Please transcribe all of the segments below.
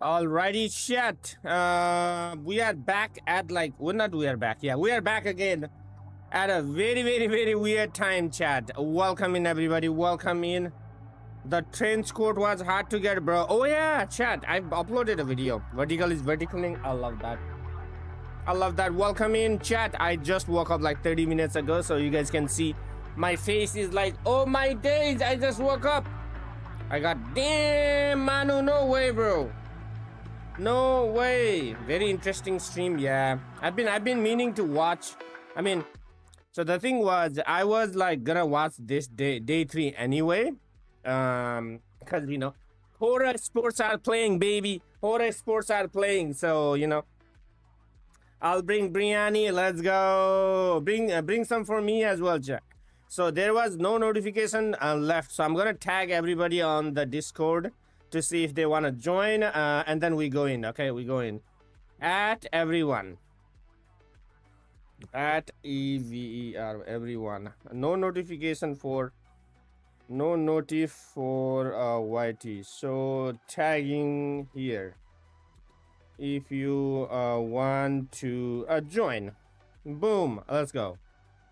Alrighty, chat. We are back at like, well, not we are back. Yeah, we are back again at a very weird time, chat. Welcome in, everybody. Welcome in. The trench coat was hard to get, bro. Oh yeah, chat. I've uploaded a video. Vertical is verticaling. I love that. I love that. Welcome in, chat. I just woke up like 30 minutes ago, so you guys can see my face is like, oh my days, I just woke up. I got, damn, Manu, no way, bro. No way. Very interesting stream. Yeah, I've been meaning to watch. I mean, so the thing was, I was like gonna watch this day 3 anyway, because horror sports are playing, baby. Horror sports are playing. So I'll bring biryani. Let's go. Bring some for me as well, Jack. So there was no notification left, so I'm gonna tag everybody on the Discord to see if they want to join, and then we go in. Okay, we go in. At everyone. At EVER, everyone. No notification for... No notif for YT. So tagging here. If you want to join. Boom. Let's go.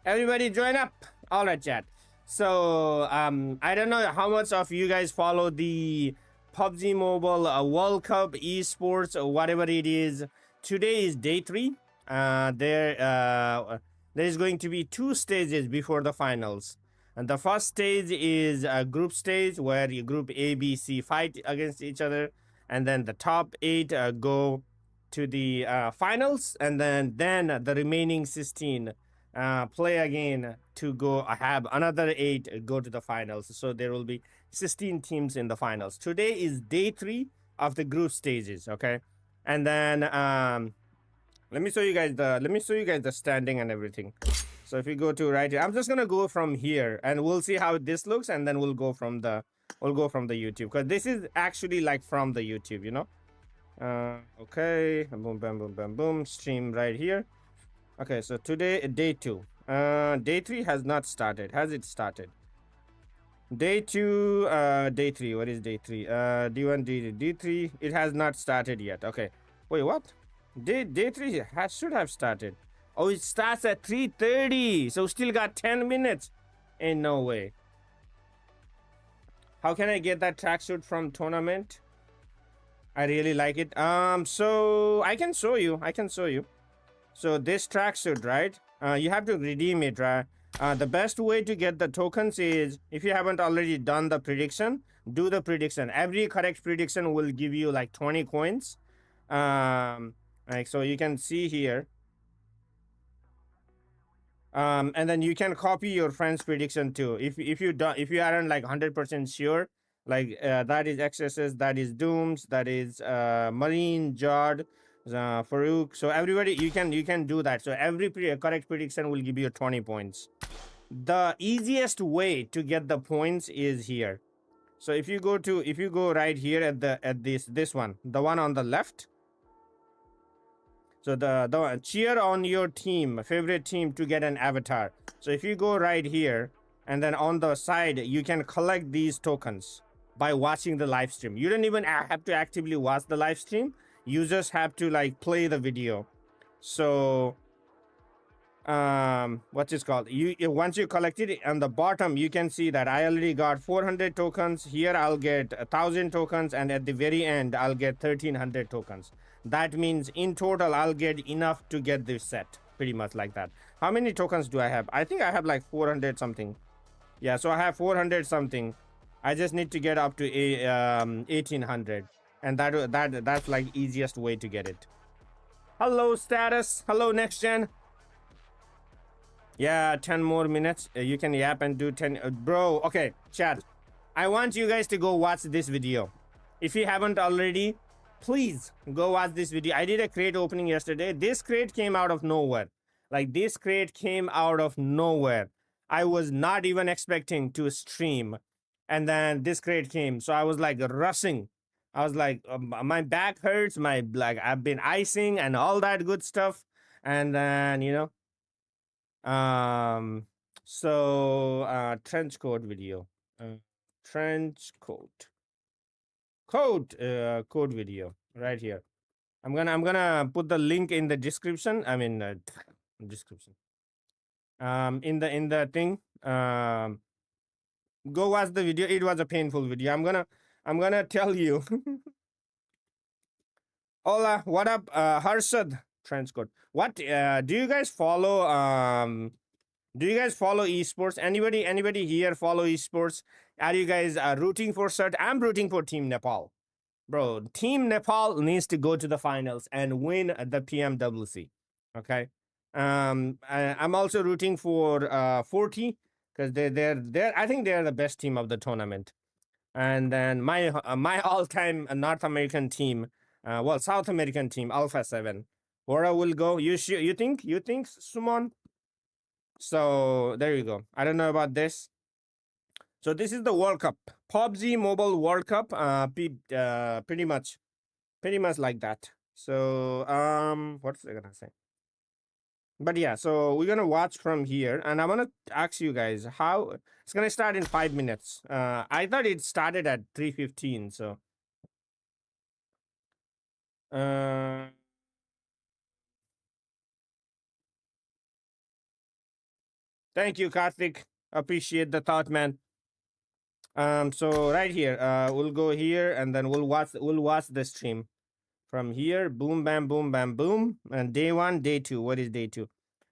Everybody join up. All right, chat. So I don't know how much of you guys follow the PUBG Mobile World Cup esports or whatever it is. Today is day 3. There is going to be 2 stages before the finals. And the first stage is a group stage where group A, B, C fight against each other. And then the top 8 go to the finals. And then the remaining 16 play again to go have another 8 go to the finals. So there will be 16 teams in the finals. Today is day 3 of the group stages. Okay, and then let me show you guys the standing and everything. So if you go to right here, I'm just gonna go from here and we'll see how this looks, and then we'll go from the YouTube, because this is actually like from the YouTube, okay, boom, stream right here. Okay, so today day 2. Day 3 has not started. Has it started? Day 2, day 3. What is day 3? D1, D3. It has not started yet. Okay. Wait, what? Day 3 should have started. Oh, it starts at 3:30. So still got 10 minutes. Ain't no way. How can I get that tracksuit from tournament? I really like it. So I can show you. So this tracksuit, right? You have to redeem it, right? The best way to get the tokens is, if you haven't already done the prediction, do the prediction. Every correct prediction will give you like 20 coins. Like, so you can see here. And then you can copy your friend's prediction too. If you aren't like 100% sure, like that is XSS, that is Dooms, that is Marine, Jard, Farouk. So everybody, you can do that. So every correct prediction will give you 20 points. The easiest way to get the points is here. So if you go right here at this one, the one on the left. So the cheer on your team, favorite team, to get an avatar. So if you go right here, and then on the side, you can collect these tokens by watching the live stream. You don't even have to actively watch the live stream. You just have to like play the video. So what's it called? Once you collect it, on the bottom you can see that I already got 400 tokens. Here I'll get 1,000 tokens, and at the very end I'll get 1,300 tokens. That means in total I'll get enough to get this set, pretty much like that. How many tokens do I have? I think I have like 400 something. Yeah, so I have 400 something. I just need to get up to 1,800, and that's like easiest way to get it. Hello status. Hello next gen. Yeah, 10 more minutes. You can yap and do 10. Bro, okay, chat. I want you guys to go watch this video. If you haven't already, please go watch this video. I did a crate opening yesterday. This crate came out of nowhere. Like, this crate came out of nowhere. I was not even expecting to stream. And then this crate came. So I was like rushing. I was like, my back hurts. I've been icing and all that good stuff. And then, trench coat video. Trench coat. Code video. right here. I'm gonna put the link in the description. I mean, description. In the thing. Go watch the video. It was a painful video. I'm gonna tell you. Hola, what up, Harshad Transcode? What do you guys follow? Do you guys follow esports? Anybody here follow esports? Are you guys rooting for cert? I'm rooting for Team Nepal, bro. Team Nepal needs to go to the finals and win the PMWC. Okay. I'm also rooting for 40 because they're I think they're the best team of the tournament. And then my all-time North American team, well, South American team, Alpha 7. Where I will go? You think Sumon? So there you go. I don't know about this. So this is the World Cup, PUBG Mobile World Cup. Pretty much like that. So what's I gonna say? But yeah, so we're gonna watch from here, and I'm gonna ask you guys how it's gonna start in 5 minutes. I thought it started at 3:15, so. Thank you, Karthik. Appreciate the thought, man. So right here, we'll go here, and then we'll watch the stream from here. Boom, bam, boom, bam, boom. And day 1, day 2. What is day 2?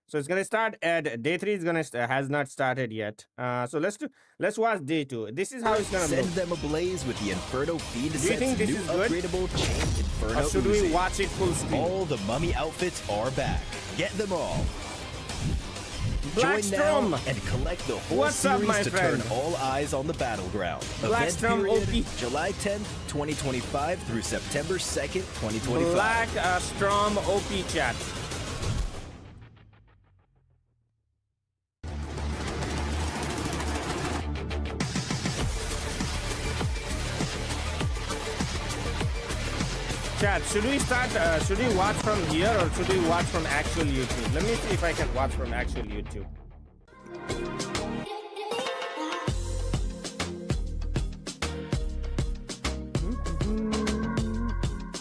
So it's gonna start at day 3. Is gonna has not started yet. So let's watch day 2. This is how it's gonna Send look. them ablaze with the Inferno feed Do you think this new is good? upgradable chain Inferno Or should Uzi. we watch it full screen? All the mummy outfits are back. Get them all. Join Blackstrom! now and collect the whole What's up, series my to friend? turn all eyes on the battleground. Blackstrom Event period, OP. July 10th, 2025 through September 2nd, 2025. Black Strom OP chat. Chat, should we watch from here or should we watch from actual YouTube? Let me see if I can watch from actual YouTube.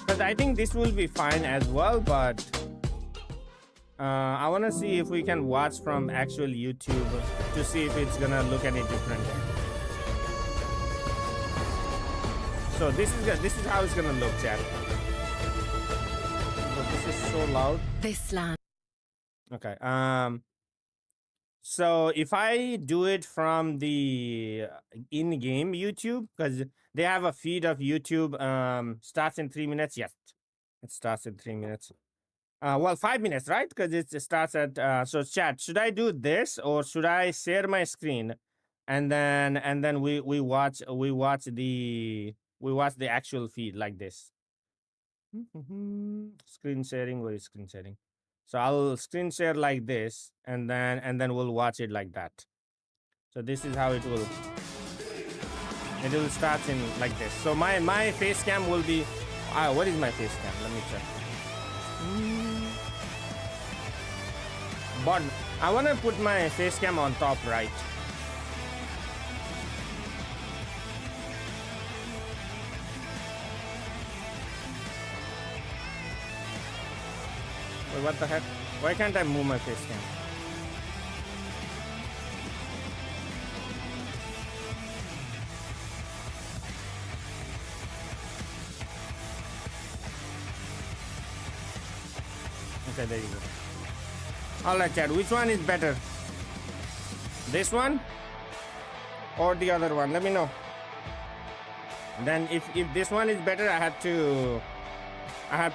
Because I think this will be fine as well, but I want to see if we can watch from actual YouTube to see if it's gonna look any different. So this is how it's gonna look, chat. But this is so loud. This land. Okay. So if I do it from the in-game YouTube, because they have a feed of YouTube, starts in 3 minutes. Yes, it starts in 3 minutes. Well, 5 minutes, right? Because it starts at so chat. Should I do this or should I share my screen, and then we watch the actual feed like this. Screen sharing. Where is screen sharing? So I'll screen share like this, and then we'll watch it like that. So this is how it will start in like this. So my face cam will be what is my face cam? Let me check. But I want to put my face cam on top right. Wait, what the heck? Why can't I move my face cam? Okay, there you go. Alright, chat. Which one is better? This one? Or the other one? Let me know. Then if this one is better, I have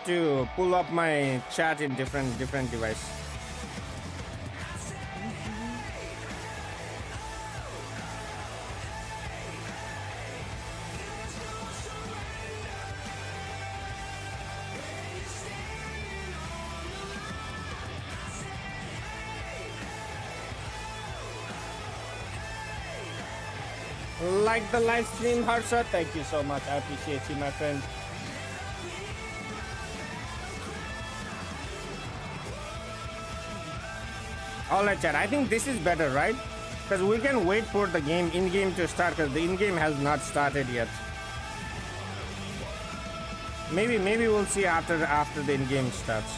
to pull up my chat in different device. Like the live stream, Harsha. Thank you so much. I appreciate you, my friend. Alright, chat. I think this is better, right? Because we can wait for the in-game to start, because the in-game has not started yet. Maybe we'll see after the in-game starts.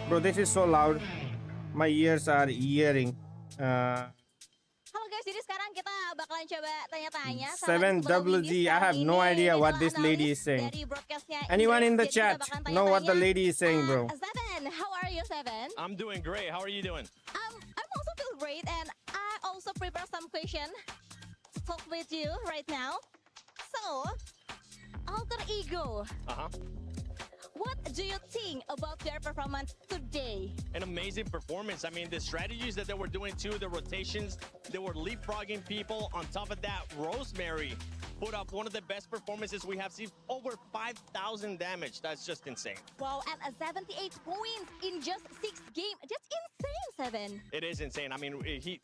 Bro, this is so loud. My ears are earring. Halo guys, jadi sekarang kita bakalan coba tanya-tanya. 7WG, I have no idea what this lady is saying. Anyone in the chat know what the lady is saying, bro? Seven, how are you, Seven? I'm doing great. How are you doing? I'm also feel great, and I also prepare some question to talk with you right now. So, Alter Ego. What do you think about their performance today? An amazing performance. I mean, the strategies that they were doing too, the rotations, they were leapfrogging people. On top of that, Rosemary put up one of the best performances we have seen. Over 5,000 damage. That's just insane. Wow, and 78 points in just 6 games. That's insane, Seven. It is insane. I mean,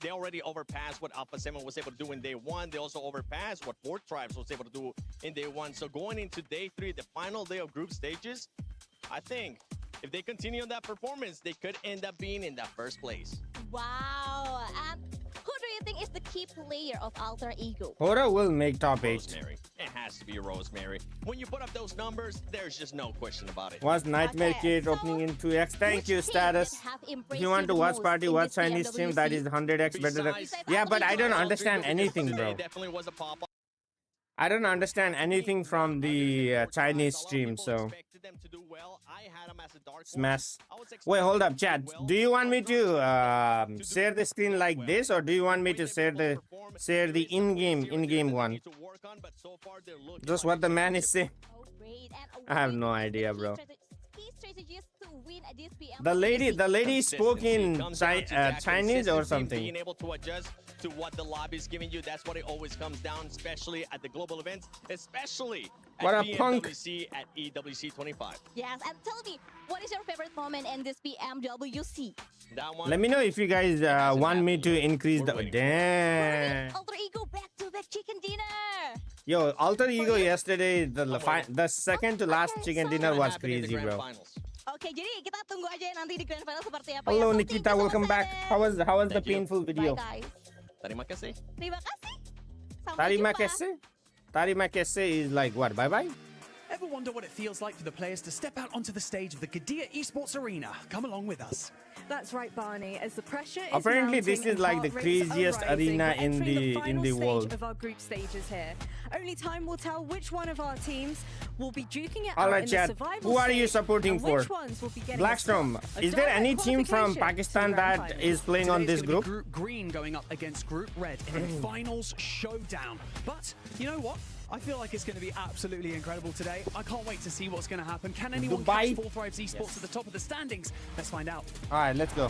they already overpassed what Alpha 7 was able to do in day 1. They also overpassed what Fourth Tribes was able to do in day 1. So going into day 3, the final day of group stages, I think if they continue on that performance, they could end up being in that first place. Wow. And who do you think is the key player of Alter Ego? Hora will make top 8. Rosemary. It has to be Rosemary. When you put up those numbers, there's just no question about it. Was Nightmare Kid opening in 2x? Thank you, Status. If you want to watch party, watch Chinese stream, that is 100x better than... Yeah, but I don't understand anything, bro. Definitely was a pop-up. I don't understand anything from the Chinese stream, so... Smash. Wait, hold up, chat. Do you want me to share the screen like this, or do you want me to share the in-game one? Just what the man is saying. I have no idea, bro. The lady spoke in Chinese or something. Being able to adjust to what the lobby is giving you, that's what it always comes down, especially at the global events, especially what at a punk. PMWC at EWC 25. Yes, and tell me, what is your favorite moment in this PMWC? That one. Let me know if you guys want me to increase the... Damn. Alter Ego back-to-back chicken dinner. Yo, Alter Ego yesterday, the second to last chicken dinner was crazy, bro. Oke, jadi kita tunggu aja nanti di grand final seperti apa. Hello, Nikita, welcome back. How was the painful video? Bye, guys. Terima kasih. Terima kasih. Sampai Tarima jumpa. kese? Tarima kese is like what? Bye-bye? Ever wonder what it feels like for the players to step out onto the stage of the Qiddiya Esports Arena? Come along with us. That's right, Barney. As the pressure is Apparently, mounting this is and like the heart rates are craziest rising, arena we're in entering the final world. stage of our group stages here. Only time will tell which one of our teams will be duking it All out right, in chat. the survival Who are you stage, supporting and for? which ones will be getting Blackstrom, a spot, is there direct any team from qualification Pakistan to grand that finals. is playing on Today's this gonna be group? Group Green going up against Group Red in a finals showdown. But you know what? I feel like it's going to be absolutely incredible today. I can't wait to see what's going to happen. Can anyone Dubai? catch Four Thrives Esports at the top of the standings? Let's find out. All right, let's go.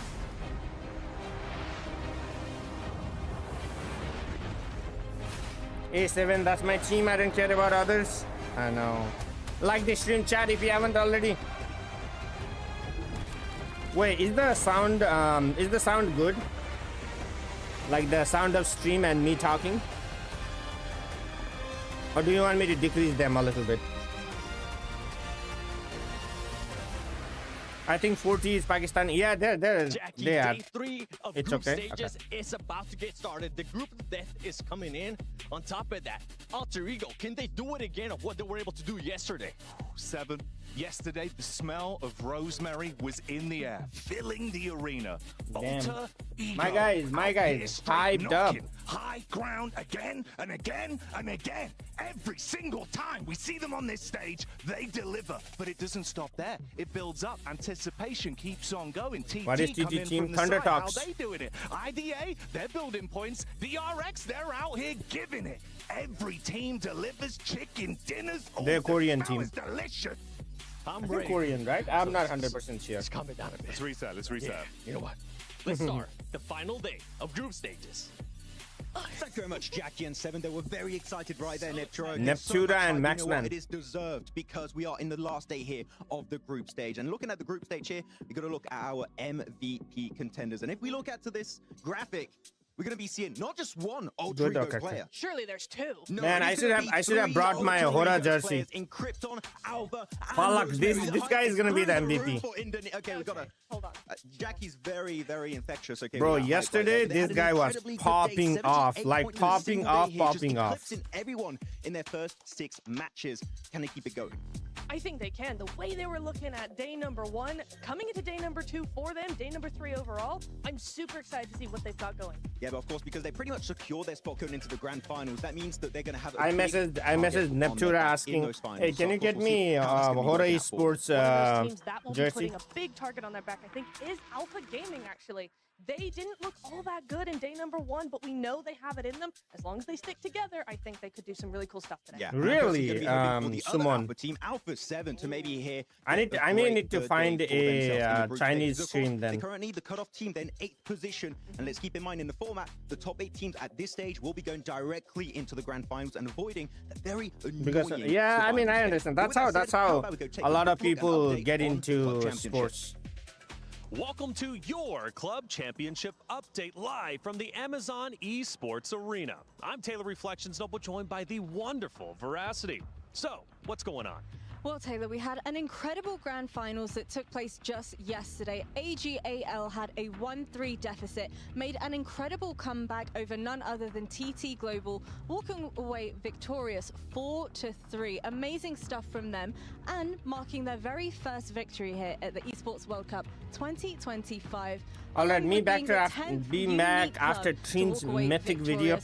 A7, that's my team. I don't care about others. I know. Like the stream, chat, if you haven't already. Wait, is the sound good? Like the sound of stream and me talking? Or do you want me to decrease them a little bit? I think 40 is Pakistan. Yeah, Jackie, they are. day 3 of It's group okay. stages is about to get started. The group of death is coming in. On top of that, Alter Ego, can they do it again of what they were able to do yesterday? 7. Yesterday, the smell of rosemary was in the air, filling the arena. Damn. Alter Ego, My guys, out here straight hyped up. knocking high ground again and again and again. Every single time we see them on this stage, they deliver. But it doesn't stop there. It builds up. Anticipation keeps on going. TT What is come TT in team? from the Thunder side. How Talks. they doing it? IDA, they're building points. DRX, they're out here giving it. Every team delivers chicken dinners. They're Oh, Korean the team. smell is delicious. I'm They're ready. Korean, right? I'm not 100% sure. Let's calm it down a bit. Let's reset. Let's reset. Yeah, you know what? Let's start the final day of group stages. Thank you very much, Jackie and Seven. They were very excited right there, Nepturo. Neptura and Maxman. It is deserved because we are in the last day here of the group stage. And looking at the group stage here, we've got to look at our MVP contenders. And if we look at to this graphic, we're going to be seeing not just one Alter Good Ego orchestra. player. Surely there's two. No, Man, it I is should gonna have- be I should have three brought my Alter Hora Ego jersey. players in Krypton, Alva, and Fuck, this Rosemary. guy is gonna be the Through MVP. roof for Indonesia. Okay, we got to. Hold on. Jackie's very, very infectious. Okay, Bro, with that hype right yesterday there. They this had an guy was incredibly good day, popping off, 78 like points in a popping single off, day here, just popping off. eclipsing everyone in their first 6 matches. Can they keep it going? I think they can. The way they were looking at day number 1, coming into day number 2 for them, day number 3 overall, I'm super excited to see what they've got going. Yeah, but of course, because they pretty much secure their spot going into the grand finals, that means that they're going to have. I messaged Neptura asking, hey, can you get me Hora Esports That will be jersey? putting a big target on their back, I think, is Alpha Gaming, actually. They didn't look all that good in day number 1, but we know they have it in them. As long as they stick together, I think they could do some really cool stuff today. Yeah, really, Summon. Alpha team Alpha 7 to maybe hear. I may need to find a Chinese stream then. They're currently the cutoff team, then 8th position, and let's keep in mind in the format, the top 8 teams at this stage will be going directly into the grand finals and avoiding the very annoying. Because yeah, I mean, I understand. That's how a lot of people get into sports. Welcome to your Club Championship update live from the Amazon Esports Arena. I'm Taylor Reflections Noble, joined by the wonderful Veracity. So, what's going on? Well, Taylor, we had an incredible grand finals that took place just yesterday. AGAL had a 1-3 deficit, made an incredible comeback over none other than TT Global, walking away victorious 4-3. Amazing stuff from them, and marking their very first victory here at the Esports World Cup 2025. Alright, me back after Trin's mythic video.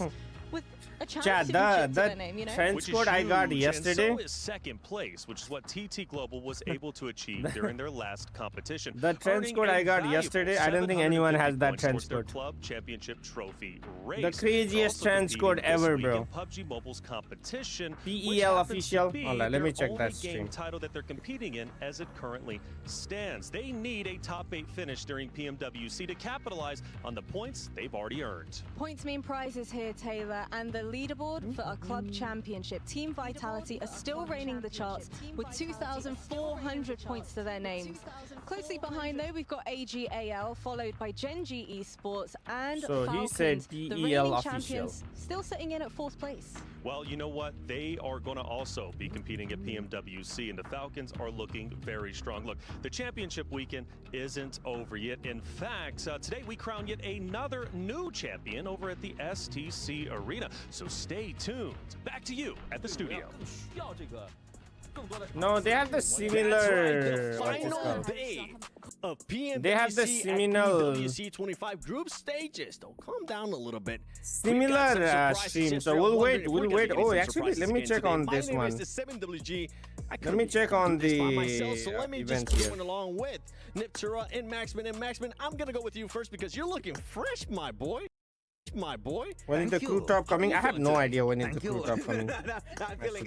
Chat, the trend squad I got yesterday. And so is second place, which is what TT Global was able to achieve during their last competition. The trend squad I got yesterday, I don't think anyone has that trend squad. Club championship trophy race. The craziest trend squad ever, bro. PUBG Mobile's competition. PEL official. Alright, let me check that stream. Title that they're competing in as it currently stands. They need a top 8 finish during PMWC to capitalize on the points they've already earned. Points mean prizes here, Taylor, and the leaderboard for our club championship. Team Vitality are still reigning the charts with 2,400 points to their names. Closely behind, though, we've got AGAL, followed by Genji Esports and Falcons, he said the PEL reigning official. champions, still sitting in at 4th place. Well, you know what? They are going to also be competing at PMWC, and the Falcons are looking very strong. Look, the championship weekend isn't over yet. In fact, today we crown yet another new champion over at the STC Arena. So stay tuned. Back to you at the studio. No, they have the similar. Final day of PMWC They have the similar. PMWC 25 group stages. Don't calm down a little bit. Similar stream. So we'll wait. We'll wait. Oh, actually, let me check on this one. Let me check on the so let me just keep going along with Neptura and Maxman. And Maxman, I'm gonna go with you first because you're looking fresh, my boy. My boy. When is the crew top coming? I have no idea when is the crew top coming.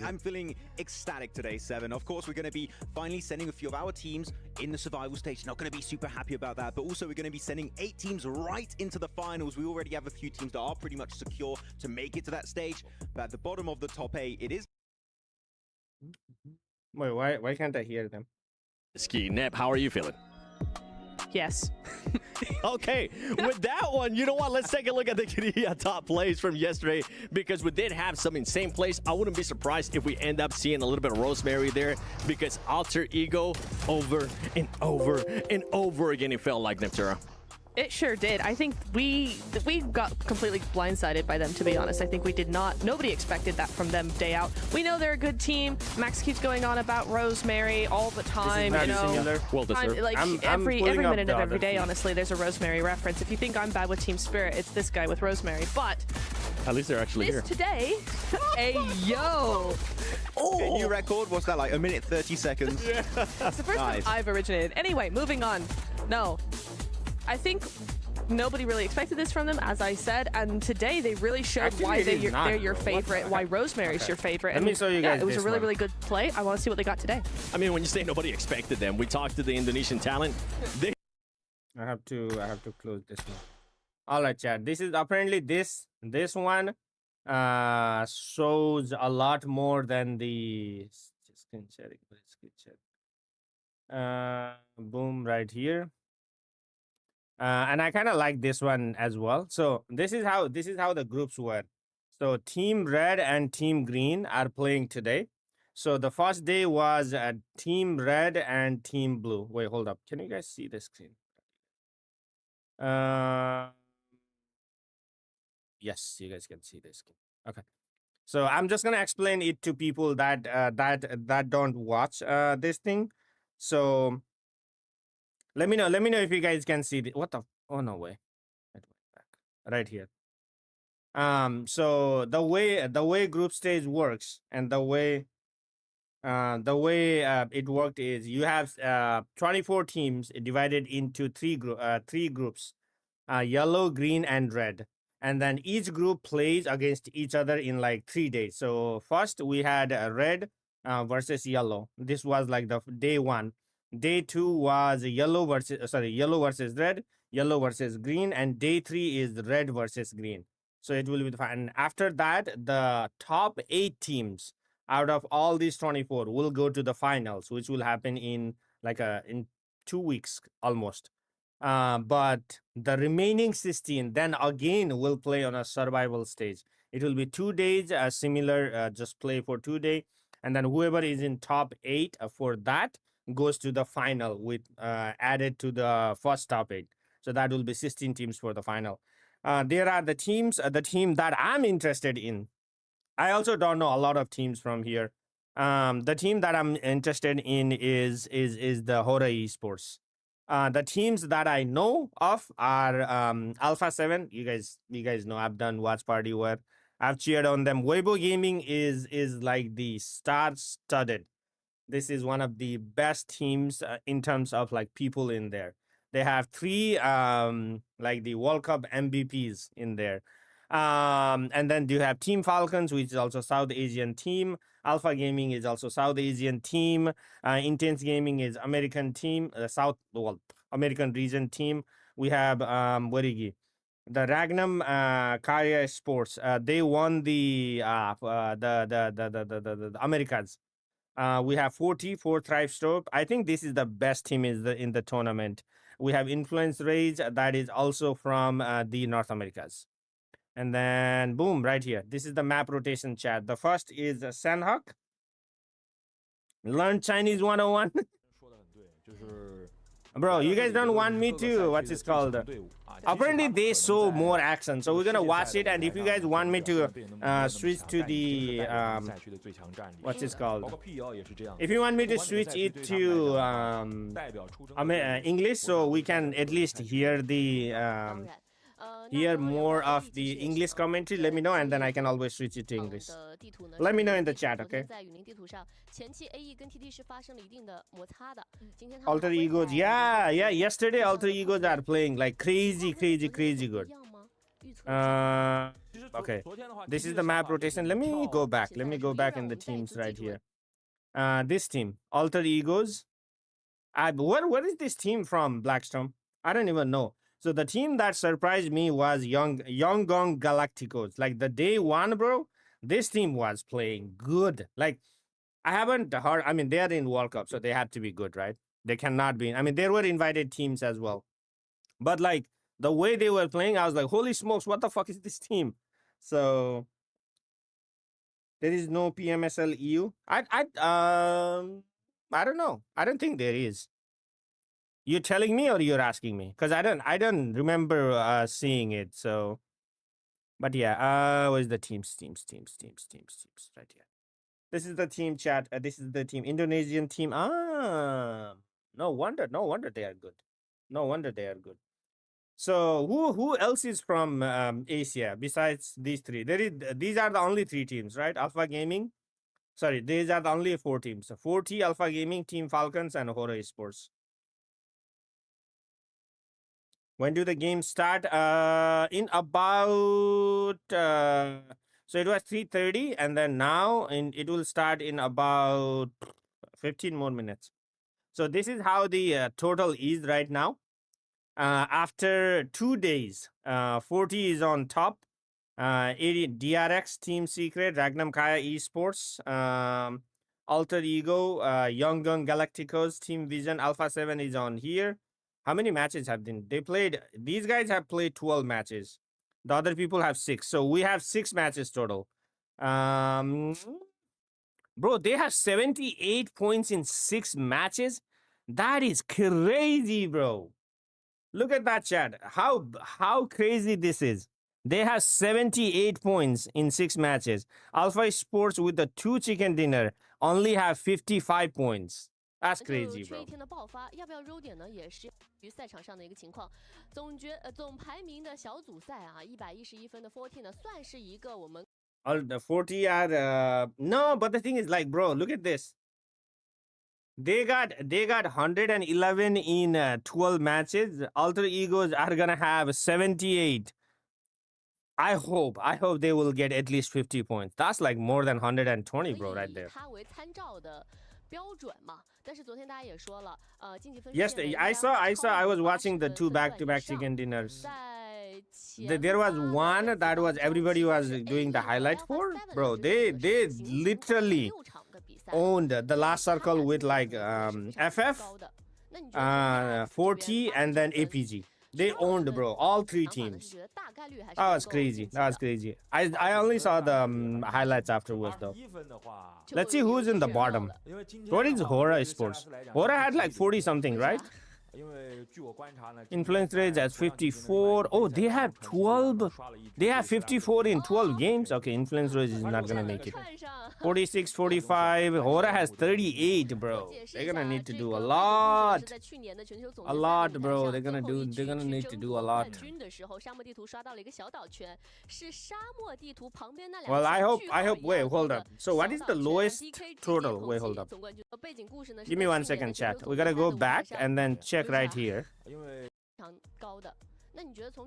I'm feeling ecstatic today, Seven. Of course, we're going to be finally sending a few of our teams in the survival stage. Not going to be super happy about that, but also we're going to be sending 8 teams right into the finals. We already have a few teams that are pretty much secure to make it to that stage, but at the bottom of the top 8, it is. Wait, why can't I hear them? Ski Nep, how are you feeling? Yes. Okay, with that one, you know what? Let's take a look at the top plays from yesterday because we did have some insane plays. I wouldn't be surprised if we end up seeing a little bit of Rosemary there because Alter Ego over and over and over again, it felt like Neptura. It sure did. I think we got completely blindsided by them, to be honest. I think we did not. Nobody expected that from them day out. We know they're a good team. Max keeps going on about Rosemary all the time. This is you know, similar. Well deserved. like every minute of every day, honestly, there's a Rosemary reference. If you think I'm bad with Team Spirit, it's this guy with Rosemary. But at least they're actually here today. Hey yo! Okay, new record. What's that like? 1 minute 30 seconds. Yeah. It's the first time I've originated. Anyway, moving on. No. I think nobody really expected this from them, as I said, and today they really showed why they're your favorite, why Rosemary's your favorite. Let me show you guys. It was a really good play. I want to see what they got today. I mean, when you say nobody expected them, we talked to the Indonesian talent. I have to close this one. All right, chat. This is apparently this one shows a lot more than the screen sharing. Boom, right here. And I kind of like this one as well. So this is how the groups were. So Team Red and Team Green are playing today. So the first day was Team Red and Team Blue. Wait, hold up. Can you guys see the screen? Yes, you guys can see the screen. Okay. So I'm just gonna explain it to people that that don't watch this thing. So let me know if you guys can see what the, oh no way. It went back. Right here. So the way group stage works, and the way it worked is you have 24 teams divided into three groups, yellow, green, and red. And then each group plays against each other in like 3 days. So first we had red versus yellow. This was like the day 1. Day 2 was yellow versus red, yellow versus green, and day 3 is red versus green. So it will be fine. And after that, the top 8 teams out of all these 24 will go to the finals, which will happen in in 2 weeks almost. But the remaining 16 then again will play on a survival stage. It will be 2 days, similar, just play for 2 days, and then whoever is in top 8 for that goes to the final with added to the first top 8. So that will be 16 teams for the final. There are the teams. The team that I'm interested in, I also don't know a lot of teams from here. The team that I'm interested in is the Hora Esports. The teams that I know of are Alpha 7. You guys know I've done watch party where I've cheered on them. Weibo Gaming is like the star-studded. This is one of the best teams in terms of like people in there. They have 3 like the World Cup MVPs in there. And then you have Team Falcons, which is also South Asian team. Alpha Gaming is also South Asian team. Intense Gaming is American team, American region team. We have the Ragnum Kaya Sports. They won the Americas. We have 4 Thrive Store. I think this is the best team in the tournament. We have Influence Rage, that is also from the North Americas. And then boom, right here. This is the map rotation chat. The first is Sanhok. Learn Chinese 101. Bro, you guys don't want me to, what's it called? Apparently they show more action, so we're gonna watch it. And if you guys want me to switch to the what's it called, if you want me to switch it to English, so we can at least hear the hear more of the English commentary, let me know, and then I can always switch it to English. Let me know in the chat, okay? Alter Egos, yeah, yesterday Alter Egos are playing like crazy good. Okay, this is the map rotation. Let me go back in the teams right here. This team, Alter Egos. What is this team from, Blackstorm? I don't even know. So the team that surprised me was Yangon Galacticos. Like the day 1, bro, this team was playing good. Like I haven't heard, I mean, they are in World Cup, so they had to be good, right? They cannot be. I mean, there were invited teams as well. But like the way they were playing, I was like, holy smokes, what the fuck is this team? So there is no PMSL EU. I don't know. I don't think there is. You're telling me or you're asking me? Because I don't remember seeing it. So, but yeah, where's the teams? Right here. This is the team chat. This is the team, Indonesian team. No wonder they are good. No wonder they are good. So who else is from Asia besides these 3? These are the only 3 teams, right? Alpha Gaming. Sorry, these are the only 4 teams. So 4T, Alpha Gaming, Team Falcons, and Hora Esports. When do the games start? In about so it was 3:30, and then now it will start in about 15 more minutes. So this is how the total is right now. After 2 days, 40 is on top. 80 DRX, Team Secret, Ragnam Kaya Esports, Alter Ego, Yangon Galacticos, Team Vision, Alpha 7 is on here. How many matches have they played? These guys have played 12 matches. The other people have 6. So we have 6 matches total. Bro, they have 78 points in 6 matches. That is crazy, bro. Look at that, chat. How crazy this is. They have 78 points in 6 matches. Alpha Sports with the 2 chicken dinner only have 55 points. That's crazy, bro. 这一天的爆发，要不要揉点呢？也是于赛场上的一个情况。总排名的小组赛啊，111分的 40呢，算是一个我们。The 40 are no, but the thing is like, bro, look at this. They got 111 in 12 matches. Alter Egos are gonna have 78. I hope they will get at least 50 points. That's like more than 120, bro, right there. 它为参照的标准嘛。但是昨天大家也说了，晋级分数。Yes, I was watching the 2 back-to-back chicken dinners. There was one that was everybody was doing the highlight for. Bro, they literally owned the last circle with like FF, 40, and then APG. They owned, bro, all 3 teams. That was crazy. I only saw the highlights afterwards, though. Let's see who's in the bottom. What is Hora Sports? Hora had like 40 something, right? Influence rates at 54. Oh, they have 12. They have 54 in 12 games. Okay, influence rate is not gonna make it. 46, 45. Hora has 38, bro. They're gonna need to do a lot. A lot, bro. They're gonna need to do a lot. Well, I hope. Wait, hold up. So, what is the lowest total? Wait, hold up. Give me 1 second, chat. We gotta go back and then check right here.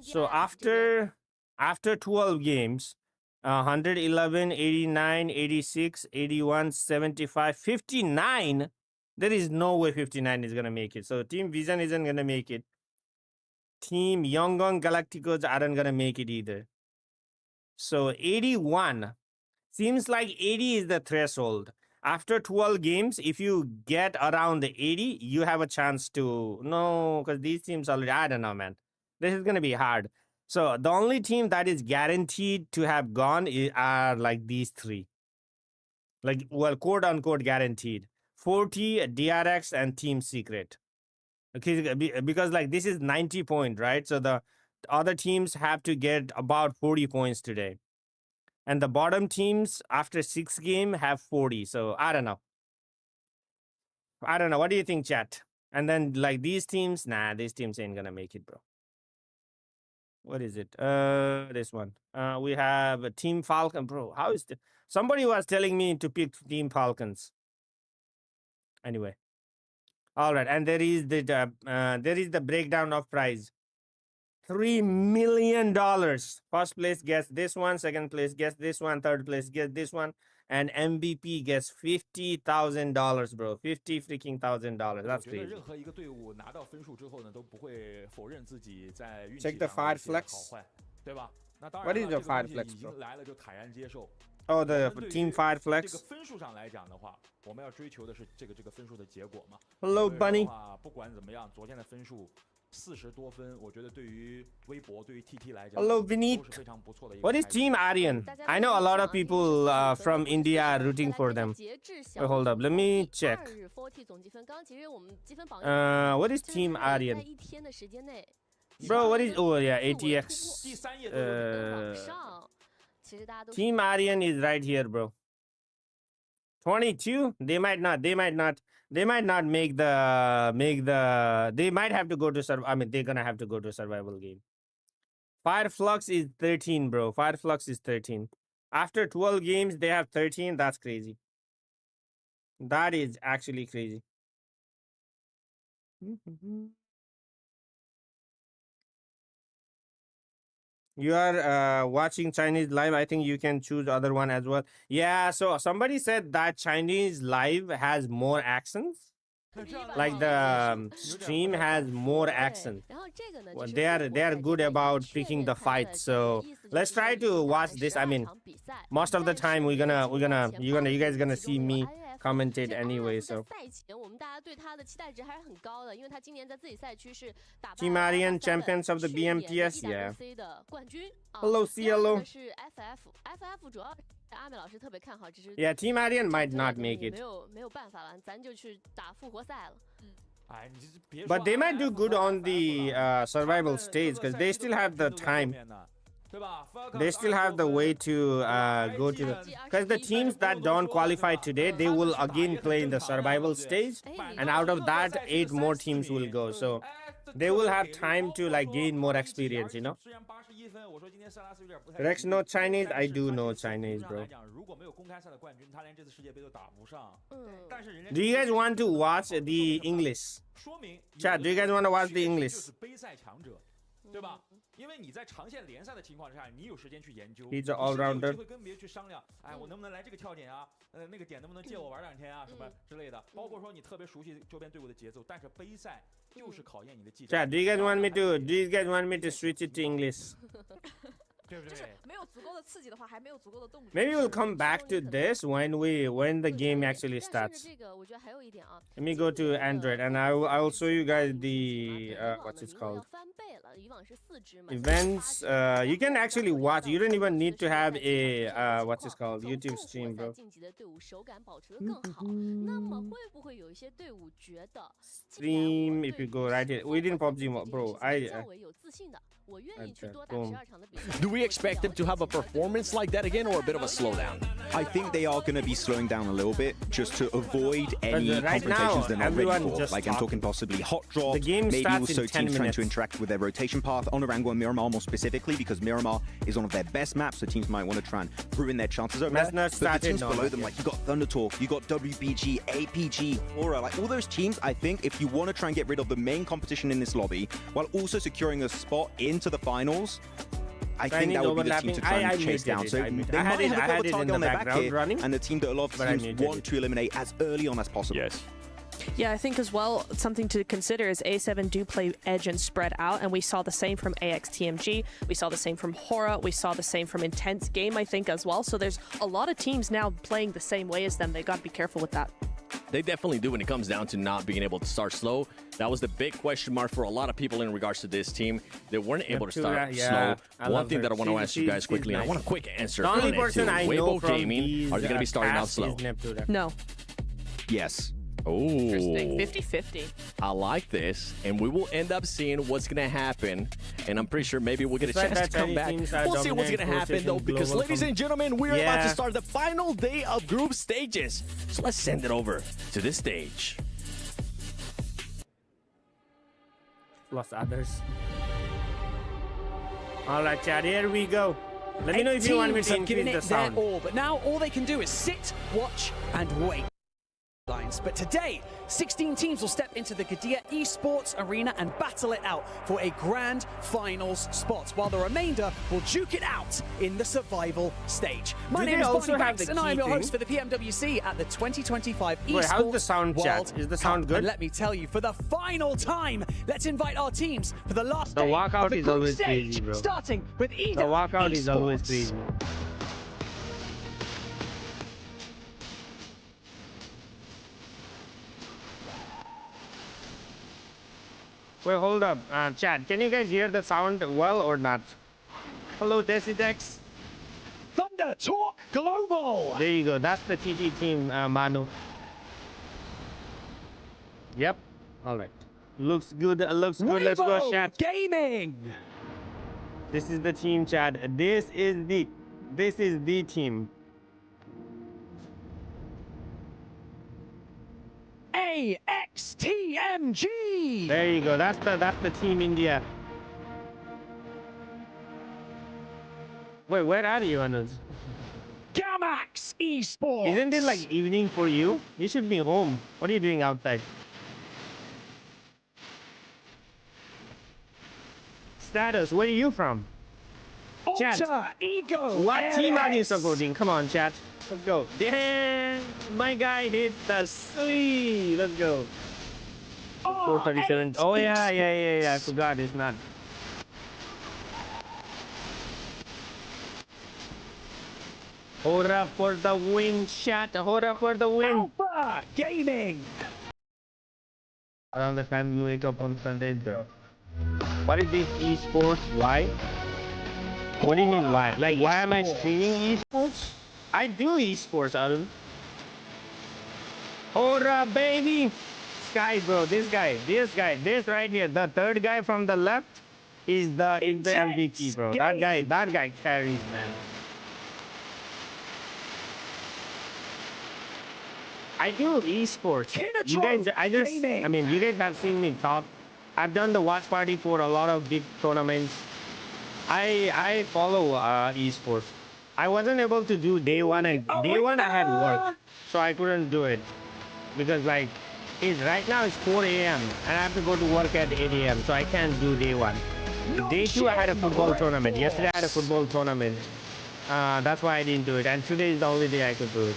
So after 12 games, 111, 89, 86, 81, 75, 59. There is no way 59 is gonna make it. So Team Vision isn't gonna make it. Team Yongon Galacticos aren't gonna make it either. So 81. Seems like 80 is the threshold. After 12 games, if you get around the 80, you have a chance to... No, because these teams already... I don't know, man. This is going to be hard. So the only team that is guaranteed to have gone are like these 3. Like, well, quote-unquote guaranteed. 40, DRX, and Team Secret. Okay, because like this is 90 point, right? So the other teams have to get about 40 points today. And the bottom teams after 6 games have 40. So I don't know. What do you think, chat? And then like these teams, nah, these teams ain't gonna make it, bro. What is it? This one. We have a Team Falcon, bro. How is the... Somebody was telling me to pick Team Falcons. Anyway. All right, and there is the breakdown of prize. $3 million. First place gets this one, second place gets this one, third place gets this one, and MVP gets $50,000, bro. $50,000. That's crazy. Check the Fire Flex. What is the Fire Flex, bro? Oh, the Team Fire Flex. Hello, Bunny. 40多分，我觉得对于微博，对于 TT 来讲 ，Hello Vinit. What is Team Aryan? I know a lot of people from India are rooting for them. Wait, hold up, let me check. What is Team Aryan? Bro, what is... Oh yeah, ATX. Team Aryan is right here, bro. 22? They might not make the they might have to go to I mean, they're gonna have to go to a survival game. Fireflux is 13, bro. Fireflux is 13. After 12 games, they have 13. That's crazy. That is actually crazy. You are watching Chinese live. I think you can choose other one as well. Yeah, so somebody said that Chinese live has more accents. Like the stream has more accent. Well, they are good about picking the fight. So let's try to watch this. I mean, most of the time you guys gonna see me commentate anyway. So Team Aryan, champions of the BMTS. Yeah. Hello, CLO. Yeah, Team Aryan might not make it. But they might do good on the survival stage because they still have the time. They still have the way to go to the... Because the teams that don't qualify today, they will again play in the survival stage. And out of that, 8 more teams will go. So they will have time to like gain more experience, you know? Rex know Chinese? I do know Chinese, bro. Do you guys want to watch the English? Chat, do you guys want to watch the English? He's an all-rounder. Chat, do you guys want me to switch it to English? Maybe we'll come back to this when the game actually starts. Let me go to Android and I will show you guys the what's it called, events. You can actually watch. You don't even need to have a what's it called, YouTube stream, bro. Stream, if you go right here within PUBG, bro. Boom. Do we expect them to have a performance like that again or a bit of a slowdown? I think they are going to be slowing down a little bit just to avoid any right confrontations they're not ready for. just Like I'm talking possibly hot drops, the game maybe starts also in 10 teams trying minutes. to interact with their rotation path on Orango and Miramar more specifically, because Miramar is one of their best maps, so teams might want to try and ruin their chances over That's there. not But the started, teams no, below not them, yet. like you got Thundertalk, you got WBG, APG, Aura, like all those teams, I think if you want to try and get rid of the main competition in this lobby while also securing a spot into the finals, I think that would be the team to try and chase down. So they might have a bit of a target on their back here, and the team that a lot of teams want to eliminate as early on as possible. Yes. Yeah, I think as well, something to consider is A7 do play edge and spread out, and we saw the same from AXTMG, we saw the same from Hora, we saw the same from Intense Game, I think, as well. So there's a lot of teams now playing the same way as them. They got to be careful with that. They definitely do when it comes down to not being able to start slow. That was the big question mark for a lot of people in regards to this team. They weren't able to start slow. One thing that I want to ask you guys quickly, and I want a quick answer. The only person I know from Gaming, these are they going to be starting out slow? No. Yes. Oh, Interesting. 50-50. I like this, and we will end up seeing what's going to happen, and I'm pretty sure maybe we'll get a chance to come back. We'll see what's going to happen, though, because, ladies and gentlemen, we're about to start the final day of group stages. So let's send it over to this stage. Plus others. All right, chat, here we go. Let me know if you want me to increase the sound. But now all they can do is sit, watch, and wait. But today, 16 teams will step into the Gadia Esports arena and battle it out for a grand finals spot, while the remainder will duke it out in the survival stage. My name is Bonnie Banks, and I'm your host for the PMWC at the 2025 Esports Wait, how's the sound, chat? Is the sound good? And let me tell you, for the final time, let's invite our teams for the last The day walkout of the is group always stage, crazy, bro. starting with Eden The walkout is always Esports. crazy. Wait, hold up. Chat, can you guys hear the sound well or not? Hello, Desitex. Thunder Talk Global. There you go. That's the TT team, Manu. Yep. All right. Looks good. Looks good. Let's go, chat. Gaming. This is the team, chat. This is the team. AXTMG. There you go. That's the team India. Wait, where are you, Anuj? Gamax Esports. Isn't it like evening for you? You should be home. What are you doing outside? Status, where are you from? Chat. Alter Ego. What team are you LS. supporting? Come on, chat. Let's go. Damn, my guy hit the three. Let's go. 437. Oh yeah. I forgot it's not. Hora for the win, chat. Hora for the win. Alpha Gaming. Around the time you wake up on Sunday, bro. What is this esports? Why? What do you mean why? Like, why am I streaming esports? I do esports, Arun. Hora, baby! This guy, bro, this right here, the third guy from the left, is the MVP, bro. That guy carries, man. I do esports. You guys, you guys have seen me talk. I've done the watch party for a lot of big tournaments. I follow esports. I wasn't able to do day one. Day one I had work, so I couldn't do it because like right now it's 4 a.m. and I have to go to work at 8 a.m. so I can't do day one. Day two I had a football tournament. Yesterday I had a football tournament. That's why I didn't do it. And today is the only day I could do it.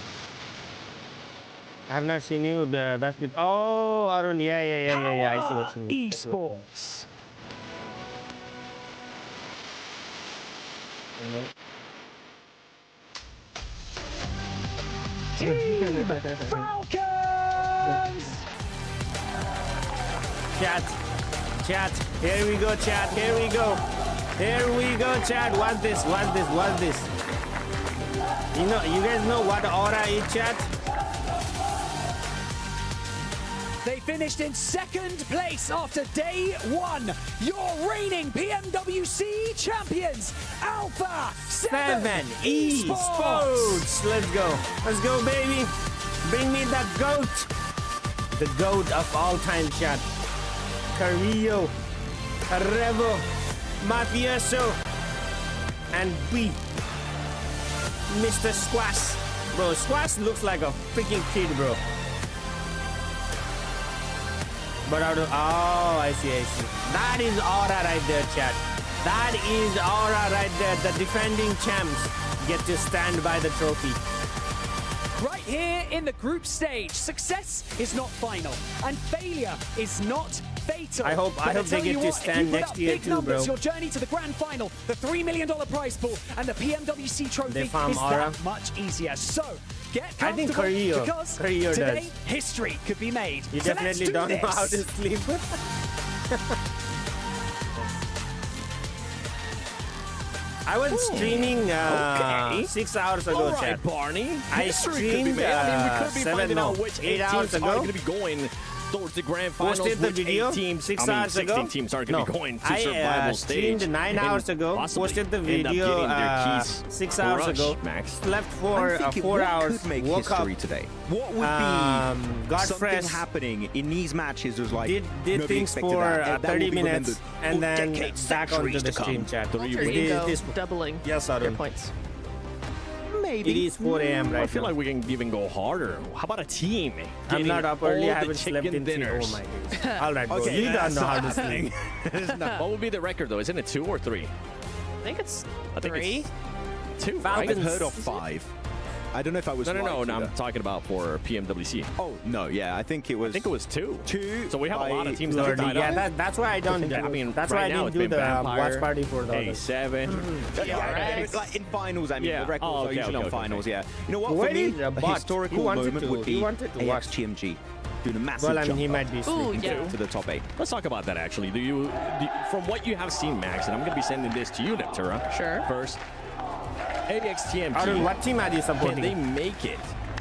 I have not seen you. That's good. Oh, Arun. Yeah. I see what you mean. Esports. Team Falcons! Chat. Here we go, chat. Here we go, chat. What's this? You guys know what aura is, chat? They finished in second place after day one. Your reigning PMWC champions, Alpha 7 Esports. Let's go, baby. Bring me the goat of all time, chat. Carrillo, Revo, Mafioso, and B. Mr. Squash. Bro, Squash looks like a freaking kid, bro. But I see. That is aura right there, chat. That is aura right there. The defending champs get to stand by the trophy. Right here in the group stage, success is not final, and failure is not fatal. I hope they get to stand next year too, bro. Your journey to the grand final, the $3 million prize pool, and the PMWC trophy is that much easier. So get comfortable, because today history could be made. You definitely don't know how to sleep. I was streaming 6 hours ago, chat. Barney. I streamed 8 hours ago. Going to be going towards the grand finals. Posted the video 6 hours ago. 16 teams are going to be going to survival stage. Streamed 9 hours ago. Posted the video 6 hours ago. Slept for 4 hours. Woke up today. What would be got something fresh, happening in these matches? Was like did things for 30 minutes and then back onto the stream, chat. This doubling your points. Maybe. It is 4 a.m. right now. I feel like we can even go harder. How about a team? I'm not up early. I haven't slept in dinners. Oh my days. All right, bro. You don't know how to sleep. What would be the record though? Isn't it 2 or 3? I think it's 3. 2. I've heard of 5. I don't know if I was No, I'm talking about for PMWC. Oh, no, yeah, I think it was 2. 2. So we have a lot of teams that are tied Yeah, up. that's why I don't. That's why I didn't do the watch party for the A7. Like in finals, I mean, the records are usually on finals, yeah. You know what, Where for me, is a historical moment would be watch AXGMG doing a massive jump he might be to the top 8. Let's talk about that, actually. From what you have seen, Max, and I'm going to be sending this to you, Neptura. Sure. First, AXTMG. What team are you supporting? Can they make it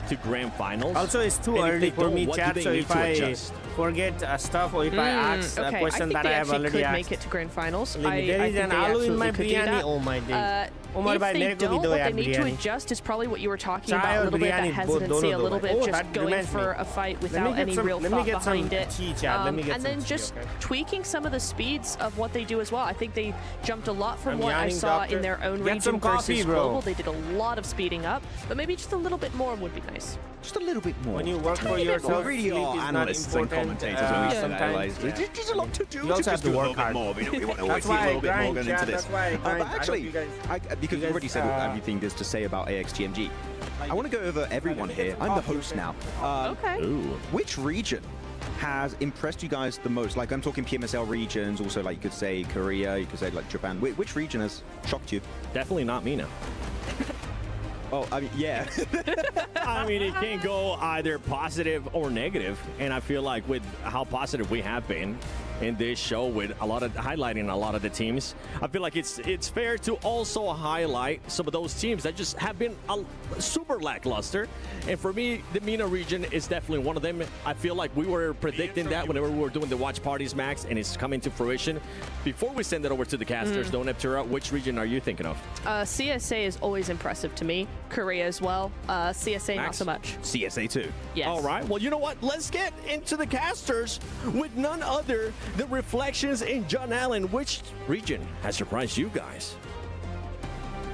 to grand finals? Also, it's too early for me, chat. So if I forget stuff or if I ask a question that I have already asked, could make it to grand finals. There is an aloo in my biryani. Oh my days. If they don't, what they need to adjust is probably what you were talking about, a little bit of that hesitancy, a little bit just going for a fight without any real thought behind it. And then just tweaking some of the speeds of what they do as well. I think they jumped a lot from what I saw in their own region versus global. They did a lot of speeding up, but maybe just a little bit more would be nice. Just a little bit more. When you work for yourself, really are analysts and commentators when we sometimes there's a lot to do. You also have to work hard. We want to always see a little bit more going into this. Actually, because you already said everything there's to say about AXGMG, I want to go over everyone here. I'm the host now. Okay. Which region has impressed you guys the most? Like, I'm talking PMSL regions, also like you could say Korea, you could say like Japan. Which region has shocked you? Definitely not MENA. Oh, I mean, yeah. I mean, it can go either positive or negative, and I feel like with how positive we have been, in this show with highlighting a lot of the teams. I feel like it's fair to also highlight some of those teams that just have been super lackluster. And for me, the MENA region is definitely one of them. I feel like we were predicting that whenever we were doing the watch parties, Max, and it's coming to fruition. Before we send it over to the casters, though, Neptura, which region are you thinking of? CSA is always impressive to me. Korea as well. CSA, Max? not so much. CSA too. Yes. All right. Well, you know what? Let's get into the casters with none other than Reflections in John Allen. Which region has surprised you guys?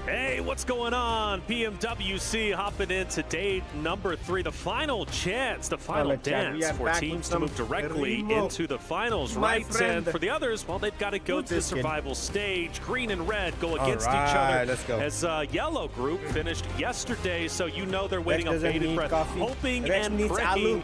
Hey, what's going on? PMWC hopping into day number 3, the final chance, the final dance for teams to move directly into the finals, right? And for the others, well, they've got to go to the survival stage. Green and red go against each other. Let's go. As yellow group finished yesterday, so you know they're waiting on bated breath, hoping and praying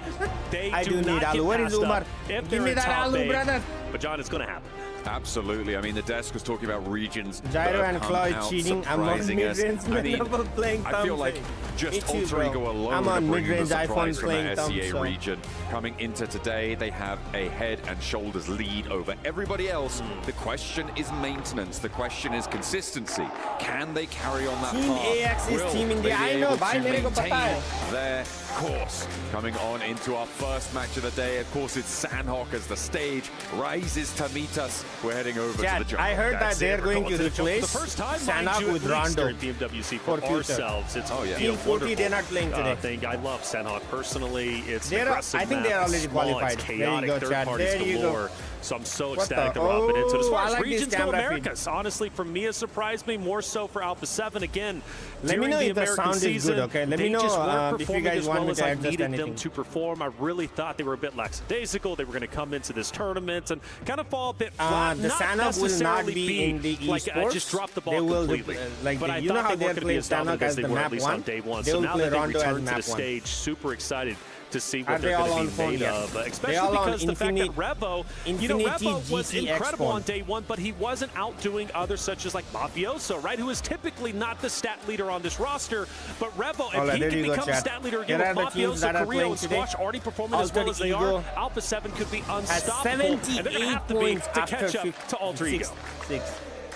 they do not get passed up if they're in top 8. But John, it's going to happen. Absolutely. I mean, the desk was talking about regions. Gyro and Claw cheating. I'm on mid-range. I feel like just Alter Ego alone are bringing the surprise from that SEA region. Coming into today, they have a head and shoulders lead over everybody else. The question is maintenance. The question is consistency. Can they carry on that Team AX is Team India. I know. Bhai, mere ko pata hai. Their course. Coming on into our first match of the day, of course, it's Sandhawk as the stage rises to meet us. We're heading over to the jungle. I heard that they're going to replace the first time Sandhawk with Rondo in PMWC for ourselves. It's Team 40, they're not playing today. Thing. I love Sandhawk personally. It's I think they're already qualified. Chaotic, third parties galore. So I'm so ecstatic to rob it into. As far as regions go, Americas, honestly, for me, it surprised me more so for Alpha 7. Again, let me know if the sound is good, okay? Let me know if you guys want me to adjust anything. Them to perform. I really thought they were a bit lackadaisical. They were going to come into this tournament and kind of fall a bit flat. The Sandhawk will not be in the esports. Just drop the ball completely. But you know how they're playing Sandhawk as the map 1? They will play Rondo as map 1. Stage. Super excited to see what they're going to be made of, especially because the fact that Revo, Revo was incredible on day 1, but he wasn't outdoing others such as like Mafioso, right, who is typically not the stat leader on this roster. But Revo, if he can become a stat leader again with Mafioso, Carrillo, and Squash already performing as well as they are, Alpha 7 could be unstoppable, and they're going to have to be to catch up to Alter Ego.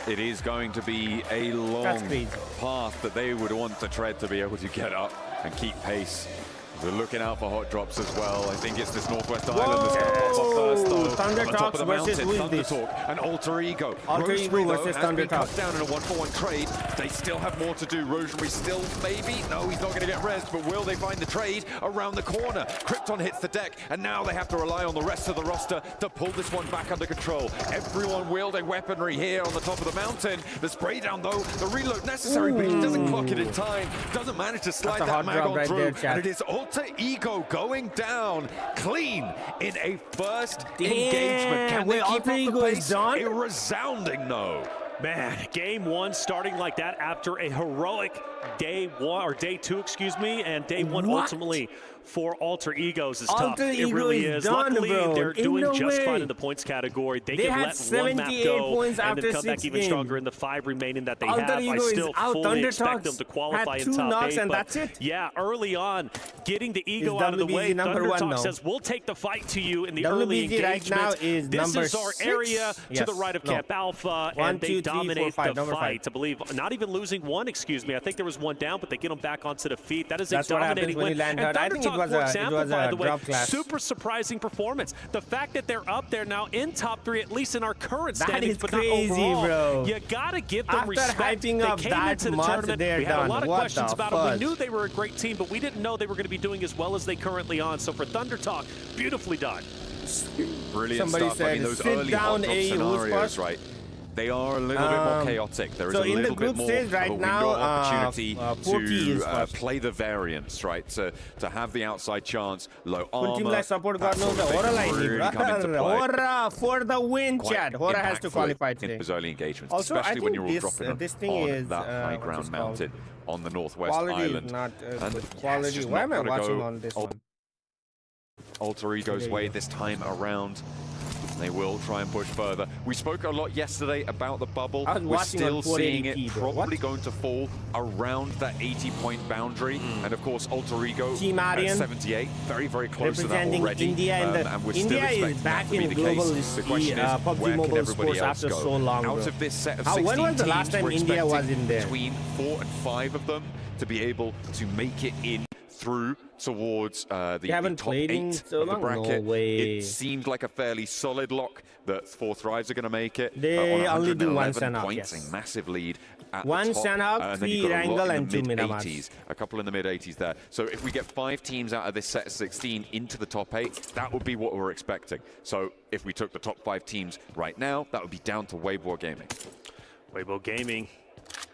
It is going to be a long path that they would want to tread to be able to get up and keep pace. They're looking out for hot drops as well. I think it's this Northwest Island that's going to pop up first, though. Thunder on top of the mountain, Thunder Talk and Alter Ego. Alter Ego versus Thunder Talk. Cut down in a 1-for-1 trade. They still have more to do. Rosemary still, maybe? No, he's not going to get rest, but will they find the trade around the corner? Krypton hits the deck, and now they have to rely on the rest of the roster to pull this one back under control. Everyone wielding weaponry here on the top of the mountain. The spray down, though, the reload necessary, but he doesn't clock it in time. Doesn't manage to slide that mag on through. And it is Alter Ego going down clean in a first engagement. Can they keep up the pace? A resounding no. Man, game 1 starting like that after a heroic day 1 or day 2, excuse me, and day 1 ultimately for Alter Egos is tough. It really is. Luckily, they're doing just fine in the points category. They can let one map go and then come back even stronger in the 5 remaining that they have. I still fully expect them to qualify in top 8. But yeah, early on, getting the ego out of the way, Thundertalk says, we'll take the fight to you in the early engagement. This is our area to the right of Camp Alpha, and they dominate the fight. I believe not even losing one, excuse me. I think there was one down, but they get them back onto the feet. That is a dominating win. And Thundertalk, for example, by the way, super surprising performance. The fact that they're up there now in top 3, at least in our current standings, but not overall. Bro. You gotta give them respect. Hyping they up came that into the tournament. We had a lot of questions about them. We knew they were a great team, but we didn't know they were going to be doing as well as they currently are. So for Thundertalk, beautifully done. Brilliant stuff. I mean, those early hot drop scenarios, right? They are a little bit more chaotic. There is a little bit more of a window opportunity to play the variance, right? To have the outside chance, low armor. Support got no Hora for the win, Chad. Hora has to qualify today. In those early engagements, also, especially when you're all this, dropping on that high ground mountain on the Northwest Island. Quality. Why am I watching on this one? Alter Ego's way this time around. They will try and push further. We spoke a lot yesterday about the bubble. We're still seeing it probably what? going to fall around that 80-point boundary. And of course, Alter Ego at 78, very, very close to that already. India and we're still expecting back that to be in the global case. The question is, PUBG where can Mobile everybody Sports else after go? so long, Out bro. of this set of 16 when was the last teams, time we're India was expecting in there? between 4 and 5 of them to be able to make it in through towards the top 8 so of the bracket. No way. It seemed like a fairly solid lock that 4 Thrives are going to make it. They on only do 1 111 Sandhawk, points, yes. a massive lead at One the top. Sandhawk, And then 3 you've got a lot Wrangle, in and the 2 Miramars. mid-80s, a couple in the mid-80s there. So if we get 5 teams out of this set of 16 into the top 8, that would be what we're expecting. So if we took the top 5 teams right now, that would be down to Weibo Gaming. Weibo Gaming.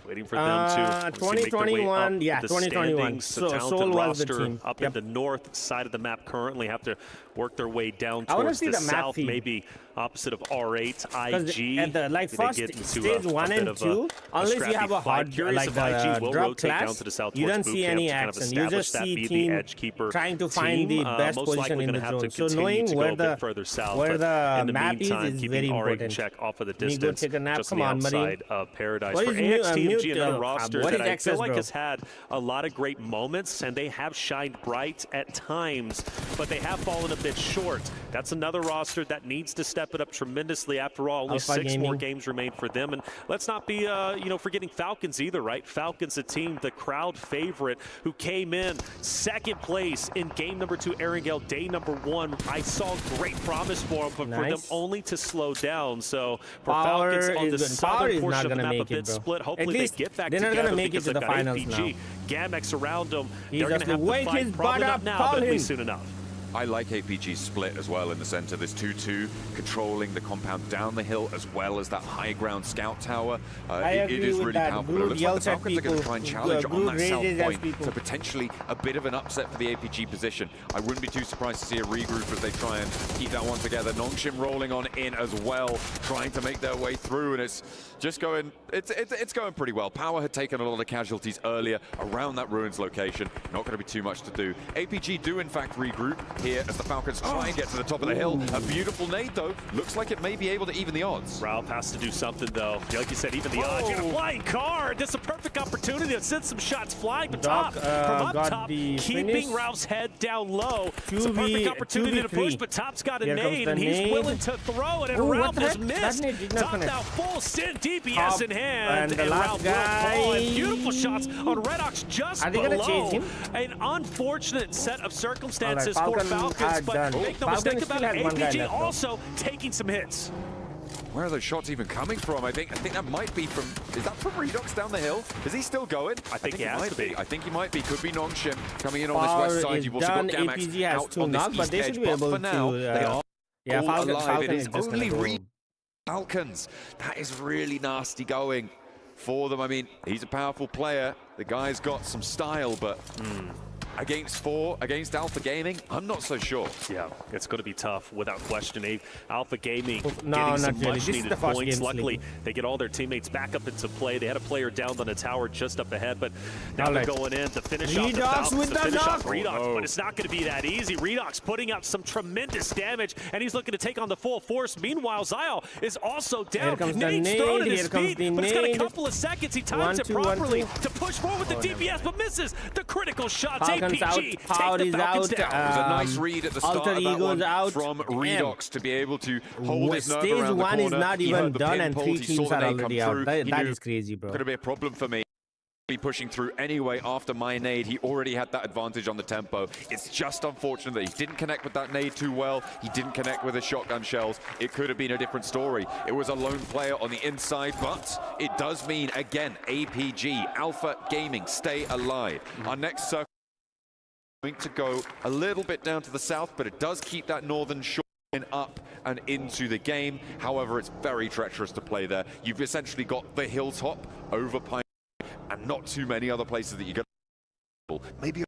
Waiting for them to 2021, yeah, 2021. So Seoul was the team. Up in the north side of the map currently, have to work their way down I towards see the the map south, feed. maybe opposite of R8, IG. At the first stage 1 and 2, unless you have a hard drop class, you don't see any action. You just see team trying to find the best position in the zone. So knowing where the map is very important. Check off of the You go distance, take a nap. just Come on on, the buddy. outside of Paradise. What For is AXTMG, another roster what that is I access, feel like bro? has had a lot of great moments, and they have shined bright at times, but they have fallen a bit short. That's another roster that needs to step it up tremendously. After all, only Alpha 6 Gaming. more games remain for them, and let's not be forgetting Falcons either, right? Falcons, a team, the crowd favorite, who came in 2nd place in game number 2, Erangel, day number 1. I saw great promise for them, but for them only to slow down. So for Power Falcons on the is Power southern is portion not of the gonna map, a make bit it, bro. split. At Hopefully least they get back they're not together gonna make it because to the they've got finals APG, now. Gamex around them. He's They're going just to have to wake fight his probably butt not up, now, call but at him. least soon enough. I like APG's split as well in the center. This 2-2, controlling the compound down the hill as well as that high ground scout tower. It is really powerful. It looks like the Falcons are going to try and challenge on that south point to potentially a bit of an upset for the APG position. I wouldn't be too surprised to see a regroup as they try and keep that one together. Nongshim rolling on in as well, trying to make their way through, and it's just going, it's going pretty well. Power had taken a lot of casualties earlier around that ruins location. Not going to be too much to do. APG do in fact regroup here as the Falcons try and get to the top of the hill. A beautiful nade though. Looks like it may be able to even the odds. Ralph has to do something though. Like you said, even the odds. Got a flying card. This is a perfect opportunity to send some shots flying, but from up top, keeping Ralph's head down low. It's a perfect opportunity to push, but Top's got a nade, and he's willing to throw it, and Ralph has missed. Top now full send, DPS in hand, and Ralph will fall. And beautiful shots on Redox just below. An unfortunate set of circumstances for Falcons, but make no mistake about it, APG also taking some hits. Where are those shots even coming from? I think that might be from, is that from Redox down the hill? Is he still going? I think he has to be. I think he might be. Could be Nongshim coming in on this west side. You've also got Gamex out on this east edge, but for now, they are all alive. It is only Falcons. That is really nasty going for them. I mean, he's a powerful player. The guy's got some style, but against 4, against Alpha Gaming, I'm not so sure. Yeah, it's going to be tough without question. Alpha Gaming No, getting some not really. much This is needed the first points. game Luckily, they get all their teammates back up into play. They had a player down on the tower just up ahead, but now they're going in to finish off the Falcons, to finish off Redox, but it's not going to be that easy. Redox putting out some tremendous damage, and he's looking to take on the full force. Meanwhile, Zyle is also down. Nade's thrown at his feet, but it's got a couple of seconds. He times it properly to push forward with the DPS, but misses the critical shots. APG Power is out. It was a nice read at the start Alter of that Ego's one out. from Redox to be able to hold his nerve Stage around the 1 corner. is not He even heard the done, pin and pulled. 3 He saw teams the are nade already come out. through. That He knew is crazy, bro. Going to be a problem for me. Be pushing through anyway after my nade. He already had that advantage on the tempo. It's just unfortunate that he didn't connect with that nade too well. He didn't connect with his shotgun shells. It could have been a different story. It was a lone player on the inside, but it does mean, again, APG, Alpha Gaming, stay alive. Our next circle is going to go a little bit down to the south, but it does keep that northern shore up and into the game. However, it's very treacherous to play there. You've essentially got the hilltop over Pine and not too many other places that you get. Maybe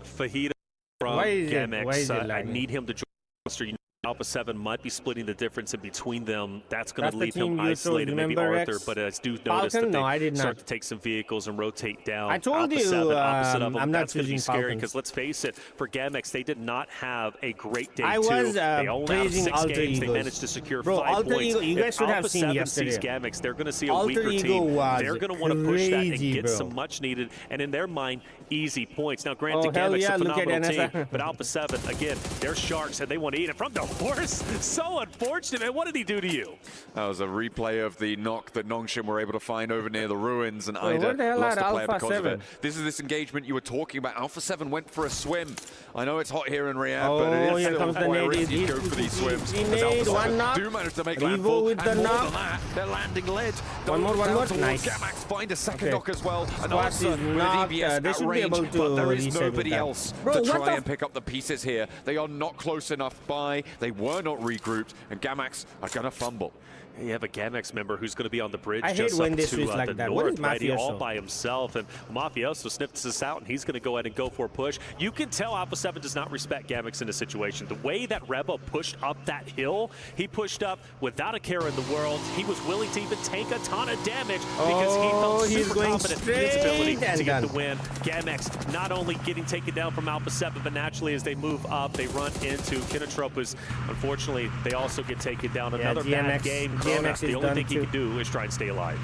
Fajita from Gamex. I need him to join the roster. Alpha 7 might be splitting the difference in between them. That's going to leave him isolated, maybe Arthur, but I do notice that they start to take some vehicles and rotate down. I told Alpha you, 7, opposite of them. I'm not That's going to be scary Falcons. because let's face it, for GAMX, they did not have a great day I two. was they only praising have 6 Alter games. Egos. They managed to secure Bro, 5 Alter points. Ego, you guys should if have Alpha seen 7 yesterday. sees GAMX, they're going to see a Alter weaker Ego team. was They're going to want to push that and crazy, get bro. some much needed, and in their mind, easy points. Now, granted, hell GAMX yeah, a look at phenomenal NSI. team, but Alpha 7, again, they're sharks, and they want to eat it from the horse. So unfortunate, man. What did he do to you? That was a replay of the knock that Nongshim were able to find over near the ruins, and Where Ida the hell lost are a player Alpha because 7? of it. This is this engagement you were talking about. Alpha 7 went for a swim. I know it's hot here in Riyadh, but it is here still comes the quite nade. risky to go for these swims. He As made Alpha 7 one knock. do manage to make Revo landfall, with and the more knock. than that, they're landing lead. One more, Towards nice. Gamax find a second Okay. knock as well. And Squash also is with knocked, EBS they at should be range, able but to there is reset with nobody that. else Bro, to what try the and pick up the pieces here. They are not close enough by. They were not regrouped, and Gamax are going to fumble. You have a GAMX member who's going to be on the bridge I hate just when up they to switch like the that. What north, is right? He all Mafioso? by himself, and Mafioso sniffs this out, and he's going to go ahead and go for a push. You can tell Alpha 7 does not respect GAMX in this situation. The way that Rebo pushed up that hill, he pushed up without a care in the world. He was willing to even take a ton of damage because he felt he's super going confident in his ability straight to get and the win. GAMX not only getting taken down from Alpha 7, but naturally as they move up, they run into Kinotrope, who's unfortunately they also get taken down. Yeah, Another bad GMX game. GMX The is only done thing he too. can do is try and stay alive.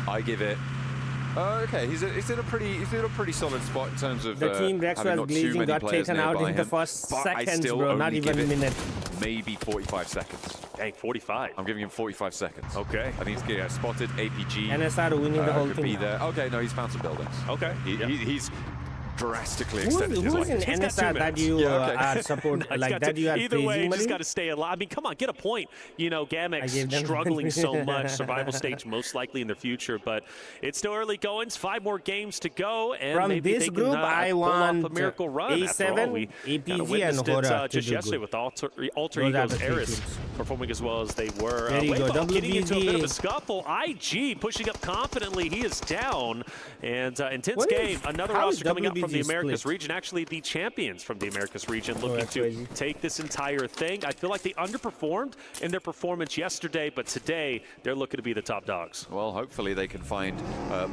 I give it. Okay, he's in a pretty solid spot in terms of The team Rex having was not too glazing many got players taken out nearby in the him, first but I seconds, still bro. Not only even give a it minute. Maybe 45 seconds. Dang, 45. I'm giving him 45 seconds. Okay. I think he's getting spotted. APG. NSR winning the whole could thing. be there. Okay, no, he's found some buildings. Okay. He's drastically Who extended his is in life. NSR that you are support It's like got that? to- You are either way, praising, you just buddy? got to stay alive. I mean, come on, get a point. You know, I gave GAMX them- struggling so much, survival stage most likely in the future, but it's still early goings. 5 more games to go, and From maybe this they can group, I pull off want a miracle run. After all, A7, we APG, kinda and witnessed it Hora to just do yesterday good. with Alter Those are Ego's the three Eris teams. performing as well as they were. There you go, Weibo getting into a bit of a WBG. scuffle. IG pushing up confidently. He is down, and intense What game. is- Another how is roster coming up from the WBG Americas split? region. Actually, the champions from the Americas region looking that's to crazy. take this entire thing. I feel like they underperformed in their performance yesterday, but today they're looking to be the top dogs. Well, hopefully they can find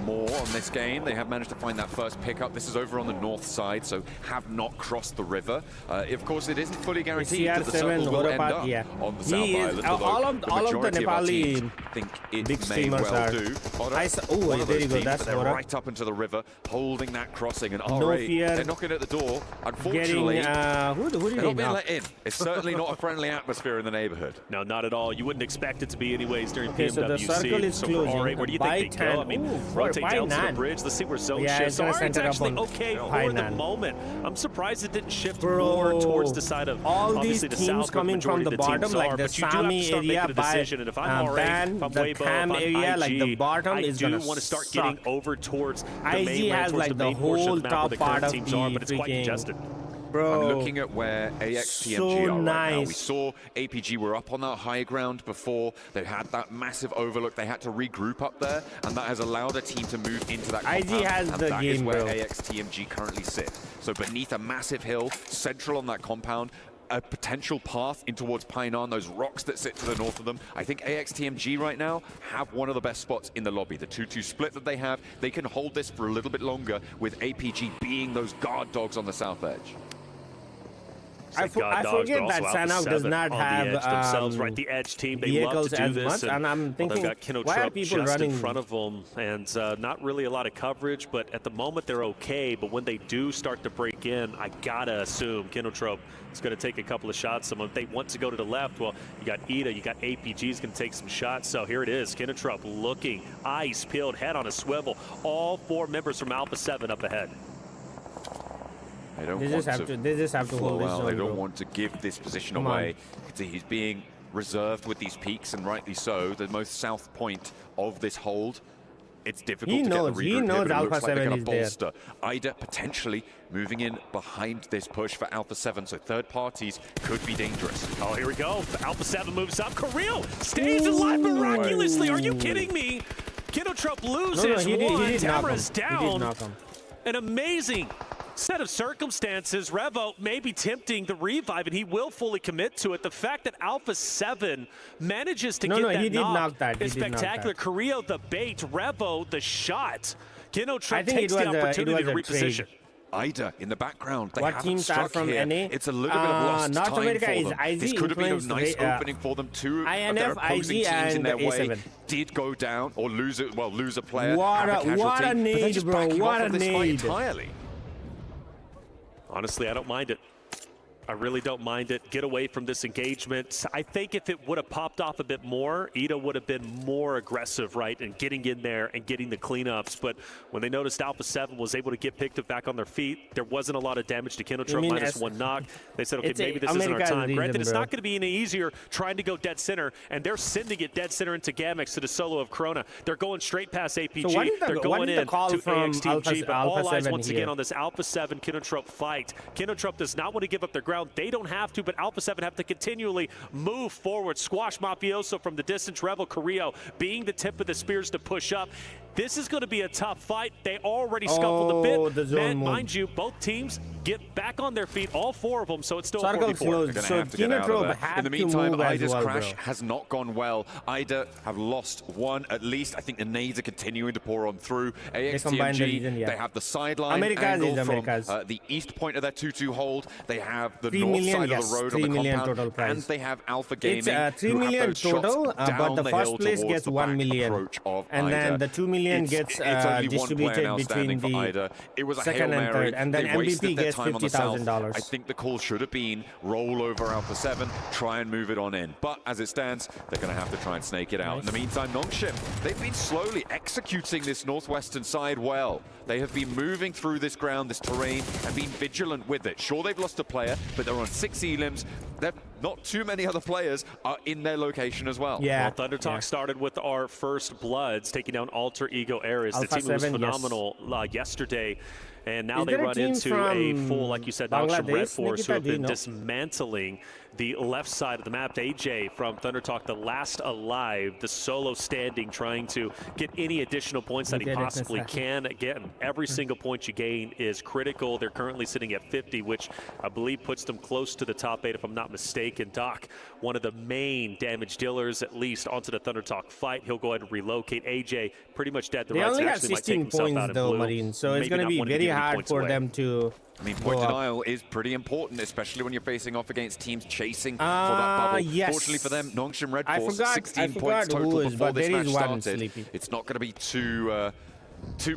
more on this game. They have managed to find that first pickup. This is over on the north side, so have not crossed the river. Of course, it isn't fully guaranteed that the CR7 circles will end Horapat, up yeah. on the He South is- Island, all although of the majority of our Nepali teams think it big may streamers well are- do. Ora, I saw- oh, one of there those you go, teams, that's but they're Ora. right up into the river, holding that crossing, and No R8, fear. they're knocking at the door. Unfortunately, Getting who did they're they not being knock? let in. It's certainly not a friendly atmosphere in the neighborhood. No, not at all. You wouldn't expect it to be anyways during Okay, so the PMWC. circle is for closing. R8, where do you By think they go? I 10. mean, Ooh, rotate by down to the 9. bridge. Let's see where zone Yeah, shifts. it's gonna R8's center up actually on okay by for the 9. moment. I'm surprised it didn't shift Bro, more towards the side of all obviously these the teams south, where coming from majority the of the teams bottom, like are, the but you do have to Sami start area making a by decision. And if I'm R8, Ban, if I'm the Weibo, Cam if I'm area, IG, like the bottom I is do gonna want to start suck. getting over towards the IG mainland, has towards like the main the portion whole of the map where the top part current of teams the are, but it's quite freaking- congested. Bro, I'm looking at where AXTMG so are right now. We nice. saw APG were up on that high ground before. They had that massive overlook. They had to regroup up there, and that has allowed a team to move into that IG compound. has and the that is game, where bro. AXTMG currently sit. So beneath a massive hill, central on that compound, a potential path in towards Painan, those rocks that sit to the north of them. I think AXTMG right now have one of the best spots in the lobby. The 2-2 split that they have, they can hold this for a little bit longer with APG being those guard dogs on the south edge. I forget that Sanok does not have themselves, right? The edge team, they love to do as this, much, and I'm thinking, they've got Kinotrope why are people just running in front of them, and not really a lot of coverage. But at the moment, they're okay. But when they do start to break in, I gotta assume Kinotrope is going to take a couple of shots. If they want to go to the left, well, you got Ida, you got APG's going to take some shots. So here it is, Kinotrope looking, eyes peeled, head on a swivel. All 4 members from Alpha 7 up ahead. They don't They want just have to hold this out. zone, They don't bro. want to give this position Come on. away. He's being reserved with these peaks, and rightly so. The most south point of this hold. It's difficult He to knows. get the He regroup here, knows but it Alpha looks like they're 7 going is to there. bolster. Ida potentially moving in behind this push for Alpha 7, so third parties could be dangerous. Oh, here we go. Alpha 7 moves up. Kirill stays alive miraculously. Are you kidding me? Kinotrope loses he did one. knock him. Tamara's He did down. knock him. An amazing Set of circumstances, Revo may be tempting the revive, and he will fully commit to it. The fact that Alpha 7 manages to get that knock is spectacular. Carrillo the bait, Revo the shot. Kinotrop takes the opportunity to reposition. Ida in the background. They what teams are from here. NA? It's a little bit of lost North time America for is them. IZ This could have been a nice influenced, opening for them. Two INF, of their opposing IZ, teams in their and way A7. did go down or lose it. Well, lose a player. What have a casualty, a but they're need, just bro. backing What off a of this fight need. entirely. Honestly, I don't mind it. I really don't mind it. Get away from this engagement. I think if it would have popped off a bit more, Ida would have been more aggressive, right, and getting in there and getting the cleanups. But when they noticed Alpha 7 was able to get picked up back on their feet, there wasn't a lot of damage to Kinotrop, minus one knock. They said, okay, maybe this isn't our time. Granted, it's not going to be any easier trying to go dead center, and they're sending it dead center into Gamex to the solo of Corona. They're going straight past APG. So they're going in to AXTMG, but all eyes once here? again on this Alpha 7 Kinotrop fight. Kinotrop does not want to give up their ground. They don't have to, but Alpha 7 have to continually move forward. Squash Mafioso from the distance. Revel Carrillo being the tip of the spears to push up. This is going to be a tough fight. They already scuffled a bit. Man, mind you, both teams get back on their feet, all four of them, so it's still 4v4. They're going to have to get out of there. In the meantime, Ida's crash has not gone well. Ida have lost one at least. I think the nades are continuing to pour on through. AXTMG, they have the sideline angle from the east point of their 2-2 hold. They have the north side of the road on the compound, and they have Alpha Gaming. It's 3 million total, but the first place gets 1 million, and then the 2 million gets distributed between the second and third, and then MVP gets $50,000. I think the call should have been roll over Alpha 7, try and move it on in. But as it stands, they're going to have to try and snake it out. In the meantime, Nongshim, they've been slowly executing this northwestern side well. They have been moving through this ground, this terrain, and being vigilant with it. Sure, they've lost a player, but they're on 6 elims. Not too many other players are in their location as well. Yeah. Well, Thunder Talk started with our first Bloods, taking down Alter Ego Ares. The team was phenomenal yesterday. And now they run into a full, like you said, Nongshim Red Force, who have been dismantling the left side of the map. AJ from Thunder Talk, the last alive, the solo standing, trying to get any additional points that he possibly can. Again, every single point you gain is critical. They're currently sitting at 50, which I believe puts them close to the top 8, if I'm not mistaken. Doc, one of the main damage dealers, at least, onto the Thunder Talk fight. He'll go ahead and relocate. AJ pretty much dead. They only have 16 points though, Marine, so it's going to be very hard for them to... I mean, point denial is pretty important, especially when you're facing off against teams chasing for that bubble. Yes. Fortunately for them, Nongshim Red Force, 16 points total before this match started. It's not going to be too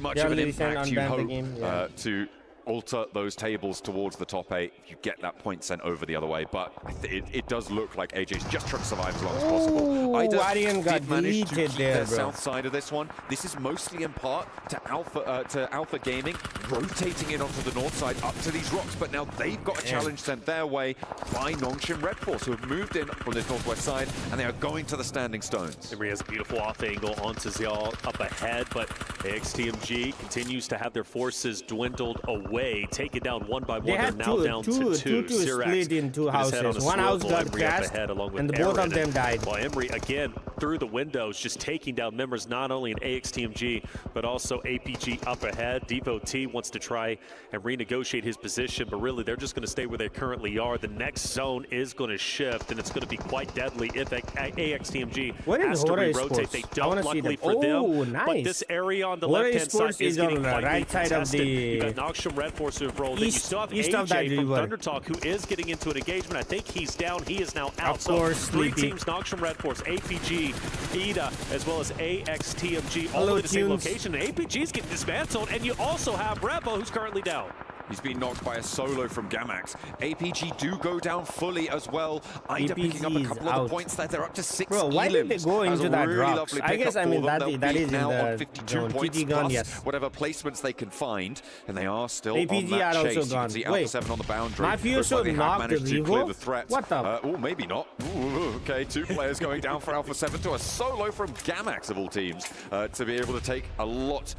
much of an impact, you hope, to alter those tables towards the top 8 if you get that point sent over the other way. But it does look like AJ's just trying to survive as long as possible. Arian got deleted there, bro. South side of this one. This is mostly in part to Alpha Gaming rotating in onto the north side up to these rocks, but now they've got a challenge sent their way by Nongshim Red Force, who have moved in from this northwest side, and they are going to the standing stones. Emery has a beautiful off angle onto Zial up ahead, but AXTMG continues to have their forces dwindled away, taken down one by one. They're now down to two. Split in two houses. One house got crashed, and both of them died. Well, Emery, again, through the windows, just taking down members not only in AXTMG, but also APG up ahead. Devo T wants to try and renegotiate his position, but really they're just going to stay where they currently are. The next zone is going to shift, and it's going to be quite deadly if AXTMG has to re-rotate. They don't, luckily for them, but this area on the left-hand side is getting quite contested. You got Nongshim Red Force who have rolled in. You still have AJ from Thunder Talk, who is getting into an engagement. I think he's down. He is now out. So 3 teams, Nongshim Red Force, APG, Ida, as well as AXTMG, all in the same location. And APG's getting dismantled, and you also have Revo, who's currently down. He's been knocked by a solo from Gamax. APG do go down fully as well. Ida picking up a couple of the points there. They're up to 6 Bro, why did they go into that rocks? I guess, I mean, that is now in the on 52 points gun, plus yes. whatever placements they can find, and they are still APG on that are chase. Also you can see Alpha 7 on the boundary. Mafioso they have managed to clear the threat. What the? Oh, maybe not. Ooh, okay, 2 players going down for Alpha 7 to a solo from Gamax of all teams to be able to take a large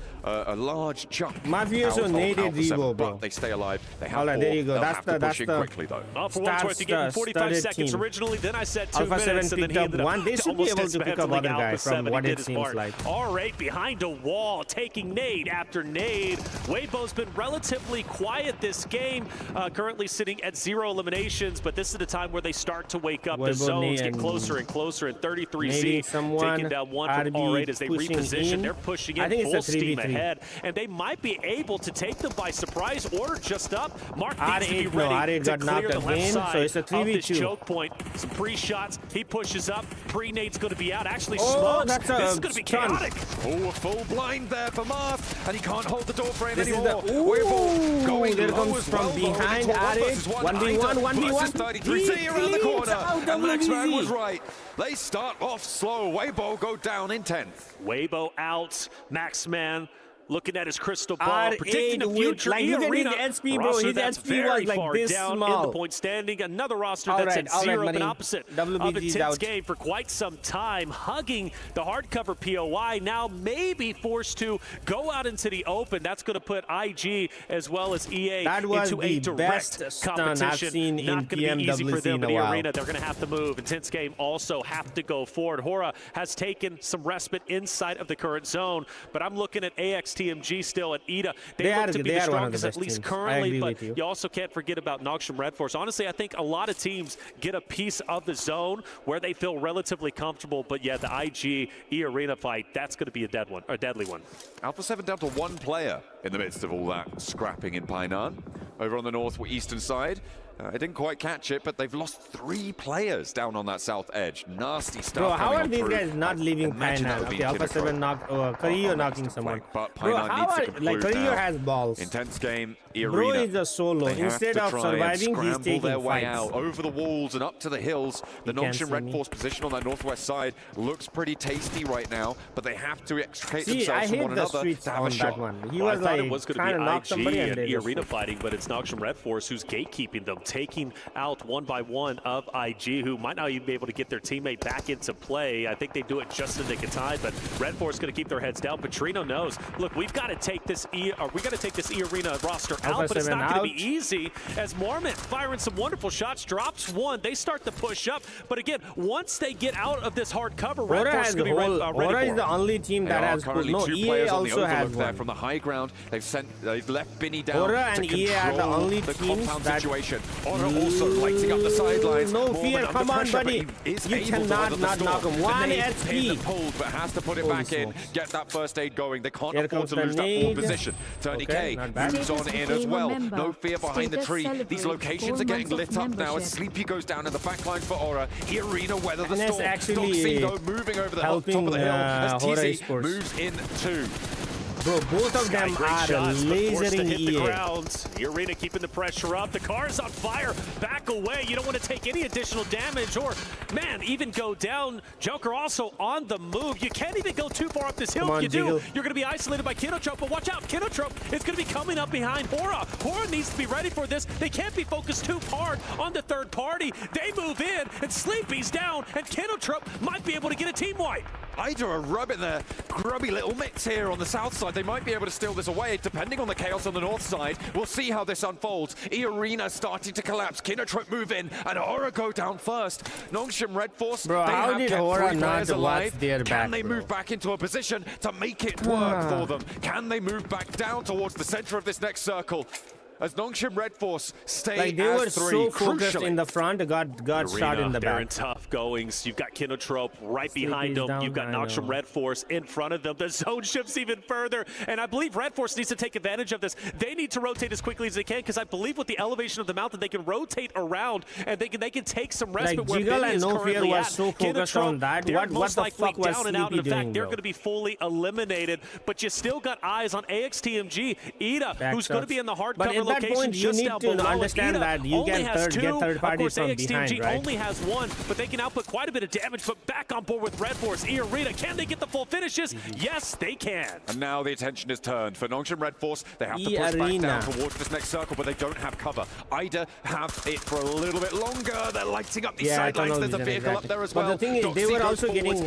chunk. Mafioso needed Revo, bro. But they stay alive. They have Alright, there you go. They'll That's have the to push in quickly, though. For what it's worth, you gave him 45 seconds originally. Then I said 2 minutes, and then he ended up They should be able to pick up other guys from what it seems like. R8 behind a wall, taking nade after nade. Weibo's been relatively quiet this game, currently sitting at 0 eliminations, but this is the time where they start to wake up. The zones get closer and closer, and 33Z taking down one from R8 as they reposition. They're pushing in full steam ahead, and they might be able to take them by surprise. Order just up. Mark needs to be ready to clear the left side of this choke point. Some pre-shots. He pushes up. Pre-nade's going to be out. Actually smokes. This is going to be chaotic. Oh, a full blind there for Marth, and he can't hold the door frame anymore. Weibo going there low comes as from well, behind R8. 1v1, 1v1. 33Z around the corner, and Maxman was right. They start off slow. Weibo go down in 10th. Weibo out. Maxman looking at his crystal ball, predicting the future. Like, look at his SP, bro. His SP was like this down small. in the point standing. Another roster that's at 0, but opposite of a tense game for quite some time, hugging the hardcover POI. Now maybe forced to go out into the open. That's going to put IG as well as EA into a direct competition. Not going to be easy for them in the arena. They're going to have to move. Intense game also have to go forward. Hora has taken some respite inside of the current zone, but I'm looking at AXTMG still at Ida. They look to be the strongest, at least currently, but you also can't forget about Nongshim Red Force. Honestly, I think a lot of teams get a piece of the zone where they feel relatively comfortable, but yeah, the IG E-Arena fight, that's going to be a deadly one. Alpha 7 down to 1 player in the midst of all that scrapping in Painan. Over on the northeastern side, I didn't quite catch it, but they've lost 3 players down on that south edge. Nasty stuff. Bro, how are these through. guys not leaving Painan? Okay, Alpha 7 knocked, Carillo knocking someone. But Bro, how are, like, Carillo has balls. Intense game, E-Arena. Bro is a solo. Instead of surviving, he's taking their way fights. out over the walls and up to the hills. The Nongshim Red Force position on that northwest side looks pretty tasty right now, but they have to extricate themselves from one another to have a shot. He was like, it was going to knock somebody and E-Arena fighting, but it's Nongshim Red Force who's gatekeeping them, taking out one by one of IG, who might not even be able to get their teammate back into play. I think they do it just in the nick of time, but Red Force going to keep their heads down. Petrino knows, look, we've got to take this E-Arena roster out, but it's not going to be easy, as Mormont firing some wonderful shots, drops one. They start to push up, but again, once they get out of this hard cover, Red Force is going to be ready Aura is the only team that has currently 2 players on the overlook there from the high ground. They've left Binny down Aura to and EA are the only the teams compound that situation. Aura also lighting up the sidelines. No fear, come on, buddy. You cannot not knock him. 1 SP. Pulled, but has to put it back in, get that first aid going. They can't afford to lose that forward position. Tony K moves on in as well. No fear behind the tree. These locations are getting lit up now as Sleepy goes down in the back line for Aura. E-Arena weather the storm. Doxy though moving over the top of the hill as TZ moves in too. Bro, both of them are lasering EA. E-Arena keeping the pressure up. The car is on fire. Back away. You don't want to take any additional damage or, man, even go down. Joker also on the move. You can't even go too far up this hill. If you do, you're going to be isolated by Kinotrope. But watch out. Kinotrope is going to be coming up behind Hora. Hora needs to be ready for this. They can't be focused too hard on the third party. They move in, and Sleepy's down, and Kinotrope might be able to get a team wipe. Ida are rubbing their grubby little mitts here on the south side. They might be able to steal this away, depending on the chaos on the north side. We'll see how this unfolds. E-Arena starting to collapse. Kinotrope move in, and Aura go down first. Nongshim Red Force, bro, they have kept 3 players alive. Can they move back into a position to make it work for them? Can they move back down towards the center of this next circle? As Nongshim Red Force stay like they were so focused in the front, got shot in the back. They're in tough goings. You've got Kinotrope right behind them. You've got Nongshim Red Force in front of them. The zone shifts even further, and I believe Red Force needs to take advantage of this. They need to rotate as quickly as they can, because I believe with the elevation of the mountain, they can rotate around and they can take some respite like, where Jiggle Benny is currently at. So focused on that. What the fuck was down and out. In fact, they're going to be fully eliminated, but you still got eyes on AXTMG. Ida, who's going to be in the hard cover location just to understand that you can get third parties from behind, right? Only has 1, but they can output quite a bit of damage. But back on board with Red Force. E-Arena, can they get the full finishes? Yes, they can. And now the attention is turned for Nongshim Red Force. They have to push back down towards this next circle, but they don't have cover. Ida have it for a little bit longer. They're lighting up these sidelines. There's a vehicle up there as well. But the thing is, they were also getting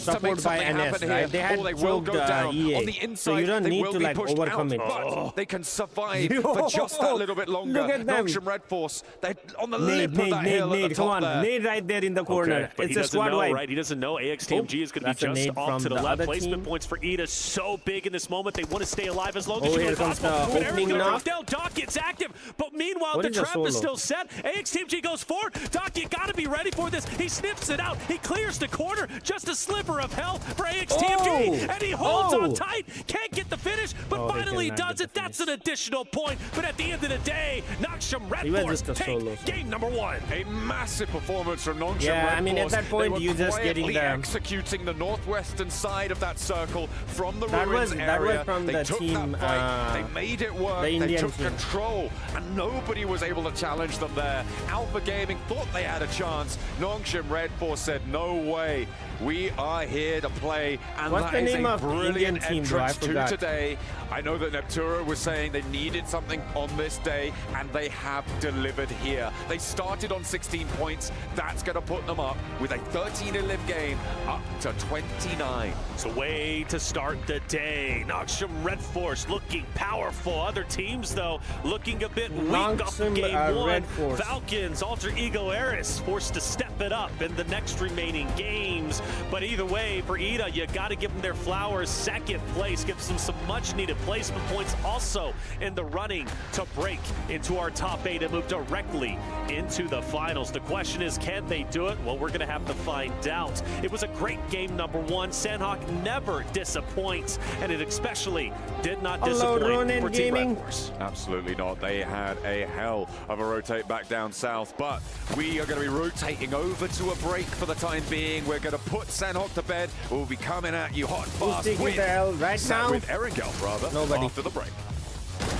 support by NS, right? They had choked EA, on the inside, so you don't need to like overcome it. But they can survive for last that little bit longer. Look at them. Noxian Red Force, they're on the lip of that hill at the come top on, there. Nade right there in the corner. Okay, but It's he a doesn't squad know, wipe. right? He doesn't know AXTMG is going to be just off to the left. Placement points for Ida so big in this moment. They want to stay alive as long as here humanly comes possible. the But Eric's opening going to knock. drop down. Doc gets active. But meanwhile, What the is the trap is solo? still set. AXTMG goes forward. Doc, you got to be ready for this. He snips it out. He clears the corner. Just a sliver of hell for AXTMG. And he holds on tight. Can't get the finish, but finally does it. That's an additional point. But at the end of the day, Noxian Red Force take game number 1. A massive performance from Noxian Yeah, Red I mean, at Force. that point, they were you just getting quietly the executing the northwestern side of that circle from the That ruins was area. from they the took team, that fight. They made it work. the They Indian took team. control, and nobody was able to challenge them there. Alpha Gaming thought they had a chance. Noxian Red Force said, "No way. We are here to play," and What's that the is name a of the brilliant Indian team, bro? I entrance to forgot. today. I know that Neptura was saying they needed something on this day, and they have delivered here. They started on 16 points. That's going to put them up with a 13-11 game up to 29. It's a way to start the day. Noxian Red Force looking powerful. Other teams, though, looking a bit weak off Noxian, game 1. Red Force. Falcons, Alter Ego Eris forced to step it up in the next remaining games. But either way, for Ida, you got to give them their flowers. Second place gives them some much-needed placement points. Also in the running to break into our top 8 and move directly into the finals. The question is, can they do it? Well, we're going to have to find out. It was a great game number 1. Sandhawk never disappoints, and it especially did not disappoint for Team Red Force. Absolutely not. They had a hell of a rotate back down south, but we are going to be rotating over to a break for the time being. We're going to put Sandhawk to bed. We'll be coming at you hot and Who's fast taking the L right now? with Erengel, rather, Nobody. after the break.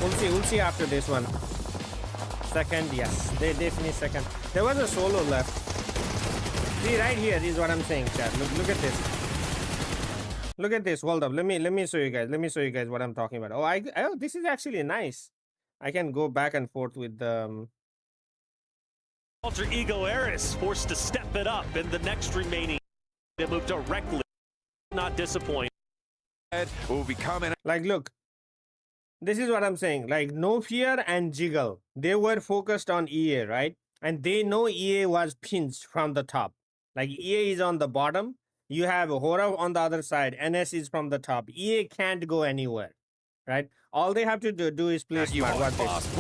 We'll see after this one. Second, yes. They finished second. There was a solo left. See, right here is what I'm saying, chat. Look at this. Look at this. Hold up. Let me show you guys. Let me show you guys what I'm talking about. Oh, this is actually nice. I can go back and forth with the Alter Ego Eris forced to step it up in the next remaining. They move directly. Not disappoint. We'll be coming. Like, look. This is what I'm saying. Like, No Fear and Jiggle, they were focused on EA, right? And they know EA was pinched from the top. Like, EA is on the bottom. You have Hora on the other side. NS is from the top. EA can't go anywhere, right? All they have to do is play smart. Watch this.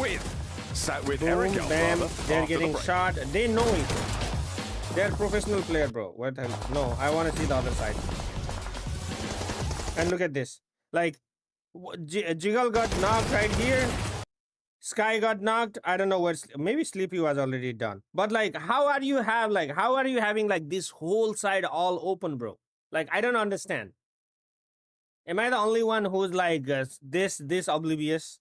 With Boom, Erengel, bam. rather, They're after getting the break. shot. They know it. They're professional player, bro. What? No, I want to see the other side. And look at this. Like, Jiggle got knocked right here. Sky got knocked. I don't know what. Maybe Sleepy was already done. But like, how are you having like this whole side all open, bro? Like, I don't understand. Am I the only one who's like this oblivious?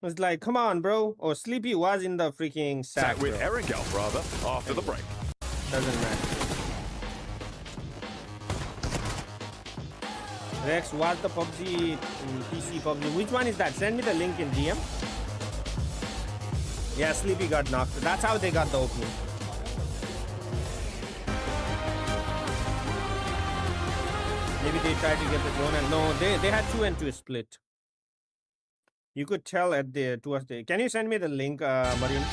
It's like, come on, bro. Or Sleepy was in the freaking sack With bro. Erengel, rather, after the break. Doesn't matter. Rex, what's the PUBG, PC PUBG? Which one is that? Send me the link in DM. Yeah, Sleepy got knocked. That's how they got the opening. Maybe they tried to get the zone and no, they had 2-2 split. You could tell at the towards the. Can you send me the link, Mariam?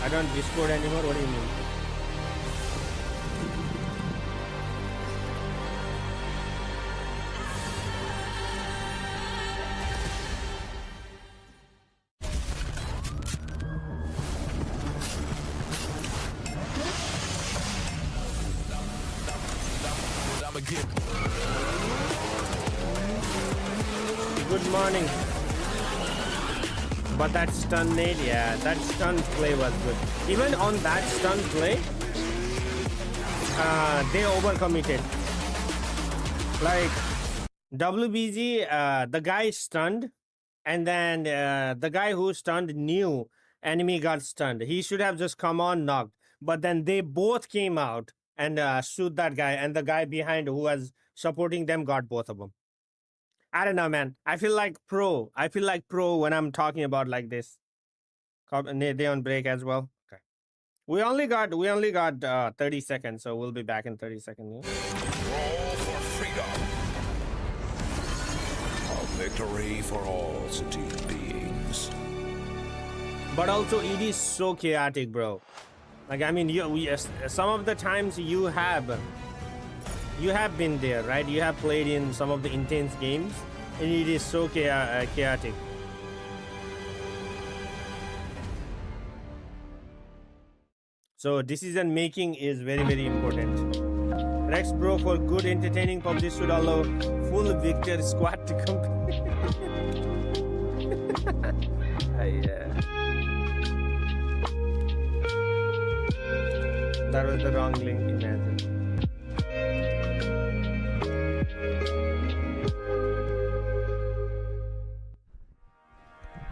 I don't Discord anymore. What do you mean? Good morning. But that stun nade, yeah, that stun play was good. Even on that stun play, they overcommitted. Like, WBG, the guy stunned, and then the guy who stunned knew enemy got stunned. He should have just come on knocked. But then they both came out and shoot that guy, and the guy behind who was supporting them got both of them. I don't know, man. I feel like pro. I feel like pro when I'm talking about like this. They on break as well. Okay. We only got 30 seconds, so we'll be back in 30 seconds. Roll for freedom. A victory for all, City but also it is so chaotic, bro. Like, I mean, some of the times you have been there, right? You have played in some of the intense games, and it is so chaotic. So decision making is very, very important. Rex bro, for good entertaining PUBG should allow full victor squad to compete. Yeah. That was the wrong link, imagine.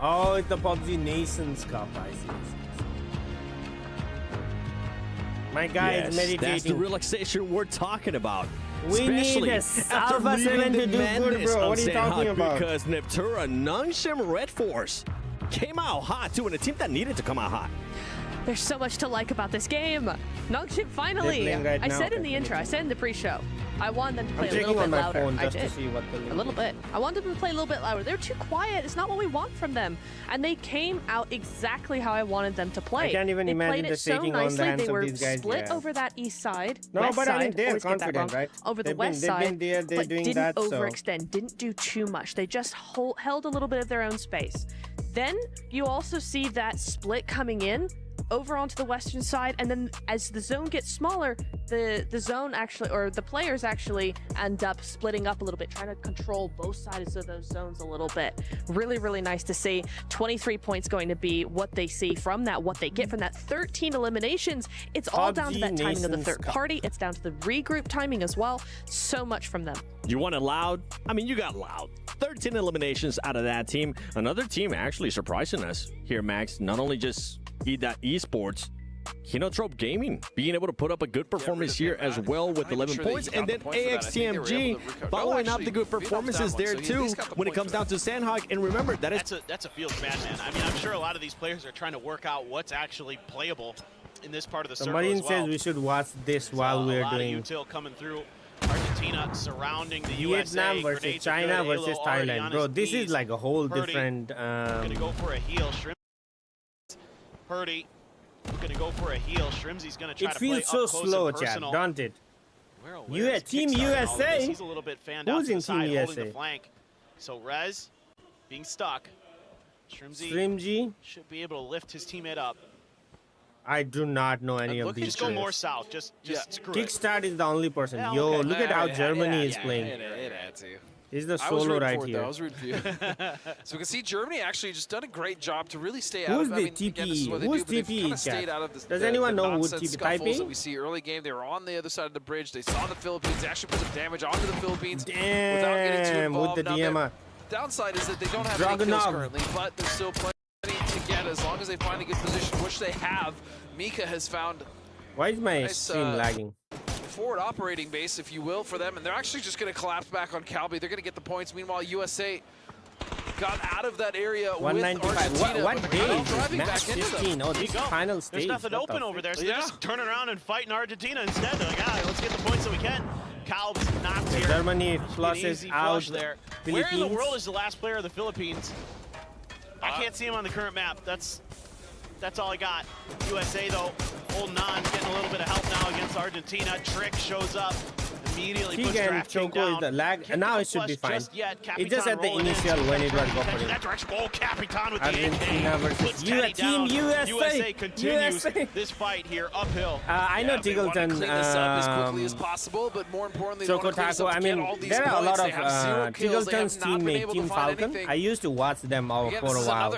Oh, it's the PUBG Nations Cup, I see. My guy is meditating. That's the relaxation we're talking about. We need a Alpha 7 to do good, bro. What are you talking about? Because Neptura, Nongshim Red Force came out hot too, and a team that needed to come out hot. There's so much to like about this game. Nongshim finally. I said in the intro, I said in the pre-show, I wanted them to play a little bit louder. I did. A little bit. I wanted them to play a little bit louder. They're too quiet. It's not what we want from them. And they came out exactly how I wanted them to play. I can't even imagine the shaking on the hands of these guys. They were split over that east side. No, but I mean, they're confident, right? Over the west side, but didn't overextend, didn't do too much. They just held a little bit of their own space. Then you also see that split coming in over onto the western side, and then as the zone gets smaller, the zone actually, or the players actually end up splitting up a little bit, trying to control both sides of those zones a little bit. Really, really nice to see. 23 points going to be what they see from that, what they get from that. 13 eliminations. It's all down to that timing of the third party. It's down to the regroup timing as well. So much from them. You want it loud? I mean, you got loud. 13 eliminations out of that team. Another team actually surprising us here, Max. Not only just esports, Kinotrope Gaming being able to put up a good performance here as well with 11 points, and then AXTMG following up the good performances there too when it comes down to Sandhawk. And remember, that's a field bad, man. I mean, I'm sure a lot of these players are trying to work out what's actually playable in this part of the circle. Marine as well. says we should watch this while we're doing. A lot of util coming through. Argentina surrounding the Vietnam USA. versus China versus Thailand, bro. This is like a whole different. Gonna go for a heel. Purdy gonna go for a heel. Shrimzy's gonna try to play up close and personal. It feels so slow, Chad, don't it? Team USA. He's a little bit fanned out to the side, holding the flank. So Rez being stuck. Shrimzy should be able to lift his teammate up. I do not know any of these. Just go more south. Just screw it. Kickstart is the only person. Yo, look at how Germany is playing. It had to. He's the solo right here. I was rooting for you. So we can see Germany actually just done a great job to really stay out Who's of. the TP? Who's TP? Does anyone know who TP Taipei? That we see early game. They were on the other side of the bridge. They saw the Philippines. They actually put some damage onto the Philippines. Damn, without getting too involved. with the DMR. Downside is that they don't have any kills currently, but there's still plenty to get as long as they find a good position, which they have. Mika has found. Why is my stream lagging? Forward operating base, if you will, for them, and they're actually just going to collapse back on Calby. They're going to get the points. Meanwhile, USA got out of that area with Argentina. What day is match 15? Oh, this final stage. There's nothing open over there, so they're just turning around and fighting Argentina instead. They're like, let's get the points that we can. Calb's knocked here. Germany flushes out there. Philippines. Where in the world is the last player of the Philippines? I can't see him on the current map. That's all I got. USA, though, holding on, getting a little bit of help now against Argentina. Trick shows up, immediately puts DrChemist down. The lag, and now it should be fine. It's just at the initial when it was buffering. That direction, Capitan with the Argentina versus Team USA. USA continues this fight here uphill. I know Tiggleton. Clean this up as quickly as possible, but more importantly, Choco Taco. I mean, there are a lot of Tiggleton's teammate, Team Falcon. I used to watch them for a while.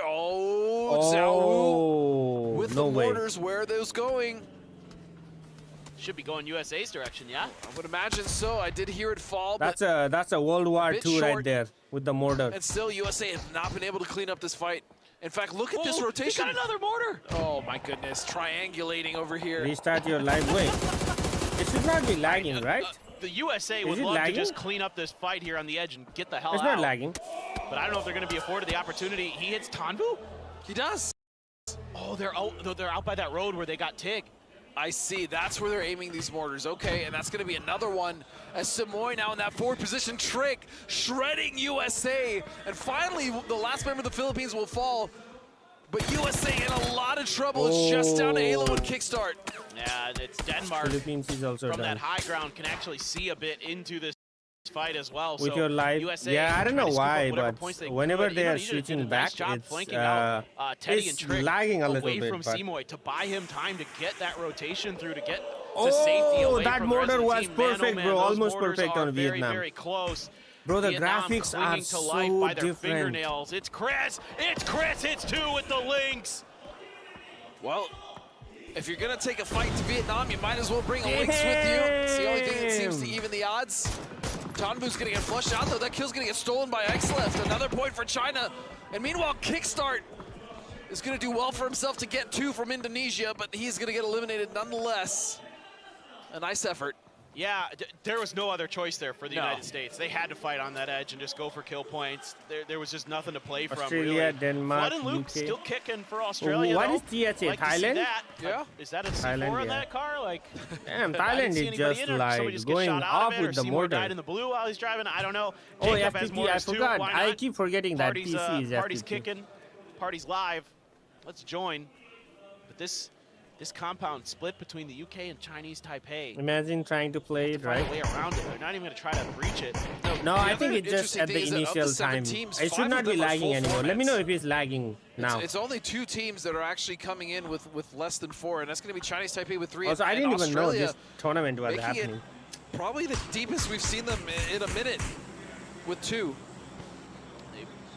Oh, with no the way. mortars, where are those going? Should be going USA's direction, yeah? I would imagine so. I did hear it fall. That's a World War II right there with the mortar. And still, USA has not been able to clean up this fight. In fact, look at this rotation. He got another mortar. Oh my goodness, triangulating over here. Restart your live. Wait, it should not be lagging, right? The USA would love to just clean up this fight here on the edge and get the hell out. It's not lagging. But I don't know if they're going to be afforded the opportunity. He hits Tanvu. He does. Oh, they're out by that road where they got Tig. I see. That's where they're aiming these mortars. Okay, and that's going to be another one. As Samoy now in that forward position. Trick shredding USA. And finally, the last member of the Philippines will fall. But USA in a lot of trouble. It's just down to Halo and Kickstart. Yeah, it's Denmark Philippines is also from done. that high ground can actually see a bit into this fight as well. With so your live, USA yeah, I don't know why, but whenever could. they are Indonesia did switching a back, nice job it's, flanking out, Teddy and Trick lagging a little away bit. from But Simoy to buy him time to get that rotation through to get to oh, safety away that from the rest mortar of the was team. perfect, Man, bro. those Almost mortars perfect are on very, Vietnam. very close. Bro, the Vietnam graphics are clinging to life so by their different. fingernails. It's Chris. It's Chris. It's 2 with the links. Well, if you're going to take a fight to Vietnam, you might as well bring a Lynx with you. It's the only thing that seems to even the odds. Tanvu's going to get flushed out, though. That kill's going to get stolen by XLeft. Another point for China. And meanwhile, Kickstart is going to do well for himself to get 2 from Indonesia, but he's going to get eliminated nonetheless. A nice effort. Yeah, there was no other choice there for the United States. They had to fight on that edge and just go for kill points. There was just nothing to play from, Australia, really. Denmark, Flood and Luke UK. still kicking for Australia, What though. is THA? Like Thailand? that. Yeah. Is that a C4 Thailand, on yeah. that car? Like, Damn, I Thailand didn't see is anybody just in it, or somebody like just get going shot out off of it, or with the Seymour mortar. died in the blue while he's driving. I don't know. Oh, Jacob has FPT, I mortars too. forgot. Why I not? keep forgetting that Party's, PC is Party's FPT. kicking. Party's live. Let's join. But this compound split between the UK and Chinese Taipei. Imagine trying to play it, right? Way around it. They're not even going to try to breach it. No, I think it's just at the initial time. It should not be lagging anymore. Let me know if it's lagging now. It's only 2 teams that are actually coming in with less than 4, and that's going to be Chinese Taipei with 3. Also, I didn't even know this tournament was making happening. It probably the deepest we've seen them in a minute with 2.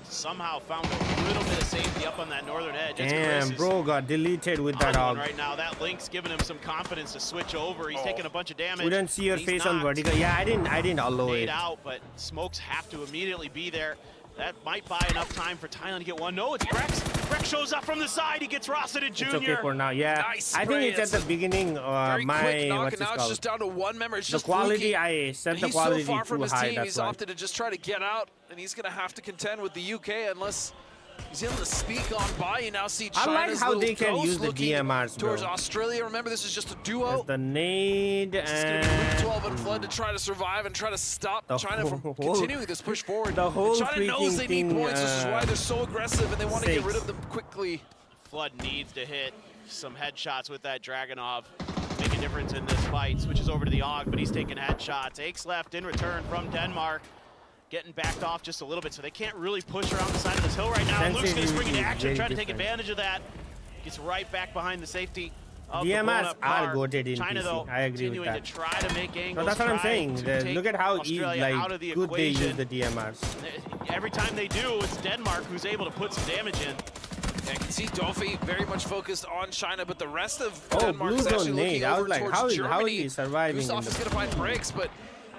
Somehow found a little bit of safety up on that northern edge. Damn, bro got deleted with that hog. Right now, that Link's giving him some confidence to switch over. He's taking a bunch of damage. We don't see your face on vertical. Yeah, I didn't allow it. Out, but smokes have to immediately be there. That might buy enough time for Thailand to get one. No, it's Brex. Brex shows up from the side. He gets Rossiter Jr. It's okay for now. Yeah, Nice I think it's at the beginning. Very quick knock, what's and now it it's called? just down to 1 member. It's The just quality, Luki. I set And the quality he's so far from too his high. team, That's he's why. opted to just try to get out, and he's going to have to contend with the UK unless he's able to sneak on by. You now see China's I like how they can ghost use the looking DMRs, bro. towards Australia. Remember, this is just a duo. The nade This is going to be Luke 12 and Flood to try to survive and try to stop China from continuing this push forward. The whole and China knows they need freaking points. This is why they're so aggressive, and they want to get rid of them quickly. Flood needs to hit some headshots with that Dragunov. Make a difference in this fight. Switches over to the AUG, but he's taking headshots. Aches left in return from Denmark. Getting backed off just a little bit, so they can't really push around the side of this hill right now. Luke's going to spring into action, trying to take advantage of that. Gets right back behind the safety of the DMRs are goated in China, PC. though, I agree with continuing that. to try to make angles. No, that's what I'm try saying. to take Look at how Australia out of the good they use equation. the DMRs. Every time they do, it's Denmark who's able to put some damage in. Yeah, I can see Dolphy very much focused on China, but the rest of Oh, Denmark blue is actually zone looking nade. I was over like, towards how is Germany. he surviving? Gustav is going to find breaks, but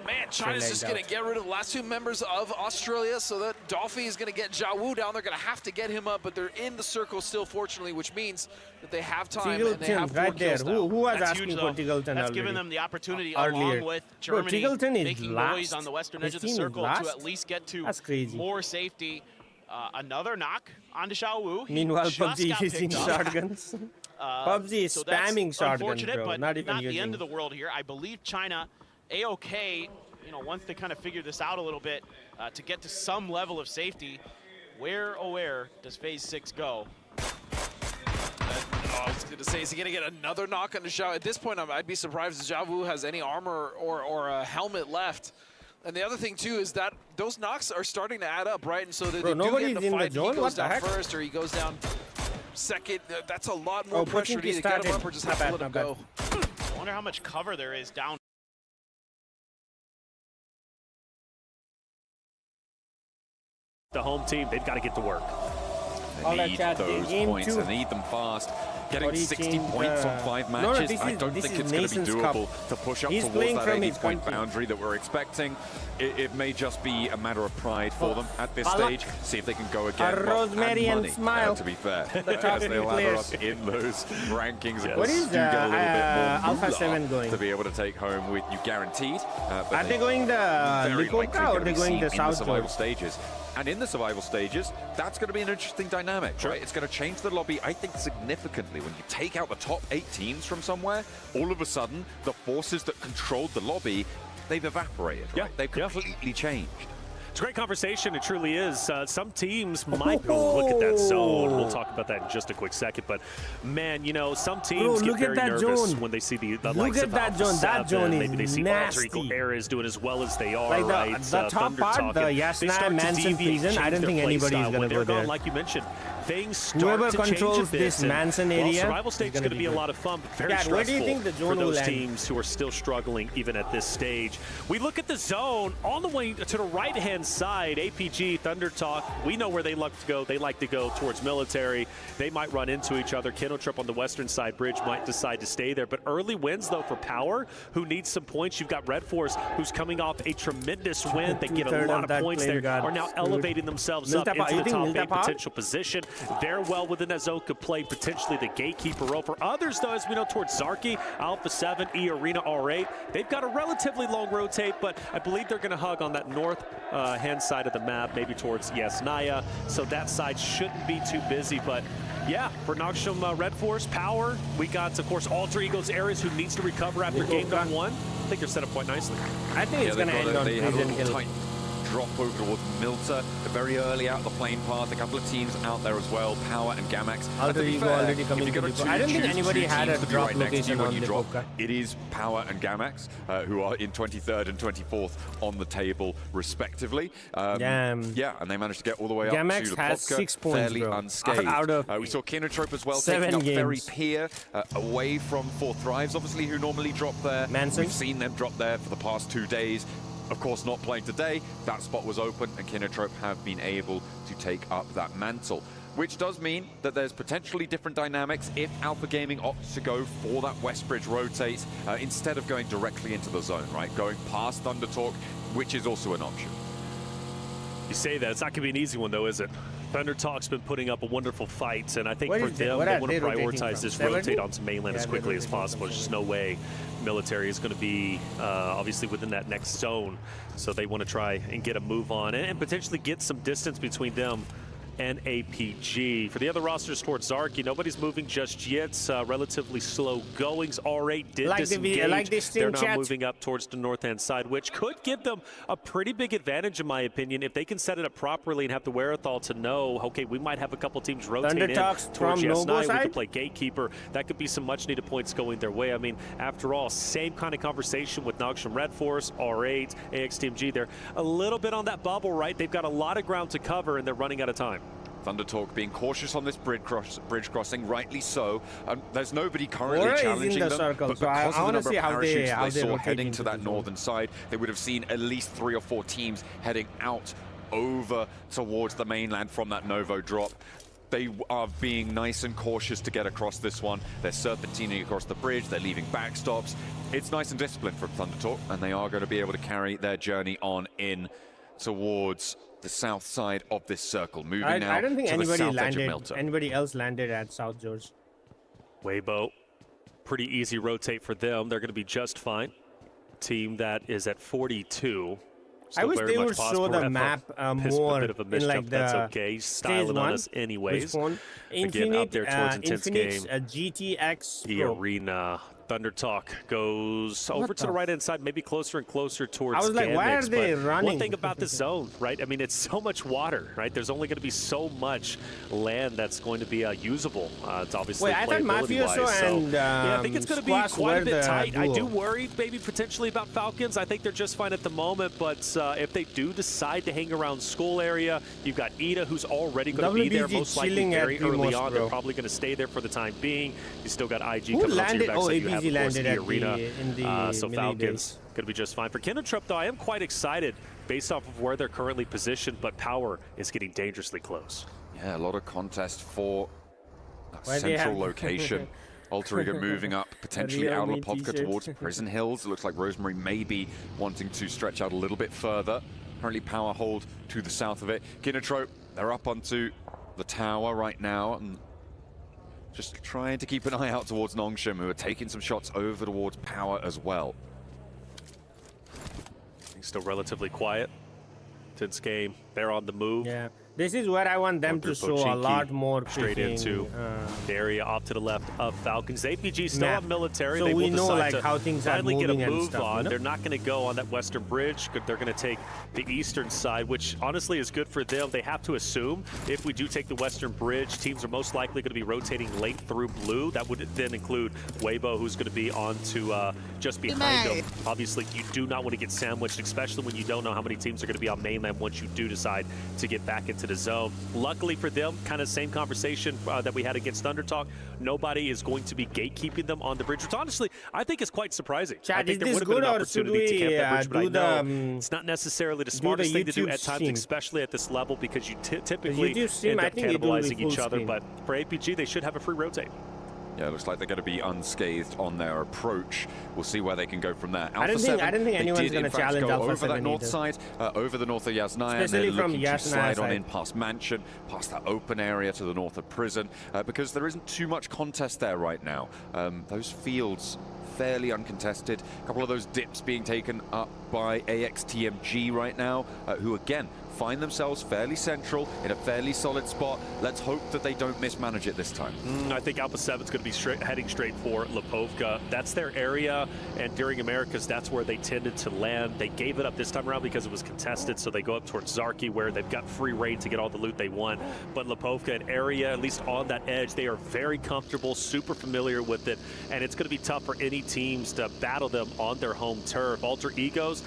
man, China's just going to get rid of the last 2 members of Australia, so that Dolphy is going to get Jiawu down. They're going to have to get him up, but they're in the circle still, fortunately, which means that they have time and they have 4 right there. kills now. Who was That's asking huge, for though. Tiggleton That's already? given them the opportunity, Earlier. along with Bro, Germany, Tiggleton is making last. noise on the western edge of the His team is circle last? to at least get to That's crazy. more safety. Another knock onto Xiaowu. Meanwhile, Just PUBG got is using picked up. shotguns. PUBG is So that's spamming shotguns, unfortunate, bro. but Not even the using. end of the world here. I believe China, A-OK, you know, once they kind of figure this out a little bit, to get to some level of safety, where, oh where, does Phase 6 go? I was going to say, is he going to get another knock on the Zhao? At this point, I'd be surprised if Jiawu has any armor or a helmet left. And the other thing, too, is that those knocks are starting to add up, right? And so they do nobody's get in in the the fight. zone? He What goes the down heck? first or he goes down second. That's a lot more Oh, pressure to Pochinki either get him started. up or just Not have to bad, let him not go. I wonder how much cover there is down. The home team, they've got to get to work. They need chat, those game points. 2. They need them fast. Getting What he 60 changed, points on 5 no, matches, this I is- don't this think is it's going to be Nations Cup. doable to push up He's towards playing that from his 80-point country. boundary that we're expecting. It may just be a matter of pride for them at this Balak. stage. See if they can go again. A rosemary and money, smile. to be fair, The top as they ladder players. up in those rankings. Of What course, is do get a little bit more Alpha moolah 7 going? to be able to take home with you guaranteed. But Are they going the very likely Lipovka or gonna they be going seen the in the South survival Coast? stages? And in the survival stages, that's going to be an interesting dynamic, right? It's going to change the lobby, I think, significantly. When you take out the top 8 teams from somewhere, all of a sudden, the forces that controlled the lobby, they've evaporated, right? They've completely changed. It's a great conversation. It truly is. Some teams might look at that zone. We'll talk about that in just a quick second. But, man, you know, some teams get very nervous when they see the likes of Alpha 7. Maybe they see Alter Ego Ares doing as well as they are, like right? The top part, the Yasna Manson prison, I don't think anybody is going to go there. Like you mentioned, things start Whoever to change controls a bit. this Manson area, Survival stage is going to be a lot of fun, but very stressful where do you think the zone for those will end? teams who are still struggling even at this stage. We look at the zone on the way to the right-hand side. APG, Thunder Talk, we know where they like to go. They like to go towards military. They might run into each other. Kinotrip on the western side bridge might decide to stay there. But early wins, though, for Power, who needs some points. You've got Red Force, who's coming off a tremendous win. They get a lot of points there, are now elevating themselves up into the top 8 potential position. They're well within that zone, could play potentially the gatekeeper role. For others, though, as we know, towards Zarky, Alpha 7, E Arena R8, they've got a relatively long rotate, but I believe they're going to hug on that north hand side of the map, maybe towards Yasnaya. So that side shouldn't be too busy, but yeah, for Nokshim Red Force, Power, we got, of course, Alter Ego's Ares, who needs to recover after game number 1. I think they're set up quite nicely. I think it's going to end on Prison Hill. Drop over towards Milta, very early out the plane path. A couple of teams out there as well, Power and Gamax. Alter Ego already coming to the I don't think anybody had a drop location on the Poker. It is Power and Gamax who are in 23rd and 24th on the table, respectively. Yeah, and they managed to get all the way Gamax up to the has 6 points, fairly unscathed. Out of we saw Kinotrope as well 7 taking up games. Ferry Pier away from Four Thrives, obviously, who normally drop there. Manson. We've seen them drop there for the past 2 days. Of course, not playing today. That spot was open, and Kinotrope have been able to take up that mantle, which does mean that there's potentially different dynamics if Alpha Gaming opts to go for that West Bridge rotate instead of going directly into the zone, right? Going past Thunder Talk, which is also an option. You say that. It's not going to be an easy one, though, is it? Thunder Talk's been putting up a wonderful fight, and I think for them, they want to prioritize this rotate onto mainland as quickly as possible. There's just no way military is going to be obviously within that next zone, so they want to try and get a move on and potentially get some distance between them and APG. For the other rosters towards Zarky, nobody's moving just yet. Relatively slow goings. R8 did disengage. They're now moving up towards the north-hand side, which could give them a pretty big advantage, in my opinion, if they can set it up properly and have the wherewithal to know, okay, we might have a couple teams rotate in towards Yasnaya. We could play gatekeeper. That could be some much-needed points going their way. I mean, after all, same kind of conversation with Nokshim Red Force, R8, AXTMG. They're a little bit on that bubble, right? They've got a lot of ground to cover, and they're running out of time. Thunder Talk being cautious on this bridge crossing, rightly so. There's nobody currently challenging them, circle, but so because of the number of parachutes they saw heading to that northern side, they would have seen at least 3 or 4 teams heading out over towards the mainland from that Novo drop. They are being nice and cautious to get across this one. They're serpentining across the bridge. They're leaving backstops. It's nice and disciplined from Thunder Talk, and they are going to be able to carry their journey on in towards the south side of this circle. Moving now I don't think to the south edge of landed. Milta. Anybody else landed at South George. Weibo, pretty easy rotate for them. They're going to be just fine. Team that is at 42. I wish they would show the map more in like That's the okay. Styling on us anyways. Again, up there towards intense game. GTX the arena. Thunder Talk goes over to the right-hand side, maybe closer and closer towards I was like, why are they running? One thing about the zone, right? I mean, it's so much water, right? There's only going to be so much land that's going to be usable. It's obviously I thought Mafioso and yeah, I think it's going to be quite a bit tight. Duel. I do worry maybe potentially about Falcons. I think they're just fine at the moment, but if they do decide to hang around school area, you've got Ida, who's already going to be there most likely very early on. They're probably going to stay there for the time being. You still got IG coming onto your backside. You have, of course, the arena. So Falcons going to be just fine. For Kinotrip, though, I am quite excited based off of where they're currently positioned, but Power is getting dangerously close. Yeah, a lot of contest for that central location. Alter Ego moving up, potentially out of Popovka towards Prison Hills. It looks like Rosemary may be wanting to stretch out a little bit further. Currently Power hold to the south of it. Kinotrope, they're up onto the tower right now, and just trying to keep an eye out towards Nongshim, who are taking some shots over towards Power as well. Still relatively quiet. Tense game. They're on the move. Yeah. This is where I want them to show a lot more straight into the area off to the left of Falcons. APG still have military. So they we will know decide like how things are finally moving get a and move stuff, on. you know? They're not going to go on that western bridge. They're going to take the eastern side, which honestly is good for them. They have to assume if we do take the western bridge, teams are most likely going to be rotating late through blue. That would then include Weibo, who's going to be on to just behind them. Obviously, you do not want to get sandwiched, especially when you don't know how many teams are going to be on mainland once you do decide to get back into the zone. Luckily for them, kind of same conversation that we had against Thundertalk. Nobody is going to be gatekeeping them on the bridge, which honestly I think is quite surprising. I think there would have been an opportunity to camp that bridge, but I know it's not necessarily the smartest thing to do at times, especially at this level, because you typically end up cannibalizing each other. But for APG, they should have a free rotate. Yeah, it looks like they're going to be unscathed on their approach. We'll see where they can go from there. I don't think anyone's going to challenge Alpha 7 over that north side, over the north of Yasnaya, especially and they're from looking to Yasnaya slide on side. in past Mansion, past that open area to the north of Prison, because there isn't too much contest there right now. Those fields fairly uncontested. A couple of those dips being taken up by AXTMG right now, who again find themselves fairly central in a fairly solid spot. Let's hope that they don't mismanage it this time. I think Alpha 7's going to be heading straight for Lipovka. That's their area, and during Americas, that's where they tended to land. They gave it up this time around because it was contested, so they go up towards Zarki, where they've got free reign to get all the loot they want. But Lipovka, an area, at least on that edge, they are very comfortable, super familiar with it, and it's going to be tough for any teams to battle them on their home turf. Alter Egos,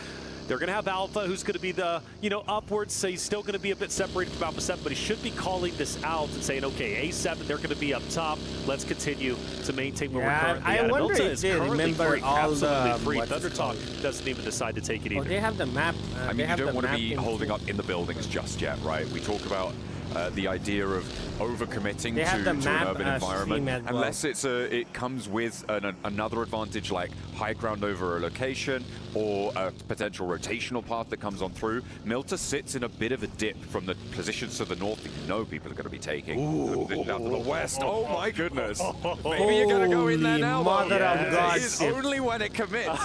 they're going to have Alpha, who's going to be the, upwards, so he's still going to be a bit separated from Alpha 7, but he should be calling this out and saying, okay, A7, they're going to be up top. Let's continue to maintain where we're currently at. I wonder Milta if is they currently remember free, all absolutely the... free. Thundertalk doesn't even decide to take it either. Oh, they have the map. I mean, you don't want to be holding up in the buildings just yet, right? We talk about the idea of overcommitting to an urban environment, unless it comes with another advantage like high ground over a location or a potential rotational path that comes on through. Milta sits in a bit of a dip from the positions to the north that people are going to be on out to the west. Oh my goodness. Maybe you're going to go in there now. Mother of God. It is only when it commits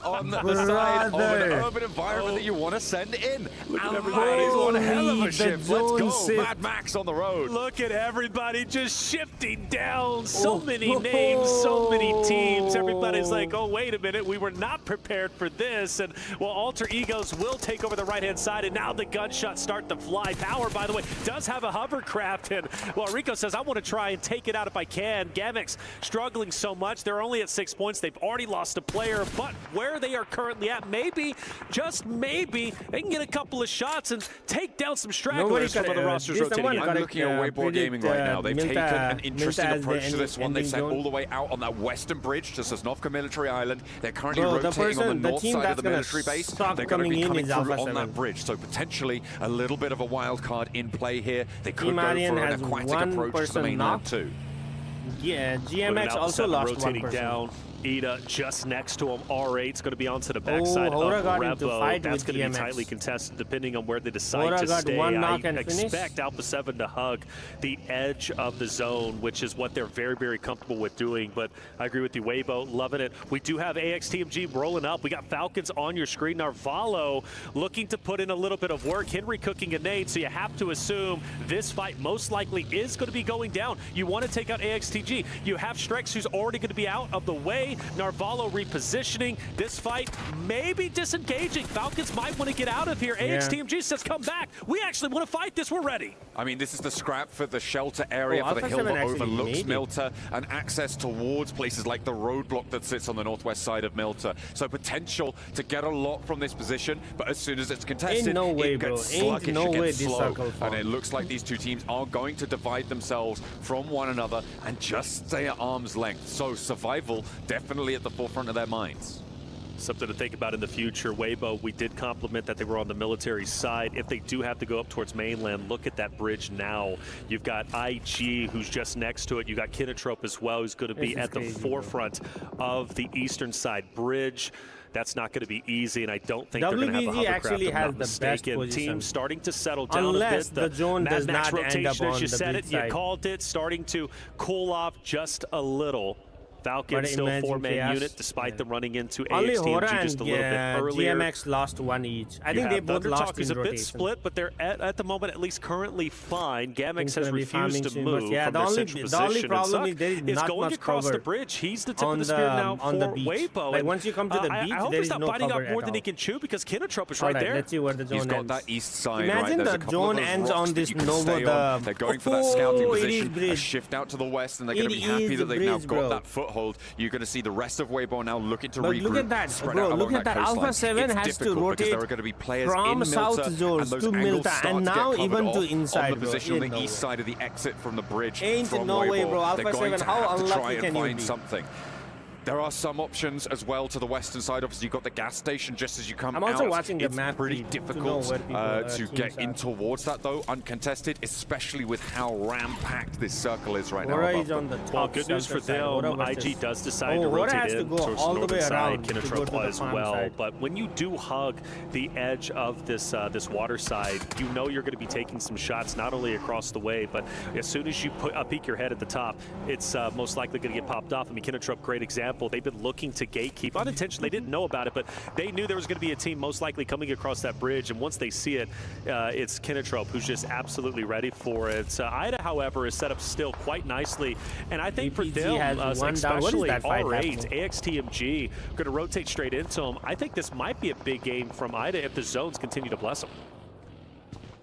on the side of an urban environment that you want to send in. Look at everybody's one hell of a shift. Let's go. Mad Max on the road. Look at everybody just shifting down. So many names, so many teams. Everybody's like, oh, wait a minute. We were not prepared for this. And well, Alter Egos will take over the right-hand side. And now the gunshots start to fly. Power, by the way, does have a hovercraft. And well, Rico says, I want to try and take it out if I can. Gamix struggling so much. They're only at 6 points. They've already lost a player. But where they are currently at, maybe, just maybe, they can get a couple of shots and take down some stragglers from other rosters rotating in. I'm looking at Weibo Gaming right now. They've taken an interesting approach to this one. They've sent all the way out on that western bridge to Sosnovka Military Island. They're currently rotating on the north side of the military base. They're going to be coming through on that bridge. So potentially a little bit of a wild card in play here. They could go for an aquatic approach to the mainland too. Yeah, GMX also lost one person. Down. Ida just next to him. R8's going to be onto the backside of Revo. That's going to be tightly contested depending on where they decide to stay. I expect Alpha 7 to hug the edge of the zone, which is what they're very, very comfortable with doing. But I agree with you, Weibo, loving it. We do have AXTMG rolling up. We got Falcons on your screen. Narvalo looking to put in a little bit of work. Henry cooking a nade, so you have to assume this fight most likely is going to be going down. You want to take out AXTG. You have Strex, who's already going to be out of the way. Narvalo repositioning. This fight maybe disengaging. Falcons might want to get out of here. AXTMG says, come back. We actually want to fight this. We're ready. I mean, this is the scrap for the shelter area, for the hill that overlooks Milta, and access towards places like the roadblock that sits on the northwest side of Milta. So potential to get a lot from this position, but as soon as it's contested, it gets sluggish, it gets slow. And it looks like these two teams are going to divide themselves from one another and just stay at arm's length. So survival definitely at the forefront of their minds. Something to think about in the future. Weibo, we did compliment that they were on the military side. If they do have to go up towards mainland, look at that bridge now. You've got IG, who's just next to it. You got Kinotrope as well, who's going to be at the forefront of the eastern side bridge. That's not going to be easy, and I don't think they're going to have a hovercraft, if I'm not mistaken. Teams starting to settle down a bit. The zone does not end up on as you the said big it, you called it, starting to cool off just a little. Falcons still four-man unit, despite them running into only AXTMG just a little bit earlier. GMX lost one each. I think they both lost in is a rotation. bit split, but they're at the moment at least currently fine. Gamex has refused to move yeah, from their central position. The only problem is there is not going much across cover the bridge. He's the tip of the spear now for Weibo. Like once you come to the beach, I hope there he's is not no biting cover off more at than all. he can chew because Kinnetrop is right there. Let's see where the zone He's got ends. that east side Imagine right. There's the a couple zone of those ends rocks on that this you can Nova. stay on. They're going for that scouting position, a shift out to the west, and they're going to be happy that they've now got that foothold. You're going to see the rest of Weibo now looking to regroup. Look at that, bro. Look at that. Alpha 7 has to rotate there are going to be players from in south Milta, zones and to Milta, and now even to inside. on the position on the east side of the exit from the bridge. Ain't from no way, Weibo. bro. Alpha They're going 7, to how have to try unlucky and can you find be? something. There are some options as well to the western side. Obviously, you've got the gas station just as you come out. I'm also watching the it's map pretty difficult to get in are. towards that, though, uncontested, especially with how ram-packed this circle is right Aura now. is on the top. Well, good news for them. IG does decide to rotate in towards the northern side, Kinnetrop as well. But when you do hug the edge of this this water side, you know you're going to be taking some shots not only across the way, but as soon as you peek your head at the top, it's most likely going to get popped off. I mean, Kinnetrop, great example. They've been looking to gatekeep. Unintentionally, they didn't know about it, but they knew there was going to be a team most likely coming across that bridge, and once they see it, it's Kinnetrop who's just absolutely ready for it. IDA, however, is set up still quite nicely, and I think for them, especially R8, AXTMG, going to rotate straight into them. I think this might be a big game from IDA if the zones continue to bless them.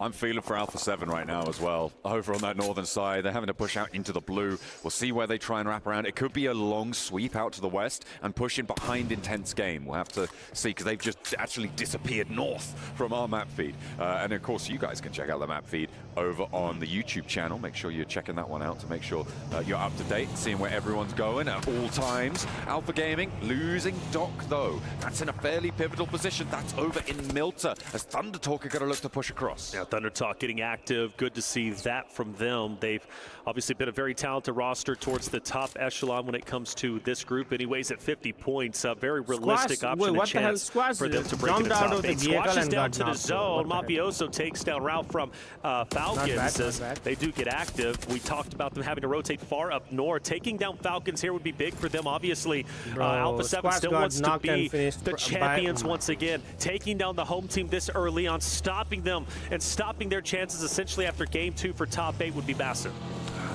I'm feeling for Alpha 7 right now as well. Over on that northern side, they're having to push out into the blue. We'll see where they try and wrap around. It could be a long sweep out to the west and push in behind Intense Game. We'll have to see, because they've just actually disappeared north from our map feed. And of course, you guys can check out the map feed over on the YouTube channel. Make sure you're checking that one out to make sure you're up to date, seeing where everyone's going at all times. Alpha Gaming losing Doc, though. That's in a fairly pivotal position. That's over in Milta, as Thunder Talk are going to look to push across. Yeah, Thunder Talk getting active. Good to see that from them. They've obviously been a very talented roster towards the top echelon when it comes to this group. Anyways, at 50 points, a very realistic option and chance for them to break into top 8. Squash is down to the zone. Mafioso takes down route from Falcons as they do get active. We talked about them having to rotate far up north. Taking down Falcons here would be big for them, obviously. Alpha 7 still wants to be the champions once again. Taking down the home team this early on, stopping them and stopping their chances essentially after game 2 for top 8 would be massive.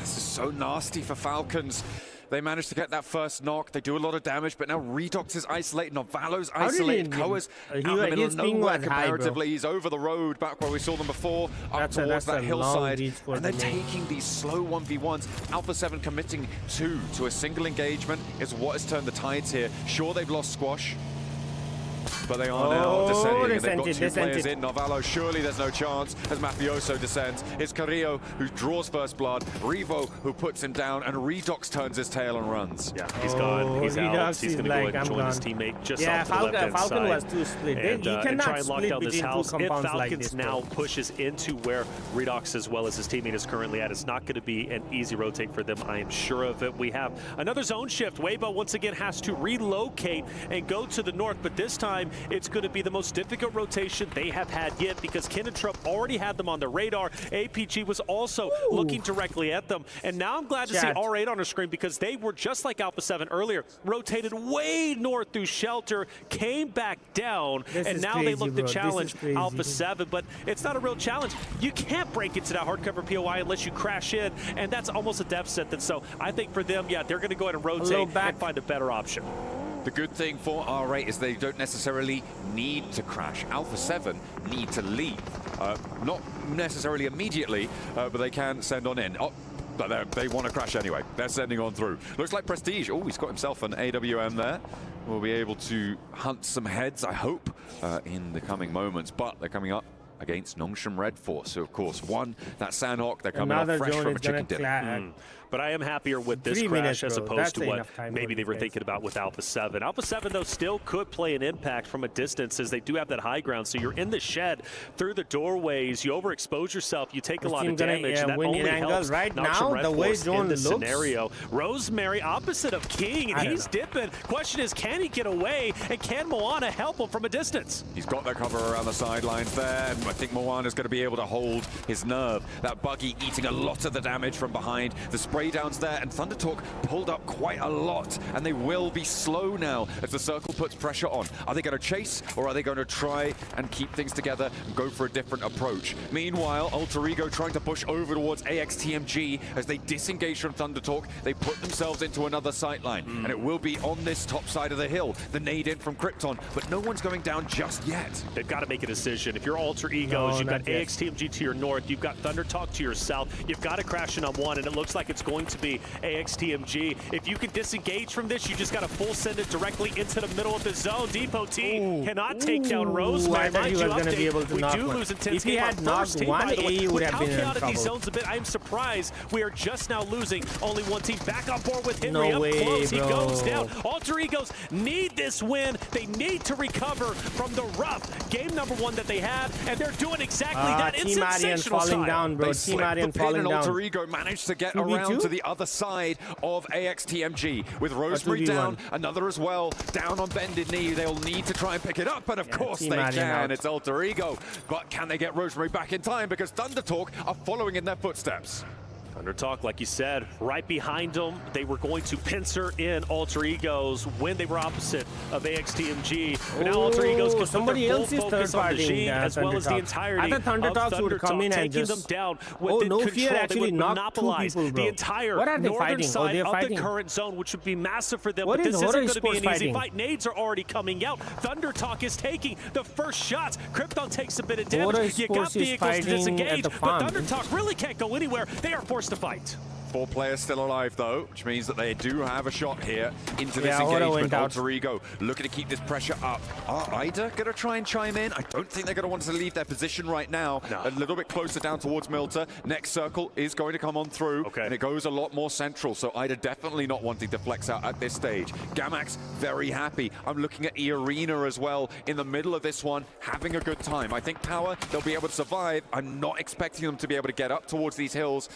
This is so nasty for Falcons. They managed to get that first knock. They do a lot of damage, but now Redox is isolated. Novalo's isolated. Koa's out in the middle of nowhere comparatively. He's over the road, back where we saw them before, up towards that hillside. And they're taking these slow 1v1s. Alpha 7 committing 2 to a single engagement is what has turned the tides here. Sure, they've lost Squash, but they are now descending, and they've got 2 players in. Novalo, surely there's no chance as Mafioso descends. It's Carrillo who draws first blood, Revo who puts him down, and Redox turns his tail and runs. Yeah, he's gone. He's out. He's going to go ahead and join his teammate just off to the left-hand side. Falcon was too split. And try and lock down this house. If Falcons like this, now pushes into where Redox as well as his teammate is currently at, it's not going to be an easy rotate for them. I am sure of it. We have another zone shift. Weibo once again has to relocate and go to the north, but this time it's going to be the most difficult rotation they have had yet because Kinnetrop already had them on the radar. APG was also looking directly at them. And now I'm glad to see R8 on the screen because they were just like Alpha 7 earlier, rotated way north through shelter, came back down, and now they look to challenge Alpha 7. But it's not a real challenge. You can't break into that hardcover POI unless you crash in, and that's almost a death sentence. So I think for them, yeah, they're going to go ahead and rotate and find a better option. The good thing for R8 is they don't necessarily need to crash. Alpha 7 need to leave. Not necessarily immediately, but they can send on in. But they want to crash anyway. They're sending on through. Looks like Prestige. Oh, he's got himself an AWM there. We'll be able to hunt some heads, I hope, in the coming moments. But they're coming up against Nongshim Red Force. So, of course, that Sandhawk, they're coming off fresh from a chicken dinner. But I am happier with this crash as opposed to what maybe they were thinking about with Alpha 7. Alpha 7, though, still could play an impact from a distance as they do have that high ground. So you're in the shed, through the doorways, you overexpose yourself, you take a lot of damage, and that only helps right now, the way Zone in this looks. scenario. Rosemary, opposite of King, and he's dipping. Question is, can he get away, and can Moana help him from a distance? He's got that cover around the sidelines there. I think Moana's going to be able to hold his nerve. That buggy eating a lot of the damage from behind. The spray down's there, and ThunderTalk pulled up quite a lot, and they will be slow now as the circle puts pressure on. Are they going to chase, or are they going to try and keep things together and go for a different approach? Meanwhile, Alter Ego trying to push over towards AXTMG as they disengage from ThunderTalk. They put themselves into another sightline, and it will be on this top side of the hill. The nade in from Krypton, but no one's going down just yet. They've got to make a decision. If you're Alter Egos, you've got AXTMG to your north, you've got ThunderTalk to your south, you've got to crash in on one, and it looks like it's going to be AXTMG. If you can disengage from this, you just got to full send it directly into the middle of the zone. Depot T cannot take down Rosemary. Mind you, update, we do lose intense game. If he had knocked one, AE would have been in trouble. These zones a bit, I'm surprised we are just now losing only one team. Back on board with Henry. No up way, close, bro. he goes down. Alter Egos need this win. They need to recover from the rough game number one that they had, and they're doing exactly that. It's sensational falling down, bro. Team Arian falling down. Alter Ego managed to get around to the other side of AXTMG with Rosemary down, another as well, down on bended knee. They'll need to try and pick it up, but of course they can. It's Alter Ego, but can they get Rosemary back in time, because ThunderTalk are following in their footsteps? ThunderTalk, like you said, right behind them. They were going to pincer in Alter Egos when they were opposite of AXTMG. But now Alter Egos can put their full focus on the Machine as well as the entirety of ThunderTalk, taking them down with the control. They would monopolize the entire northern side of the current zone, which would be massive for them. But this isn't going to be an easy fight. Nades are already coming out. ThunderTalk is taking the first shots. Krypton takes a bit of damage. You got vehicles to disengage, but ThunderTalk really can't go anywhere. They are forced to fight. 4 players still alive, though, which means that they do have a shot here into this engagement. Alter Ego looking to keep this pressure up. Are Ida going to try and chime in? I don't think they're going to want to leave their position right now. A little bit closer down towards Milta. Next circle is going to come on through, and it goes a lot more central, so Ida definitely not wanting to flex out at this stage. Gamax very happy. I'm looking at E-Arena as well in the middle of this one, having a good time. I think Power, they'll be able to survive. I'm not expecting them to be able to get up towards these hills,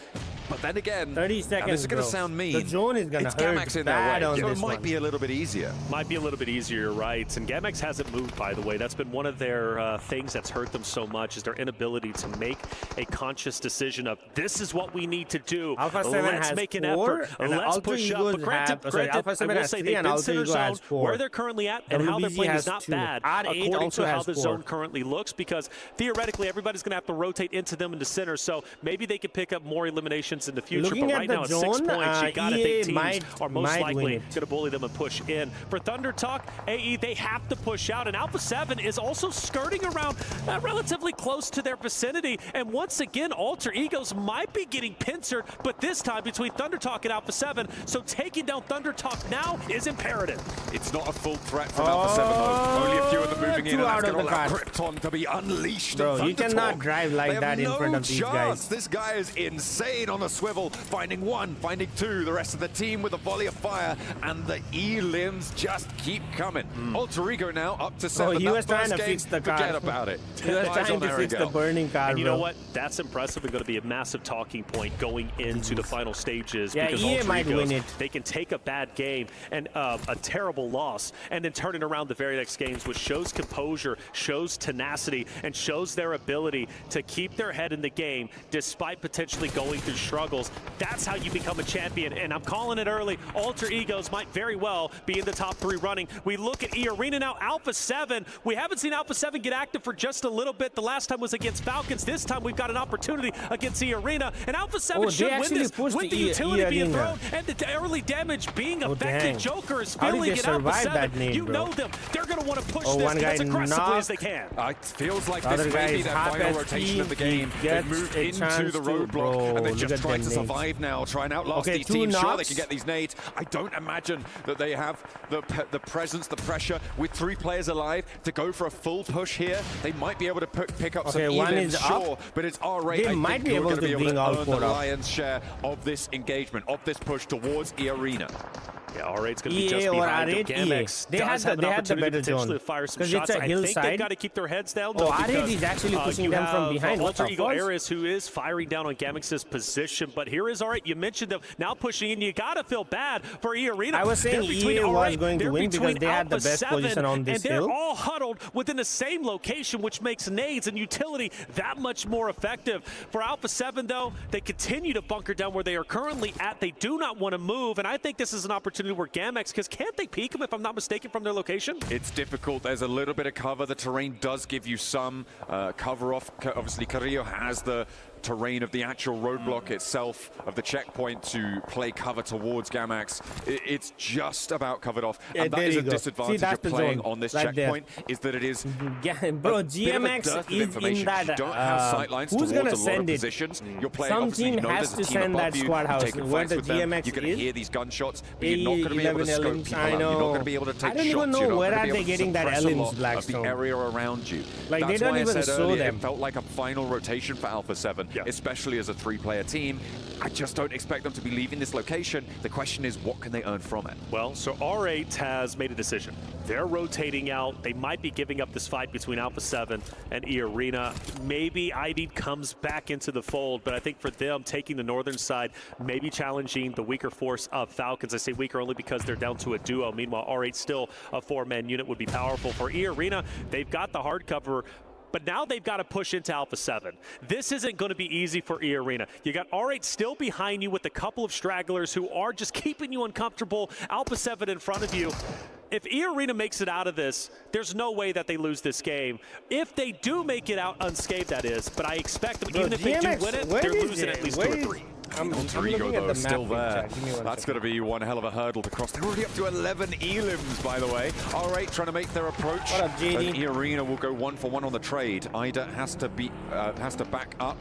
but then again, 30 seconds, this is going to sound mean. The zone is going to hurt Gamax in their way. on It might be a little bit easier. Might be a little bit easier, right? And Gamax hasn't moved, by the way. That's been one of their things that's hurt them so much, is their inability to make a conscious decision of, this is what we need to do. Alpha 7 Let's has make an 4, effort. and Let's push up. But granted, Alpha 7 I will has say 3, and Alter Ego has 4. Where they're currently at and how they're playing is not 2. bad, R8 according to how the 4. zone currently looks, because theoretically everybody's going to have to rotate into them in the center, so maybe they could pick up more eliminations in the future. Looking but right now at 6 points, you got to think teams are most likely going to bully them and push in. For ThunderTalk, AE, they have to push out, and Alpha 7 is also skirting around relatively close to their vicinity, and once again, Alter Egos might be getting pincered, but this time between ThunderTalk and Alpha 7, so taking down ThunderTalk now is imperative. It's not a full threat from Alpha 7, though. Only a few of them moving in, and that's going to allow Krypton to be unleashed. Bro, you cannot drive like that in front of these guys. This guy is insane on a swivel, finding 1, finding 2, the rest of the team with a volley of fire, and the E-limbs just keep coming. Alter Ego now up to 7. He was trying to fix the car. Forget about it. He was trying to fix the burning car, and you know what? That's impressive and going to be a massive talking point going into the final stages. Because EA might win it. They can take a bad game and a terrible loss and then turn it around the very next games, which shows composure, shows tenacity, and shows their ability to keep their head in the game despite potentially going through struggles. That's how you become a champion, and I'm calling it early. Alter Egos might very well be in the top 3 running. We look at E-Arena now, Alpha 7. We haven't seen Alpha 7 get active for just a little bit. The last time was against Falcons. This time we've got an opportunity against E-Arena, and Alpha 7 should win this with the utility being thrown and the early damage being affected. Joker is feeling it. Alpha 7, you know them. They're going to want to push this as aggressively as they can. It feels like this may be that final rotation of the game. They moved into the roadblock, and they're just trying to survive now, try and outlast these teams. Sure, they can get these nades. I don't imagine that they have the presence, the pressure, with 3 players alive to go for a full push here. They might be able to pick up some E-limbs, sure, but it's R8. They might be able to earn bring all 4 the up. lion's share of this engagement, of this push towards E-Arena. Yeah, R8's going to be EA just or behind them. R8, GAMX they had the better zone. To fire some because shots. it's a I think hillside. they've got to keep their heads down. Oh, though, R8 because, is actually pushing them from behind. Alter Ego Ares, who is firing down on GAMX's position, but here is R8. You mentioned them now pushing in. You got to feel bad for E Arena. I was saying EA was going to win because they had the best position on this hill. And they're all huddled within the same location, which makes nades and utility that much more effective. For Alpha 7, though, they continue to bunker down where they are currently at. They do not want to move, and I think this is an opportunity where GAMX, because can't they peek them, if I'm not mistaken, from their location? It's difficult. There's a little bit of cover. The terrain does give you some cover off. Obviously, Carrillo has the terrain of the actual roadblock itself, of the checkpoint to play cover towards GAMX. It's just about covered off. Yeah, and that is a disadvantage of playing on this checkpoint, is that it is bro, GMX is in that, you don't have sight lines who's towards gonna a lot send of it? positions. You're playing, Some obviously, team you know has there's a to team send above that you, squad house taking where fights the with them. GMX You're going to is. hear these gunshots, but you're not going to be able to scope elims, people I out. know. You're not going to be able to take I don't shots. even know You're not where going are to be they able to getting that suppress a lot elims, of the Blackstone. area around you. Like, they That's don't why even I said show earlier, them. it felt like a final rotation for Alpha 7, especially as a 3-player team. I just don't expect them to be leaving this location. The question is, what can they earn from it? Well, so R8 has made a decision. They're rotating out. They might be giving up this fight between Alpha 7 and E Arena. Maybe ID comes back into the fold, but I think for them, taking the northern side, maybe challenging the weaker force of Falcons. I say weaker only because they're down to a duo. Meanwhile, R8 still a 4-man unit would be powerful. For E Arena, they've got the hard cover, but now they've got to push into Alpha 7. This isn't going to be easy for E Arena. You got R8 still behind you with a couple of stragglers who are just keeping you uncomfortable. Alpha 7 in front of you. If E Arena makes it out of this, there's no way that they lose this game. If they do make it out unscathed, that is, but I expect them, even if they do win it, they're losing at least 2 or 3. Alter Ego, though, still there. That's going to be one hell of a hurdle to cross. They're already up to 11 elims, by the way. R8 trying to make their approach. What up, JD? And E Arena will go 1-for-1 on the trade. Ida has to back up.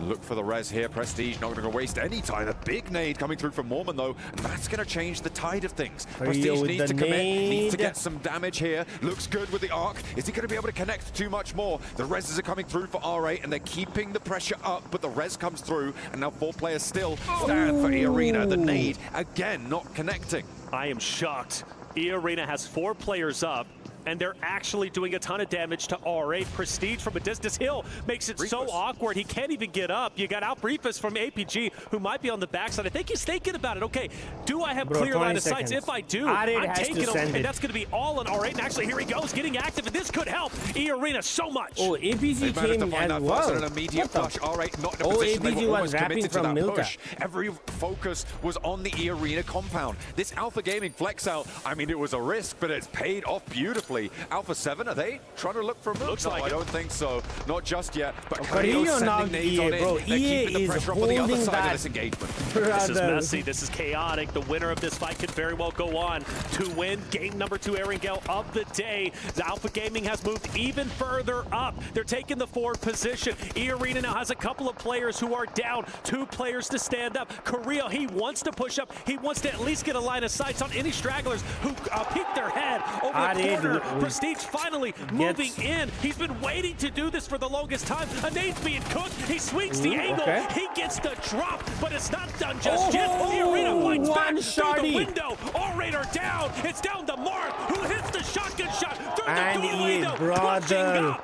Look for the res here. Prestige not going to waste any time. A big nade coming through from Mormon, though, and that's going to change the tide of things. Prestige needs to commit, needs to get some damage here. Looks good with the arc. Is he going to be able to connect too much more? The reses are coming through for R8, and they're keeping the pressure up, but the res comes through, and now 4 players still stand for E Arena. The nade, again, not connecting. I am shocked. E Arena has 4 players up, and they're actually doing a ton of damage to R8. Prestige from a distance. Hill makes it so awkward, he can't even get up. You got out Briefus from APG, who might be on the backside. I think he's thinking about it. Okay, do I have clear line of sights? If I do, I'm taking him, and that's going to be all on R8. And actually, here he goes, getting active, and this could help E Arena so much. Oh, APG came as well. An immediate flush. R8 not in a position. APG they were was almost rapping committed to from that Milka. push. Every focus was on the E Arena compound. This Alpha Gaming flex out, I mean, it was a risk, but it's paid off beautifully. Alpha 7, are they trying to look for a move? Looks no, like I it. don't think so. Not just yet. But Carrillo Carrillo's now sending nades on in. bro. They're EA keeping the is pressure up on the other holding side of that. this engagement. This is messy. This is chaotic. The winner of this fight could very well go on to win game number 2 Erangel of the day. The Alpha Gaming has moved even further up. They're taking the forward position. E Arena now has a couple of players who are down. 2 players to stand up. Carrillo, he wants to push up. He wants to at least get a line of sight on any stragglers who peek their head over the corner. Prestige finally moving in. He's been waiting to do this for the longest time. A nade's being cooked. He swings the angle. He gets the drop, but it's not done just yet. The Arena fights back through the window. R8 are down. It's down to Mark, who hits the shotgun shot through the door window. Brother,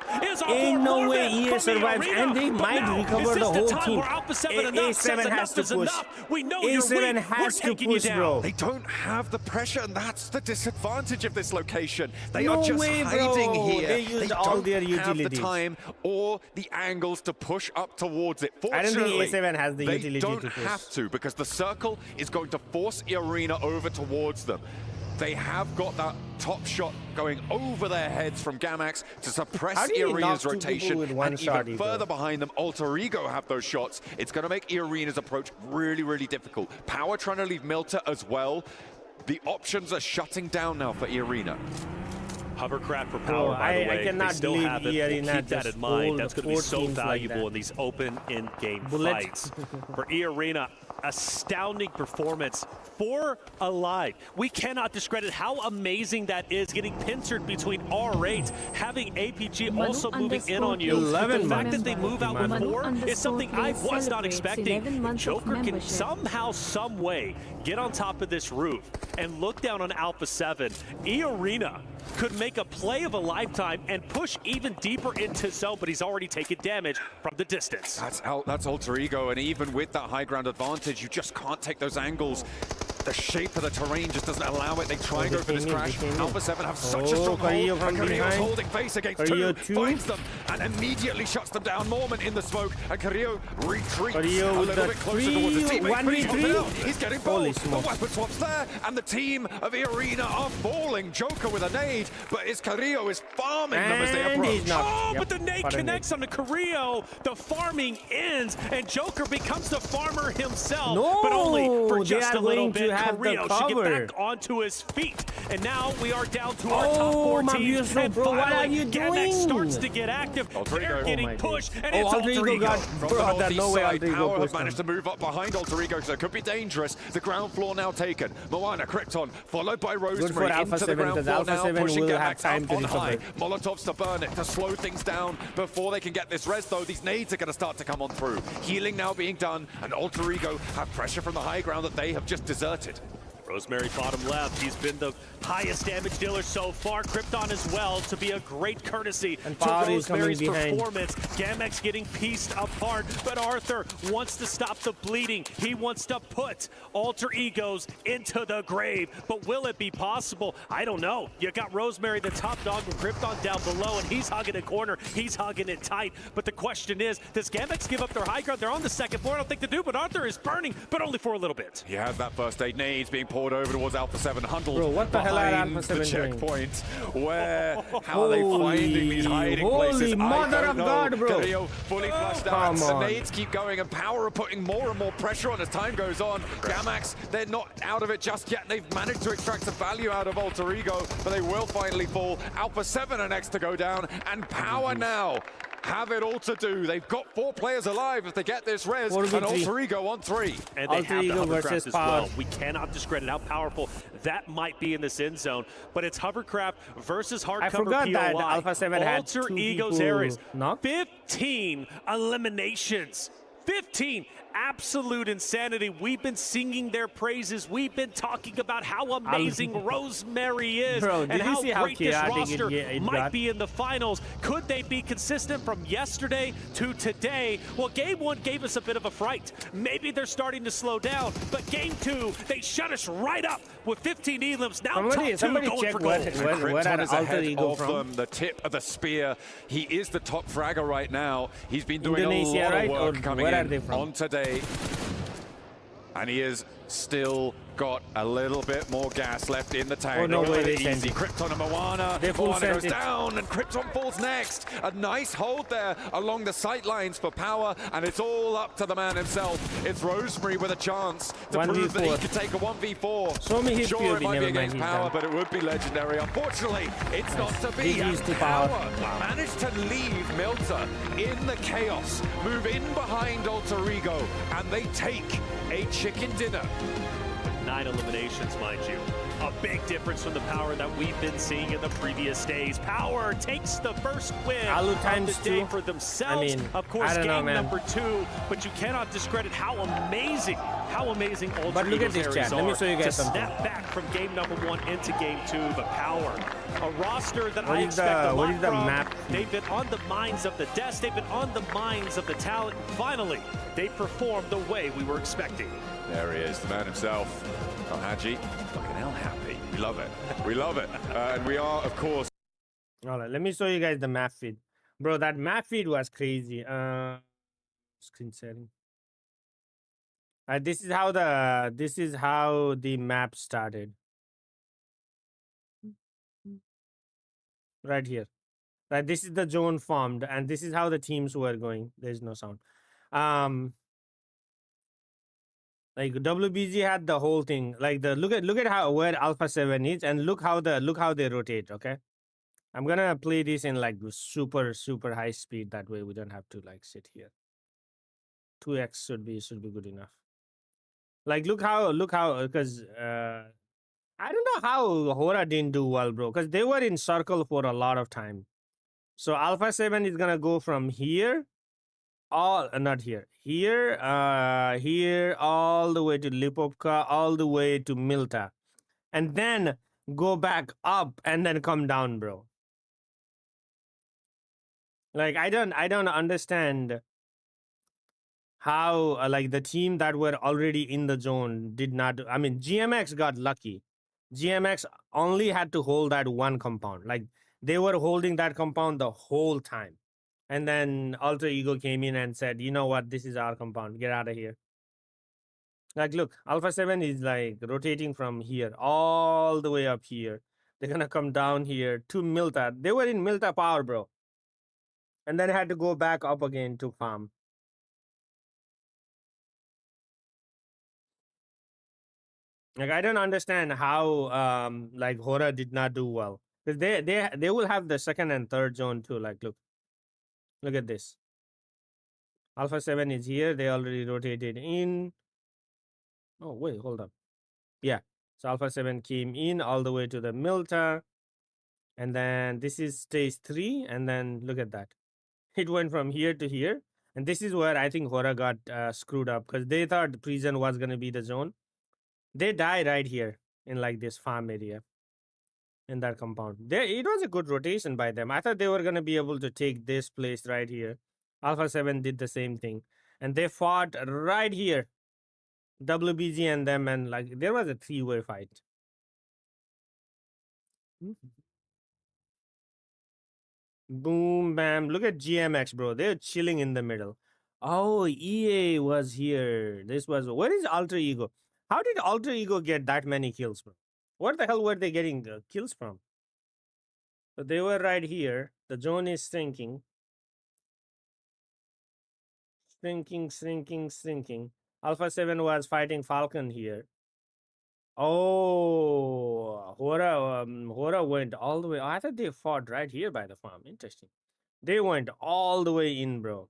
ain't no way EA survives, and they might recover the whole team. A7 has to push. A7 has to push, bro. They don't have the pressure, and that's the disadvantage of this location. They are No just way, hiding bro. here. They used all their don't have the utilities. time or the angles to push up towards it. I don't think Fortunately, A7 has the utility they don't to push. have to, because the circle is going to force E Arena over towards them. They have got that top shot going over their heads from GAMX to suppress E Arena's rotation, and even further behind them, Alter Ego have those shots. It's going to make E Arena's approach really, really difficult. Power trying to leave Milta as well. The options are shutting down now for E Arena. Hovercraft for power, by the way. I cannot they still believe have it. E-Arena We'll keep that in mind. That's going to be so valuable like in these open in-game Bullet. fights. For E-Arena, astounding performance for Alive. We cannot discredit how amazing that is, getting pincered between R8, having APG also moving in on you. The fact that they move out with 4 is something I was not expecting. Joker can somehow, some way get on top of this roof and look down on Alpha 7. E-Arena could make a play of a lifetime and push even deeper into zone, but he's already taken damage from the distance. That's Alter Ego, and even with that high ground advantage, you just can't take those angles. The shape of the terrain just doesn't allow it. They try and go for this crash. Alpha 7 have such a strong hold, and Carrillo's holding face against 2, finds them, and immediately shuts them down. Norman in the smoke, and Carrillo retreats a little bit closer towards his teammate. He's getting bold. The weapon swaps there, and the team of E-Arena are falling. Joker with a nade, but Carrillo is farming them as they approach. But the nade connects on the Carrillo. The farming ends, and Joker becomes the farmer himself, but only for just a little bit. Carrillo should get back onto his feet, and now we are down to our top 4 teams. And finally, Gamex starts to get active. They're getting pushed, and it's Alter Ego. From the northeast side, Power have managed to move up behind Alter Ego, so it could be dangerous. The ground floor now taken. Moana, Krypton, followed by Rosemary into the ground floor now, pushing Gamex up on high. Molotovs to burn it, to slow things down before they can get this res, though. These nades are going to start to come on through. Healing now being done, and Alter Ego have pressure from the high ground that they have just deserted. Rosemary bottom left. He's been the highest damage dealer so far. Krypton as well, to be a great courtesy to Rosemary's performance. Gamex getting pieced apart, but Arthur wants to stop the bleeding. He wants to put Alter Egos into the grave, but will it be possible? I don't know. You got Rosemary, the top dog, with Krypton down below, and he's hugging a corner. He's hugging it tight, but the question is, does Gamex give up their high ground? They're on the second floor. I don't think they do, but Arthur is burning, but only for a little bit. He has that first aid. Nades being poured over towards Alpha 7. Hundled what the hell are Alpha 7 the checkpoint. How are they finding these hiding places? Mother of God, bro. Carrillo fully flushed out. The nades keep going, and Power are putting more and more pressure on as time goes on. Gamex, they're not out of it just yet. They've managed to extract some value out of Alter Ego, but they will finally fall. Alpha 7 are next to go down, and Power now have it all to do. They've got 4 players alive if they get this res, and Alter Ego on 3. And they have the hovercraft as well. We cannot discredit how powerful that might be in this end zone, but it's hovercraft versus hardcover POI. I forgot that Alpha 7 had Alter 2 Ego's people areas. knocked. 15 eliminations. 15. Absolute insanity. We've been singing their praises. We've been talking about how amazing Rosemary is, and how great this roster might be in the finals. Could they be consistent from yesterday to today? Well, game 1 gave us a bit of a fright. Maybe they're starting to slow down, but game 2, they shut us right up with 15 elims. Now top 2 going for gold. Krypton is ahead of them. The tip of the spear. He is the top fragger right now. He's been doing a lot of work coming in on today. And he is still got a little bit more gas left in the tank. No way they easy. Krypton and Moana. Moana goes down, and Krypton falls next. A nice hold there along the sight lines for Power, and it's all up to the man himself. It's Rosemary with a chance to prove that he could take a 1v4. Show me his sure, it might be against mind, Power, but it would be legendary. Unfortunately, it's not to be. Power managed to leave Milta in the chaos, move in behind Alter Ego, and they take a chicken dinner. 9 eliminations, mind you. A big difference from the Power that we've been seeing in the previous days. Power takes the first win of the day for themselves. I mean, of course, game number 2, but you cannot discredit how amazing Alter Ego's areas are. Let me show you guys something. Step back from game number 1 into game 2, but Power, a roster that I expect a lot from. Map? They've been on the minds of the desk. They've been on the minds of the talent. Finally, they performed the way we were expecting. There he is, the man himself. Oh, Haji, fucking hell happy. We love it. We love it. And we are, of course. All right, let me show you guys the map feed. Bro, that map feed was crazy. Screen sharing. This is how the map started. Right here. Right, this is the zone formed, and this is how the teams were going. There's no sound. Like WBG had the whole thing. Like look at how where Alpha 7 is, and look how they rotate. Okay, I'm gonna play this in like super high speed. That way we don't have to like sit here. 2x should be good enough. Like look how because I don't know how Hora didn't do well, bro, because they were in circle for a lot of time. So Alpha 7 is gonna go from here, not here, here, here, all the way to Lipovka, all the way to Milta, and then go back up and then come down, bro. Like I don't understand how like the team that were already in the zone did not. I mean, GMX got lucky. GMX only had to hold that one compound. Like they were holding that compound the whole time. And then Alter Ego came in and said, you know what, this is our compound. Get out of here. Like, look, Alpha 7 is like rotating from here all the way up here. They're going to come down here to Milta. They were in Milta power, bro. And then had to go back up again to farm. Like, I don't understand how like Hora did not do well. Because they will have the second and third zone too. Like, look at this. Alpha 7 is here. They already rotated in. Oh, wait, hold up. Yeah. So Alpha 7 came in all the way to the Milta. And then this is stage 3. And then look at that. It went from here to here. And this is where I think Hora got screwed up. Because they thought prison was going to be the zone. They died right here in like this farm area. In that compound. It was a good rotation by them. I thought they were going to be able to take this place right here. Alpha 7 did the same thing. And they fought right here. WBG and them, and like there was a 3-way fight. Boom, bam. Look at GMX, bro. They're chilling in the middle. Oh, EA was here. Where is Alter Ego? How did Alter Ego get that many kills, bro? Where the hell were they getting kills from? So they were right here. The zone is shrinking. Shrinking. Alpha 7 was fighting Falcon here. Oh, Hora went all the way. I thought they fought right here by the farm. Interesting. They went all the way in, bro.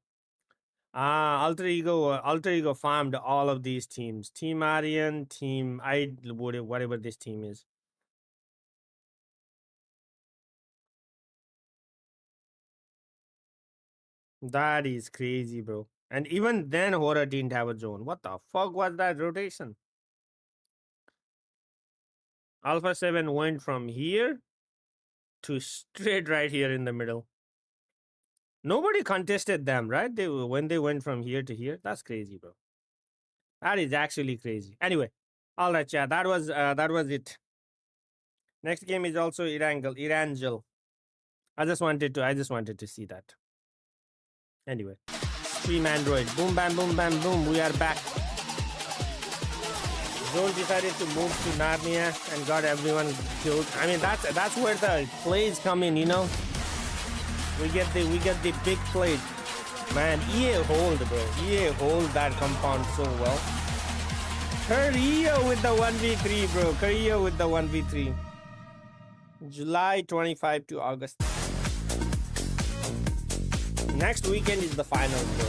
Alter Ego farmed all of these teams. Team Aryan, Team whatever this team is. That is crazy, bro. And even then, Hora didn't have a zone. What the fuck was that rotation? Alpha 7 went from here to straight right here in the middle. Nobody contested them, right? When they went from here to here. That's crazy, bro. That is actually crazy. Anyway, all right, yeah, that was it. Next game is also Erangel. I just wanted to see that. Anyway, Stream Android. Boom, bam, boom, bam, boom. We are back. Zone decided to move to Narnia and got everyone killed. I mean, that's where the plays come in, you know. We get the big plays. Man, EA hold, bro. EA hold that compound so well. Korea with the 1v3, bro. Korea with the 1v3. July 25 to August. Next weekend is the finals, bro.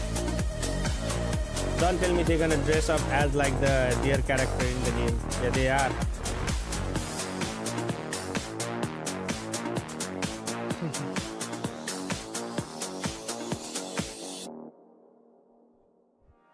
Don't tell me they're gonna dress up as like their character in the game. Yeah, they are.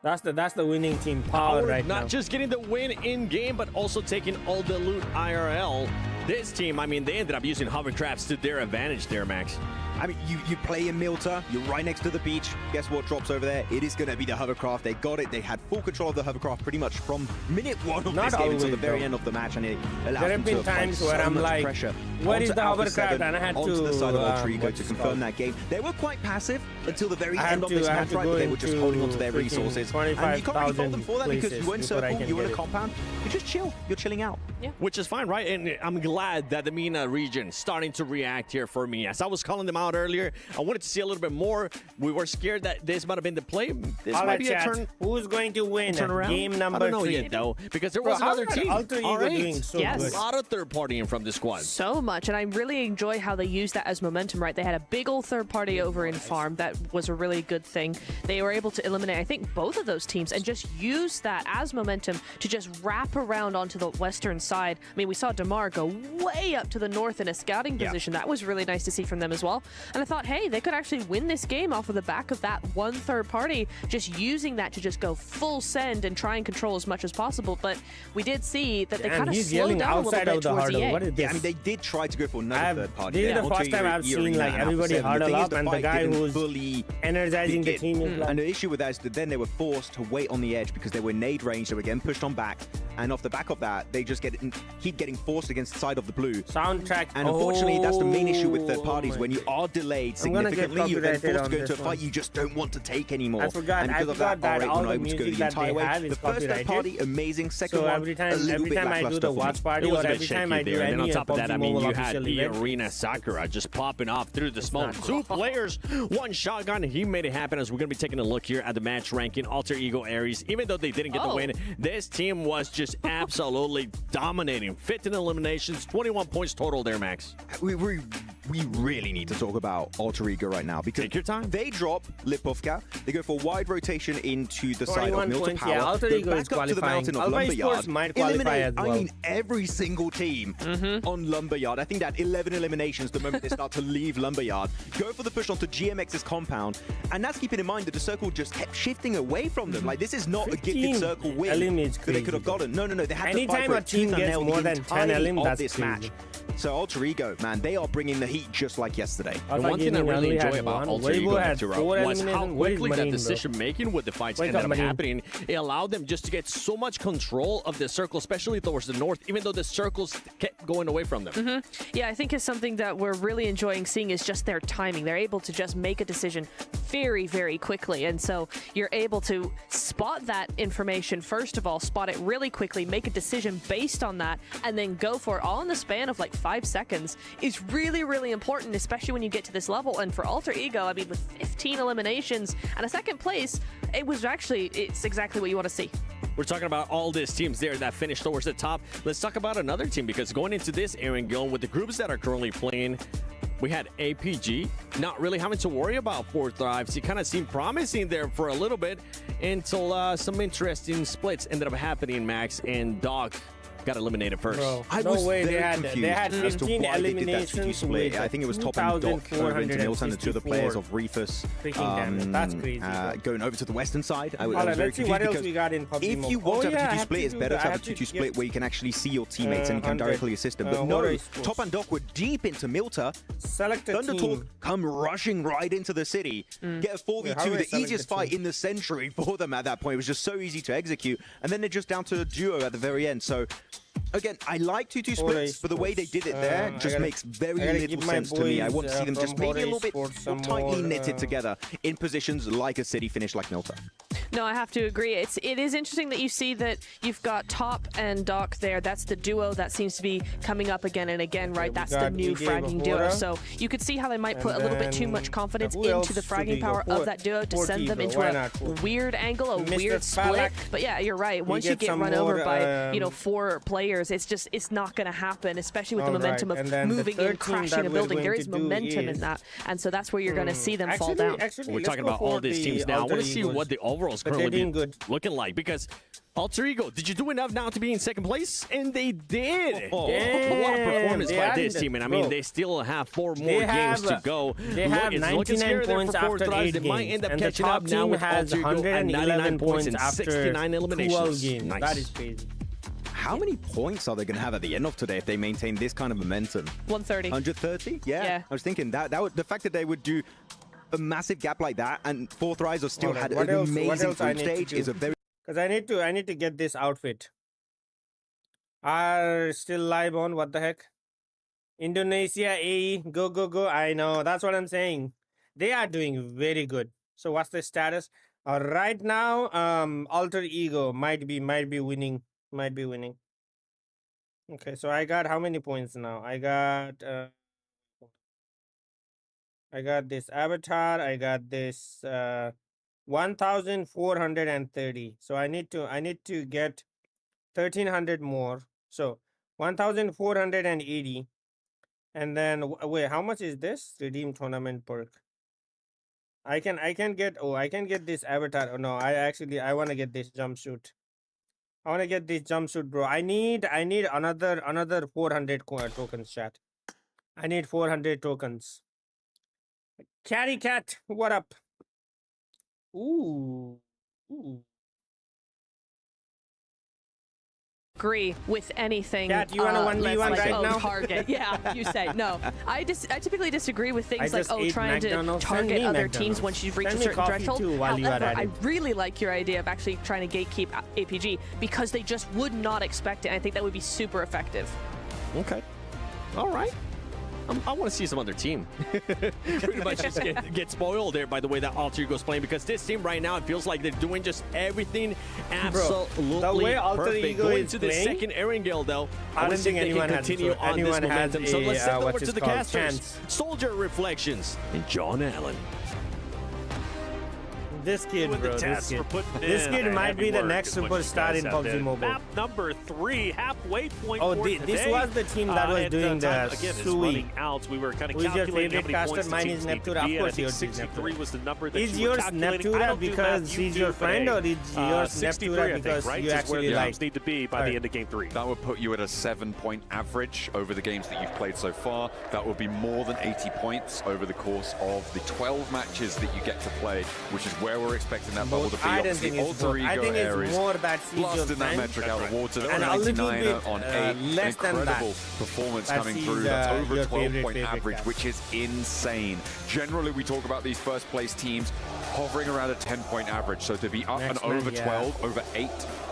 That's the winning team power right now. Not just getting the win in game, but also taking all the loot IRL. This team, I mean, they ended up using hovercrafts to their advantage there, Max. I mean, you play in Milta, you're right next to the beach. Guess what drops over there? It is going to be the hovercraft. They got it. They had full control of the hovercraft pretty much from minute 1 of this game until the very end of the match, and it allowed them to apply so much pressure. Where is the hovercraft? And I had onto to the side of Alter Ego to confirm that game. They were quite passive until the very end of this match, right? But they were just holding onto their resources. And you can't really fault them for that because you were in circle, you were in a compound. You just chill. You're chilling out. Yeah. Which is fine, right? And I'm glad glad that the MENA region starting to react here for me. As I was calling them out earlier, I wanted to see a little bit more. We were scared that this might have been the play. This might be a turn. Who's going to win game number 3? I don't know yet, though, because there was another team. Alter Ego doing so good. A lot of third partying from the squad. So much, and I really enjoy how they used that as momentum, right? They had a big old third party over in Farm. That was a really good thing. They were able to eliminate, I think, both of those teams and just use that as momentum to just wrap around onto the western side. I mean, we saw Damar go way up to the north in a scouting position. That was really nice to see from them as well. And I thought, hey, they could actually win this game off of the back of that one third party, just using that to just go full send and try and control as much as possible. But we did see that they kind of slowed down a little bit towards the end. What is this? I mean, they did try to go for another third party. This is the first time I've seen like everybody huddle up and the guy who's fully energizing the team is like... And the issue with that is that then they were forced to wait on the edge because they were nade range. They were getting pushed on back, and off the back of that, they just keep getting forced against the side of the blue. Soundtrack. And unfortunately, that's the main issue with third parties. When you are delayed significantly, you're then forced to go into a fight you just don't want to take anymore. I forgot that all the music that they have is the first third party, amazing. Second so one, every time I do the watch party or every time I do any and on top of that, I mean, you had the event, Arena Sakura just popping off through the smoke. 2 players, 1 shotgun. He made it happen. As we're going to be taking a look here at the match ranking, Alter Ego Aries. Even though they didn't get the win, this team was just absolutely dominating. 15 eliminations, 21 points total there, Max. We really need to talk about Alter Ego right now because take your time. They drop Lipovka. They go for wide rotation into the side of Milta Power. Yeah, Alter Ego is back up to the mountain of Lumberyard. Might qualify as well. I mean, every single team on Lumberyard. I think that 11 eliminations the moment they start to leave Lumberyard. Go for the push onto GMX's compound, and that's keeping in mind that the circle just kept shifting away from them. Like, this is not a gifted circle win that they could have gotten. No. They had to fight for a team gets more than 10 elims of this match. So Alter Ego, man, they are bringing the heat just like yesterday. And one thing I really enjoy about Alter Ego was how quickly that decision-making with the fights ended up happening. It allowed them just to get so much control of the circle, especially towards the north, even though the circles kept going away from them. Yeah, I think it's something that we're really enjoying seeing is just their timing. They're able to just make a decision very, very quickly. And so you're able to spot that information, first of all, spot it really quickly, make a decision based on that, and then go for it all in the span of like 5 seconds is really, really important, especially when you get to this level. And for Alter Ego, I mean, with 15 eliminations and a second place, it's exactly what you want to see. We're talking about all these teams there that finished towards the top. Let's talk about another team, because going into this Aaron Gillen with the groups that are currently playing, we had APG not really having to worry about 4 thrives. He kind of seemed promising there for a little bit until some interesting splits ended up happening, Max, and Doc got eliminated first. Bro, no way. They had 15 eliminations. I think it was Top and Doc over into Milton, the 2 other players of Reefus. That's crazy. Going over to the western side. Let's see what else we got in PUBG. If you want to have a 2-2 split, it's better to have a 2-2 split where you can actually see your teammates and you can directly assist them. But no, Top and Doc were deep into Milta. Thundertalk come rushing right into the city. Get a 4v2, the easiest fight in the century for them at that point. It was just so easy to execute. And then they're just down to a duo at the very end. So again, I like 2-2 splits, but the way they did it there just makes very little sense to me. I want to see them just maybe a little bit more tightly knitted together in positions like a city finish like Milta. No, I have to agree. It is interesting that you see that you've got Top and Doc there. That's the duo that seems to be coming up again and again, right? That's the new fragging duo. So you could see how they might put a little bit too much confidence into the fragging power of that duo to send them into a weird angle, a weird split. But yeah, you're right. Once you get run over by 4 players, it's not going to happen, especially with the momentum of moving in, crashing a building. There is momentum in that, and so that's where you're going to see them fall down. We're talking about all these teams now. I want to see what the overall is currently looking like, because Alter Ego, did you do enough now to be in second place? And they did. What a performance by this team. And I mean, they still have 4 more games to go. They have 99 points after 8 games. They might end up and catching up now with has Alter Ego at 99 points and 69 eliminations. 12 games. Nice. That is crazy. How many points are they going to have at the end of today if they maintain this kind of momentum? 130. 130? Yeah. I was thinking that the fact that they would do a massive gap like that, and 4th Rise still had an amazing group stage is a very... Because I need to get this outfit. Are still live on, what the heck? Indonesia, AE, go. I know, that's what I'm saying. They are doing very good. So what's the status? Right now, Alter Ego might be winning. Okay, so I got how many points now? I got this avatar. I got this 1,430. So I need to get 1,300 more. So 1,480. And then wait, how much is this? Redeem tournament perk. I can get this avatar. Oh no, I want to get this jumpsuit. I want to get this jumpsuit, bro. I need another 400 tokens, chat. I need 400 tokens. Carry cat, what up? Ooh. Agree with anything. Cat, you want a 1v1 like, right now? Target. Yeah, you say no. I typically disagree with things like trying McDonald's. to target other teams once you've reached a certain threshold. However, I really like your idea of actually trying to gatekeep APG because they just would not expect it. And I think that would be super effective. Okay. All right. I want to see some other team. Pretty much just get spoiled there by the way that Alter Ego's playing, because this team right now, it feels like they're doing just everything absolutely the way Alter perfect. Ego Going is to the playing, second Erangel though, I don't think anyone has continue on this momentum. So let's send over to the casters. Chance. Soldier Reflections and John Allen. This kid, bro, this kid might be the next superstar in PUBG Mobile. Map number 3, halfway point. Oh, this was the team that was doing the again, is Sui. running out. We were kind of Who is your calculating favorite how many caster? points Mine is the teams Neptura. need to be, Of course, and I yours think is 63 Neptura. was the number that Is you were yours calculating. I Neptura don't do because math, you he's do, your but friend, or is yours 63, Neptura I think, because right? you Is where actually the like? teams need to be by the end of game 3. That would put you at a 7-point average over the games that you've played so far. That would be more than 80 points over the course of the 12 matches that you get to play, which is where we're expecting that bubble to be. I don't think it's more. I think it's more that blasting that metric out of the water. And a little bit on 8. less than that. Incredible performance coming through. That's over a 12-point average, which is insane. Generally, we talk about these first-place teams hovering around a 10-point average. So to be up and over 12, over 8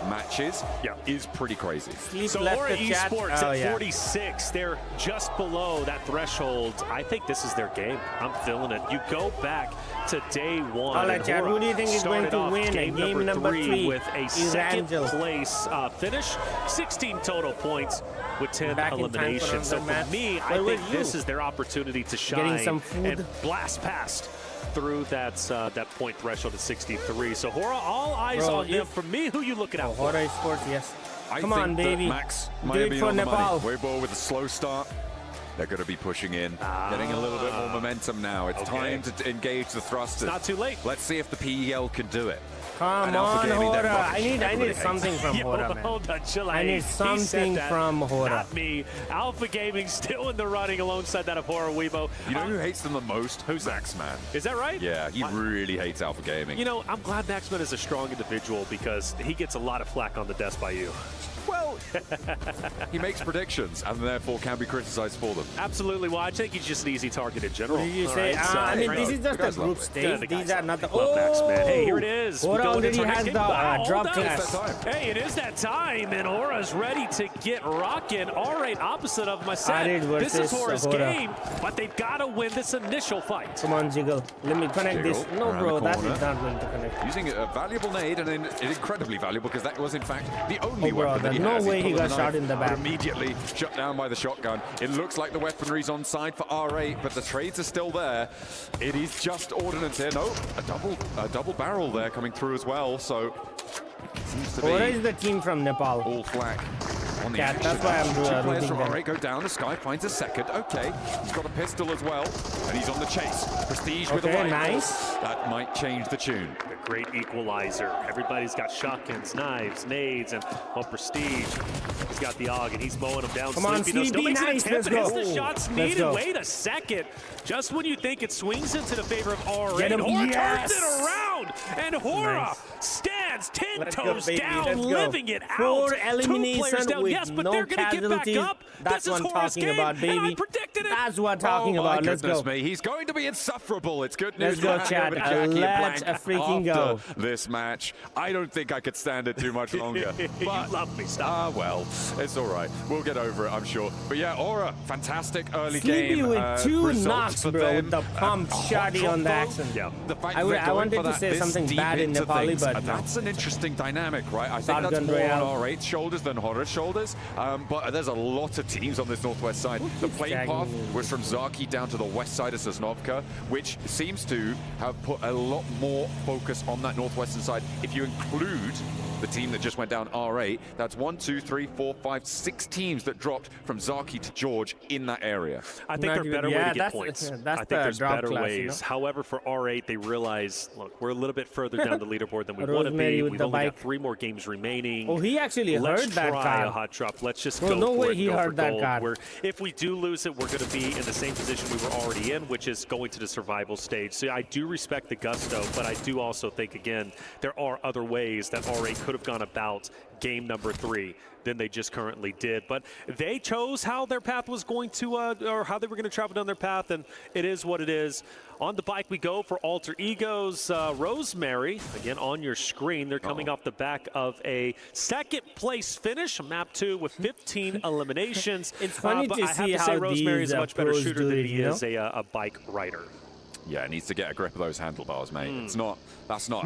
matches is pretty crazy. So Aura Esports at 46, they're just below that threshold. I think this is their game. I'm feeling it. You go back to day 1. All right, Chad, who do you think is going to win game number 3 with a second place finish? 16 total points with 10 eliminations. So for me, I think this is their opportunity to shine and blast past through that point threshold at 63. So Hora, all eyes on him. For me, who you looking out for? Hora Esports, yes. Come on, baby. Max Do might it be for on the Nepal. money. Weibo with a slow start. They're going to be pushing in, getting a little bit more momentum now. It's time to engage the thrusters. It's not too late. Let's see if the PEL can do it. Come on, Hora. I need something from Hora, man. Hold on, chill out. I need something from Hora. Not me. Alpha Gaming still in the running alongside that of Hora Weibo. You know who hates them the most? Who's Maxman? Is that right? Yeah, he really hates Alpha Gaming. You know, I'm glad Maxman is a strong individual because he gets a lot of flack on the desk by you. Well, he makes predictions and therefore can be criticized for them. Absolutely. Well, I think he's just an easy target in general. What did you say? I mean, this is just a group stage. These are not the... Maxman. Hey, here it is. Hora already has the drop class. Hey, it is that time, and Hora's ready to get rocking. All right, opposite of my set. This is Hora's game, but they've got to win this initial fight. Come on, Jiggle. Let me connect this. No, bro, that is not going to connect. Using a valuable nade, and incredibly valuable, because that was, in fact, the only weapon that he no has. way he got shot in the back. Immediately shut down by the shotgun. It looks like the weaponry's on side for R8, but the trades are still there. It is just ordnance here. No, a double barrel there coming through as well. So seems to be. What is the team from Nepal? All flak. On the Cat, that's why I'm Two players from them. R8 go down. The Sky finds a second. Okay, he's got a pistol as well, and he's on the chase. Prestige with a rifle. Nice. That might change the tune. A great equalizer. Everybody's got shotguns, knives, nades, and Prestige. He's got the AUG, and he's mowing them down. Come on, Sleepy, nice. Let's go. Hits the shots needed. Wait a second. Just when you think it swings into the favor of R8, Hora turns it around, and Hora stands 10 toes down, living it out. 4 eliminations with yes, but no they're gonna casualties. Get back up. That's what I'm talking about, baby. And I predicted it. That's what I'm talking about. Let's go. Me. He's going to be insufferable. It's good news. Let's go, Chad. Let's freaking go. This match, I don't think I could stand it too much longer. But, you love me, stop. Well, it's all right. We'll get over it, I'm sure. But yeah, Aura, fantastic early Sleepy game. with 2 knocks, bro, with the pump shotty on the accent. Yeah. The fact I wanted to say something bad in Nepali, but that's an interesting dynamic, right? I think that's more on R8's shoulders than Hora's shoulders. us. But there's a lot of teams on this northwest side. The plane path was from Zaki down to the west side of Sosnovka, which seems to have put a lot more focus on that northwestern side. If you include the team that just went down R8, that's 1, 2, 3, 4, 5, 6 teams that dropped from Zaki to George in that area. I think there's a better way to get points. I think there's better ways. You know? However, for R8, they realize, look, we're a little bit further down the leaderboard than we want to be. We've only got 3 more games remaining. Oh, he actually heard that Let's try a hot drop. Let's just go no for way it. He heard that card. If we do lose it, we're going to be in the same position we were already in, which is going to the survival stage. So I do respect the gusto, but I do also think, again, there are other ways that R8 could have gone about game number 3 than they just currently did. But they chose how their path was going to, or how they were going to travel down their path, and it is what it is. On the bike we go for Alter Egos. Rosemary, again on your screen, they're coming off the back of a 2nd place finish, map 2 with 15 eliminations. It's funny but to I have see to say how Rosemary is a much better shooter than he is you know? a bike rider. Yeah, needs to get a grip of those handlebars, mate. It's not. That's not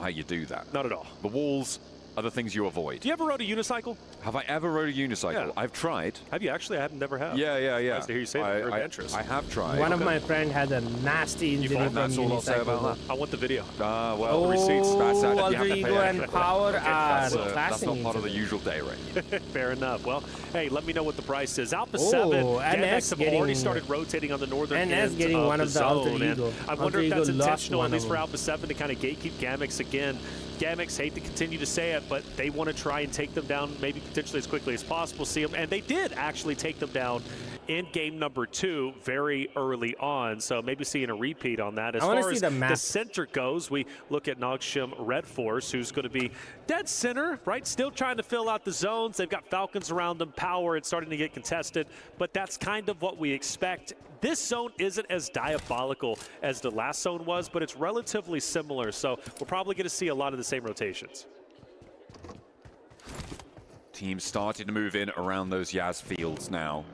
how you do that. Not at all. The walls are the things you avoid. Do you ever rode a unicycle? Have I ever rode a unicycle? Yeah. I've tried. Have you actually? I never have. Yeah. Nice to hear you say that. You're adventurous. I have tried. One of my friends had a nasty injury from That's all I'll say about unicycle. that. I want the video. Well, the receipts. That's Alter you have to pay Ego and extra. Power are That's clashing not part of the each other. usual day rate. Fair enough. Well, hey, let me know what the price is. Alpha 7, Oh, Gamex have getting- already started rotating on the northern NS end getting of one the of the Alter zone. And Ego. I wonder Alter if that's Ego lost intentional, one at least of for them. Alpha 7, to kind of gatekeep Gamex again. Gamex, hate to continue to say it, but they want to try and take them down maybe potentially as quickly as possible. See them, and they did actually take them down in game number 2 very early on. So maybe seeing a repeat on that. As far as the center goes, we look at Nogshim Red Force, who's going to be dead center, right? Still trying to fill out the zones. They've got Falcons around them, power. It's starting to get contested, but that's kind of what we expect. This zone isn't as diabolical as the last zone was, but it's relatively similar. So we're probably going to see a lot of the same rotations. Teams starting to move in around those Yaz fields now.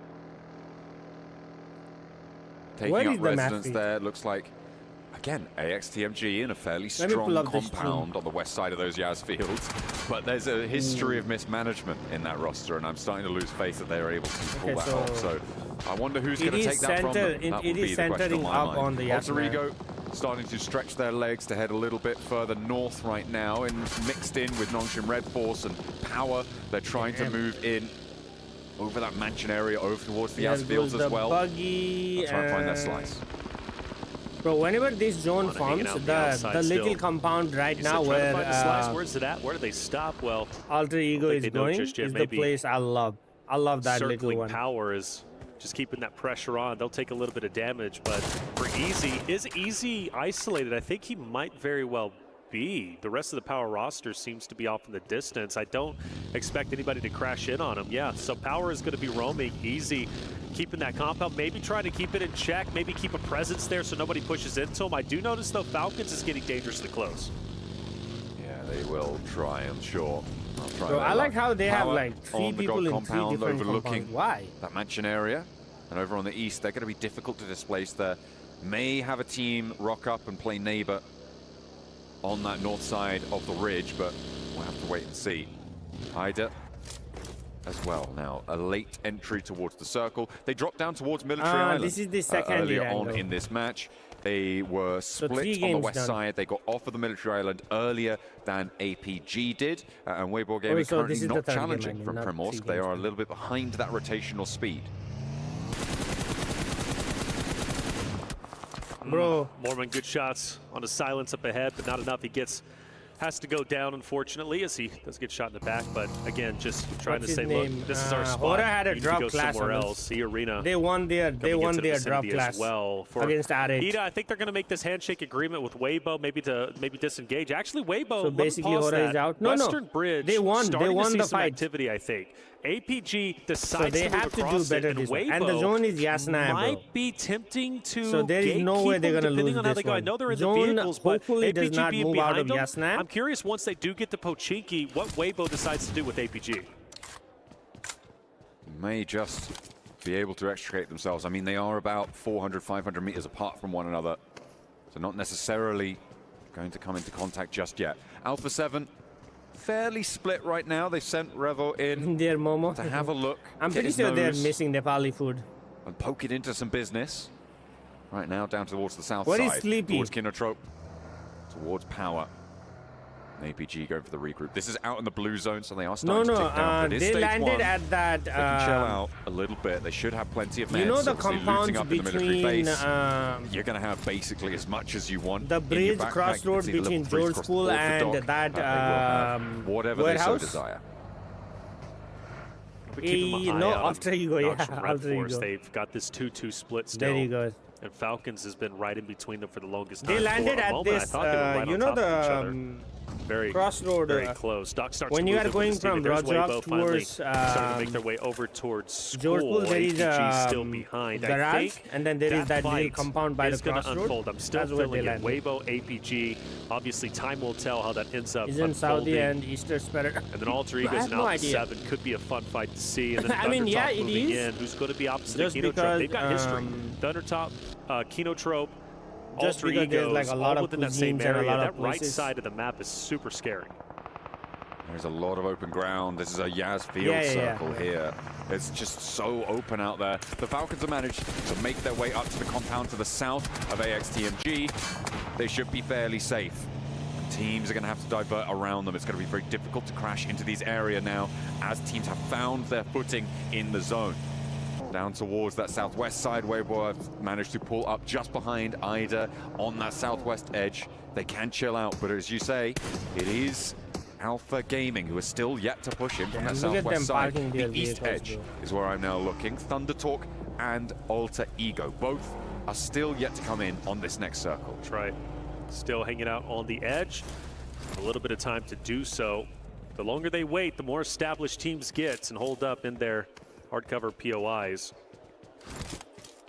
Taking up residence there, looks like, again, AXTMG in a fairly strong compound on the west side of those Yaz fields. But there's a history of mismanagement in that roster, and I'm starting to lose faith that they're able to pull that off. So I wonder who's going to take that from them. That would be the question on my mind. Alter Ego starting to stretch their legs to head a little bit further north right now, and mixed in with Nongshim Red Force and Power. They're trying to move in over that mansion area, over towards the Yaz fields as well. Buggy, try and find their slice. Bro, whenever this zone forms, the little compound right now where where's it at? Where do they stop? Well, Alter Ego is going is the place I love. I love that little one. Power is just keeping that pressure on. They'll take a little bit of damage, but for Easy, is Easy isolated? I think he might very well be. The rest of the Power roster seems to be off in the distance. I don't expect anybody to crash in on him. Yeah, so Power is going to be roaming. Easy keeping that compound, maybe trying to keep it in check, maybe keep a presence there so nobody pushes into him. I do notice, though, Falcons is getting dangerously close. Yeah, they will try, I'm sure. Bro, I like how they have like 3 people in 3 different compounds. Why? That mansion area. And over on the east, they're going to be difficult to displace there. May have a team rock up and play neighbor on that north side of the ridge, but we'll have to wait and see. Ida as well now, a late entry towards the circle. They dropped down towards Military Island. This is the second earlier on in this match. They were split on the west side. They got off of the Military Island earlier than APG did, and Weibo Gaming currently not challenging from Primorsk. They are a little bit behind that rotational speed. Bro, Mormon, good shots on the silence up ahead, but not enough. He has to go down, unfortunately, as he does get shot in the back. But again, just trying to say, look, this is our spot. Hora had a we drop need to go class somewhere on else. See Arena. They won their drop class well for against R8. Ida, I think they're going to make this handshake agreement with Weibo, maybe to disengage. Actually, Weibo. So basically, Hora is out. No, Western Bridge. They won. They won the fight. Activity, I think. APG decides so they to move have to across do better it, and this Weibo and the zone is Yasna, might be tempting to. So there is no way they're going to lose on how this they go. one. I know they're in zone the vehicles, but hopefully APG does not being move out of behind Yasna. I'm curious once they do get to Pochinki, what Weibo decides to do with APG. May just be able to extricate themselves. I mean, they are about 400, 500 meters apart from one another, so not necessarily going to come into contact just yet. Alpha 7 fairly split right now. They sent Revo in their Momo to have a look. I'm pretty sure they're missing Nepali food. And poke it into some business. Right now, down towards the south What side. is Sleepy? Towards Kinotrope. Towards Power. APG going for the regroup. This is out in the blue zone, so they are starting to tick down. They landed at that. They can chill out a little bit. They should have plenty of meds. You know the Obviously, compounds looting up in the military between base, you're going to have basically as much as you want. The bridge crossroad between George School and that whatever warehouse. they so desire. Alter Ego, yeah. Alter Ego. They've got this 2-2 split still. There you go. And Falcons has been right in between them for the longest They time. landed for a at moment, this, I thought they were right you on know, top of each the other. Very crossroad. very close. Doc starts when you are going from Rajak towards starting to make their way over towards school. George School, there is still behind. garage, and then there is that little compound by the crossroad. Unfold. I'm still feeling it. Weibo, APG. Obviously, time will tell how that ends up. Isn't Saudi and Easter Spirit? And then Alter Egos and Alpha 7 could be a fun fight to see. And then I mean, yeah, it moving is. in. Who's going to be opposite Just of Kinotrope? because, They've got history. Thundertop, Kinotrope. Just Alter because Egos, there's like a lot all of within that same cuisines and a area. lot That of right places. side of the map is super scary. There's a lot of open ground. This is a Yaz field circle here. It's just so open out there. The Falcons have managed to make their way up to the compound to the south of AXTMG. They should be fairly safe. Teams are going to have to divert around them. It's going to be very difficult to crash into these areas now as teams have found their footing in the zone. Down towards that southwest side, Weibo have managed to pull up just behind Ida on that southwest edge. They can chill out, but as you say, it is Alpha Gaming who are still yet to push in from that southwest side. The east edge is where I'm now looking. Thunder Talk and Alter Ego, both are still yet to come in on this next circle. That's right. Still hanging out on the edge. A little bit of time to do so. The longer they wait, the more established teams get and hold up in their hardcover POIs.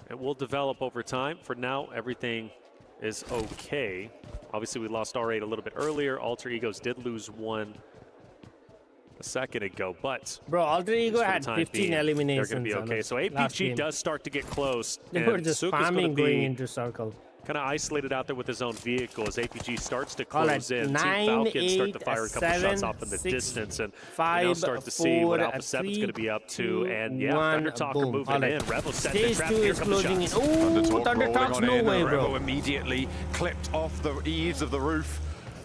It will develop over time. For now, everything is okay. Obviously, we lost R8 a little bit earlier. Alter Egos did lose one a second ago, but bro, Alter Ego had 15 eliminations. They're going to be okay. So APG does start to get close. They were just farming going into circle. Kind of isolated out there with his own vehicle as APG starts to close in. 9, Team Falcons 8, start to fire a couple 7, shots off in the 6, distance, and 5, we now start to 4, see what Alpha 7's 3, going to be up to. 2, And yeah, 1, Thunder Talk are boom. moving in. Revo set the Stage trap. 2 Here is come the closing in. shots. Ooh, Thunder Talk's no way, bro. Revo immediately clipped off the eaves of the roof.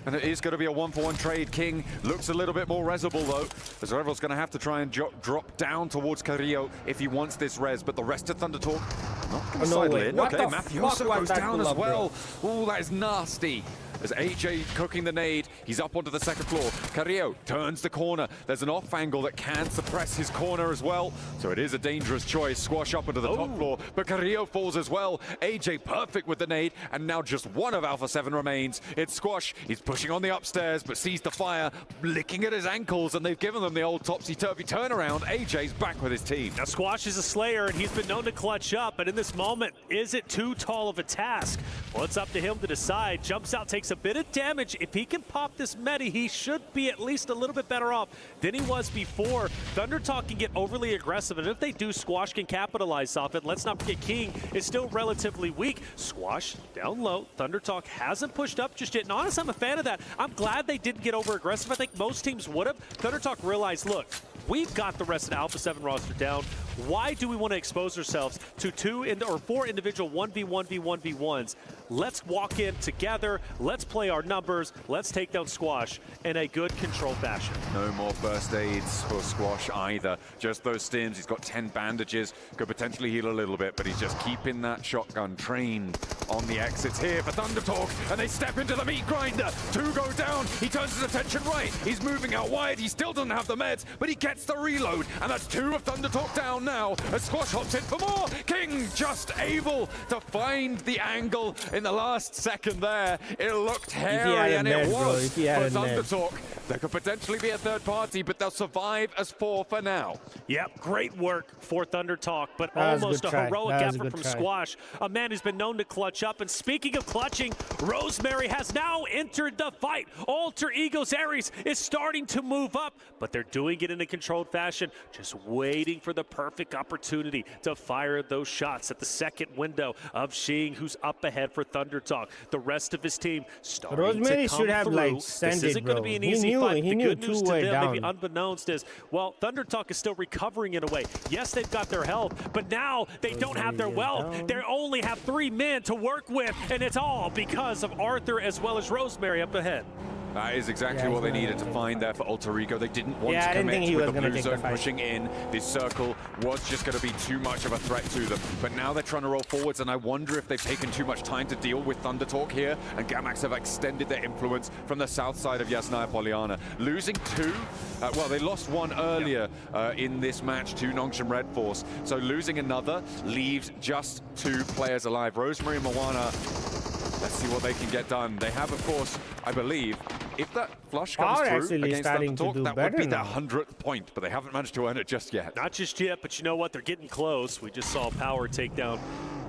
And it is going to be a 1-for-1 trade. King looks a little bit more resable, though, as Revel's going to have to try and drop down towards Carrillo if he wants this res. But the rest of Thunder Talk, not going to sidle in. What Okay, the Mafioso fuck was goes that down pull as up, well. Oh, that is nasty. As AJ cooking the nade, he's up onto the second floor. Carrillo turns the corner. There's an off angle that can suppress his corner as well. So it is a dangerous choice. Squash up onto the top floor, but Carrillo falls as well. AJ perfect with the nade, and now just one of Alpha 7 remains. It's Squash. He's pushing on the upstairs, but sees the fire, licking at his ankles, and they've given them the old topsy-turvy turnaround. AJ's back with his team. Now Squash is a slayer, and he's been known to clutch up, but in this moment, is it too tall of a task? Well, it's up to him to decide. Jumps out, takes a bit of damage. If he can pop this medi, he should be at least a little bit better off than he was before. Thunder Talk can get overly aggressive, and if they do, Squash can capitalize off it. Let's not forget King is still relatively weak. Squash down low. Thunder Talk hasn't pushed up just yet, and honestly, I'm a fan of that. I'm glad they didn't get over aggressive. I think most teams would have. Thunder Talk realized, look, we've got the rest of the Alpha 7 roster down. Why do we want to expose ourselves to 4 individual 1v1v1v1s? Let's walk in together. Let's play our numbers. Let's take down Squash in a good controlled fashion. No more first aids for Squash either. Just those stims. He's got 10 bandages. Could potentially heal a little bit, but he's just keeping that shotgun trained on the exits here for Thunder Talk, and they step into the meat grinder. 2 go down. He turns his attention right. He's moving out wide. He still doesn't have the meds, but he gets the reload, and that's 2 of Thunder Talk down now as Squash hops in for more. King just able to find the angle in the last second there. It looked hairy, and it was for Thunder Talk. There could potentially be a third party, but they'll survive as 4 for now. Yep, great work for Thunder Talk, but almost a heroic effort from try. Squash, a man who's been known to clutch up. And speaking of clutching, Rosemary has now entered the fight. Alter Ego's Ares is starting to move up, but they're doing it in a controlled fashion, just waiting for the perfect opportunity to fire those shots at the second window of Shing, who's up ahead for Thunder Talk. The rest of his team starting Rosemary to come should have through. like sent this it, isn't going to bro. be an He easy but he the knew good news to two-way them, down. maybe unbeknownst, is, well, ThunderTalk is still recovering in a way. Yes, they've got their health, but now they don't have their wealth. They only have 3 men to work with, and it's all because of Arthur as well as Rosemary up ahead. That is exactly what they needed to find there for Alter Ego. They didn't want to didn't think commit he with was the gonna blue take the zone fight. pushing in. This circle was just going to be too much of a threat to them. But now they're trying to roll forwards, and I wonder if they've taken too much time to deal with ThunderTalk here, and Gamax have extended their influence from the south side of Yasnaya Polyana. Losing 2, well, they lost 1 earlier in this match to Nongshim Red Force, so losing another leaves just 2 players alive. Rosemary and Moana, let's see what they can get done. They have, of course, I believe, if that flush comes through against ThunderTalk, that would be their 100th point, but they haven't managed to earn it just yet. Not just yet, but you know what? They're getting close. We just saw Power take down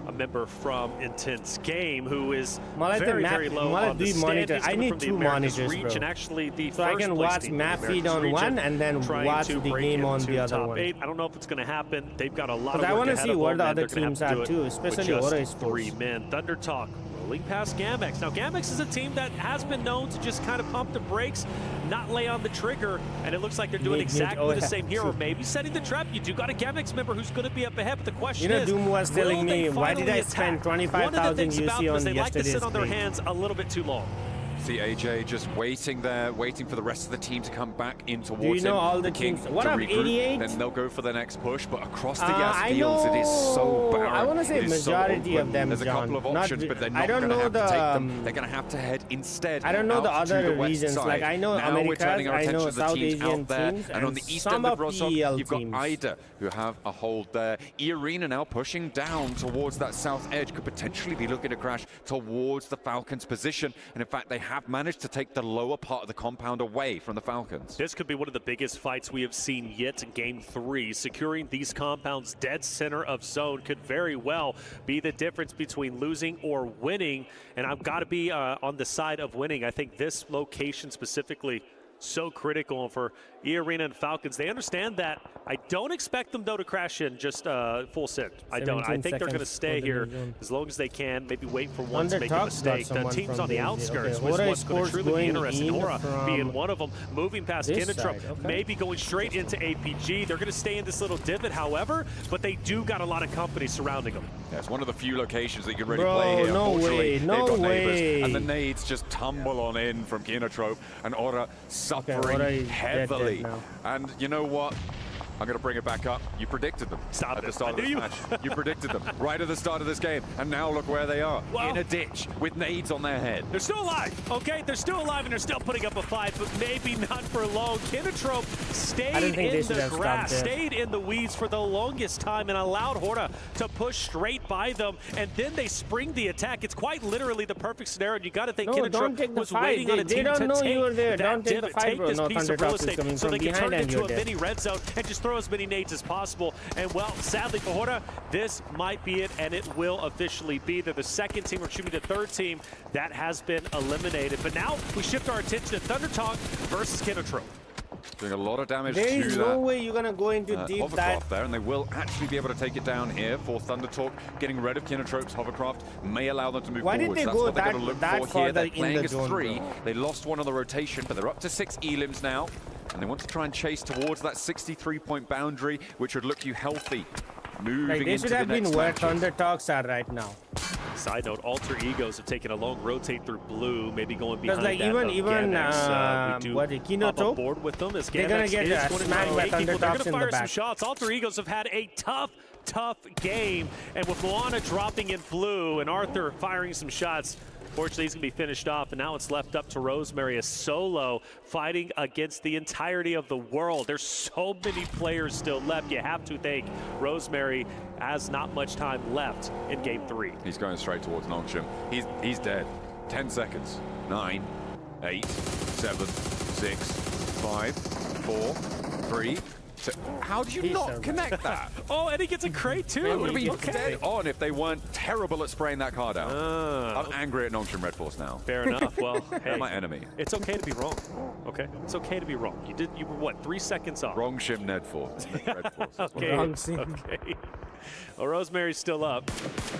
a member from Intense Game who is very low on the standings. I need 2 monitors, bro. And actually the so I can watch map feed on one and then watch the game on the other one. I don't know if it's going to happen. They've got a lot of work I want to ahead see of where them, the and other they're gonna teams have to are do it too, with especially just Aura Sports. 3 men. ThunderTalk rolling past Gamax. Now Gamax is a team that has been known to just kind of pump the brakes, not lay on the trigger, and it looks like they're doing exactly the same here, or maybe setting the trap. You do got a Gamax member who's going to be up ahead, but the question is, Doom was telling me, why did I spend 25,000 UC on they like to sit on their page? hands a little bit too long. See AJ just waiting there, waiting for the rest of the team to come back in towards him. Do you know all the King teams? What to up, regroup, 88? Then they'll go for the next push, but across the Yas fields, it is so barren. I want to say It is so majority open. of them, There's a couple of options, but they're not going to have to take them. They're going to have to head instead. I don't know the out to other the west regions. side. Like I know now Americas, we're turning our I attention know to the South teams Asian out there, teams, and on the east some end of of Rostov, PL you've got teams. Ida, who have a hold there. E-Arena now pushing down towards that south edge, could potentially be looking to crash towards the Falcons' position, and in fact, they have managed to take the lower part of the compound away from the Falcons. This could be one of the biggest fights we have seen yet in Game 3. Securing these compounds dead center of zone could very well be the difference between losing or winning, and I've got to be on the side of winning. I think this location specifically so critical for E-Arena and Falcons. They understand that. I don't expect them, though, to crash in just full send. I don't. I think they're going to stay here as long as they can, maybe wait for one to make a mistake. The teams on the outskirts was what's going to truly be interesting. Aura being one of them, moving past Kinetrup, maybe going straight into APG. They're going to stay in this little divot, however, but they do got a lot of company surrounding them. Yeah, it's one of the few locations that you can really play here. Unfortunately, they've got neighbors, and the nades just tumble on in from Kinetrup, and Aura suffering heavily. And you know what? I'm going to bring it back up. You predicted them at the start of this match. You predicted them right at the start of this game. And now look where they are, in a ditch with nades on their head. They're still alive, okay? They're still alive and they're still putting up a fight, but maybe not for long. Kinetrup stayed in the grass, stayed in the weeds for the longest time and allowed Horda to push straight by them. And then they spring the attack. It's quite literally the perfect scenario. And you got to think Kinetrup was waiting on a team to take that divot, take this piece of real estate so they can turn it into a mini red zone and just throw as many nades as possible. And well, sadly for Horda, this might be it, and it will officially be. They're the second team, or should be the third team, that has been eliminated. But now we shift our attention to ThunderTalk versus Kinetrup. Doing a lot of damage there to is that. No way you're gonna go into deep hovercraft there, and they will actually be able to take it down here for ThunderTalk. Getting rid of Kinetrop's hovercraft may allow them to move forward. That's what they're going to look for here. They're playing as 3. Bro. They lost 1 on the rotation, but they're up to 6 elims now, and they want to try and chase towards that 63-point boundary, which would look you healthy. Moving they should have been where ThunderTalks are right now. Side note, Alter Egos have taken a long rotate through blue, maybe going behind like that. Even up on board with them as they're gonna get smacked by ThunderTalks in the back. They're gonna fire some shots. Alter Egos have had a tough game, and with Moana dropping in blue and Arthur firing some shots, fortunately, he's going to be finished off, and now it's left up to Rosemary, a solo fighting against the entirety of the world. There's so many players still left. You have to think Rosemary has not much time left in Game 3. He's going straight towards Nongshim. He's dead. 10 seconds. 9, 8, 7, 6, 5, 4, 3. How did you not connect that? Oh, and he gets a crate too. It would have been dead on if they weren't terrible at spraying that car down. I'm angry at Nongshim Red Force now. Fair enough. Well, they're my enemy. It's okay to be wrong. Okay, it's okay to be wrong. You were what, 3 seconds off? Wrong Shim Ned Force. Red Force. Okay. Wrong scene. Okay. Well, Rosemary's still up.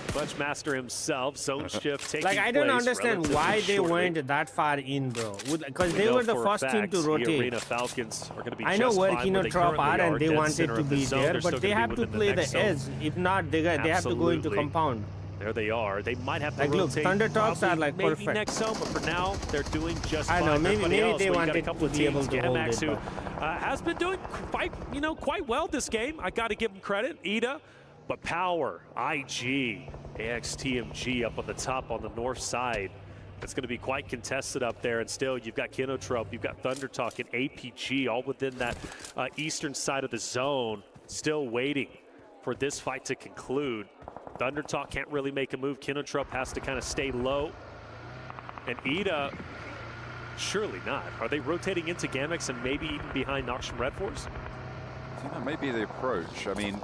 Bunchmaster himself, zone shift taking like, I don't place understand why they shortly. went that far in, bro. Because We they know were the for a first team fact to the rotate. Arena Falcons are going to be I know just where fine where they Kinotrop currently are, and they dead wanted center to of the be zone. there, They're still but they gonna have be to within play the next edge. zone. If not, they have to go into Absolutely. compound. There they are. They might have to Like, look, rotate. Thunder Talks are, like, maybe perfect. next zone, but for now, they're doing just I fine. know, maybe Everybody else, they well, you got a wanted couple to of be able teams, to hold Gamax, it, who but- has been doing quite well this game. I got to give him credit. Ida, but Power, IG, AXTMG up on the top on the north side. It's going to be quite contested up there, and still you've got Kinotrope, you've got Thunder Talk, and APG all within that eastern side of the zone, still waiting for this fight to conclude. Thunder Talk can't really make a move. Kinotrope has to kind of stay low, and Ida, surely not. Are they rotating into Gamex and maybe even behind Noxian Red Force? I think that may be the approach. I mean,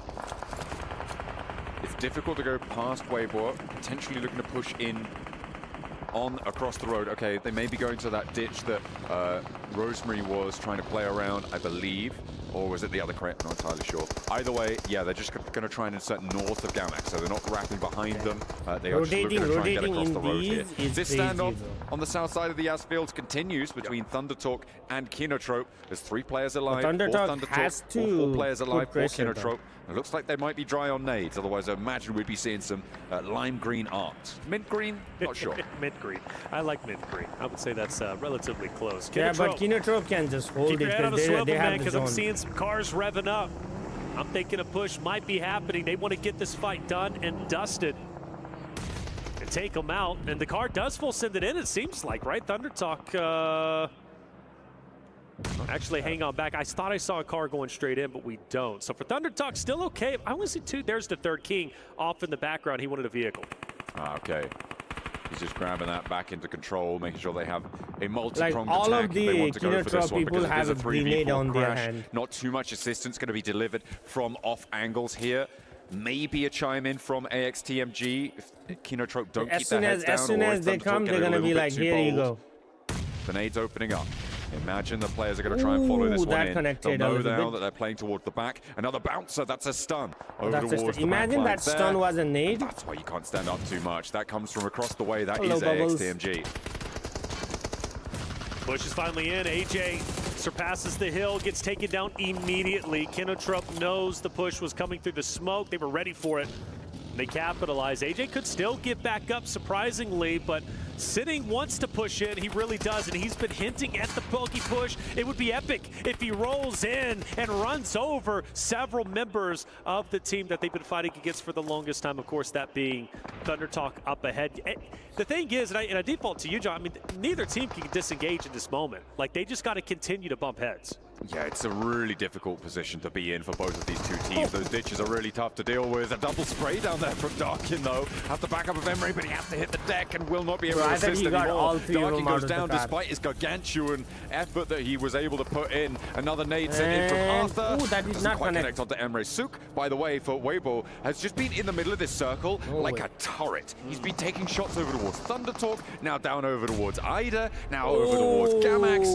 it's difficult to go past Weibo, potentially looking to push in on across the road. Okay, they may be going to that ditch that Rosemary was trying to play around, I believe. Or was it the other crate? Not entirely sure. Either way, yeah, they're just going to try and insert north of Gamex, so they're not wrapping behind them. They are just looking to try and get across the road here. This standoff on the south side of the Yas Fields continues between Thunder Talk and Kinotrope. There's 3 players alive. Thunder Talk has to 4 players alive for pressure, Kinotrope. It looks like they might be dry on nades, otherwise I imagine we'd be seeing some lime green art. Mint green? Not sure. Mint green. I like mint green. I would say that's relatively close. Yeah, but Kinotrope can just hold Keep it your head on a because swivel, they man, have the because I'm zone. seeing some cars revving up. I'm thinking a push might be happening. They want to get this fight done and dusted and take them out. And the car does full send it in, it seems like, right? Thunder Talk actually hang on back. I thought I saw a car going straight in, but we don't. So for Thunder Talk, still okay. I only see 2. There's the third king off in the background. He wanted a vehicle. Okay. He's just grabbing that back into control, making sure they have a multi-pronged all attack. of the they want to go for this Kinotrop one people because it is have a a grenade 3v4 on their crash. hand. Not too much assistance going to be delivered from off angles here. Maybe a chime in from AXTMG if Kinotrope don't keep their heads down. As soon as they come, they're going to be like, here you go. Grenades opening up. Imagine the players are going to try and follow this one in. Connected They'll know a little now bit. that they're playing towards the back. Another bouncer, that's a stun. Over That's towards the imagine back that lines stun there. was a nade. That's why you can't stand up too much. That comes from across the way. That Hello, is Bubbles. AXTMG. Push is finally in. AJ surpasses the hill, gets taken down immediately. Kinotrope knows the push was coming through the smoke. They were ready for it. They capitalize. AJ could still get back up, surprisingly, but Sitting wants to push in. He really does, and he's been hinting at the bogey push. It would be epic if he rolls in and runs over several members of the team that they've been fighting against for the longest time. Of course, that being Thunder Talk up ahead. The thing is, and I default to you, John, I mean, neither team can disengage in this moment. Like, they just got to continue to bump heads. Yeah, it's a really difficult position to be in for both of these two teams. Those ditches are really tough to deal with. A double spray down there from Darkin, though. Has the backup of Emery, but he has to hit the deck and will not be able to assist anymore. Darkin goes down despite his gargantuan effort that he was able to put in. Another nade sent in from Arthur. Ooh, that did not connect onto Emery. Suk, by the way, for Weibo, has just been in the middle of this circle like a turret. He's been taking shots over towards Thunder Talk, now down over towards Ida, now over towards Gamax,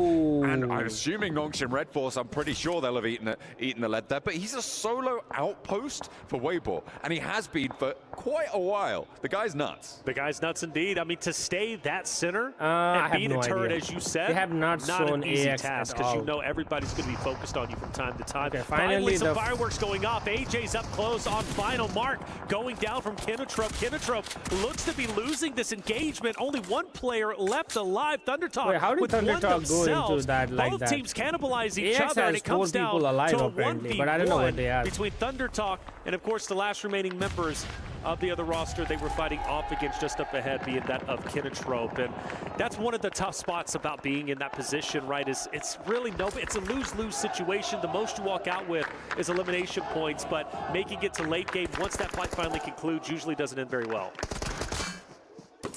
and I'm assuming Nongshin Red Force, I'm pretty sure they'll have eaten the lead there, but he's a solo outpost for Weibo, and he has been for quite a while. The guy's nuts. The guy's nuts indeed. I mean, to stay that center and beat a turret, as you said, they have not shown an easy AX task, at because you all. know everybody's going to be focused on you from time to time. Okay, finally some fireworks going off. AJ's up close on final mark, going down from Kinotrope. Kinotrope looks to be losing this engagement. Only one player left alive. Thunder Talk. Wait, how did with Thunder one Talk go themselves. into that like Both that? teams cannibalize each AX other, and has it comes 4 down people alive to a apparently, 1v1 but I don't know what they are. between Thunder Talk and, of course, the last remaining members of the other roster they were fighting off against just up ahead, being that of Kinotrope. And that's one of the tough spots about being in that position, right? It's really it's a lose-lose situation. The most you walk out with is elimination points, but making it to late game, once that fight finally concludes, usually doesn't end very well.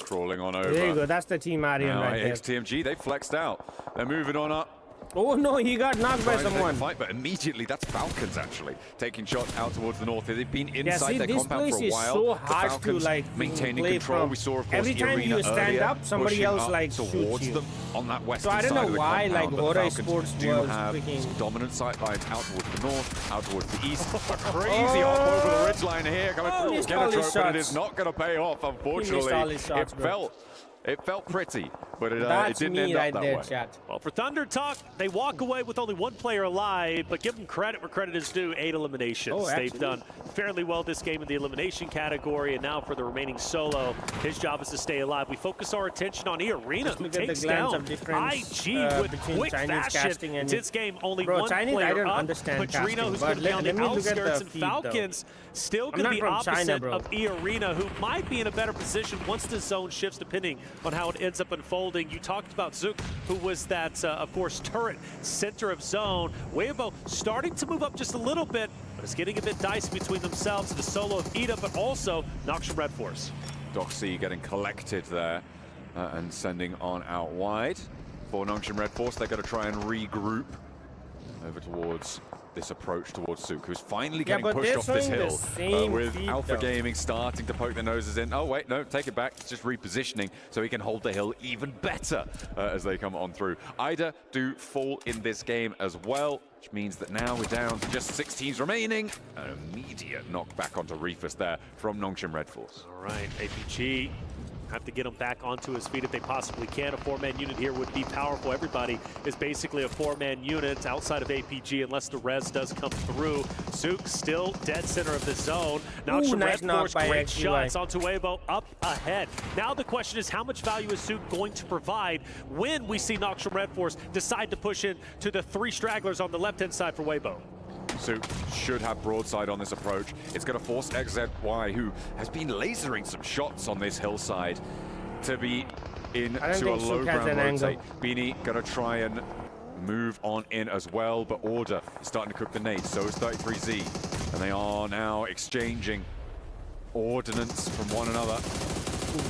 Crawling on over. There you go. That's the team Arian Now, right there. XTMG, they flexed out. They're moving on up Oh no, he got knocked by trying to take a someone. fight, but immediately that's Falcons actually taking shots out towards the north. They've been inside Yeah, see, their this compound place for a is while. so The hard Falcons to like maintaining play control. from. We saw, of course, Every time Irina you stand earlier up, somebody pushing else up like towards shoots you. them on that western So I don't side know of the why, compound, like, but the Hora Falcons Sports do was have freaking- some dominant sight lines out towards the north, out towards the east. A crazy hop over the ridgeline here coming through. missed all his But it shots. is not going to pay off, unfortunately. all his shots, It felt pretty, but it didn't me end right up that there, way. chat. Well, for Thunder Talk, they walk away with only one player alive, but give them credit where credit is due. 8 eliminations. They've done fairly well this game in the elimination category, and now for the remaining solo, his job is to stay alive. We focus our attention on Irina, who Look at takes the glance down of difference IG with between quick Chinese fashion. casting and This game, only Bro, one Chinese, I player don't up. understand Patrino, casting, who's but going to be on the let me look at the outskirts, and feed, Falcons still going to not be from opposite China, bro. of Irina, who might be in a better position once the zone shifts, depending on how it ends up unfolding. You talked about Zook, who was that, of course, turret center of zone. Weibo starting to move up just a little bit, but it's getting a bit dicey between themselves, the solo of Ida, but also Noxian Red Force. Doxy getting collected there and sending on out wide. For Noxian Red Force, they're going to try and regroup over towards this approach towards Sook, who's finally getting pushed off this hill with Alpha Gaming starting to poke their noses in. Oh, wait, no, take it back. It's just repositioning so he can hold the hill even better as they come on through. Ida do fall in this game as well, which means that now we're down to just 6 teams remaining. An immediate knockback onto Reefus there from Noxian Red Force. All right, APG have to get him back onto his feet if they possibly can. A 4-man unit here would be powerful. Everybody is basically a 4-man unit outside of APG unless the res does come through. Zook still dead center of the zone. Noxian Red Force, great shots onto Weibo up ahead. Now the question is, how much value is Zook going to provide when we see Noxian Red Force decide to push in to the 3 stragglers on the left-hand side for Weibo? Zook should have broadside on this approach. It's going to force XZY, who has been lasering some shots on this hillside, to be into a low ground rotate. Beanie going to try and move on in as well, but Order is starting to cook the nades. So is 33Z, and they are now exchanging ordnance from one another.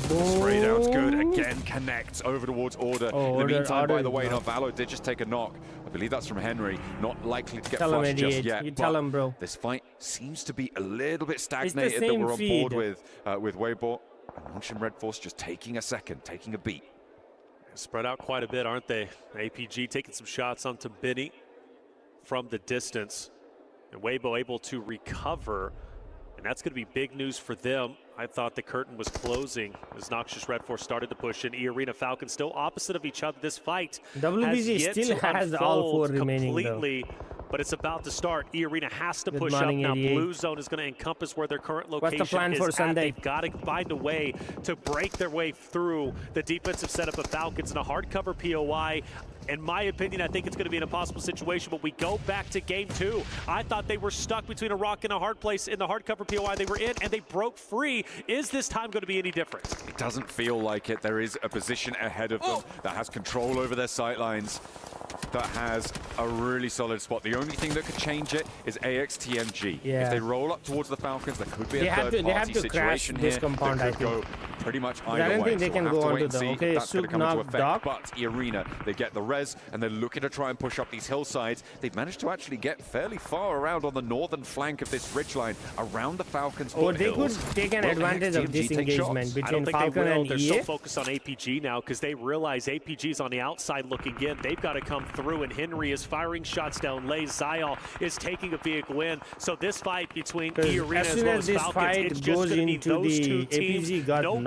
The spray down's good. Again, connects over towards Order. In the meantime, by the way, Valo did just take a knock. I believe that's from Henry. Not likely to get flushed just yet. You tell him, bro. This fight seems to be a little bit stagnated that we're on board with Weibo. And Noxian Red Force just taking a second, taking a beat. Spread out quite a bit, aren't they? APG taking some shots onto Benny from the distance. And Weibo able to recover. And that's going to be big news for them. I thought the curtain was closing as Noxious Red Force started to push in. E-Arena Falcons still opposite of each other. This fight WBC still has all 4 remaining completely, but it's about to start. E-Arena has to push up now. Blue zone is going to encompass where their current location What's the plan is for at. Sunday? They've got to find a way to break their way through the defensive setup of Falcons in a hardcover POI. In my opinion, I think it's going to be an impossible situation, but we go back to game 2. I thought they were stuck between a rock and a hard place in the hardcover POI they were in, and they broke free. Is this time going to be any different? It doesn't feel like it. There is a position ahead of them that has control over their sightlines, that has a really solid spot. The only thing that could change it is AXTMG. Yeah. If they roll up towards the Falcons, there could be a third-party situation this here compound, that could go pretty much either way. I don't think they can go onto the okay, that's going to come into effect. Doc. But Arena, they get the res, and they're looking to try and push up these hillsides. They've managed to actually get fairly far around on the northern flank of this ridgeline, around the Falcons' Or they could foothills. take an advantage of this engagement between Falcon and They're EA. so focused on APG now because they realize APG's on the outside looking in. They've got to come through, and Henry is firing shots down lane. Zayal is taking a vehicle in. So this fight between E-Arena as well as Falcons, it's just going to be those 2 teams.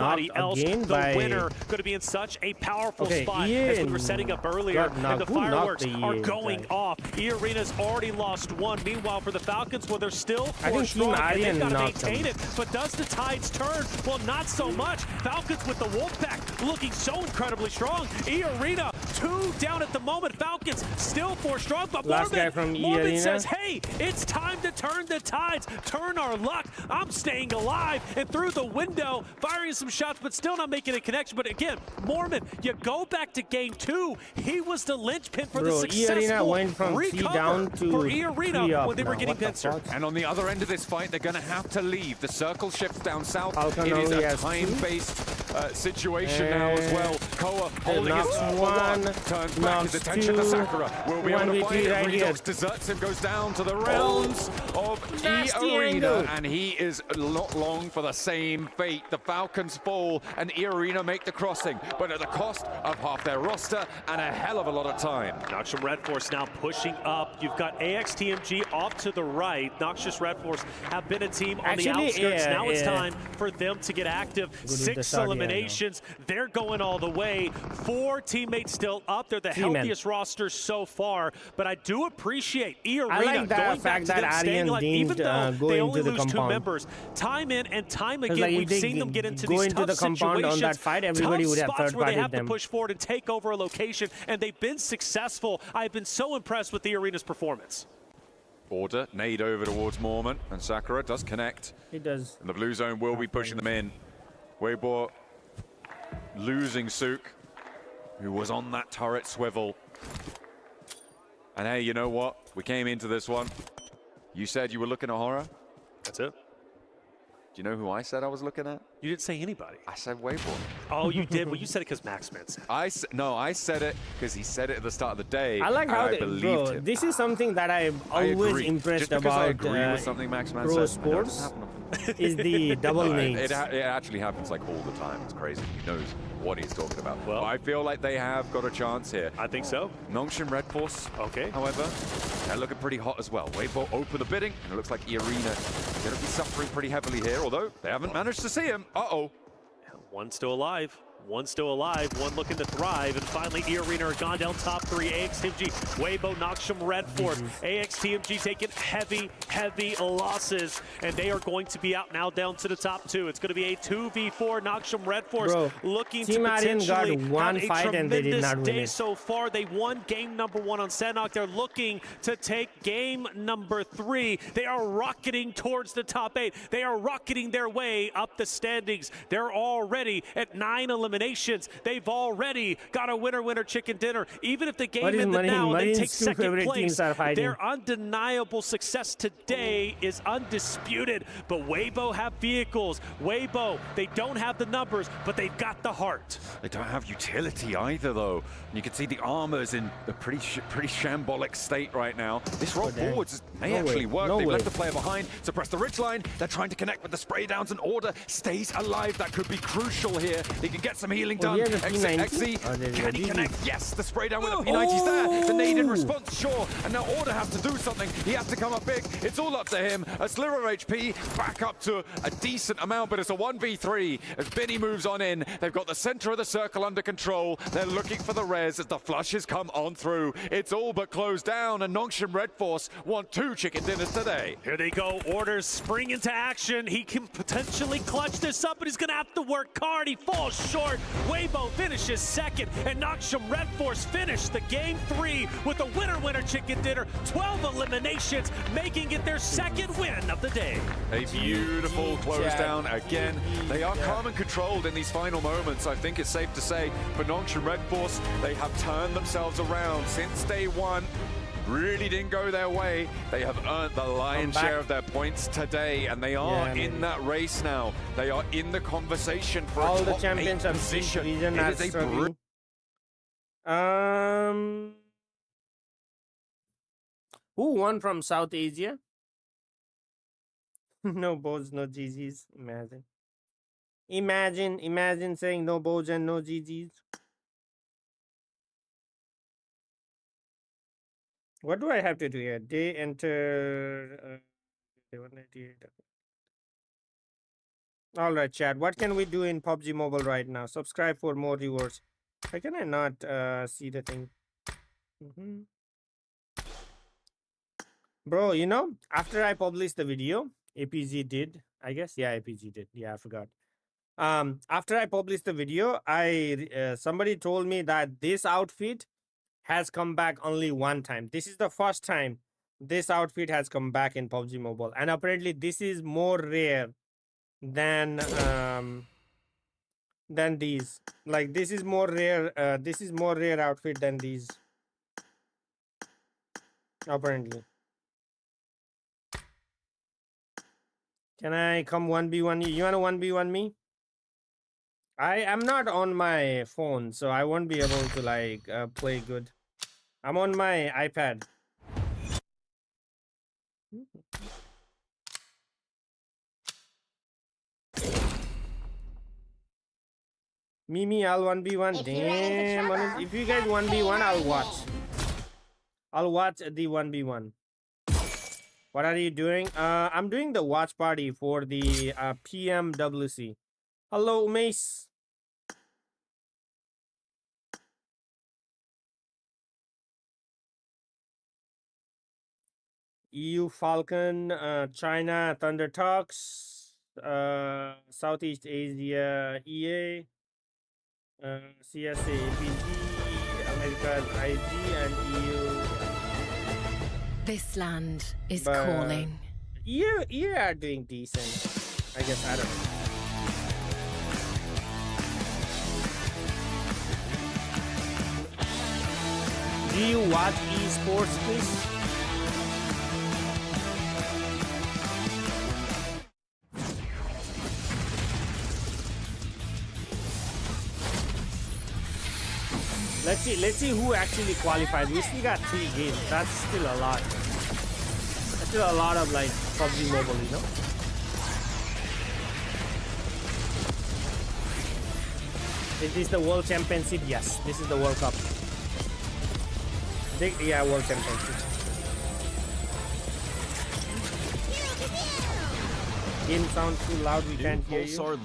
Nobody else. The winner going to be in such a powerful spot as we were setting up earlier, and the fireworks are going off. E-Arena's already lost 1. Meanwhile, for the Falcons, well, they're still 4 strong, and they've got to maintain it. But does the tides turn? Well, not so much. Falcons with the Wolfpack looking so incredibly strong. E-Arena 2 down at the moment. Falcons still 4 strong, but Morbid says, hey, it's time to turn the tides, turn our luck. I'm staying alive, and through the window, firing some shots, but still not making a connection. But again, Mormon, you go back to game 2. He was the linchpin for the successful went from recover down to for E-Arena when they were getting pincer. pincered. And on the other end of this fight, they're going to have to leave. The circle shifts down south. Falcon It is only a has time-based situation now as well. Koa holding his one. turns back his attention to Sakura. Will be able to find it. Right Redox deserts him, goes down to the realms of E-Arena, and he is not long for the same fate. The Falcons fall, and E-Arena make the crossing, but at the cost of half their roster and a hell of a lot of time. Noxious Red Force now pushing up. You've got AXTMG off to the right. Noxious Red Force have been a team on the outskirts. Now it's time for them to get active. 6 eliminations. They're going all the way. 4 teammates still up. They're the healthiest roster so far. But I do appreciate E-Arena going back to them, staying alive, even though they only lose 2 members. Time in and time again, we've seen them get into these tough situations, on that fight, everybody would have spots where they have them. to push forward and take over a location, and they've been successful. I've been so impressed with E-Arena's performance. Order, nade over towards Mormon, and Sakura does connect. He does. And the blue zone will be pushing them in. Weibo losing Sook, who was on that turret swivel. And hey, you know what? We came into this one. You said you were looking at horror? That's it. Do you know who I said I was looking at? You didn't say anybody. I said Weibo. Oh, you did? Well, you said it because Maxman said it. No, I said it because he said it at the start of the day. I like how believed him. This is something that I'm always impressed Just about. I agree with something Maxman pro said. sports is the double nades. It actually happens like all the time. It's crazy. He knows what he's talking about. Well, but I feel like they have got a chance here. I think so. Nongshin Red Force, okay. However, they're looking pretty hot as well. Weibo open the bidding, and it looks like E-Arena is going to be suffering pretty heavily here, although they haven't managed to see him. Uh-oh. One still alive. One still alive, one looking to thrive, and finally E-Arena are gone down top 3. AXTMG, Weibo, Noxious Red Force. AXTMG taking heavy losses, and they are going to be out now down to the top 2. It's going to be a 2v4. Noxious Red Force looking to potentially got one have fight a and they did tremendous not win day it. so far. They won game number 1 on Sanok. They're looking to take game number 3. They are rocketing towards the top 8. They are rocketing their way up the standings. They're already at 9 eliminations. They've already got a winner chicken dinner. Even if the game ended now and they take second place, their undeniable success today is undisputed. But Weibo have vehicles. Weibo, they don't have the numbers, but they've got the heart. They don't have utility either, though. You can see the armor's in a pretty shambolic state right now. This roll forwards may actually work. They've left the player behind, suppress the ridgeline. They're trying to connect with the spray downs, and Order stays alive. That could be crucial here. He can get some healing done. XZ, can he connect? Yes, the spray down with the P90's there. The nade in response, sure. And now Order has to do something. He has to come up big. It's all up to him. A sliver of HP back up to a decent amount, but it's a 1v3 as Benny moves on in. They've got the center of the circle under control. They're looking for the res as the flushes come on through. It's all but closed down, and Nongshin Red Force want 2 chicken dinners today. Here they go. Orders spring into action. He can potentially clutch this up, but he's going to have to work hard. He falls short. Weibo finishes second, and Noxious Red Force finished the game 3 with a winner chicken dinner. 12 eliminations, making it their second win of the day. A beautiful close down again. They are calm and controlled in these final moments, I think it's safe to say. For Nongshin Red Force, they have turned themselves around since day 1. Really didn't go their way. They have earned the lion's share of their points today, and they are in that race now. They are in the conversation for all a the top champions 8 of position. region It is a who won from South Asia? No bows, no GGs. Imagine saying no bows and no GGs. What do I have to do here? They enter 198. All right, chat. What can we do in PUBG Mobile right now? Subscribe for more rewards. Why can I not see the thing? Bro, you know, after I published the video, APG did, I guess. Yeah, APG did. Yeah, I forgot. After I published the video, somebody told me that this outfit has come back only one time. This is the first time this outfit has come back in PUBG Mobile, and apparently this is more rare than these. Like this is more rare. This is more rare outfit than these. Apparently. Can I come 1v1 you? You wanna 1v1 me? I am not on my phone, so I won't be able to like play good. I'm on my iPad. Mimi, I'll 1v1. Damn, if you guys 1v1, I'll watch. I'll watch the 1v1. What are you doing? I'm doing the watch party for the PMWC. Hello, Mace. EU Falcon, China Thunder Talks, Southeast Asia EA, CSA APG, American IG, and EU. This land is calling. You are doing decent. I guess, I don't know. Do you watch esports, please? Let's see who actually qualified. We still got 3 games. That's still a lot. That's still a lot of like PUBG Mobile, you know? Is this the World Championship? Yes, this is the World Cup. Yeah, World Championship. Game sounds too loud, we can't hear you.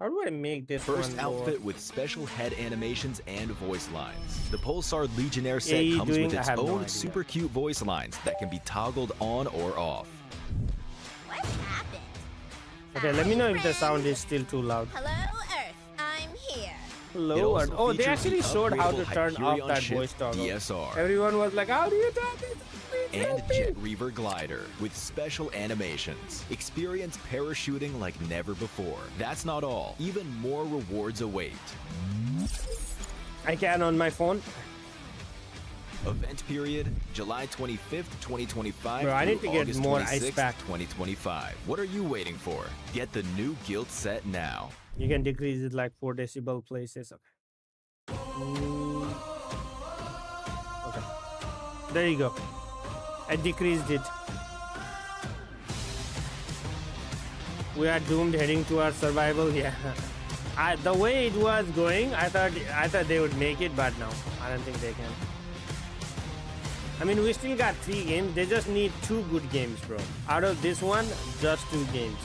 How do I make this first outfit more? with special head animations and voice lines? The Pulsar Legionnaire set AE comes doing? with I its have no own idea. super cute voice lines that can be toggled on or off. What happened? Okay, let me know if the sound is still too loud. Hello, Earth. I'm here. It Hello, also oh, they features actually the showed how to upgradable turn off Hyperion that ship voice toggle. DSR. Everyone was like, how do you turn this? And Jet Reaver Glider with special animations. Experience parachuting like never before. That's not all. Even more rewards await. I can on my phone. Event period, July 25th, 2025 Bro, I need through to get August more 26th, ice pack. 2025. What are you waiting for? Get the new Guild set now. You can decrease it like 4 decibel places. Okay. Okay. There you go. I decreased it. We are doomed heading to our survival. Yeah. The way it was going, I thought they would make it, but no, I don't think they can. I mean, we still got 3 games. They just need 2 good games, bro. Out of this one, just 2 games.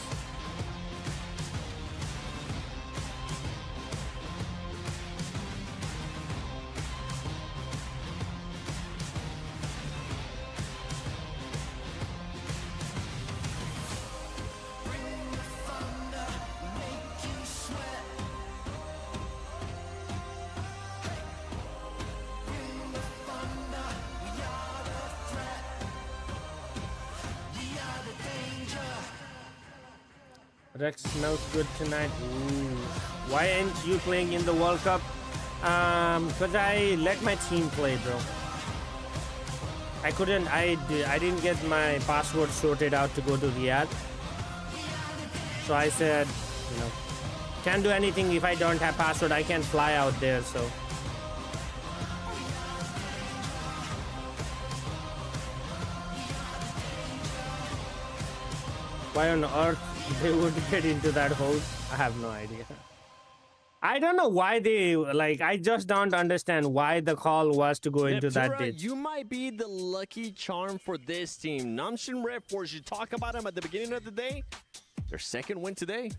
Rex smells good tonight. Ooh. Why aren't you playing in the World Cup? Because I let my team play, bro. I couldn't. I didn't get my password sorted out to go to Riyadh. So I said, you know, can't do anything if I don't have password. I can't fly out there. So. Why on earth they would get into that hole? I have no idea. I don't know why they, like, I just don't understand why the call was to go into that ditch. You might be the lucky charm for this team. Namshin Red Force, you talk about them at the beginning of the day. Their second win today.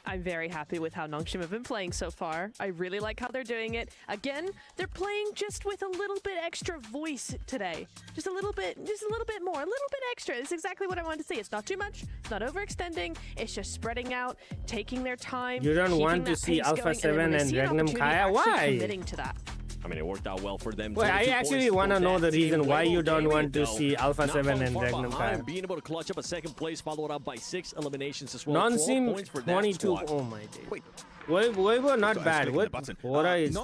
I'm very happy with how Nongshim have been playing so far. I really like how they're doing it. Again, they're playing just with a little bit extra voice today. Just a little bit more, a little bit extra. It's exactly what I wanted to see. It's not too much, it's not overextending. It's just spreading out, taking their time. You don't want to see Alpha 7 and Regnum Kaya? Why? Committing to that. I mean, it worked out well for them. Well, I actually want to know the reason why you don't want to see Alpha 7 and Regnum Kaya. Being able to clutch up a second place, followed up by 6 eliminations as well. Non-sim 12 points for that 22. squad. Oh my day. We were not bad. What is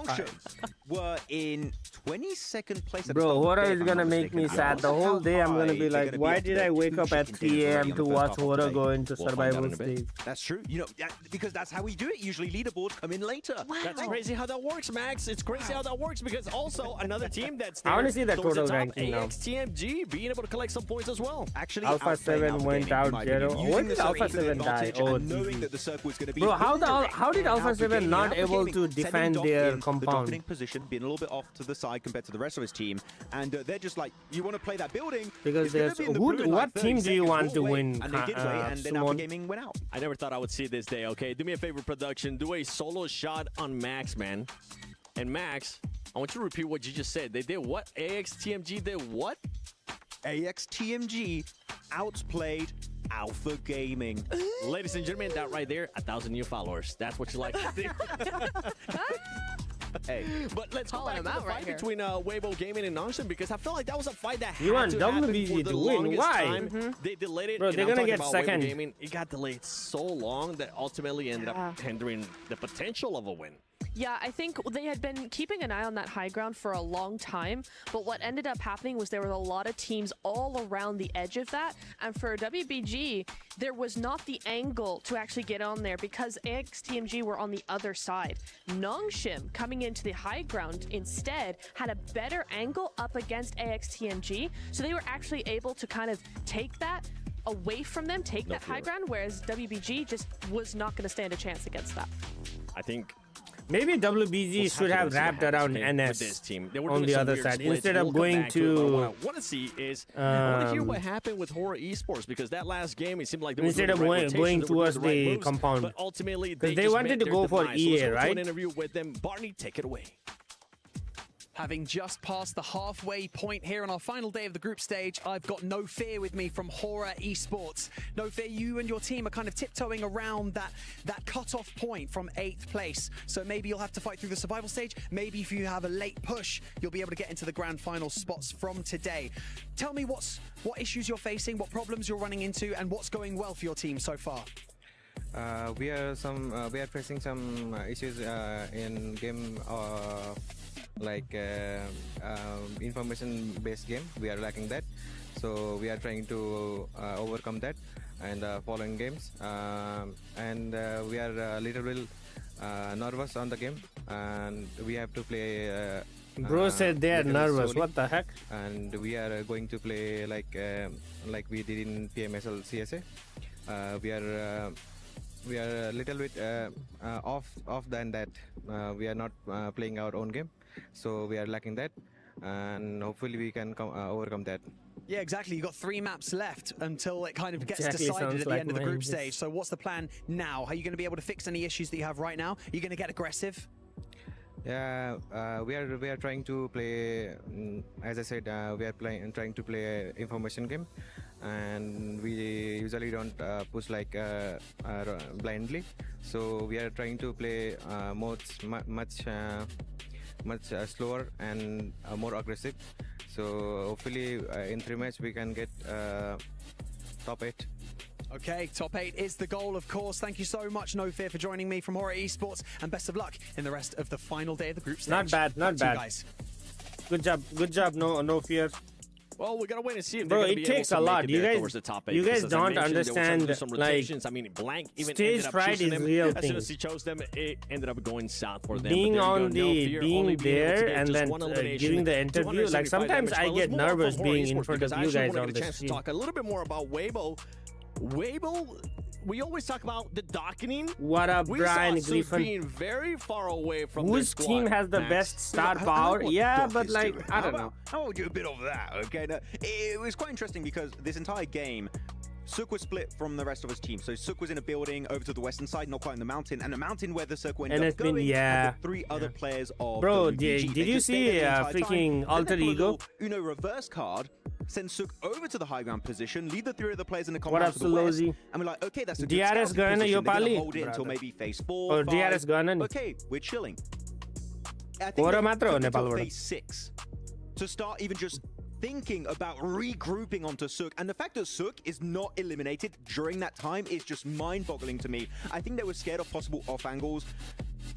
were in 22nd place. At Bro, Hora is gonna make me sad. The whole day I'm gonna be like, why did I wake up at 3 a.m. to watch Hora go into survival stage? That's true. You know, because that's how we do it. Usually leaderboards come in later. Wow. That's crazy how that works, Max. It's crazy how that works because also another team that's I want to see that total ranking now. AXTMG being able to collect some points as well. Actually, Alpha 7 went out, Jero. When did Alpha 7 die? Oh, bro, how did Alpha 7 not able to defend their compound? The position, being a little bit off to the side compared to the rest of his team, and they're just like, you want to play that building because there's what team do you want to win? And they did wait, and then Alpha Gaming went out. I never thought I would see this day. Okay, do me a favor, production. Do a solo shot on Max, man. And Max, I want you to repeat what you just said. They did what? AXTMG did what? AXTMG outplayed Alpha Gaming. Ladies and gentlemen, that right there, 1,000 new followers. That's what you like to see. Hey, but let's go back to the fight between Weibo Gaming and Nongshim because I feel like that was a fight that you had want to happen for WBG the to win. longest Why? time. They delayed it. Bro, they're gonna get second. Gaming, it got delayed so long that ultimately ended up hindering the potential of a win. Yeah, I think they had been keeping an eye on that high ground for a long time, but what ended up happening was there were a lot of teams all around the edge of that, and for WBG, there was not the angle to actually get on there because AXTMG were on the other side. Nongshim, coming into the high ground instead, had a better angle up against AXTMG, so they were actually able to kind of take that away from them, take that high ground, whereas WBG just was not going to stand a chance against that. I think maybe WBG should have wrapped around NS this team. on the other side instead of going to. What I want to see is I want to hear what happened with Hora Esports because that last game it seemed like they instead of going towards the compound, but ultimately they wanted to go for EA, right? An interview with them. Barney, take it away. Having just passed the halfway point here on our final day of the group stage, I've got No Fear with me from Hora Esports. No Fear, you and your team are kind of tiptoeing around that cut-off point from 8th place. So maybe you'll have to fight through the survival stage. Maybe if you have a late push, you'll be able to get into the grand final spots from today. Tell me what issues you're facing, what problems you're running into, and what's going well for your team so far. We are facing some issues in game. Like information-based game, we are lacking that, so we are trying to overcome that and following games, and we are a little bit nervous on the game, and we have to play. Bro said they are nervous. Slowly. What the heck? And we are going to play like we did in PMSL CSA. We are a little bit off than that. We are not playing our own game. So we are lacking that, and hopefully we can overcome that. Yeah, exactly. You've got 3 maps left until it kind of gets decided at the end of the group stage. So what's the plan now? Are you going to be able to fix any issues that you have right now? Are you going to get aggressive? Yeah, we are trying to play. As I said, we are trying to play an information game, and we usually don't push like blindly. So we are trying to play much slower and more aggressive. So hopefully in 3 matches we can get top 8. Okay, top 8 is the goal, of course. Thank you so much, No Fear, for joining me from Hora Esports, and best of luck in the rest of the final day of the group stage. Not bad, not bad. Guys. Good job, No Fear. Well, we gotta wait and see if bro, they're it be takes a able to lot. make it towards the top 8, You guys because as I don't mentioned, they were trying to understand. do some rotations. I mean, Blank even stage ended up fright choosing is them. real As thing. soon as he chose them, it ended up going south for them. Being on the being there and then giving the interview, like sometimes I get nervous being in front of you guys on the chance to stream. talk a little bit more about Weibo. We always talk about the docketing. What up, Brian Griffin? Being very far away from whose team has the best start power? Yeah, but like I don't know. How about you a bit of that? Okay, no, it was quite interesting because this entire game, Sook was split from the rest of his team. So Sook was in a building over to the western side, not quite in the mountain, and the mountain where the Circle ended up going. Yeah. The 3 other players of Bro, WBG. did you see freaking Alter Ego? Uno reverse card. Send Sook over to the high ground position, lead the 3 other players in the What compound up, to the west, Sulozi? and we're like, okay, that's a good DRS scouting Gunner, position. yo They're gonna pali. hold it until maybe phase 4, Or 5. DRS Gunner. Okay, we're chilling. I think Orang they matro took it Nepal till orang. phase 6 to start even just thinking about regrouping onto Sook, and the fact that Sook is not eliminated during that time is just mind-boggling to me. I think they were scared of possible off angles.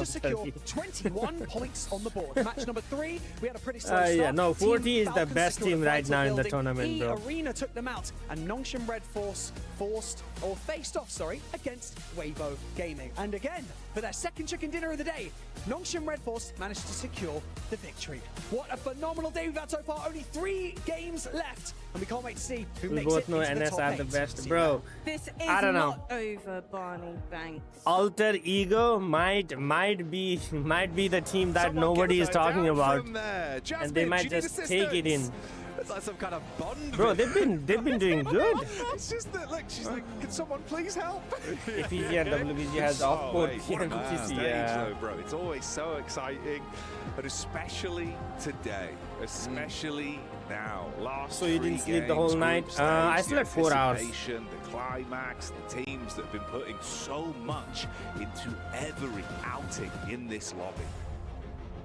to secure 21 points on the board. Match number 3, we had a pretty slow start. Yeah, no, 40 Team is the Falcons best secured team a right now in the vital tournament, building. bro. Arena took them out, and Nongshim Red Force faced off against Weibo Gaming. And again, for their second chicken dinner of the day, Nongshim Red Force managed to secure the victory. What a phenomenal day we've had so far, only 3 games left, and we can't wait to see who We makes both it know into the NS top are the 8. best, bro. This is I don't know. not over, Barney Banks. Alter Ego might be the team that nobody is talking about, and they might just take it in. It's like some kind of bond. Bro, they've been doing good. It's just that, look, she's like, can someone please help? If EG and WBG has off-board PMWC, yeah. Bro, it's always so exciting, but especially today, especially now. So you didn't sleep the whole night? I slept 4 hours. The climax, the teams that have been putting so much into every outing in this lobby.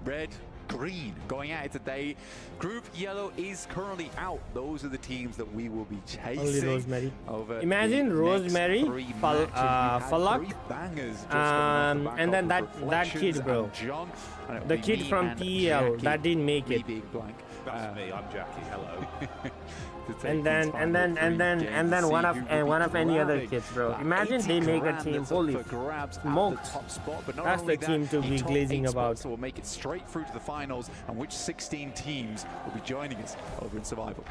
Red, green going at it today. Group yellow is currently out. Those are the teams that we will be chasing. Only Rosemary. Over Imagine Rosemary, Falak, and then that kid, bro. The kid from PEL that didn't make it. That's me. I'm Jackie. Hello. And then one of any other kids, bro. Imagine they make a team. Holy smokes! That's the team to be glazing about. So we'll make it straight through to the finals, and which 16 teams will be joining us over in Survival.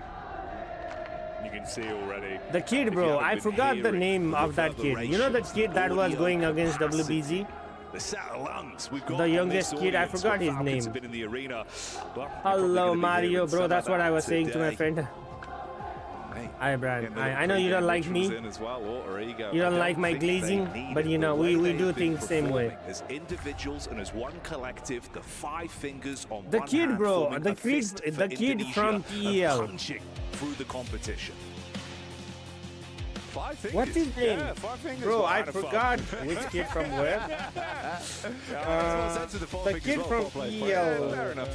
You can see already. The kid, bro. I forgot the name of that kid. You know the kid that was going against WBG? The youngest kid, I forgot his name. Hello, Mario, bro. That's what I was saying to my friend. Hi, Brian. I know you don't like me. You don't like my glazing, but you know we do things same way. As individuals and as one collective, the 5 fingers on the one kid, hand bro. forming The kid from PEL. Punching through the competition. 5 fingers. What's his name? Yeah, 5 fingers. Bro, I forgot which kid from where. The kid from PEL. Fair enough.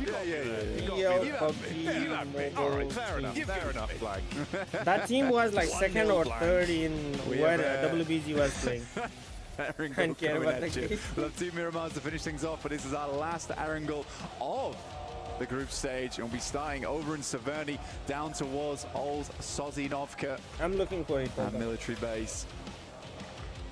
Fair enough, Blank. That team was like 2nd or 3rd in where WBG was playing. Can't care about the game. We'll have 2 Miramars to finish things off, but this is our last Erangel of the group stage, and we'll be starting over in Severny down towards Old Sozinovka. I'm looking for it. Military base.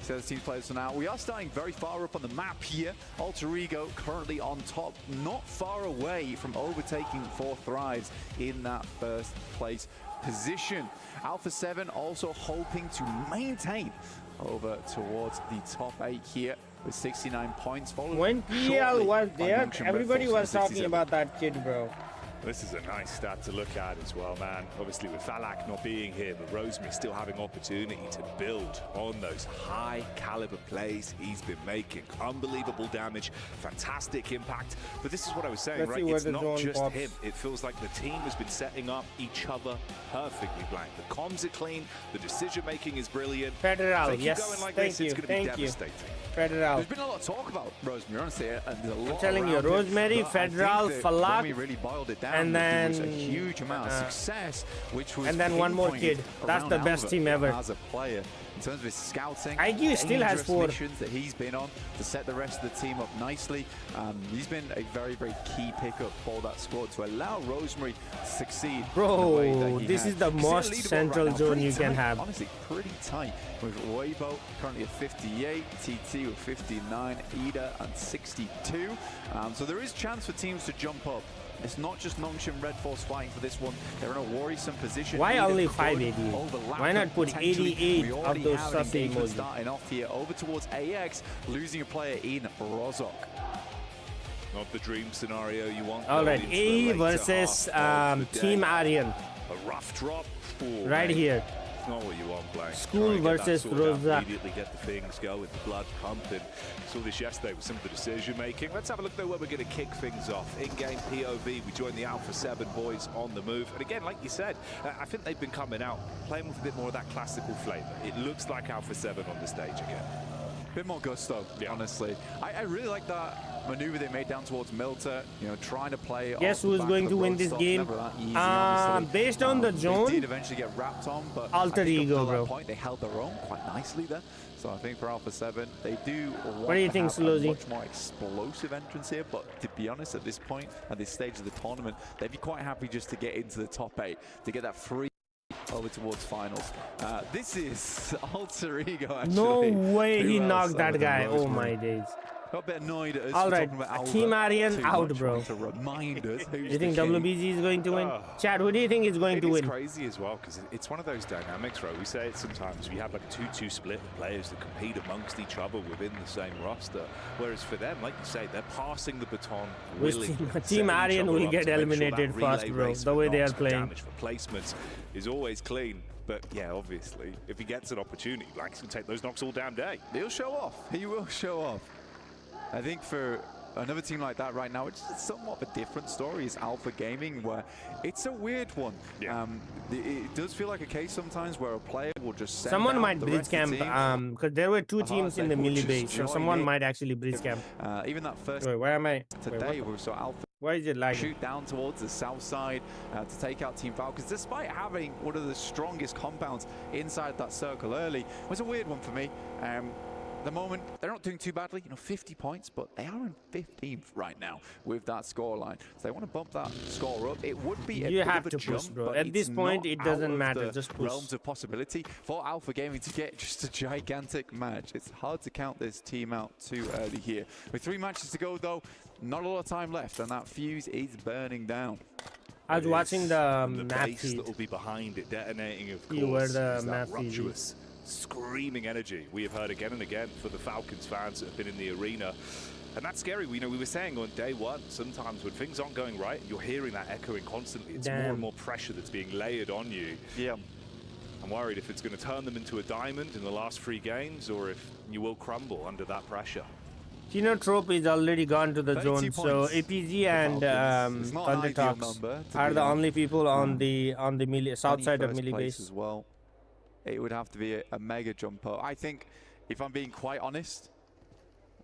So the team players for now. We are starting very far up on the map here. Alter Ego currently on top, not far away from overtaking 4 Thrives in that first place position. Alpha 7 also hoping to maintain over towards the top 8 here with 69 points. When PL was there, everybody was talking about that kid, bro. This is a nice stat to look at as well, man. Obviously with Falak not being here, but Rosemary still having opportunity to build on those high caliber plays he's been making. Unbelievable damage, fantastic impact. But this is what I was saying, right? It's not just him. It feels like the team has been setting up each other perfectly, Blank. The comms are clean, the decision making is brilliant. Federal, yes, going like thank this, you, it's going to be devastating. Federal. There's been a lot of talk about Rosemary, honestly, and there's a lot I'm telling you, Rosemary, Federal, Falak, we really boiled it down, and then a huge amount of success, which was and then one more kid. That's the best team ever. As a player, in terms of his scouting, IQ still has 4 missions that he's been on to set the rest of the team up nicely. He's been a very, very key pickup for that squad to allow Rosemary to succeed. Bro, this is the most central zone you can have. Honestly, pretty tight with Weibo currently at 58, TT with 59, Ida at 62. So there is chance for teams to jump up. It's not just Nongshim Red Force fighting for this one. They're in a worrisome position. Why only 588? Why not put 88 of those sussy emojis? Starting off here over towards AX, losing a player in Rozok. Not the dream scenario you want. All right, A versus Team Aryan. A rough drop. Right here. Not what you want, Blank. School versus Rosa. Immediately get the things going, the blood pumping. Saw this yesterday with some of the decision making. Let's have a look though where we're going to kick things off. In-game POV, we join the Alpha 7 boys on the move. And again, like you said, I think they've been coming out, playing with a bit more of that classical flavour. It looks like Alpha 7 on the stage again. Bit more gusto, honestly. I really like that maneuver they made down towards Milta, you know, trying to play. Guess who's going to win this game? Based on the zone, they did eventually get wrapped on, but Alter Ego, bro. Point, they held their own quite nicely there. So I think for Alpha 7, they do what do you think, Slowzy? Much more explosive entrance here, but to be honest, at this point, at this stage of the tournament, they'd be quite happy just to get into the top 8, to get that free over towards finals. This is Alter Ego, actually. No way he knocked that guy. Oh my days. Got a bit annoyed at us. All right, Team Aryan out, bro. To remind us who's you think the king. WBG is going to win? Chad, who do you think is going to win? It's crazy as well because it's one of those dynamics, right? We say it sometimes. We have like a 2-2 split of players that compete amongst each other within the same roster. Whereas for them, like you say, they're passing the baton. Team Aryan will get eliminated first, bro. The way they are playing. Damage for placements is always clean. But yeah, obviously, if he gets an opportunity, Black's can take those knocks all damn day. He'll show off. He will show off. I think for another team like that right now, it's somewhat of a different story. Is Alpha Gaming, where it's a weird one. Yeah. It does feel like a case sometimes where a player will just send someone out might the bridge camp because there were two teams in the melee base, so someone might actually bridge camp. Even that first. Wait, where am I? Today we saw Alpha. Why is it lagging? Shoot down towards the south side to take out Team Falcons, despite having one of the strongest compounds inside that circle early. It was a weird one for me. The moment they're not doing too badly, 50 points, but they are in 15th right now with that scoreline. So they want to bump that score up. It would be a you bit have of a to jump, push, bro. but At this point, it doesn't matter. The just push. Realms of possibility for Alpha Gaming to get just a gigantic match. It's hard to count this team out too early here. With 3 matches to go, though, not a lot of time left, and that fuse is burning down. I was watching the map base feed. that will be behind it detonating, of course. You were the is map that feed. rapturous, screaming energy we have heard again and again for the Falcons fans that have been in the arena. And that's scary. We were saying on day one, sometimes when things aren't going right, you're hearing that echoing constantly. It's more and more pressure that's being layered on you. Yeah. I'm worried if it's going to turn them into a diamond in the last 3 games or if you will crumble under that pressure. Kino Trope is already gone to the zone, so APG and Thunder Talks are the only people on the south side of melee base as well. It would have to be a mega jumper. I think, if I'm being quite honest,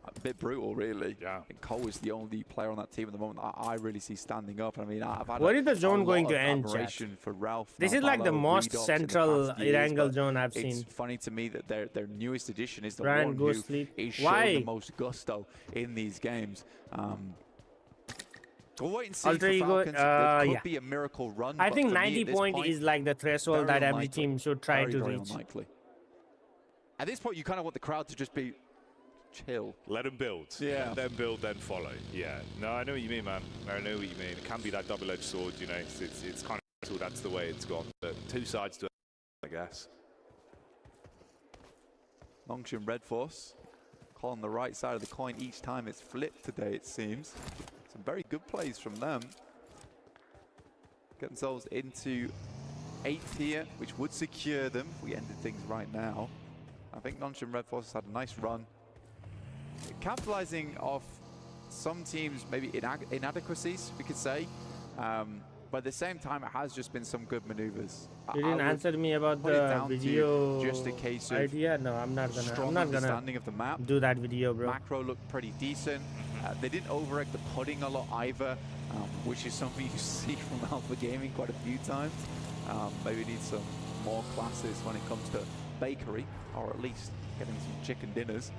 a bit brutal, really. Yeah. I think Cole is the only player on that team at the moment I really see standing up. I mean, I've had what is the zone going to end, for Ralph. This is like the most central Erangel zone I've seen. It's funny to me that their newest addition is the Ryan, one go who sleep. is showing the most gusto in these games. We'll wait and see for Falcons. There could be a miracle run. I think for 90 point is like the threshold that every team should try to reach. Unlikely. At this point, you kind of want the crowd to just be chill. Let them build. Yeah. Let them build, then follow. Yeah. No, I know what you mean, man. I know what you mean. It can be that double-edged sword, It's kind of that's the way it's gone. But 2 sides to it, I guess. Longshin Red Force on the right side of the coin each time it's flipped today, it seems. Some very good plays from them. Get themselves into 8th here, which would secure them if we ended things right now. I think Longshin Red Force has had a nice run. Capitalizing off some teams, maybe inadequacies, we could say. But at the same time, it has just been some good maneuvers. You didn't answer me about the video just a case of idea. No, I'm not gonna understanding of the map. Do that video, bro. Macro looked pretty decent. They didn't overrect the pudding a lot either, which is something you see from Alpha Gaming quite a few times. Maybe need some more classes when it comes to bakery, or at least getting some chicken dinners.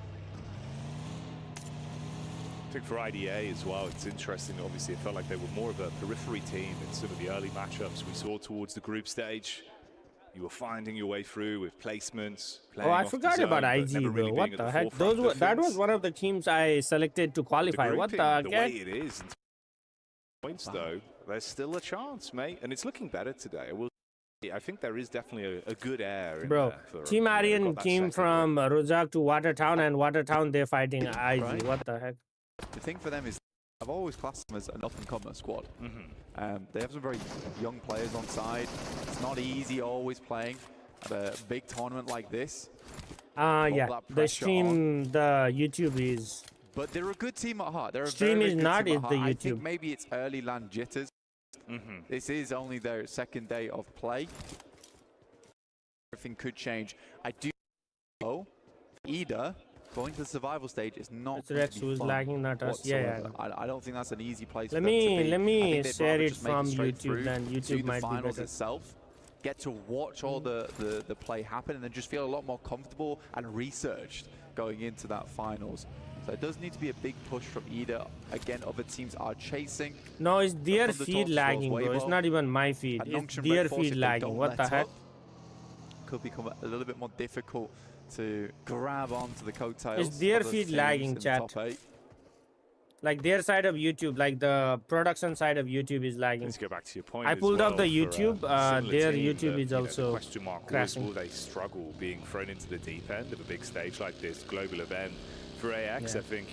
I think for IDA as well, it's interesting. Obviously, it felt like they were more of a periphery team in some of the early matchups we saw towards the group stage. You were finding your way through with placements. Oh, I forgot about IG, bro. What the heck? That was one of the teams I selected to qualify. What the heck? The way it is, points though, there's still a chance, mate, and it's looking better today. I think there is definitely a good air in bro, there for, Team Aryan came from Rojak to Watertown, and Watertown they're fighting IG. Right. What the heck? The thing for them is I've always classed them as an up-and-comer squad. They have some very young players on side. It's not easy always playing at a big tournament like this. Yeah, the stream, the YouTube is. But they're a good team at heart. They're a stream very is good not team is at the heart. YouTube. I think maybe it's early land jitters. This is only their 2nd day of play. Everything could change. I do know Ida going to the survival stage is not. It's Rex who's lagging, not us. Yeah. I don't think that's an easy place. Let for them to be. let me they'd share rather it just make from straight YouTube. through Then to YouTube the might be finals better. itself. Get to watch all the play happen, and then just feel a lot more comfortable and researched going into that finals. So it does need to be a big push from Ida. Again, other teams are chasing. No, it's their feed lagging, bro. It's not even my feed. It's their feed lagging. What the heck? Could become a little bit more difficult to grab onto the coattails. It's their feed lagging, chat. Like their side of YouTube, like the production side of YouTube is lagging. Let's go back to your point. I pulled up the for, YouTube. Their YouTube is the also question mark crashing. will they struggle being thrown into the deep end of a big stage like this global event? For AX, Yeah. I think,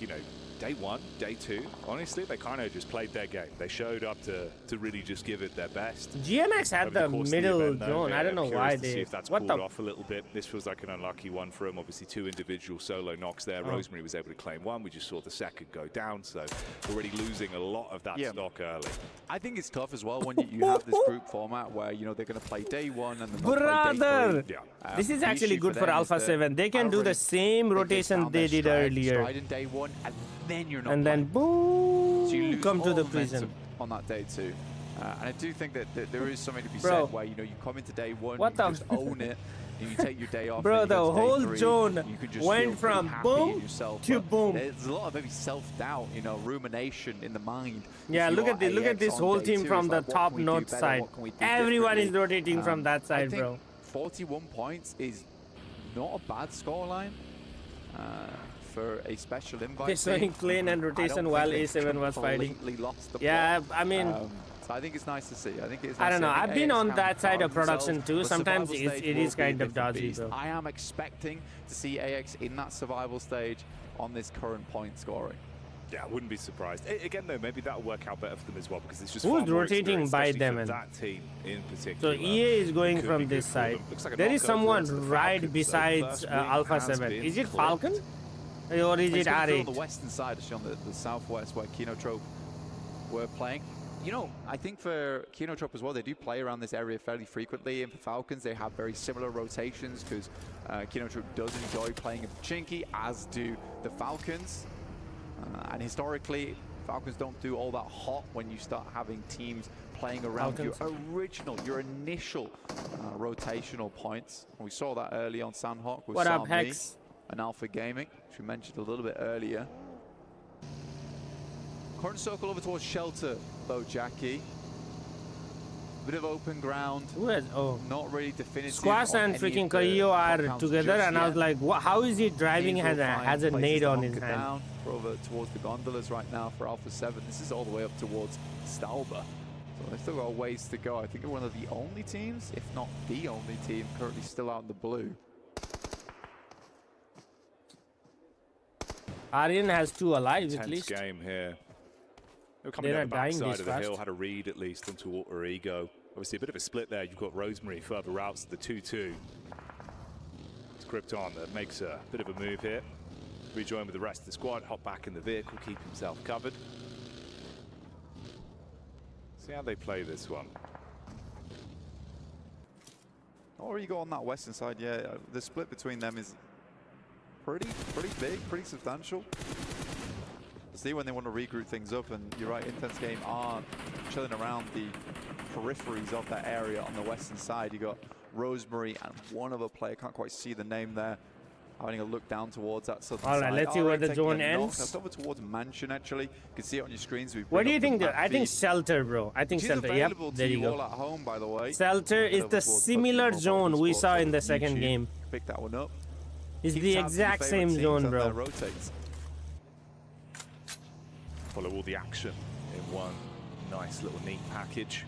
day one, day two, honestly, they kind of just played their game. They showed up to really just give it their best. GMX had Over the course of middle event, though, zone. I don't know why to see they. if that's What pulled the? off a little bit. This feels like an unlucky one for him. Obviously, 2 individual solo knocks there. Oh. Rosemary was able to claim 1. We just saw the second go down, so already losing a lot of that stock early. I think it's tough as well when you have this group format where they're going to play day 1 and then they'll play day Brother, 3. this is The actually issue good for them Alpha is that 7. They I can don't do the really same think rotation found they their did earlier, stride in day 1, and then you're not and then boom, so you lose come to all the momentum prison. on that day 2. And I do think that there is something to be Bro, said where you come into day 1, what you the just own it, and you take your day off. Bro, and you the go to day whole 3, zone you can just went feel from pretty happy in boom yourself, to but boom. There's a lot of maybe self-doubt, rumination in the mind. Yeah, If look you at are this. Look at AX this on whole day team 2, from it's the like, what top can we do north better? side. What can we do Everyone is differently? rotating from that I side, think bro. 41 points is not a bad scoreline for a special invite. They're showing plane and rotation while A7 was fighting. Lost the Yeah, plot. I mean, so I think it's nice to see. I think it's. I Nice don't know. to see. I've been AX on can that side of proud production themselves. too. The Sometimes survival it stage is will be a kind of different dodgy, beast. bro. I am expecting to see AX in that survival stage on this current point scoring. Yeah, I wouldn't be surprised. Again, though, maybe that'll work out better for them as well because it's just Who's far more rotating experience, by especially them for and- that team in So particular. EA is going Could be from good this for side. them. Looks like a There is knockout someone towards the right Falcons, besides first win Alpha has 7. been Is it clipped. Falcon? Or is it It's gonna feel R8? on the western side, actually on the southwest where Kinotrope were playing. I think for Kinotrope as well, they do play around this area fairly frequently. And for Falcons, they have very similar rotations because Kinotrope does enjoy playing in Pachinki, as do the Falcons. And historically, Falcons don't do all that hot when you start having teams playing around your initial rotational points. And we saw that early on Sandhawk with What up, Sami Hex? and Alpha Gaming, which we mentioned a little bit earlier. Current circle over towards Shelter, though, Jackie. Bit of open ground. Not really definitive. Squash and freaking Kaio are together, and I was like, how is he driving? Has a nade on his hand. Down. We're over towards the gondolas right now for Alpha 7. This is all the way up towards Stalba. So they've still got a ways to go. I think they're one of the only teams, if not the only team, currently still out in the blue. Aryan has 2 alive at Tense least. game here. They're coming They're down the dying backside this of the hill, fast. had a read at least onto Alter Ego. Obviously a bit of a split there. You've got Rosemary further out to the 2-2. It's Krypton that makes a bit of a move here. Rejoin with the rest of the squad, hop back in the vehicle, keep himself covered. See how they play this one. Alter Ego on that western side, yeah. The split between them is pretty big, pretty substantial. See when they want to regroup things up, and you're right, Intense Game are chilling around the peripheries of that area on the western side. You got Rosemary and one other player, can't quite see the name there, having a look down towards that southern side. Alright, let's see where the taking zone a knock. ends. That's over towards Mansion, actually. You can see it on your screens. What do you think? I think Shelter, bro. I think Shelter. Yep, there you all go. at home, by the way. Shelter is the similar zone we saw in the second game. Pick that one up. It's Keep the tabs on your exact favorite same teams zone, and their bro. rotates. Follow all the action in one nice little neat package.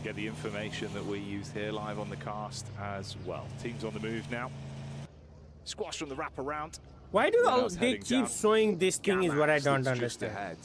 Get the information that we use here live on the cast as well. Teams on the move now. Squash from the wraparound. Why do Everyone else they heading keep down. showing this thing is what I Gamax don't that's just understand. ahead.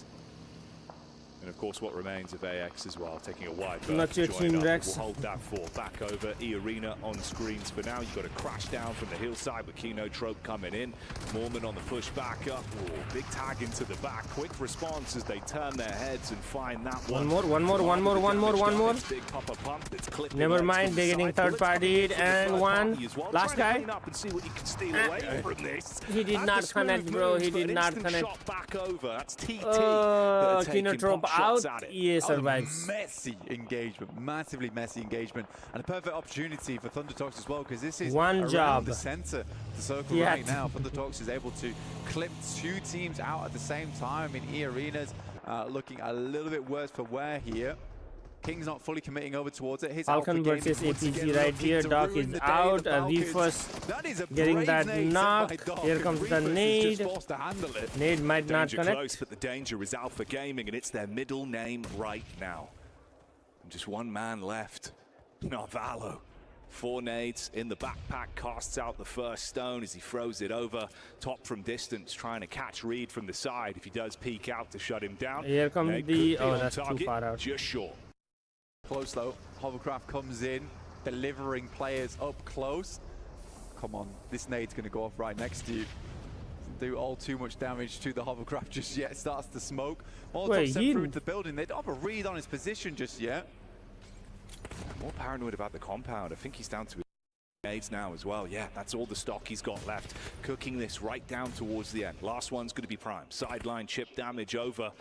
And of course, what remains of AX as well, taking a wide berth. Not your to join team, up. Rex. We'll hold that for back over E-Arena on screens for now. You've got a crash down from the hillside with Kinotrope coming in. Mormon on the push back up. Ooh, big tag into the back. Quick response as they turn their heads and find that one. One more. Big copper pump that's clipping Never legs mind, from they're the getting side. third Bullets party coming in from the and third one. party as well. Last Trying to guy. clean up and see what you can steal away from this. He did That's not the smooth connect, bro. moves, He but did an not instant connect. shot back over. That's TT that are taking Kinotrope pot shots out. at it. EA survives. Messy engagement, massively messy engagement, and a perfect opportunity for Thunder Talks as well, because this is One around job. the center, the circle Yeah. right now. Thunder Talks is able to clip 2 teams out at the same time in E-Arenas, looking a little bit worse for wear here. King's not fully committing over towards it. His Falcon versus APG right here. Doc is out. Reefus getting that knock. Here comes the nade. Nade might not connect. Close, but the danger is Alpha Gaming, and it's their middle name right now. And just one man left. Narvalo. 4 nades in the backpack, casts out the first stone as he throws it over top from distance, trying to catch Reed from the side if he does peek out to shut him down. Here comes the... Oh, that's too far out. Just short. Close though. Hovercraft comes in, delivering players up close. Come on, this nade's going to go off right next to you. Doesn't do all too much damage to the hovercraft just yet. Starts to smoke. Molotov sent through into the building. They don't have a read on his position just yet. More paranoid about the compound. I think he's down to nades now as well. Yeah, that's all the stock he's got left. Cooking this right down towards the end. Last one's going to be prime. Sideline chip damage over.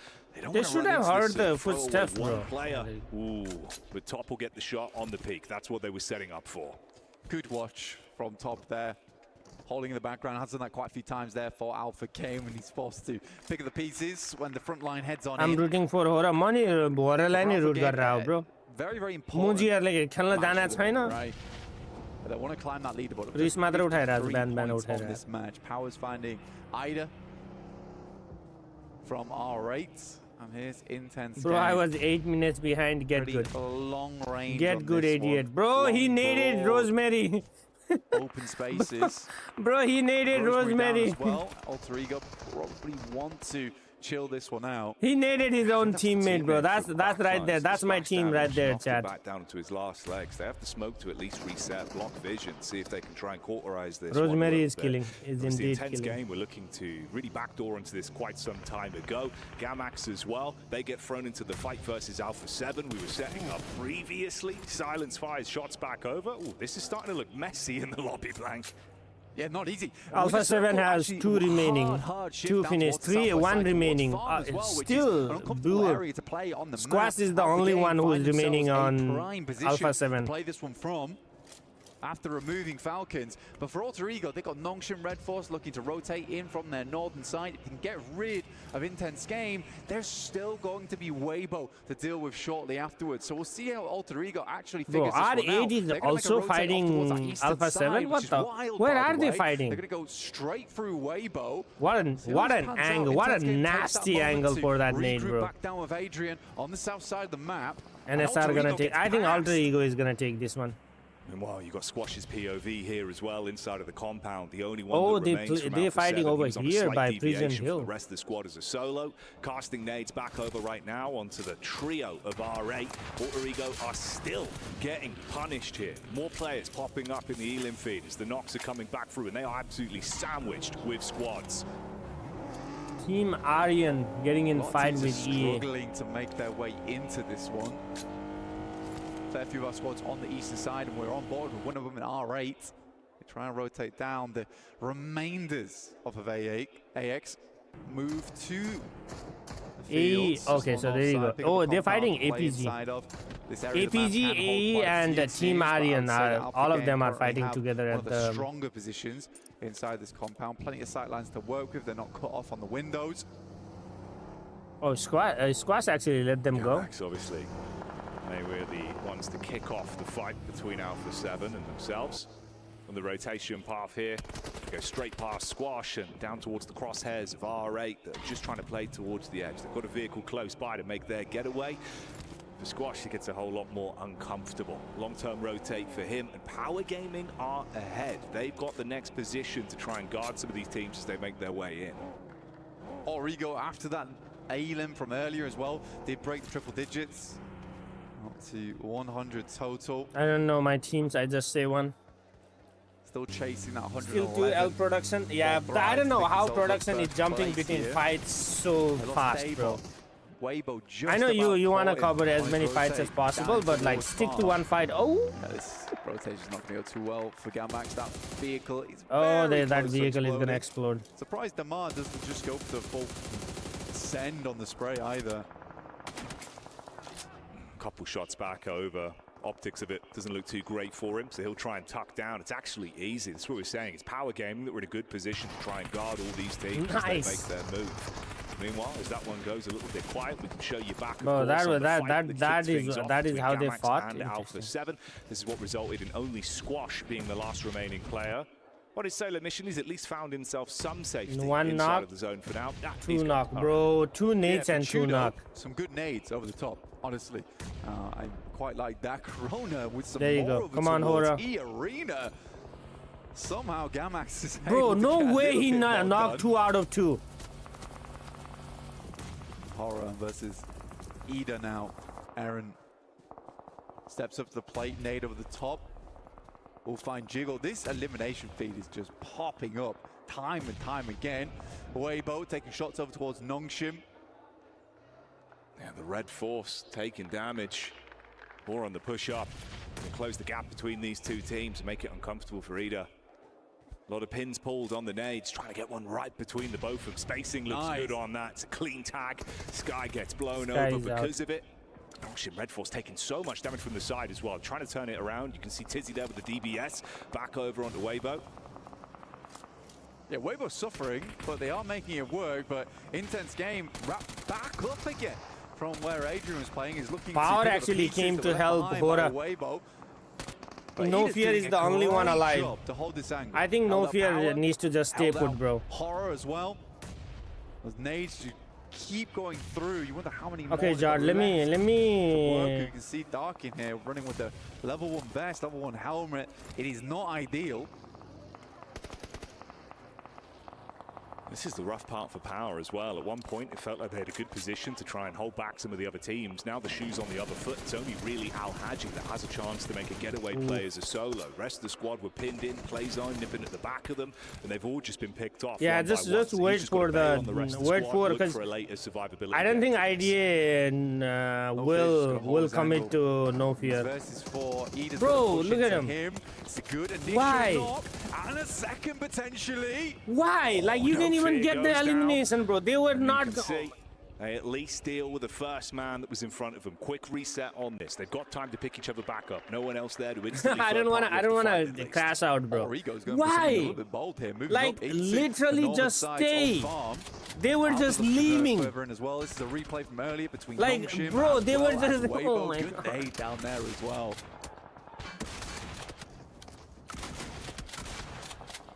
They should have heard the footsteps, bro. Player. Ooh, but Top will get the shot on the peak. That's what they were setting up for. Good watch from Top there. Holding in the background, has done that quite a few times there for Alpha Game when he's forced to pick up the pieces when the front line heads on. I'm rooting for Hora money. Borderline root kar raha hu, bro. Very, very important. Muji खेलना जाना छैन. Right. But they want to climb that leaderboard. Reese मात्र उठाइरहेछ ban उठाइरहेछ. This match, Powers finding Ida from R8. And here's intense. Bro, I was 8 minutes behind. Get good. Long range. Get good, idiot. Bro, he naded Rosemary. Open spaces. Bro, he naded Rosemary. As well. Alter Ego probably want to chill this one out. He naded his own teammate, bro. That's right there. That's my team right there, chat. Back down to his last legs. They have to smoke to at least reset, block vision, see if they can try and cauterize this. Rosemary is killing. Is indeed intense killing. Game. We're looking to really backdoor into this quite some time ago. Gamax as well. They get thrown into the fight versus Alpha 7. We were setting up previously. Silence fires shots back over. Ooh, this is starting to look messy in the lobby blank. Yeah, not easy. Alpha 7 has 2 remaining. 2 finished. 1 remaining. Still, dude. Squash is the only one who is remaining on Alpha 7. Play this one from after removing Falcons. But for Alter Ego, they got Nongshin Red Force looking to rotate in from their northern side. If they can get rid of Intense Game, there's still going to be Weibo to deal with shortly afterwards. So we'll see how Alter Ego actually figures this one out. R8 is also fighting Alpha 7? What the? Where are they fighting? They're going to go straight through Weibo. What an angle. What a nasty angle for that nade, bro. Back down with Adrian on the south side of the map. NSR gonna take. I think Alter Ego is gonna take this one. Meanwhile, you've got Squash's POV here as well inside of the compound. The only one that remains from they're Alpha fighting 7. over He was on a here slight by deviation Prison Hill. The rest of the squad is a solo. Casting nades back over right now onto the trio of R8. Alter Ego are still getting punished here. More players popping up in the Elim feed as the knocks are coming back through, and they are absolutely sandwiched with squads. Team Aryan getting in fight with EA. Struggling to make their way into this one. Fair few of our squads on the eastern side, and we're on board with one of them in R8. They try and rotate down the remainders of AX. Move to the fields. Okay, so there you go. Oh, they're fighting APG. APG, AE, and Team Aryan. All of them are fighting together at the stronger positions inside this compound. Plenty of sightlines to work with. They're not cut off on the windows. Oh, Squash actually let them go. Obviously. They were the ones to kick off the fight between Alpha 7 and themselves. On the rotation path here, go straight past Squash and down towards the crosshairs of R8 that are just trying to play towards the edge. They've got a vehicle close by to make their getaway. For Squash, it gets a whole lot more uncomfortable. Long-term rotate for him, and Power Gaming are ahead. They've got the next position to try and guard some of these teams as they make their way in. Origo, after that Elim from earlier as well, did break the triple digits. Up to 100 total. I don't know my teams, I just say one. Still chasing that 100. Still 2L production. Yeah, but I don't know how production is jumping between fights so fast, bro. Weibo just I know you want to cover as many fights as possible, but like stick to one fight. Oh! Yeah, this rotation's not going to go too well for Gamax. That vehicle is that vehicle is going to explode. Surprised Damar doesn't just go for the full send on the spray either. Couple shots back over. Optics of it doesn't look too great for him, so he'll try and tuck down. It's actually easy. That's what we're saying. It's Power Gaming that we're in a good position to try and guard all these teams as they make their move. Meanwhile, as that one goes a little bit quiet, we can show you back. Bro, that is how they fought. And Alpha 7. This is what resulted in only Squash being the last remaining player. What is Sailor initially? He's at least found himself some safety inside of the zone for now. Two knock, bro. 2 nades and 2 knock. Some good nades over the top, honestly. I quite like that. Corona with some there you more go. Come on, Hora. E-Arena. Somehow Gamax is bro, no way he knocked 2 out of 2. Hora versus Ida now. Aaron steps up to the plate, nade over the top. We'll find Jiggle. This elimination feed is just popping up time and time again. Weibo taking shots over towards Nongshim. Yeah, the Red Force taking damage. More on the push up. We'll close the gap between these two teams and make it uncomfortable for Ida. A lot of pins pulled on the nades, trying to get one right between the both of them. Spacing looks good on that. It's a clean tag. Sky gets blown over because of it. Nongshim Red Force taking so much damage from the side as well. Trying to turn it around. You can see Tizzy there with the DBS. Back over onto Weibo. Yeah, Weibo's suffering, but they are making it work. But intense game, wrapped back up again from where Adrian was playing. Is looking Power actually came to help Hora. No Fear is the only one alive. To hold this angle. I think No Fear needs to just stay put, bro. Horror as well. Those nades to keep going through. You wonder how many. Okay, Jar, let me. You can see Dark in here running with the level 1 vest, level 1 helmet. It is not ideal. This is the rough part for Power as well. At one point, it felt like they had a good position to try and hold back some of the other teams. Now the shoe's on the other foot. It's only really Al Haji that has a chance to make a getaway play as a solo. Rest of the squad were pinned in, play zone, nipping at the back of them, and they've all just been picked off. Yeah, just wait for the because I don't think IDA will commit to No Fear. Bro, look at him. It's a good initial knock and a second potentially. Why? Like you didn't even get the elimination, bro. They were not. They at least deal with the first man that was in front of them. Quick reset on this. They've got time to pick each other back up. No one else there to instantly. I don't want to crash out, bro. Why? Like literally just stay. They were just leaving. As well. This is a replay from earlier between like, bro, they were just. Oh my God. Good down there as well.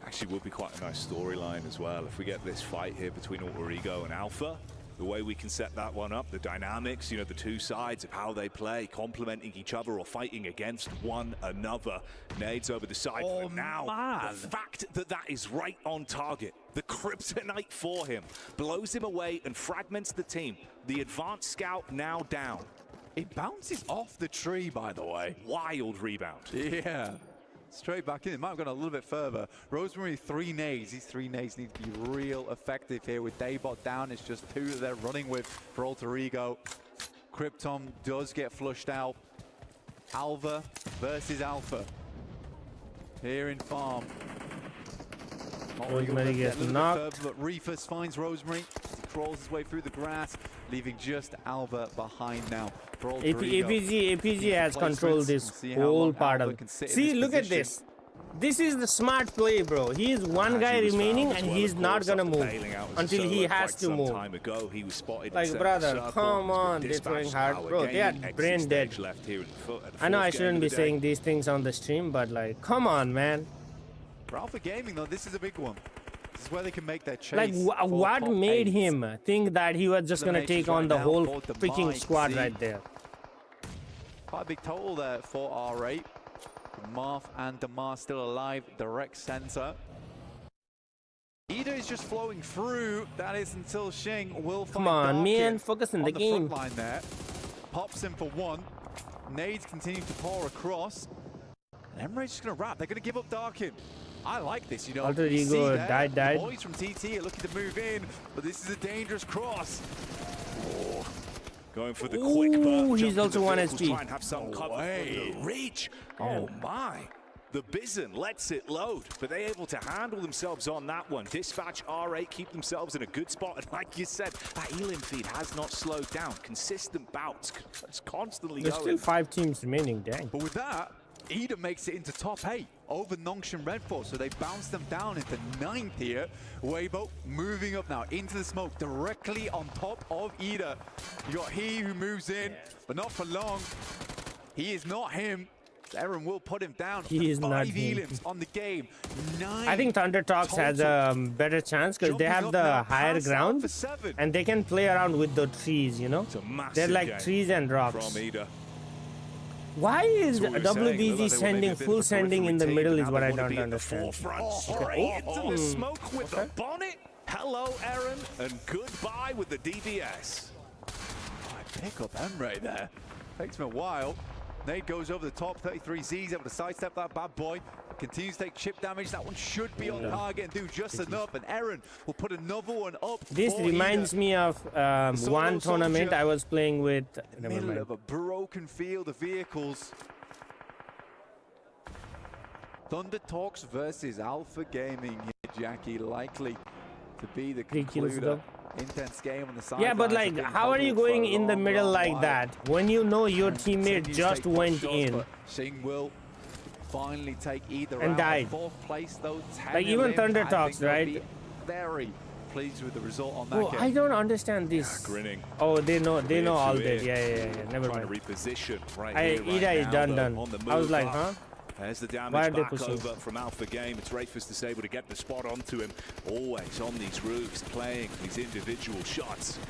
Actually would be quite a nice storyline as well if we get this fight here between Alter Ego and Alpha. The way we can set that one up, the dynamics, you know, the two sides of how they play, complementing each other or fighting against one another. Nades over the side for now. The fact that that is right on target, the kryptonite for him, blows him away and fragments the team. The advanced scout now down. It bounces off the tree, by the way. Wild rebound. Yeah. Straight back in. It might have gone a little bit further. Rosemary, 3 nades. These 3 nades need to be real effective here. With Daybot down, it's just 2 that they're running with for Alter Ego. Krypton does get flushed out. Alva versus Alpha. Here in Farm. Rosemary gets knocked. But Reefus finds Rosemary as he crawls his way through the grass, leaving just Alva behind now. APG has controlled this whole part of it. See, look at this. This is the smart play, bro. He is one guy remaining and he's not gonna move until he has to move. Like, brother, come on, they're throwing hard. Bro, they are brain dead. I know I shouldn't be saying these things on the stream, but like, come on, man. For Alpha Gaming, though, this is a big one. This is where they can make their chase. Like, what made him think that he was just gonna take on the whole freaking squad right there? Quite a big total there for R8. Marth and Damar still alive. Direct center. Ida is just flowing through. That is until Shing will find. Come on, man, focus in the game. Front line there. Pops in for 1. Nades continue to pour across. And Emre's just gonna wrap. They're gonna give up Darkin. I like this, you know. Alter Ego died. The boys from TT are looking to move in, but this is a dangerous cross. Oh. Going for the quick burst. He's also 1 SP. Try and have some cover for the reach. Oh my. The Bison lets it load, but they're able to handle themselves on that one. Dispatch R8 keep themselves in a good spot, and like you said, that Elim feed has not slowed down. Consistent bouts, it's constantly There's going. still 5 teams remaining, dang. But with that, Ida makes it into top 8. over Nongshan Red Force, so they bounce them down into 9th here. Weibo moving up now into the smoke, directly on top of Ida. You got he who moves in, but not for long. He is not him. Aaron will put him down. He is not 5 elims on the game. 9 I think Thunder Talks has a better chance because they have the higher ground and they can play around with the trees, you know? They're like trees and rocks. Why is WBZ sending full sending in the middle is what I don't understand. Straight into the smoke with the bonnet. Hello, Aaron, and goodbye with the DBS. Pick up Emre there. Takes him a while. Nade goes over the top, 33Z's able to sidestep that bad boy. Continues to take chip damage. That one should be on target and do just enough. And Aaron will put another one up. This reminds me of one tournament I was playing with. In the middle of a broken field of vehicles. Thunder Talks versus Alpha Gaming here, Jackie. Likely to be the concluder. Intense game on the side. Yeah, but like, how are you going in the middle like that when you know your teammate just went in? Sing will finally take either and died. 4th place though. Like even Thunder Talks, right? Very pleased with the result on that game. I don't understand this. Grinning. Oh, they know all that. Yeah. Never mind. Trying to reposition Ida is done. I was like, huh? There's the damage back over from Alpha Game. It's Rayfus able to get the spot onto him. Always on these roofs, playing these individual shots.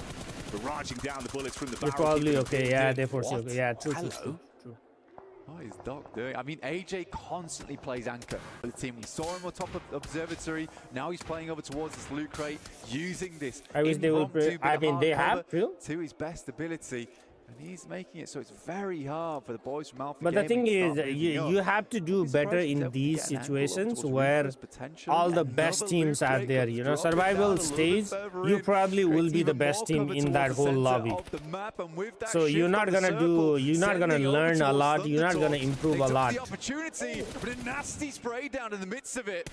Barraging down the bullets from the barrel. You're probably okay. Yeah, they force you. Yeah, true. What is Doc doing? I mean, AJ constantly plays anchor for the team. We saw him on top of Observatory. Now he's playing over towards this loot crate, using this. I wish they will. I mean, they have to his best ability. And he's making it so it's very hard for the boys from Alpha But the thing is, you have to do better in these situations where all the best teams are there. You know, survival stage, you probably will be the best team in that whole lobby. So you're not gonna learn a lot. You're not gonna improve a lot. The opportunity, but a nasty spray down in the midst of it.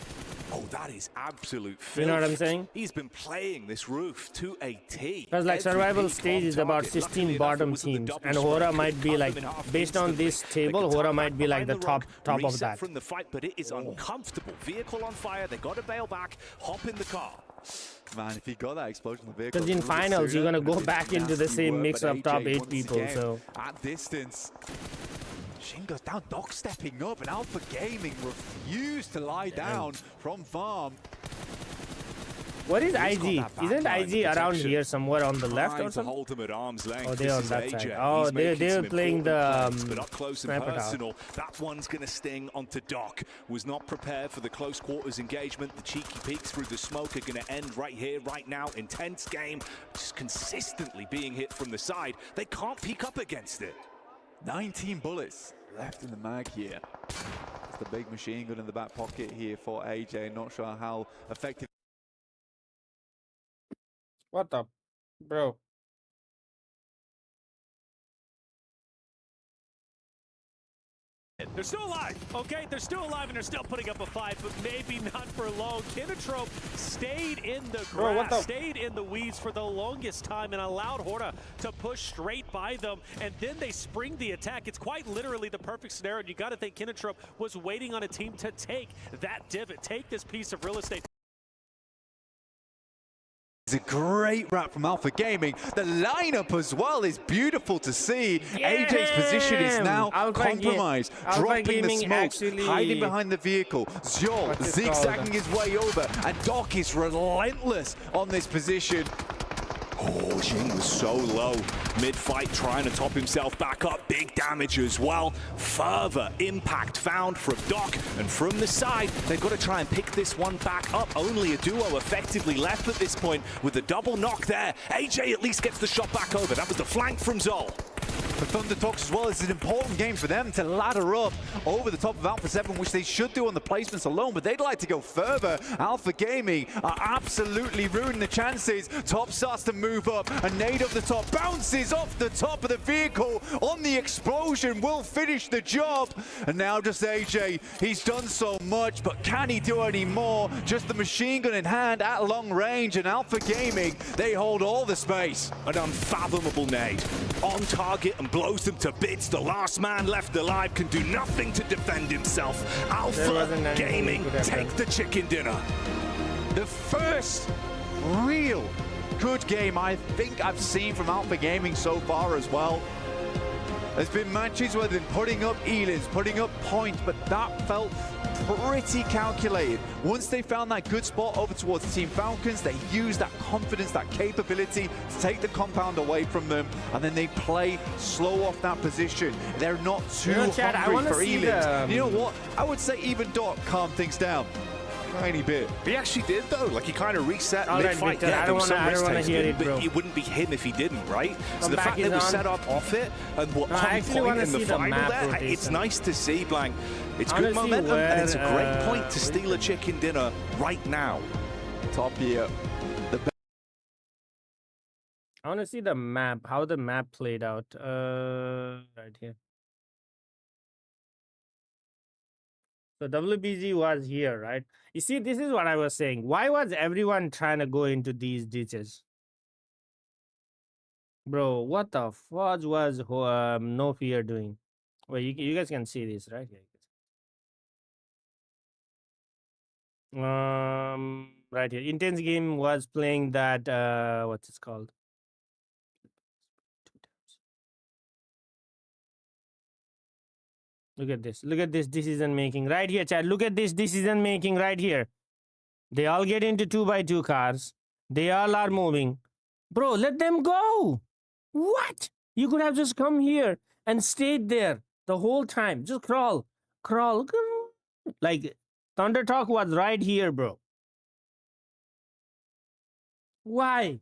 Oh, that is absolute filth. You know what I'm saying? He's been playing this roof to a T. Because like survival stage is about 16 bottom teams, and Hora might be like, based on this table, Hora might be like the top of that. From the fight, but it is uncomfortable. Vehicle on fire. They got to bail back. Hop in the car. Man, if he got that explosion in the vehicle. Because in finals, you're gonna go back into the same mix of top 8 people. So at distance. Shin goes down, Doc stepping up, and Alpha Gaming refused to lie down from farm. What is IG? Isn't IG around here somewhere on the left or something? Hold him at arm's length. Oh, they're on that side. Oh, they're playing the but up close and personal. That one's going to sting onto Doc. Was not prepared for the close quarters engagement. The cheeky peeks through the smoke are going to end right here, right now. Intense game, just consistently being hit from the side. They can't peek up against it. 19 bullets left in the mag here. It's the big machine gun in the back pocket here for AJ. Not sure how effective. What the, bro? They're still alive, okay? They're still alive and they're still putting up a fight, but maybe not for long. Kinotrope stayed in the grass, stayed in the weeds for the longest time and allowed Horta to push straight by them, and then they spring the attack. It's quite literally the perfect scenario. You got to think Kinotrope was waiting on a team to take that divot, take this piece of real estate. It's a great wrap from Alpha Gaming. The lineup as well is beautiful to see. Yeah! AJ's position is now compromised. Dropping the smoke, hiding behind the vehicle. Zhol zigzagging his way over, and Doc is relentless on this position. Oh, Shin was so low. Mid-fight, trying to top himself back up. Big damage as well. Further impact found from Doc. And from the side, they've got to try and pick this one back up. Only a duo effectively left at this point with the double knock there. AJ at least gets the shot back over. That was the flank from Zol. For Thunder Talks as well, it's an important game for them to ladder up over the top of Alpha 7, which they should do on the placements alone, but they'd like to go further. Alpha Gaming are absolutely ruining the chances. Top starts to move up, a nade up the top, bounces off the top of the vehicle on the explosion, will finish the job. And now just AJ, he's done so much, but can he do any more? Just the machine gun in hand at long range, and Alpha Gaming, they hold all the space. An unfathomable nade. On target and blows them to bits. The last man left alive can do nothing to defend himself. Alpha Gaming take the chicken dinner. The first real good game I think I've seen from Alpha Gaming so far as well. There's been matches where they've been putting up Elins, putting up points, but that felt pretty calculated. Once they found that good spot over towards Team Falcons, they used that confidence, that capability to take the compound away from them, and then they play slow off that position. They're not too hungry for Elins. You know what? I would say even Doc calmed things down. Tiny bit. He actually did though. Like he kind of reset mid-fight. Victor, Yeah, there was some risk taking, but it wouldn't be him if he didn't, right? So the back fact that it was on. set up off it and what I point in the final there, it's nice to see, Blank. It's good momentum and it's a great point to steal a chicken dinner right now. Top here. I want to see the map, how the map played out. Right here. So WBG was here, right? You see, this is what I was saying. Why was everyone trying to go into these ditches? Bro, what the fudge was No Fear doing? Well, you guys can see this, right? Right here. Intense Game was playing that, what's it called? Look at this. Look at this decision making right here, chat. Look at this decision making right here. They all get into 2x2 cars. They all are moving. Bro, let them go. What? You could have just come here and stayed there the whole time. Just crawl. Crawl. Like, Thunder Talk was right here, bro. Why?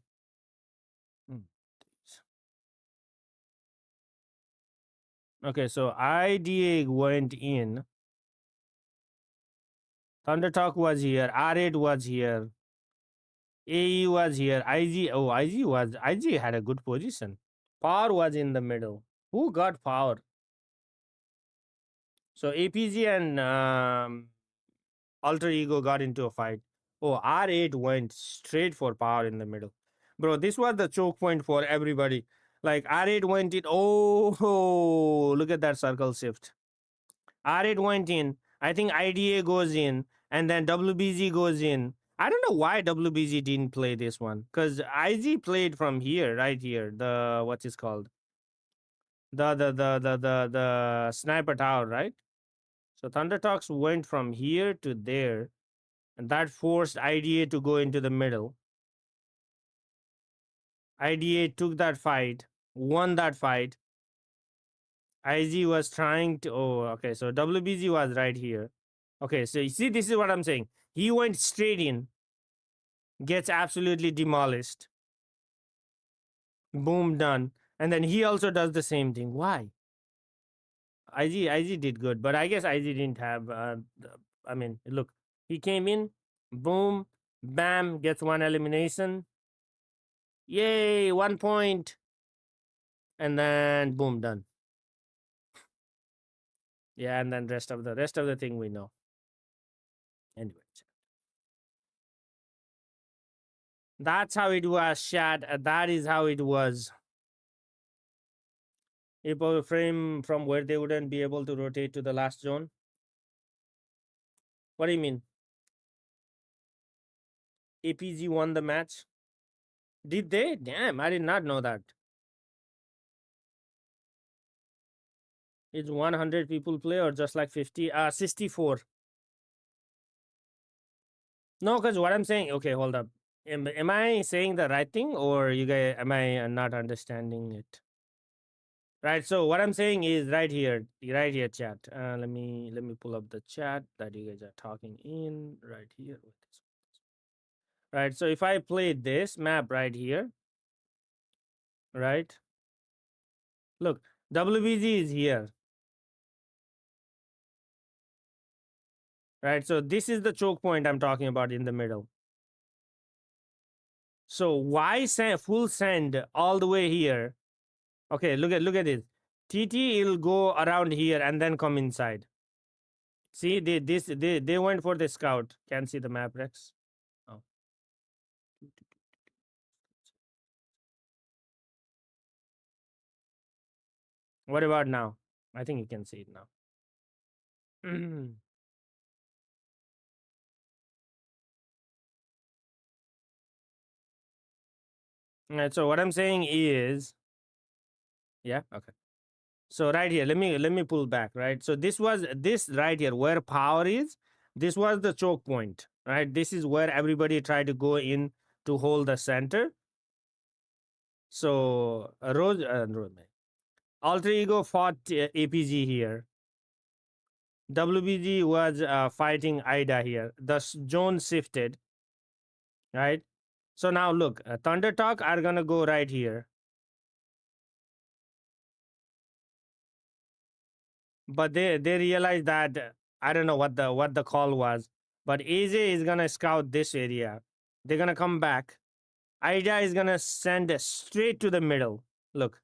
Okay, so IDA went in. Thunder Talk was here. R8 was here. AE was here. IG had a good position. Power was in the middle. Who got power? So APG and Alter Ego got into a fight. Oh, R8 went straight for power in the middle. Bro, this was the choke point for everybody. Like R8 went in. Oh, look at that circle shift. R8 went in. I think IDA goes in. And then WBG goes in. I don't know why WBG didn't play this one. Because IG played from here, right here. The, what's it called? The sniper tower, right? So Thunder Talks went from here to there. And that forced IDA to go into the middle. IDA took that fight. Won that fight. IG was trying to, oh, okay, so WBG was right here. Okay, so you see, this is what I'm saying. He went straight in, gets absolutely demolished. Boom, done. And then he also does the same thing. Why? IG did good, but I guess IG didn't have, I mean, look, he came in, boom, bam, gets one elimination. Yay, 1 point. And then boom, done. Yeah, and then rest of the thing we know. Anyway, that's how it was, chat. That is how it was. If a frame from where they wouldn't be able to rotate to the last zone. What do you mean? APG won the match. Did they? Damn, I did not know that. It's 100 people play or just like 50? 64. No, because what I'm saying, okay, hold up. Am I saying the right thing or you guys, am I not understanding it? Right, so what I'm saying is right here, chat. Let me pull up the chat that you guys are talking in right here. Right, so if I play this map right here, right? Look, WBG is here. Right, so this is the choke point I'm talking about in the middle. So why send full send all the way here? Okay, look at this. TT will go around here and then come inside. See, they went for the scout. Can't see the map, Rex. Oh. What about now? I think you can see it now. Alright, so what I'm saying is, yeah, okay. So right here, let me pull back, right? So this right here where power is. This was the choke point, right? This is where everybody tried to go in to hold the center. So Alter Ego fought APG here. WBG was fighting Ida here. The zone shifted, right? So now look, Thunder Talk are gonna go right here. But they realized that I don't know what the call was, but AJ is gonna scout this area. They're gonna come back. Ida is gonna send straight to the middle. Look,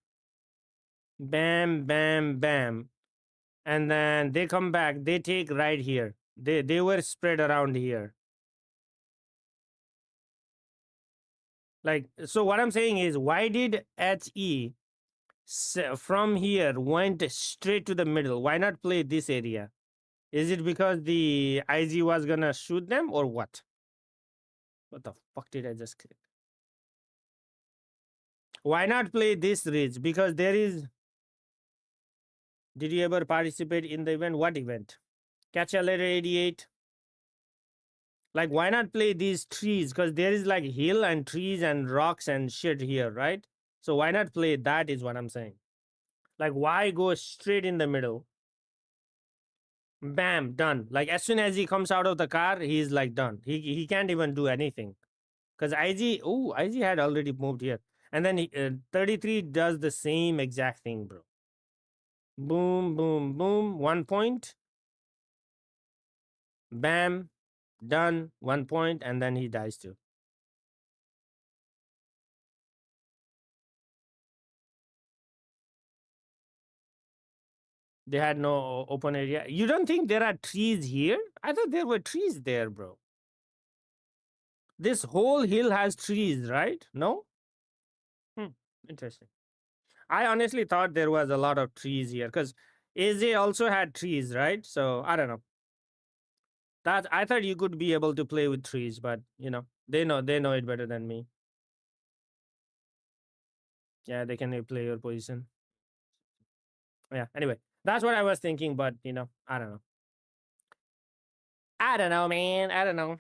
bam, bam, bam, and then they come back. They take right here. They were spread around here. Like, so what I'm saying is, why did HE from here went straight to the middle? Why not play this area? Is it because the IG was gonna shoot them or what? What the fuck did I just click? Why not play this ridge? Because there is... Did you ever participate in the event? What event? Catch a letter 88. Like, why not play these trees? Because there is like hill and trees and rocks and shit here, right? So why not play that is what I'm saying. Like, why go straight in the middle? Bam, done. Like, as soon as he comes out of the car, he's like done. He can't even do anything. Because IG had already moved here. And then 33 does the same exact thing, bro. Boom, boom, boom. 1 point. Bam. Done. 1 point. And then he dies too. They had no open area. You don't think there are trees here? I thought there were trees there, bro. This whole hill has trees, right? No? Interesting. I honestly thought there was a lot of trees here because AJ also had trees, right? So I don't know. I thought you could be able to play with trees, but you know, they know it better than me. Yeah, they can play your position. Yeah, anyway, that's what I was thinking, but you know, I don't know. I don't know, man. I don't know.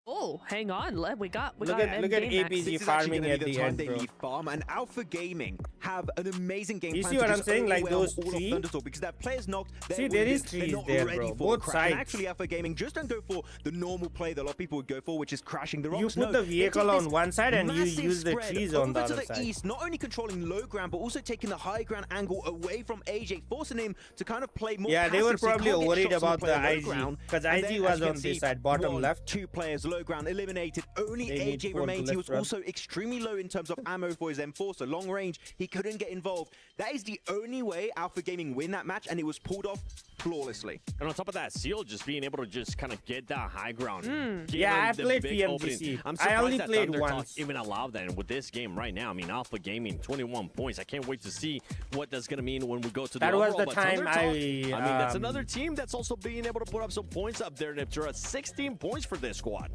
Oh, hang on. We got look at APG farming at the end, bro. They farm, and Alpha Gaming have an amazing game plan. You see what I'm saying? Like those trees? Because their players knocked. See, there is trees there, bro. Both sides. And actually, Alpha Gaming just don't go for the normal play that a lot of people would go for, which is crashing the rocks. You put the vehicle on one side and you use the trees on the other side. East, not only controlling low ground, but also taking the high ground angle away from AJ, forcing him to kind of play more. Yeah, they were probably worried about the IG because IG was on this side, bottom left. 2 players low ground eliminated. Only AJ remains. He was also extremely low in terms of ammo for his M4, so long range, he couldn't get involved. That is the only way Alpha Gaming win that match, and it was pulled off flawlessly. And on top of that, Seal just being able to just kind of get that high ground. Yeah, I played PMWC. I only played once. Even allowed that with this game right now. I mean, Alpha Gaming, 21 points. I can't wait to see what that's going to mean when we go to the That overall. was the time I mean, that's another team that's also being able to put up some points up there. Niptura, 16 points for this squad.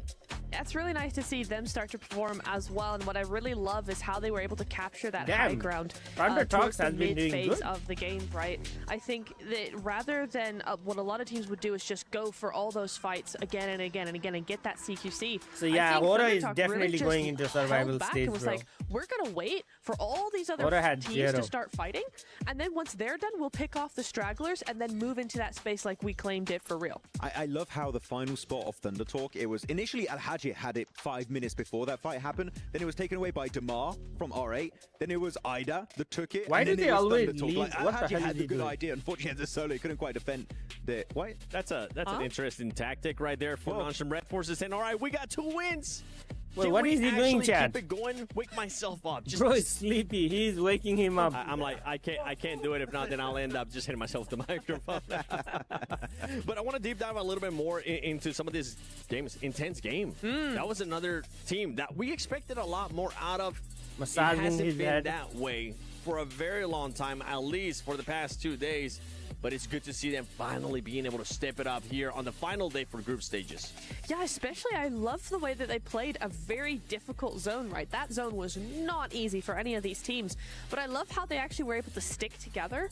Yeah, it's really nice to see them start to perform as well. And what I really love is how they were able to capture that high ground towards the mid-phase of the game, right? I think that rather than what a lot of teams would do is just go for all those fights again and again and again and get that CQC. So yeah, Hora is definitely going into survival stage, and was bro. like, we're going to wait for all these other teams to start fighting. And then once they're done, we'll pick off the stragglers and then move into that space like we claimed it for real. I love how the final spot of Thunder Talk, it was initially Al-Hajj had it 5 minutes before that fight happened. Then it was taken away by Damar from R8. Then it was Ida that took it. Why did they always leave? Like, Al-Hajj had the good idea. Unfortunately, as a solo, he couldn't quite defend the... What? That's an interesting tactic right there for Nonchalant Red Forces saying, all right, we got 2 wins. Wait, what is he doing, Chad? Keep it going, wake myself up. Bro is sleepy. He's waking him up. I'm like, I can't do it. If not, then I'll end up just hitting myself with the microphone. But I want to deep dive a little bit more into some of this games. Intense game. That was another team that we expected a lot more out of. Massaging his head. That way for a very long time, at least for the past 2 days. But it's good to see them finally being able to step it up here on the final day for group stages. Yeah, especially I love the way that they played a very difficult zone, right? That zone was not easy for any of these teams, but I love how they actually were able to stick together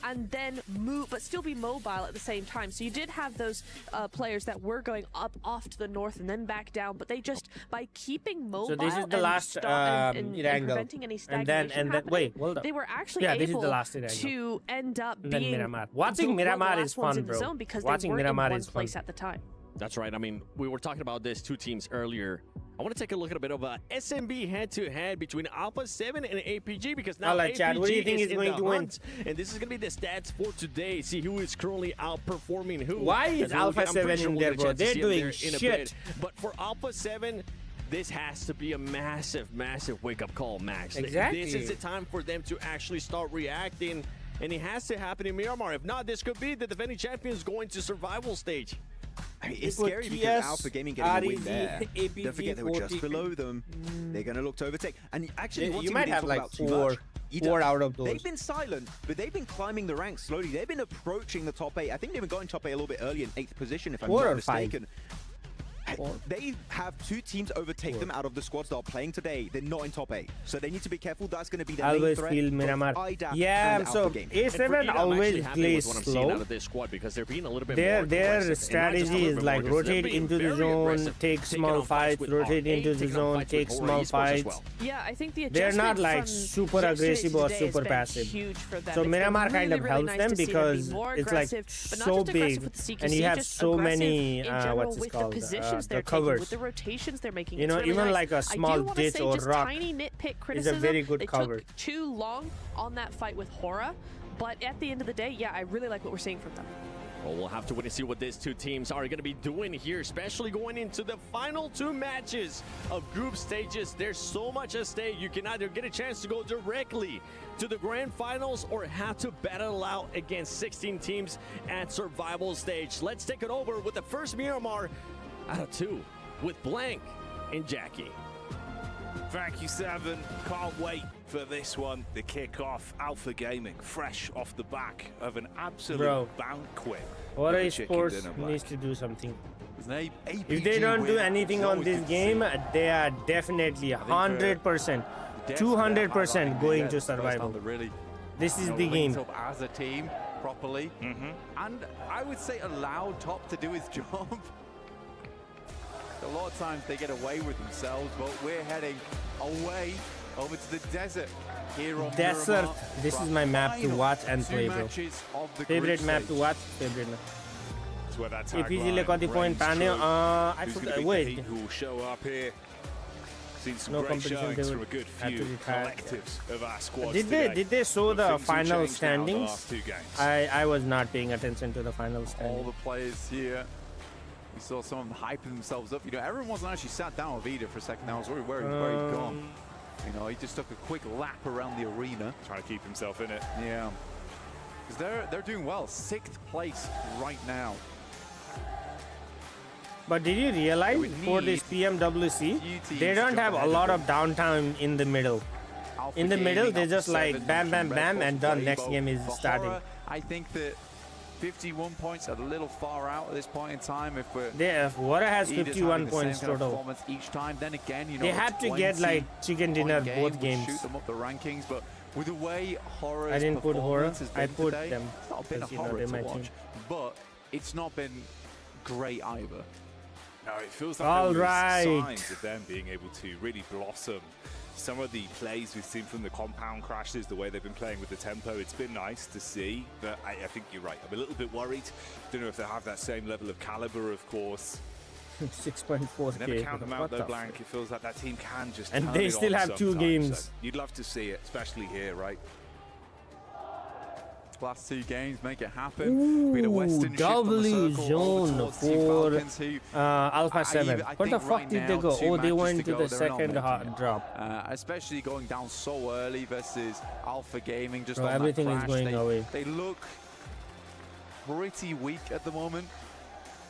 and then move, but still be mobile at the same time. So you did have those players that were going up off to the north and then back down, but they just, by keeping mobile, So this is the last and triangle. preventing any stagnation And then wait, hold up. they were actually this able is the last triangle. to end up And then being Miramar. Watching Miramar is fun, bro. zone because Watching they were Miramar in one is fun. place at the time. That's right. I mean, we were talking about this 2 teams earlier. I want to take a look at a bit of a SMB head-to-head between Alpha 7 and APG, because now Alright, APG Chad, what do you think is going to win? hunt, and this is going to be the stats for today. See who is currently outperforming who. Why is Alpha 7 in there, bro? They're doing shit. But for Alpha 7, this has to be a massive, massive wake-up call, Max. Exactly. This is the time for them to actually start reacting, and it has to happen in Miramar. If not, this could be the defending champions going to survival stage. I mean, it's scary because Alpha Gaming getting a win there. Don't forget they were just below them. They're going to look to overtake. And actually, you might have like four out of those. They've been silent, but they've been climbing the ranks slowly. They've been approaching the top 8. I think they've been going top 8 a little bit early in 8th position, if I'm not mistaken. They have 2 teams overtake them out of the squads that are playing today. They're not in top 8, so they need to be careful. That's going to be their main threat. Feel Miramar. Yeah, so A7 always plays slow. Because they're being a little bit their strategy is like rotate into the zone, take small fights, rotate into the zone, take small fights. Yeah, I think the they're not like super aggressive or super passive. So Miramar kind of helps them because it's like so big and you have so many what's it called? The covers. With the rotations they're making, you know, really even nice. like a small ditch or rock tiny nitpick is a very good they cover. Took too long on that fight with Hora, but at the end of the day, yeah, I really like what we're seeing from them. Well, we'll have to wait and see what these 2 teams are going to be doing here, especially going into the final 2 matches of group stages. There's so much at stake. You can either get a chance to go directly to the grand finals or have to battle out against 16 teams at survival stage. Let's take it over with the first Miramar out of 2 with Blank and Jackie. Thank you, Seven. Can't wait for this one. The kickoff. Alpha Gaming, fresh off the back of an absolute banquet. Hora Esports needs to do something. If they don't do anything on this game, they are definitely 100%, 200% going to survival. This is the game. As a team, properly, and I would say allow Top to do his job. A lot of times they get away with themselves, but we're heading away over to the desert here on Desert. Miramar. This is my map to watch and play, bro. Favorite map to watch, favorite map. That's where that APG le got the point panel. I forgot. Wait. Who will show up here? Seen some No great competition. showings They from a good few collectives of our squads Did they show the Things have final changed now the standings? last 2 games. I was not paying attention to the final All standings. the players here. We saw some of them hyping themselves up. You know, everyone wasn't actually sat down with Ida for a second. I was worried where he'd gone. You know, he just took a quick lap around the arena. Trying to keep himself in it. Yeah. Because they're doing well. 6th place right now. But did you realize for this PMWC, they don't have a lot of downtime in the middle. In the middle, they just like bam, bam, bam, and done. Next game is starting. I think that 51 points are a little far out at this point in time. If we're Hora has 51 points total. Each time, then again, you know, They have to get like chicken dinner both games. Shoot them up the rankings, but with the way Hora's I didn't put Hora. performance has I been put today, them. it's not been a horror to watch, but it's not been great either. No, it feels like All there was right. signs of them being able to really blossom. Some of the plays we've seen from the compound crashes, the way they've been playing with the tempo, it's been nice to see, but I think you're right. I'm a little bit worried. Don't know if they have that same level of caliber, of course. 6.4K. Never count them out though, Blank. It feels like that team can just And turn they it still on have 2 sometimes. games. So you'd love to see it, especially here, right? Last 2 games make it happen. We had a Western shift on the W circle zone over towards Team Falcons, who, Alpha 7. I Where the think fuck right did now, they go? 2 Oh, they matches went to to go, the they're not second making it. drop. Especially going down so early versus Alpha Gaming. Just Bro, on everything that is crash. going away. They look pretty weak at the moment.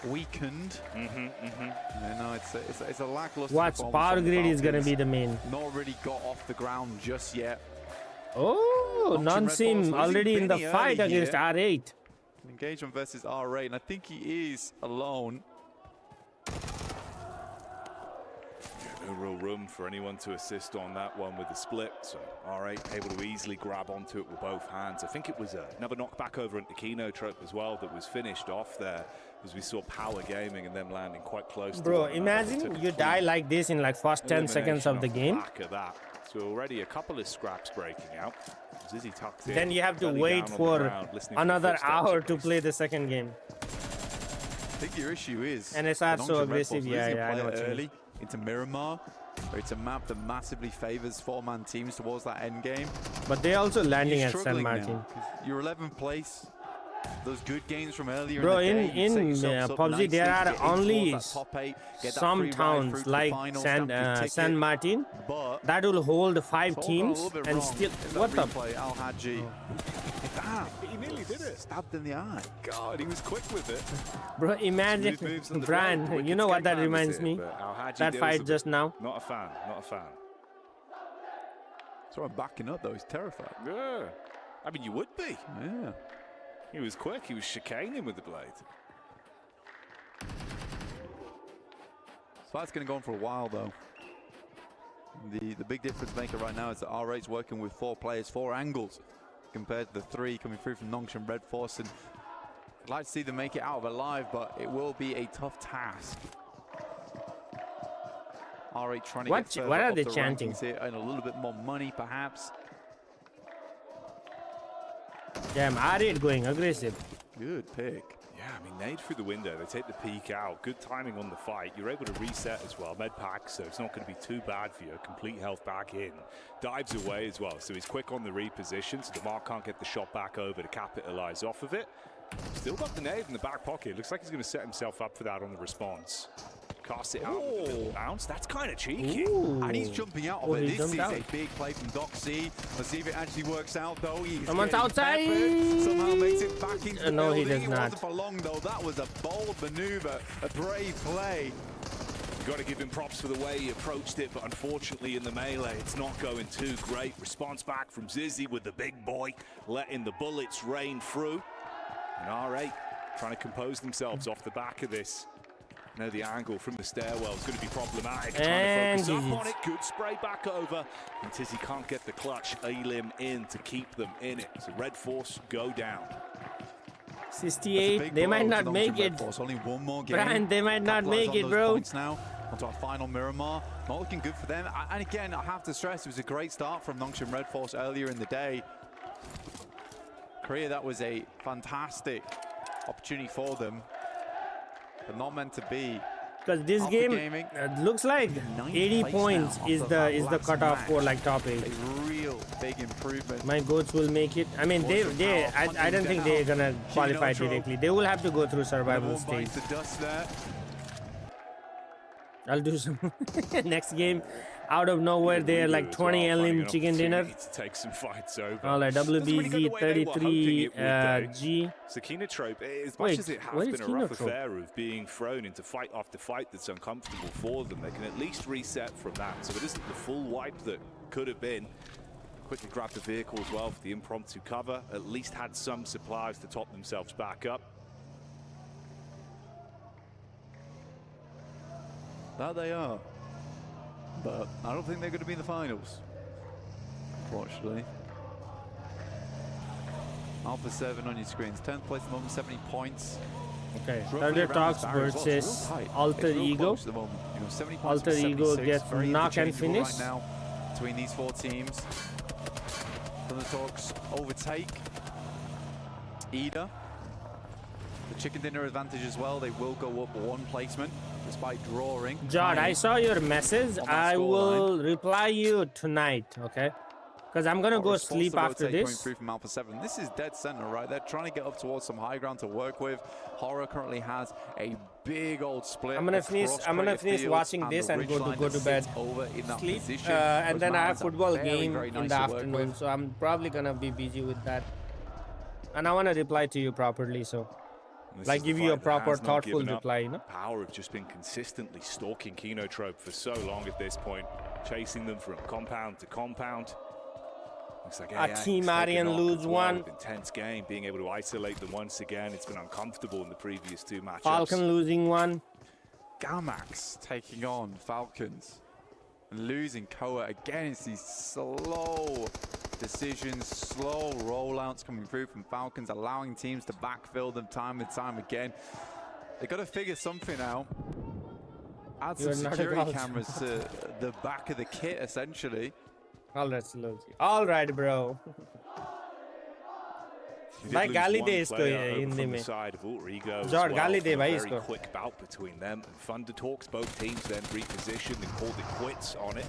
Weakened. I know it's a lackluster Watch, performance Power from the Grid is gonna Falcons. be the main. Not really got off the ground just yet. Oh, non-sim already in the fight against R8. Engagement versus R8, and I think he is alone. No real room for anyone to assist on that one with the split, so R8 able to easily grab onto it with both hands. I think it was another knockback over into Kinotrope as well that was finished off there, as we saw Power Gaming and them landing quite close. Bro, imagine you die like this in like first 10 seconds of the game. Back of that. So already a couple of scraps breaking out. Zizzy tucks in, Then you have to wait for another hour to play the second game. I think your issue is NSR so aggressive, yeah, I know what you mean. early into Miramar, where it's a map that massively favors 4-man teams towards that end game. But they're also landing at San Martin. You're 11th place. Those good games from earlier Bro, in PUBG, there are only some towns like San Martin that will hold 5 teams and still. What the? Al Haji. He nearly did it. Stabbed in the eye. God, he was quick with it. Bro, imagine, Brian, you know what that reminds me? That fight just now. Not a fan, not a fan. So I'm backing up though, he's terrified. Yeah. I mean, you would be. Yeah. He was quick, he was chicaning with the blade. This fight's going to go on for a while though. The big difference maker right now is that R8's working with 4 players, 4 angles, compared to the 3 coming through from Nongshim Red Force. And I'd like to see them make it out of it alive, but it will be a tough task. R8 trying to get further what are up they the chanting? rankings here, and a little bit more money perhaps. Damn, R8 going aggressive. Good pick. Yeah, I mean, nade through the window. They take the peek out. Good timing on the fight. You're able to reset as well. Med pack, so it's not going to be too bad for you. Complete health back in. Dives away as well, so he's quick on the reposition, so DeMar can't get the shot back over to capitalize off of it. Still got the nade in the back pocket. Looks like he's going to set himself up for that on the response. Cast it out with a little bounce. That's kind of cheeky. Ooh. And he's jumping out of it. This is a big play from DrChemist. Let's see if it actually works out, though. Someone's outside. Somehow makes it back into the no, building. he does It not. wasn't for long, though. That was a bold maneuver, a brave play. You've got to give him props for the way he approached it, but unfortunately in the melee, it's not going too great. Response back from Zizzy with the big boy, letting the bullets rain through. And R8 trying to compose themselves off the back of this. Now the angle from the stairwell is going to be problematic. Trying to focus up on it. Good spray back over. And Tizzy can't get the clutch Elim in to keep them in it. So Red Force go down. 68. They might not make it. Only one more game. Brian, they might not make it, bro. Now onto our final Miramar. Not looking good for them. And again, I have to stress, it was a great start from Nongshim Red Force earlier in the day. Korea, that was a fantastic opportunity for them, but not meant to be. Because this game looks like 80 points is the cutoff for like top 8. A real big improvement. My goats will make it. I mean, I don't think they're gonna qualify directly. They will have to go through survival stage. The dust there. I'll do some next game. Out of nowhere, they're like 20 Elim chicken dinner. To take some fights over. All right, WBZ 33 G. So Kinotrope, as much as it has been a rough affair of being thrown into fight after fight that's uncomfortable for them, they can at least reset from that. So it isn't the full wipe that could have been. Quickly grabbed the vehicle as well for the impromptu cover. At least had some supplies to top themselves back up. That they are. But I don't think they're going to be in the finals, unfortunately. Alpha 7 on your screens. 10th place at the moment, 70 points. Okay, Thunder Talks versus Alter Ego. Alter Ego gets knock and finish. Right now between these 4 teams. Thunder Talks overtake Ida. The chicken dinner advantage as well. They will go up 1 placement despite drawing. Jod, I saw your message. I will reply you tonight, okay? Because I'm gonna go sleep after this. Coming through from Alpha 7. This is dead center, right? They're trying to get up towards some high ground to work with. Horror currently has a big old split. I'm gonna finish watching this and go to bed, sleep, and then I have football game in the afternoon. So I'm probably gonna be busy with that. And I wanna reply to you properly, so. Like give you a proper thoughtful reply, you know? Power have just been consistently stalking Kinotrope for so long at this point, chasing them from compound to compound. Looks like a Team Arian lose one. Intense game, being able to isolate them once again. It's been uncomfortable in the previous two matchups. Falcon losing one. Gamax taking on Falcons and losing Koa again. It's these slow decisions, slow rollouts coming through from Falcons, allowing teams to backfill them time and time again. They've got to figure something out. Add some security cameras to the back of the kit, essentially. All right, bro. भाई गाली दे इसको हिंदी में George गाली दे भाई इसको quick bout between them and Thunder Talks. Both teams then repositioned and called it quits on it.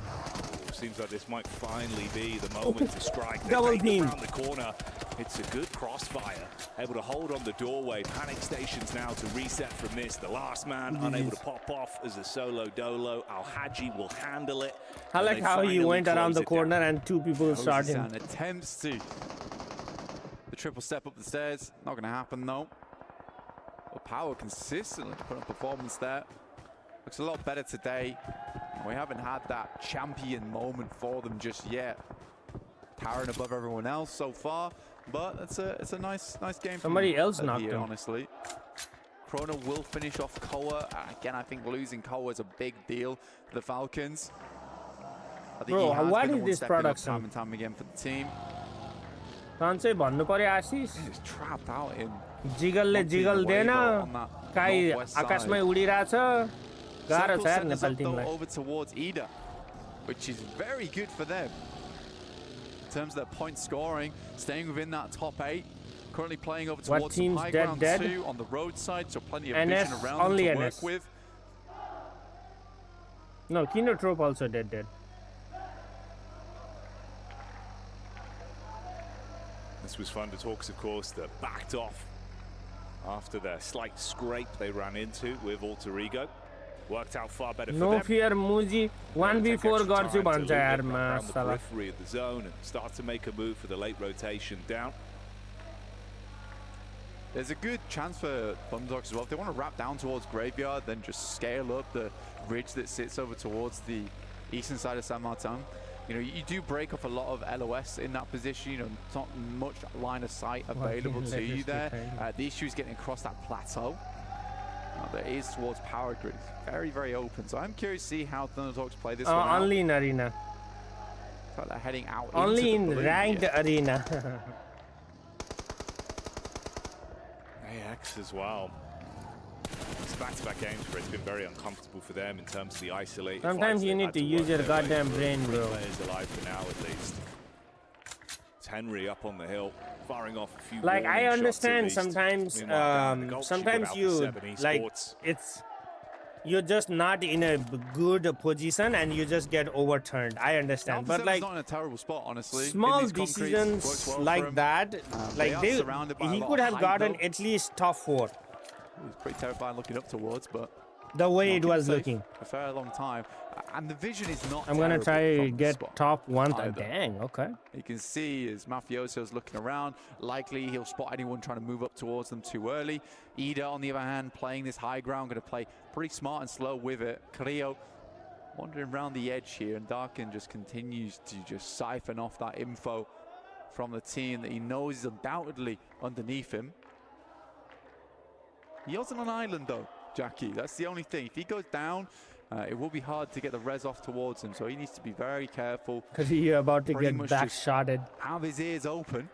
Seems like this might finally be the moment to strike. Double team around the corner. It's a good crossfire, able to hold on the doorway. Panic stations now to reset from this. The last man unable to pop off as a solo dolo. Al-Haji will handle it. I like how he went around the corner and two people shot him. Attempts to the triple step up the stairs. Not going to happen though. Well, Power consistently putting up performance there. Looks a lot better today. We haven't had that champion moment for them just yet. Towering above everyone else so far, but it's a nice game. Somebody else knocked him. Honestly, Chrono will finish off Koa. Again, I think losing Koa is a big deal for the Falcons. I think bro, what is this production? Time and time again for the team. Kansai भन्नु पर्यो Ashish He's trapped out in. जिगलले जिगल देन काई आकाशमै उडिराछ गाह्रो छ यार नेपाली टिमलाई. Over towards Ida, which is very good for them. In terms of their point scoring, staying within that top 8, currently playing over towards some high ground 2 on the roadside, so plenty of vision around them to work with. No, Kino Trope also dead. This was Thunder Talks, of course, that backed off after their slight scrape they ran into with Alter Ego. Worked out far better for them. No fear, Muji. 1v4 गर्छु भन्छ यार मासला. Periphery of the zone and start to make a move for the late rotation down. There's a good chance for Thunder Talks as well. If they want to wrap down towards Graveyard, then just scale up the ridge that sits over towards the eastern side of San Martin. You know, you do break off a lot of LOS in that position. You know, not much line of sight available to you there. The issue is getting across that plateau. That is towards Power Grid. Very, very open. So I'm curious to see how Thunder Talks play this one out. Only in arena. So they're heading out. Only in ranked arena. AX as well. It's back-to-back games where it's been very uncomfortable for them in terms of the isolated. Sometimes you need to use your goddamn brain, bro. Players alive for now, at least. It's Henry up on the hill, firing off a few. Like I understand sometimes, sometimes you like you're just not in a good position and you just get overturned. I understand, but like not in a terrible spot, honestly. Small decisions like that, like he could have gotten at least top 4. It was pretty terrifying looking up towards, but the way it was looking a fair long time, and the vision is not. I'm gonna try get top 1. Dang, okay. You can see as Mafioso's looking around, likely he'll spot anyone trying to move up towards them too early. Ida, on the other hand, playing this high ground, going to play pretty smart and slow with it. Carrillo wandering around the edge here, and Darkin just continues to just siphon off that info from the team that he knows is undoubtedly underneath him. He wasn't on island though, Jackie. That's the only thing. If he goes down, it will be hard to get the res off towards him. So he needs to be very careful. Because he's about to get back-shotted. Have his ears open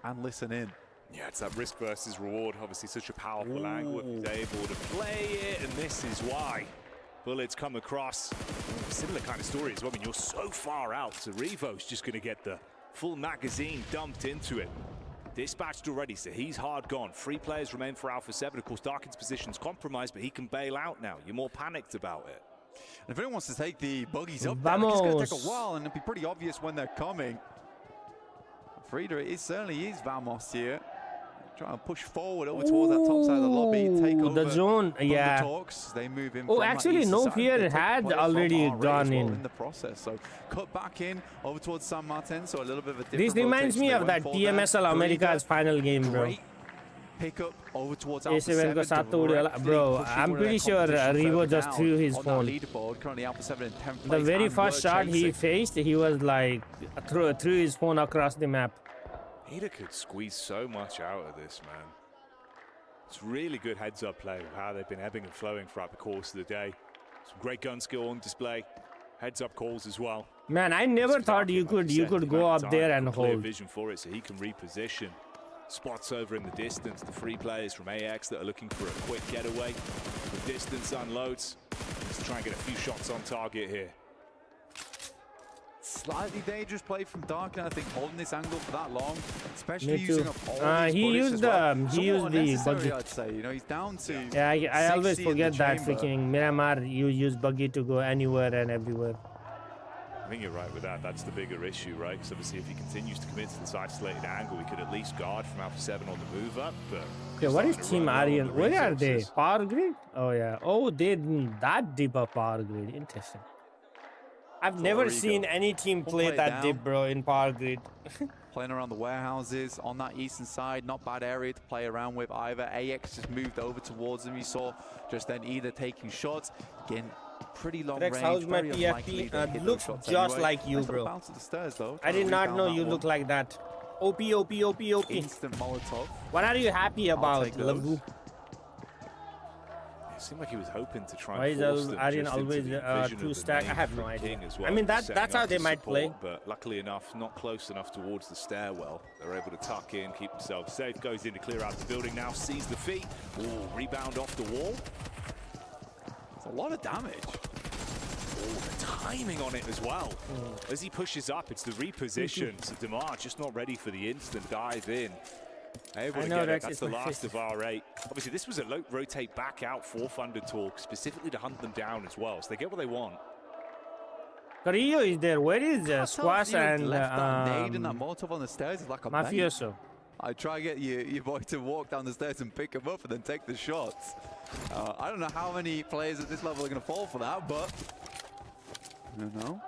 and listen in. Yeah, it's that risk versus reward. Obviously, such a powerful angle. If he's able to play it, and this is why. Bullets come across. Similar kind of story as well. I mean, you're so far out. So Revo's just going to get the full magazine dumped into it. Dispatched already, so he's hard gone. 3 players remain for Alpha 7. Of course, Darkin's position's compromised, but he can bail out now. You're more panicked about it. And if anyone wants to take the buggies up there, it's going to take a while, and it'll be pretty obvious when they're coming. Frida, it certainly is Vamos here. Trying to push forward over towards that top side of the lobby, take over the zone. Yeah. The talks. They move in. Oh, actually, No Fear had already gone in the process. So cut back in over towards San Martin. So a little bit of a different. This reminds me of that PMSL America's final game, bro. pick up over towards Alpha 7 bro, I'm pretty sure Revo just threw his phone. Currently Alpha 7 in 10th place. The very first shot he faced, he was like threw his phone across the map. Ada could squeeze so much out of this, man. It's really good heads-up play of how they've been ebbing and flowing throughout the course of the day. Some great gun skill on display. Heads-up calls as well. Man, I never thought you could go up there and clear hold. Vision for it, so he can reposition. Spots over in the distance. The 3 players from AX that are looking for a quick getaway. The distance unloads. Let's try and get a few shots on target here. Slightly dangerous play from Darken, I think, holding this angle for that long, especially Me too. using up all these He used the buggy. I'd say. You know, he's down to. Yeah, I always 60 in forget the that chamber. freaking Miramar. You use buggy to go anywhere and everywhere. I think you're right with that. That's the bigger issue, right? Because obviously if he continues to commit to this isolated angle, we could at least guard from Alpha 7 on the move up. But Okay, what is Team Aryan? Where are they? Power grid? Oh yeah. Oh, they that deep of power grid. Interesting. I've never seen any team play that deep, bro, in power grid. Playing around the warehouses on that eastern side, not bad area to play around with either. AX just moved over towards them. You saw just then either taking shots. Again, pretty long Rex, range. how's my very unlikely to hit those looks shots just anyway. like you, Nice little bro. bounce to the stairs, though. I did not know you look like that. OP. Instant Molotov. What are you happy about, take those. Lagu? it seemed like he was hoping to try Why and is force them Aryan just into always the vision of two the stack? I main have no free idea. king as well, I mean, setting that's how up they to might play. support, but luckily enough, not close enough towards the stairwell. They're able to tuck in, keep themselves safe. Goes in to clear out the building now, sees the feet. Ooh, rebound off the wall. It's a lot of damage. Oh, the timing on it as well. As he pushes up, it's the reposition. So Demar just not ready for the instant dive in. Able to get it. That's the last of R8. Obviously, this was a rotate back out for Thunder Talk, specifically to hunt them down as well. So they get what they want. Carrillo is there. Where is Squash and left that nade and that Molotov on the stairs is like a Mafioso? I try to get your boy to walk down the stairs and pick him up and then take the shots. I don't know how many players at this level are going to fall for that, but I don't know.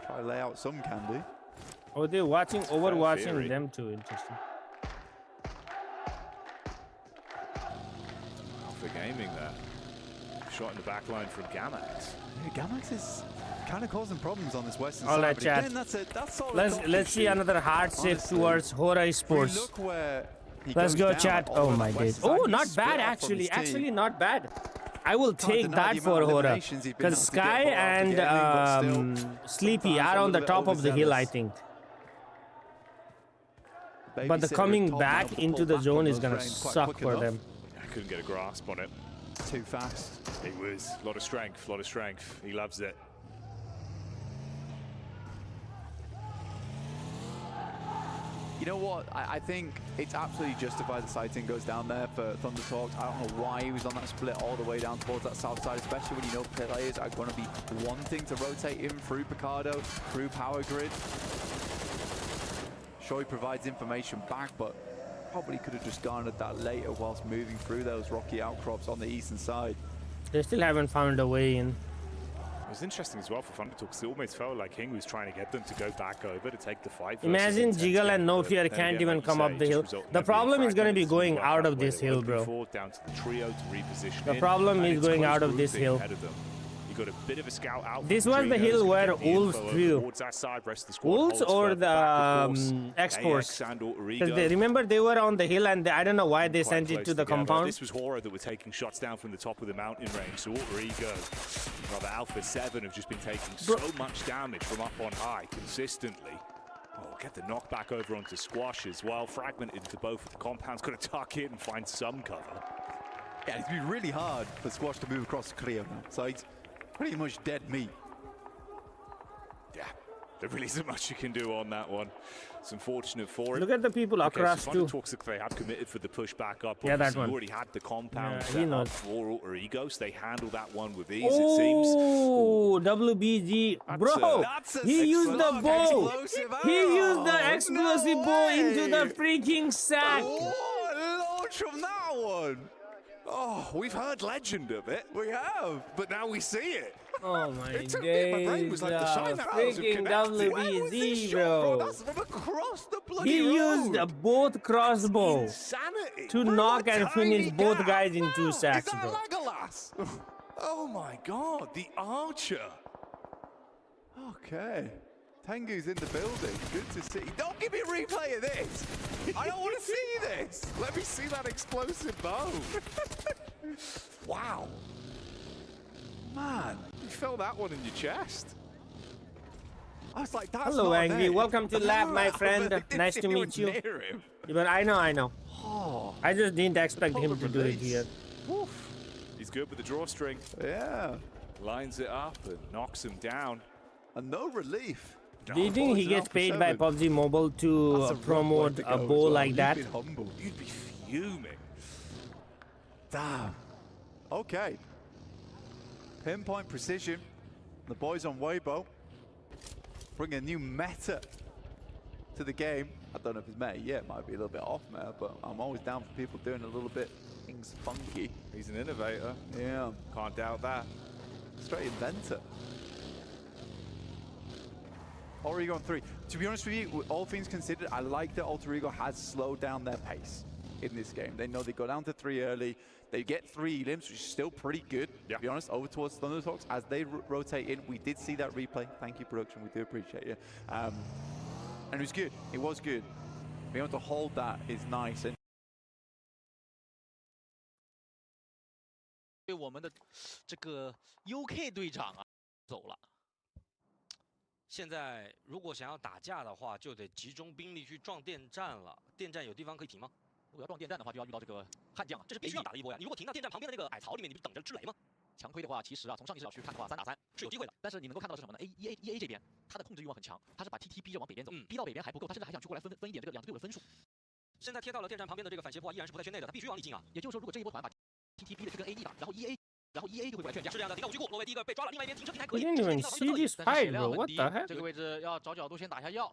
Try to lay out some candy. Oh, they're overwatching them too. Interesting. For gaming there. Shot in the back line from Gamax. Yeah, Gamax is kind of causing problems on this western All side. right, But chat. again, that's solid Let's competition. see another hard shift towards Hora Sports. Look where he Let's goes go, down, chat. like, Oh over my that days. west side. Oh, He's not split bad up from actually. his team. Actually, not bad. I will take deny that the for amount of Hora eliminations he's been because able to get Sky ball after and getting, but still, Sleepy sometimes are a on the little top bit of the hill, I overzealous. think. Babysitter But the coming Tom back Melville into pulled the back zone on is those gonna frames quite suck quick for enough. them. I couldn't get a grasp on it. Too fast. It was a lot of strength, He loves it. You know what? I think it's absolutely justified the sighting goes down there for Thunder Talks. I don't know why he was on that split all the way down towards that south side, especially when you know players are going to be wanting to rotate him through Picardo, through Power Grid. Sure, he provides information back, but probably could have just garnered that later whilst moving through those rocky outcrops on the eastern side. They still haven't found a way in. It was interesting as well for Thunder Talk, because it almost felt like King was trying to get them to go back over to take the fight. Imagine Jiggle and No Fear can't even come up the hill. The problem is going to be going out of this hill, bro. Down to the trio to reposition The problem in, is and going it's out close of this grouping hill. ahead of them. You got a bit of a scout out. This from was the Trinos, hill who where get the Wolves info over threw. towards that side, rest of the squad Wolves holds or further the back, of course. X-Force? AX and Alter Because Ego. remember they were on the hill and I don't know why they Quite sent it close to the together. compound. This was Horror that were taking shots down from the top of the mountain range. So Alter Ego, rather Alpha 7 have just been taking so much damage from up on high consistently. Oh, get the knockback over onto Squash as well. Fragmented into both of the compounds. Got to tuck in and find some cover. Yeah, it's been really hard for Squash to move across the clear now. So it's pretty much dead meat. Yeah, there really isn't much you can do on that one. It's unfortunate for it. Look at the people across so too. Thunder Talks that they have committed for the push back up. Yeah, that Obviously, one. You already had the compound Yeah, he set up knows. for Alter Ego, so they handle that one with ease, it seems. Oh, WBG. Bro, he used the bow. He used the explosive bow into the freaking sack. What a launch from that one. Oh, we've heard legend of it. We have, but now we see it. Oh my It took days, me, my brain was like the shine that arrows have freaking connected. WBZ, bro. That's from across the bloody He road. used both crossbow Insanity. to knock and finish both guys in 2 sacks, Is that bro. Legolas? Oh my god, the archer. Okay. Tengu's in the building. Good to see. Don't give me a replay of this. I don't want to see this. Let me see that explosive bow. Wow. Man, you felt that one in your chest. I was like, that's Hello, not Angry. there. Welcome to Lab, my friend. Nice to meet you. But I know. Oh, I just didn't expect him to do it here. Woof. He's good with the drawstring. Yeah. Lines it up and knocks him down. And no relief. Do you think he gets paid by PUBG Mobile to promote a bow like that? You'd be fuming. Damn. Okay. Pinpoint precision. The boys on Weibo bring a new meta to the game. I don't know if it's meta yet. Might be a little bit off meta, but I'm always down for people doing a little bit things funky. He's an innovator. Yeah. Can't doubt that. Straight inventor. Alter 3. To be honest with you, all things considered, I like that Alter Ego has slowed down their pace in this game. They know they go down to 3 early. They get 3 elims, which is still pretty good, to be honest, over towards Thunderhawks. As they rotate in, we did see that replay. Thank you, production. We do appreciate you. And it was good. It was good. Being able to hold that is nice. And 对我们的这个 UK 队长啊走了。现在如果想要打架的话，就得集中兵力去撞电站了。电站有地方可以停吗？如果要撞电站的话，就要遇到这个悍将啊，这是必须要打的一波呀。你如果停到电站旁边的那个矮槽里面，你不等着吃雷吗？强推的话，其实啊，从上帝视角去看的话，3打3是有机会的。但是你能够看到的是什么呢 ？EA 这边他的控制欲望很强，他是把 TT 逼着往北边走，逼到北边还不够，他甚至还想去过来分一点这个两支队伍的分数。现在贴到了电站旁边的这个反斜坡依然是不在圈内的，他必须往里进啊。也就是说，如果这一波团把 TT 逼着去跟 AD 打，然后 EA 就会过来劝架。是这样的，停到5局过，洛维第一个被抓了，另外一边停车平台可 We 以。 didn't even see this fight, bro. What the heck? 这个位置要找角度先打一下药。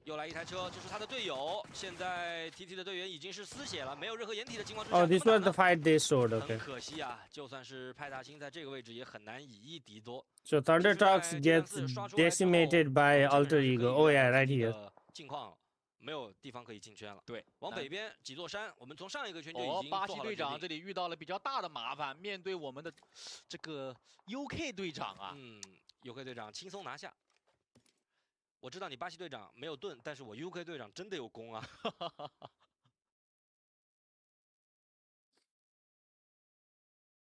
又来一台车，这是他的队友。现在 TT 的队员已经是丝血了，没有任何掩体的情况之下。Oh, this was the fight they showed. 很 Okay. 可惜啊，就算是派大星在这个位置也很难以一敌多。 So Thunderhawks gets decimated by Alter Ego. Oh yeah, right here. 境况没有地方可以进圈了。对，往北边几座山，我们从上一个圈就已经巴西队长这里遇到了比较大的麻烦，面对我们的这个 UK 队长啊。UK 队长轻松拿下。我知道你巴西队长没有盾，但是我 UK 队长真的有弓啊。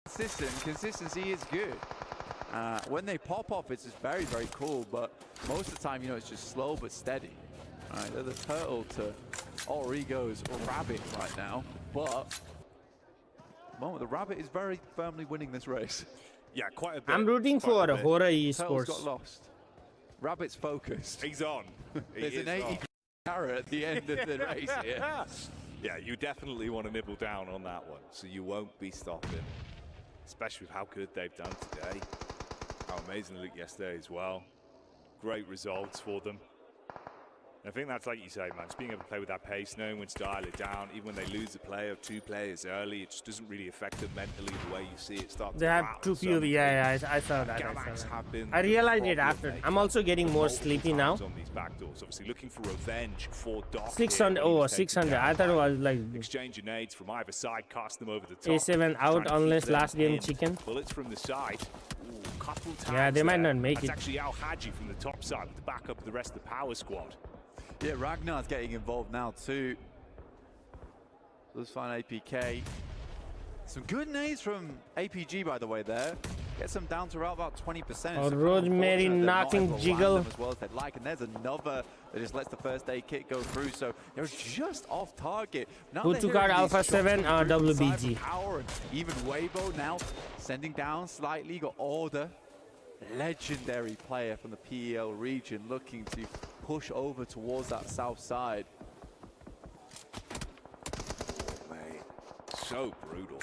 Consistency is good. When they pop off, it's just very, very cool. But most of the time, you know, it's just slow but steady. All right, they're the turtle to Alter Ego's rabbit right now. But at the moment, the rabbit is very firmly winning this race. Yeah, quite a bit. I'm rooting for Horror Turtle's Esports. got lost. Rabbit's focused. He's on. There's an 80 carrot at the end of the race here. Yeah, you definitely want to nibble down on that one, so you won't be stopping. Especially with how good they've done today. How amazing they looked yesterday as well. Great results for them. I think that's like you say, man, just being able to play with that pace, knowing when to dial it down, even when they lose a player or 2 players early, it just doesn't really affect them mentally the way you see it start. They have 2 PUBG. Yeah, I saw that. I realized it after. I'm also getting more sleepy now. On these back doors, obviously looking for revenge for Doc. 600. Oh, 600. I thought it was like exchange nades from either side, cast them over the top. A7 out unless last game chicken. Bullets from the side. Ooh, couple Yeah, they might not make That's it. actually Al Haji from the top side with the backup of the rest of the power squad. Yeah, Ragnar's getting involved now too. Let's find APK. Some good nades from APG, by the way, there. Gets them down to around about 20%. Oh, Rosemary knocking Jiggle. As well as they'd like, and there's another that just lets the first aid kit go through. So they're just off target. Now Who took out Alpha 7? WBG. Power and even Weibo now sending down slightly. Got Order. Legendary player from the PEL region looking to push over towards that south side. Mate, so brutal.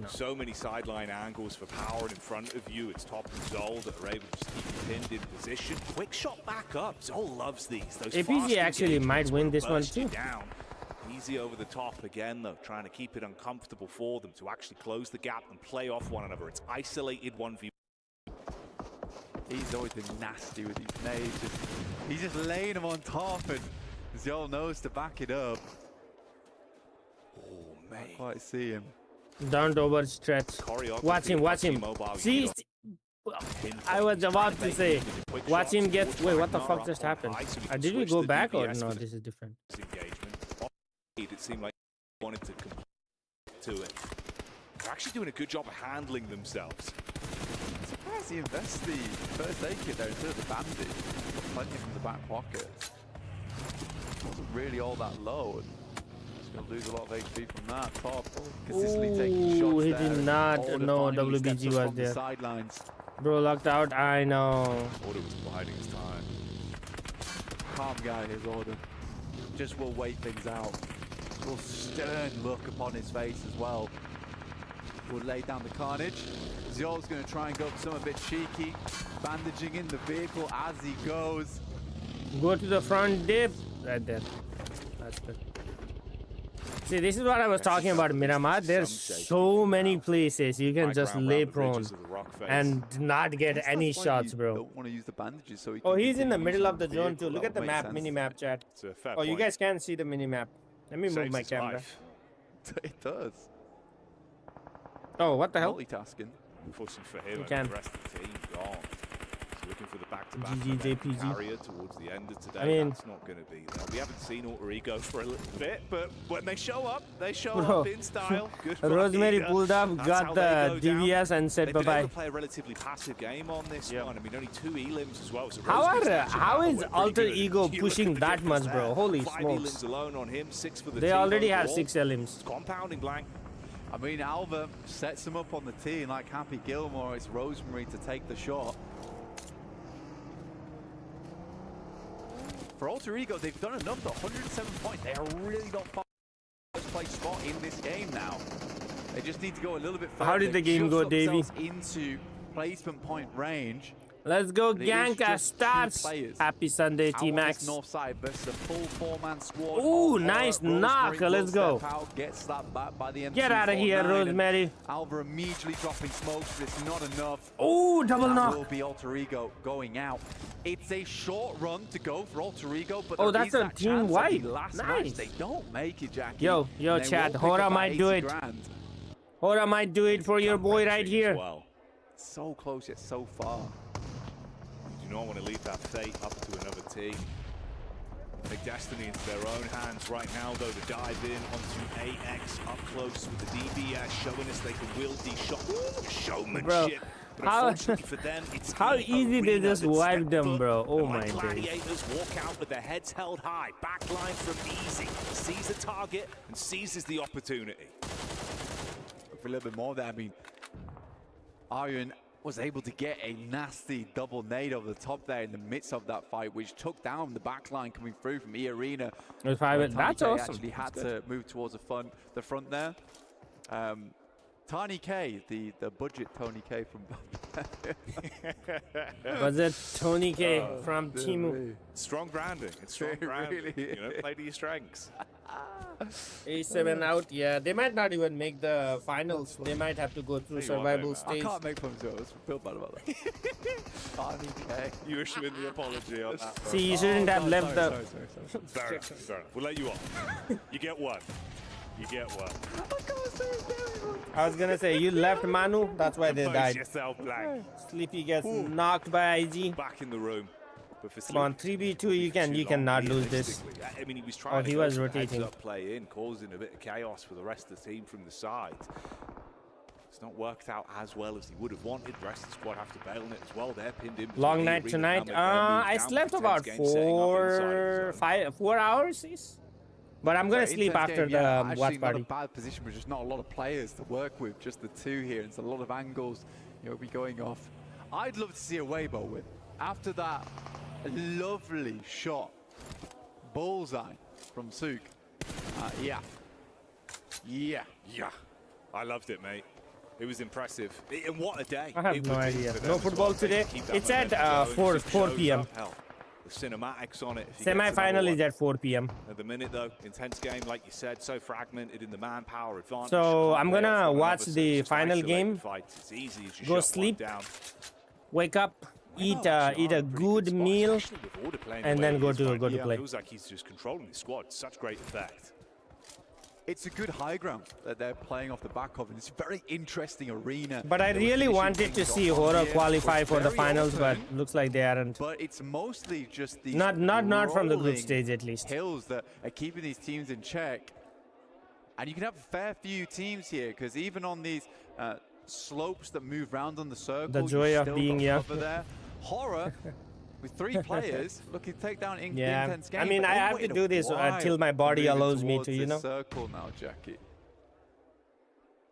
No. So many sideline angles for power in front of you. It's Top and Zol that are able to just keep you pinned in position. Quick shot back up. Zol loves these. Those APG actually might win this one too. Down. Easy over the top again, though, trying to keep it uncomfortable for them to actually close the gap and play off one another. It's isolated 1v1. He's always been nasty with these nades. He's just laying them on top, and Zol knows to back it up. Oh, man. Can't quite see him. Don't overstretch. Watch him, watch him. See, I was about to say, watch him get. Wait, what the fuck just happened? Did we go back or no? This is different. It seemed like they wanted to complete to it. They're actually doing a good job of handling themselves. I'm surprised he invests the first aid kit there instead of the bandage. Got plenty from the back pocket. Wasn't really all that low. And he's going to lose a lot of HP from that. Top consistently taking shots. He there. did not know WBG was there. Sidelines. Bro, locked out. I know. Order was biding his time. Calm guy, his Order. Just will wait things out. Real stern look upon his face as well. Will lay down the carnage. Zol's going to try and go for something a bit cheeky. Bandaging in the vehicle as he goes. Go to the front dip. Right there. That's good. See, this is what I was talking about, Miramar. There's so many places you can just lay prone and not get any shots, bro. Don't want to use the bandages, so oh, he's in the middle of the zone too. Look at the map, mini-map, chat. Oh, you guys can't see the mini-map. Let me move my camera. It does. Oh, what the hell? Multitasking. Unfortunately for him, and the rest of the team gone. So looking for the back-to-back carrier towards the end of today. I mean, that's not going to be there. We haven't seen Alter Ego for a little bit, but when they show up bro. up in style. Good Rosemary pulled up, got the DVS and said bye-bye. They play a relatively passive game on this one. I mean, only 2 elims as well. So how is Alter Ego pushing that much, bro? Holy smokes. Alone on him, 6 for the they already have 6 elims. Compounding blank. I mean, Alva sets him up on the tee, and like Happy Gilmore, it's Rosemary to take the shot. For Alter Ego, they've done enough, though. 107 points. They are really not far first place spot in this game now. They just need to go a little bit further. How did the game go, Davey? Into placement point range. Let's go, Ganka starts. Happy Sunday, T-Max. North side versus a full 4-man squad. Ooh, nice knock. Let's go. Gets that back by the end. Get out of here, Rosemary. Alva immediately dropping smokes, but it's not enough. Ooh, double knock. Will be Alter Ego going out. It's a short run to go for Alter Ego, but that's a team wipe. Nice. They don't make it, Jackie. Yo, chat. Hora might do it. Hora might do it for your boy right here. Well. So close yet so far. You do not want to leave that fate up to another team. Take destiny into their own hands right now, though, to dive in onto AX up close with the DBS, showing us they can wield these shots. Showmanship. Bro, for them, it's how easy they just wiped them, bro. Oh my days. Gladiators walk out with their heads held high. Backline from Easy. Sees the target and seizes the opportunity. For a little bit more there, I mean, Aryan was able to get a nasty double nade over the top there in the midst of that fight, which took down the backline coming through from E-Arena. That's awesome. Actually had to move towards the front there. Tony K, the budget Tony K from... Was it Tony K from Timu? Strong branding. It's strong branding. Really you know, play to your strengths. A7 out, yeah. They might not even make the finals. They might have to go through survival stage. I can't make fun of it. I feel bad about that. Tony K. You issue in the apology on that. See, you shouldn't have left the... Fair enough. We'll let you off. You get one. You get one. I was gonna say, you left Manu, that's why they died. Yourself blank. Sleepy gets knocked by IG. Back in the room. Come on, 3v2, you cannot lose this. I mean, he was trying he was rotating. Play in, causing a bit of chaos for the rest of the team from the side. It's not worked out as well as he would have wanted. The rest of the squad have to bail on it as well. They're pinned in. Long night tonight. I slept about 4 hours. But I'm gonna sleep after the watch party. Not a bad position, but just not a lot of players to work with. Just the 2 here. It's a lot of angles. You'll be going off. I'd love to see a Weibo win after that lovely shot, bullseye from Sook. Yeah. I loved it, mate. It was impressive. And what a day. I have no idea. No football today. It's at 4 p.m. cinematics on it. Semi-final is at 4 p.m. At the minute, though, intense game, like you said, so fragmented in the manpower advantage. So I'm gonna watch the final game, go sleep, wake up, eat a good meal, and then go to play. Feels like he's just controlling his squad. Such great effect. It's a good high ground that they're playing off the back of, and it's a very interesting arena. But I really wanted to see Horror qualify for the finals, but looks like they aren't. But it's mostly just these not from the group stage at least. Hills that are keeping these teams in check, and you can have a fair few teams here because even on these slopes that move round on the circle, the joy of being young. There. Horror. With 3 players looking to take down intense game. I mean, I have to do this until my body allows me to, you know. Circle now, Jackie.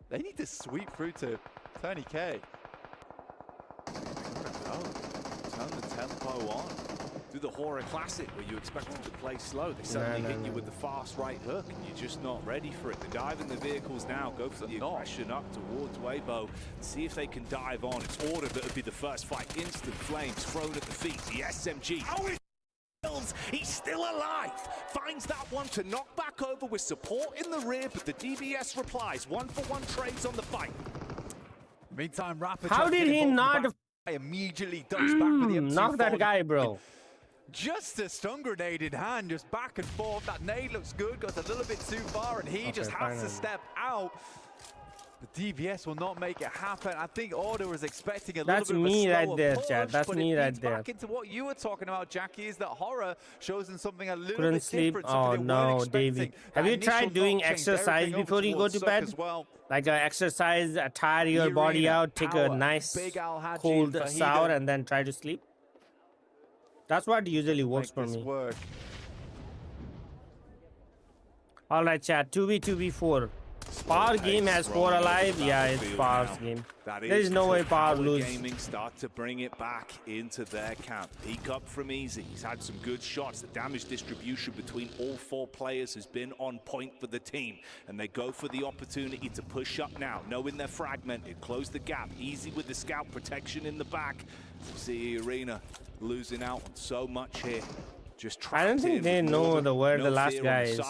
They need to sweep through to Tony K. Turn the tempo on. Do the Horror Classic where you expect them to play slow. They suddenly hit you with the fast right hook and you're just not ready for it. They dive in the vehicles now, go for the aggression up towards Weibo, see if they can dive on. It's Order that would be the first fight. Instant flames thrown at the feet. The SMG. Oh, he's still alive. Finds that one to knock back over with support in the rear, but the DBS replies. 1-for-1 trades on the fight. Meantime, Rapid. How did he not immediately ducks back with the M240. Knock that guy, bro? Just a stun grenade in hand, just back and forth. That nade looks good, goes a little bit too far, and he just has to step out. The DBS will not make it happen. I think Order was expecting a little bit of a slower me right there, push, Chad. That's but me right there. Back into what you were talking about, Jackie, is that Horror shows them something a little Couldn't bit sleep. different. Oh no, Davey. Have you tried doing exercise before you go to bed? Like exercise, tire your body out, take a nice cold shower, and then try to sleep. That's what usually works for me. All right, chat. 2v4. Power game has 4 alive. Yeah, it's Power's game. There is no way Power lose. Gaming start to bring it back into their camp. Peek up from Easy. He's had some good shots. The damage distribution between all 4 players has been on point for the team. And they go for the opportunity to push up now, knowing they're fragmented. Close the gap. Easy with the scout protection in the back. See Arena losing out on so much here. Just I don't think they know where the last guy is.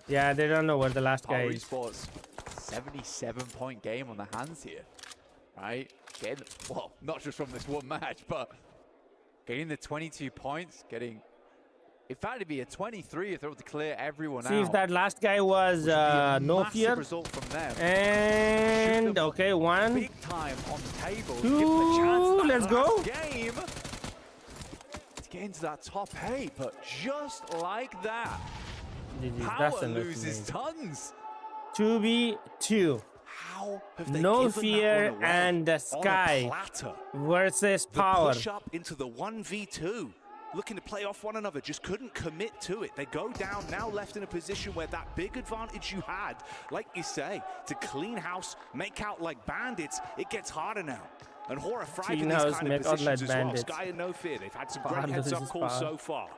Yeah, they don't know where the last guy is. Esports, 77-point game on the hands here, right? Well, not just from this one match, but getting the 22 points, getting, in fact, it'd be a 23 if they were to clear everyone out. See if that last guy was no fear. Result from them. And okay, 1, big time on the table. 2, let's go. Game. It's getting to that top 8, but just like that. Power loses tons. 2v2. How have they No Fear and Sky versus Power. Push up into the 1v2. Looking to play off one another, just couldn't commit to it. They go down, now left in a position where that big advantage you had, like you say, to clean house, make out like bandits, it gets harder now. And Horror thrive in these kind of positions as well. Sky and No Fear, they've had some great heads-up calls so far.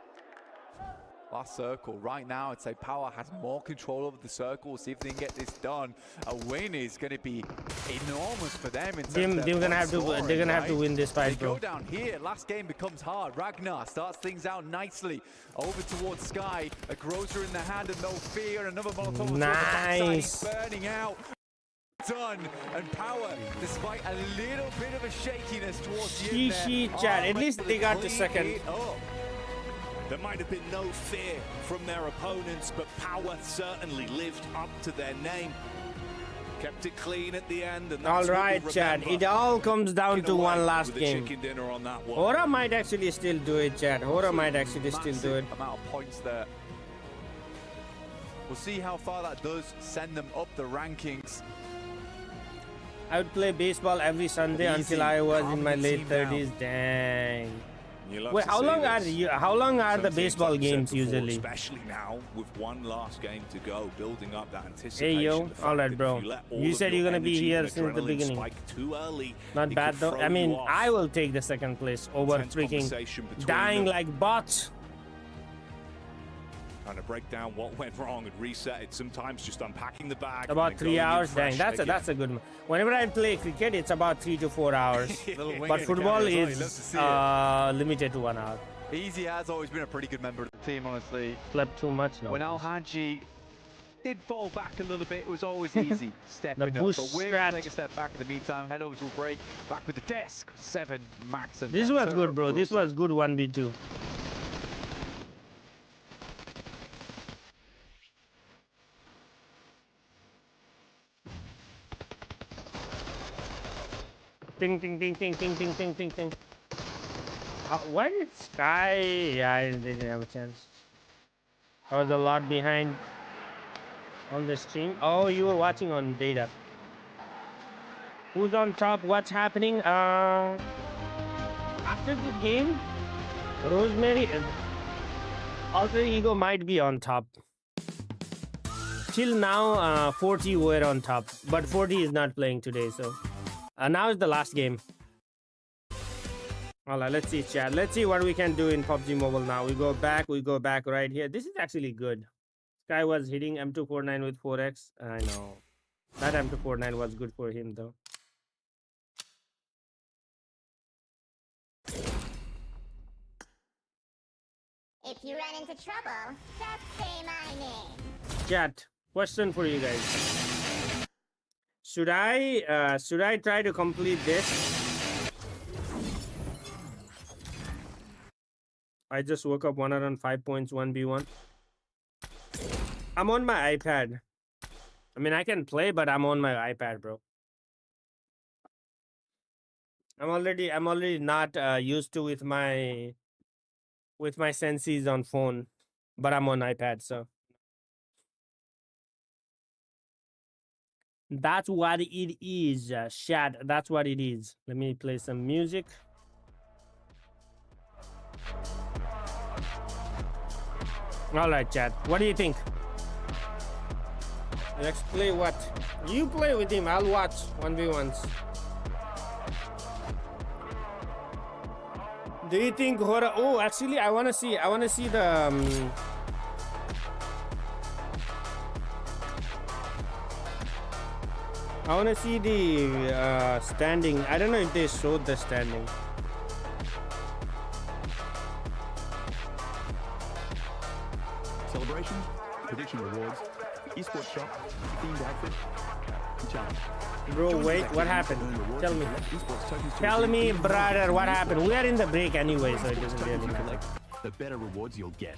Last circle. Right now, I'd say Power has more control over the circle. We'll see if they can get this done. A win is going to be enormous for them. They're gonna have to win this fight, bro. They go down here. Last game becomes hard. Ragnar starts things out nicely. Over towards Sky. A Grocer in the hand and No Fear. Another Molotov. Nice. Burning out. Done. And Power, despite a little bit of a shakiness towards the end there, chat. At least they got the second. There might have been no fear from their opponents, but Power certainly lived up to their name. Kept it clean at the end. And all right, Chad. It all comes down to one last game. Horror might actually still do it, Chad. Horror might actually still do it. Amount of points there. We'll see how far that does send them up the rankings. I would play baseball every Sunday until I was in my late 30s. Dang. Wait, how long are the baseball games usually? Especially now with one last game to go, building up that anticipation. Hey yo, all right, bro. You said you're gonna be here since the beginning. Not bad though. I mean, I will take the second place over freaking dying like bots. trying to break down what went wrong and reset it. Sometimes just unpacking the bag. About 3 hours. Dang, that's a good one. Whenever I play cricket, it's about 3 to 4 hours. But football is limited to 1 hour. Easy has always been a pretty good member of the team, honestly. Slept too much now. When Al-Haji did fall back a little bit, it was always easy stepping up. bush But we're going to take a step back in the meantime. Head over to a break. Back with the desk. 7 max. And This was good, bro. This was good 1v2. Ting ting ting ting ting ting ting ting ting. Why did Sky? Yeah, I didn't have a chance. I was a lot behind on the stream. Oh, you were watching on data. Who's on top? What's happening? After the game, Rosemary and Alter Ego might be on top. Till now, 40 were on top, but 40 is not playing today, so now is the last game. Alright, let's see, chat. Let's see what we can do in PUBG Mobile now. We go back right here. This is actually good. Sky was hitting M249 with 4x. I know. That M249 was good for him, though. If you run into trouble, just say my name. Chat, question for you guys. Should I try to complete this? I just woke up 105 points 1v1. I'm on my iPad. I mean, I can play, but I'm on my iPad, bro. I'm already not used to with my senses on phone, but I'm on iPad, so that's what it is. Chat, that's what it is. Let me play some music. All right, chat. What do you think? Let's play what? You play with him. I'll watch 1v1s. Do you think Hora? Oh, actually, I wanna see the. I wanna see the standing. I don't know if they showed the standing. Celebrations, prediction rewards, esports shop, themed outfit, and challenge. Bro, wait, what happened? Tell me. Tell me, brother, what happened? We are in the break anyway, so it doesn't really matter. The better rewards you'll get.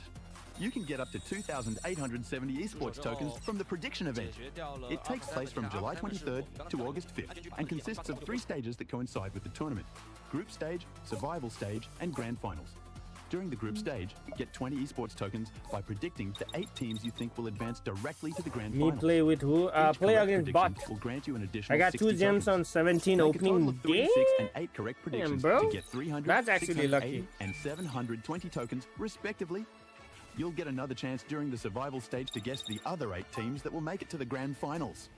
You can get up to 2,870 esports tokens from the prediction event. It takes place from July 23rd to August 5th and consists of 3 stages that coincide with the tournament: group stage, survival stage, and grand finals. During the group stage, get 20 esports tokens by predicting the 8 teams you think will advance directly to the grand finals. Me play with who? Play against bot. Will grant you an additional I got 2 gems on 17 opening day. And 8 correct predictions bro. to get 300, That's actually lucky. and 720 tokens respectively. You'll get another chance during the survival stage to guess the other 8 teams that will make it to the grand finals.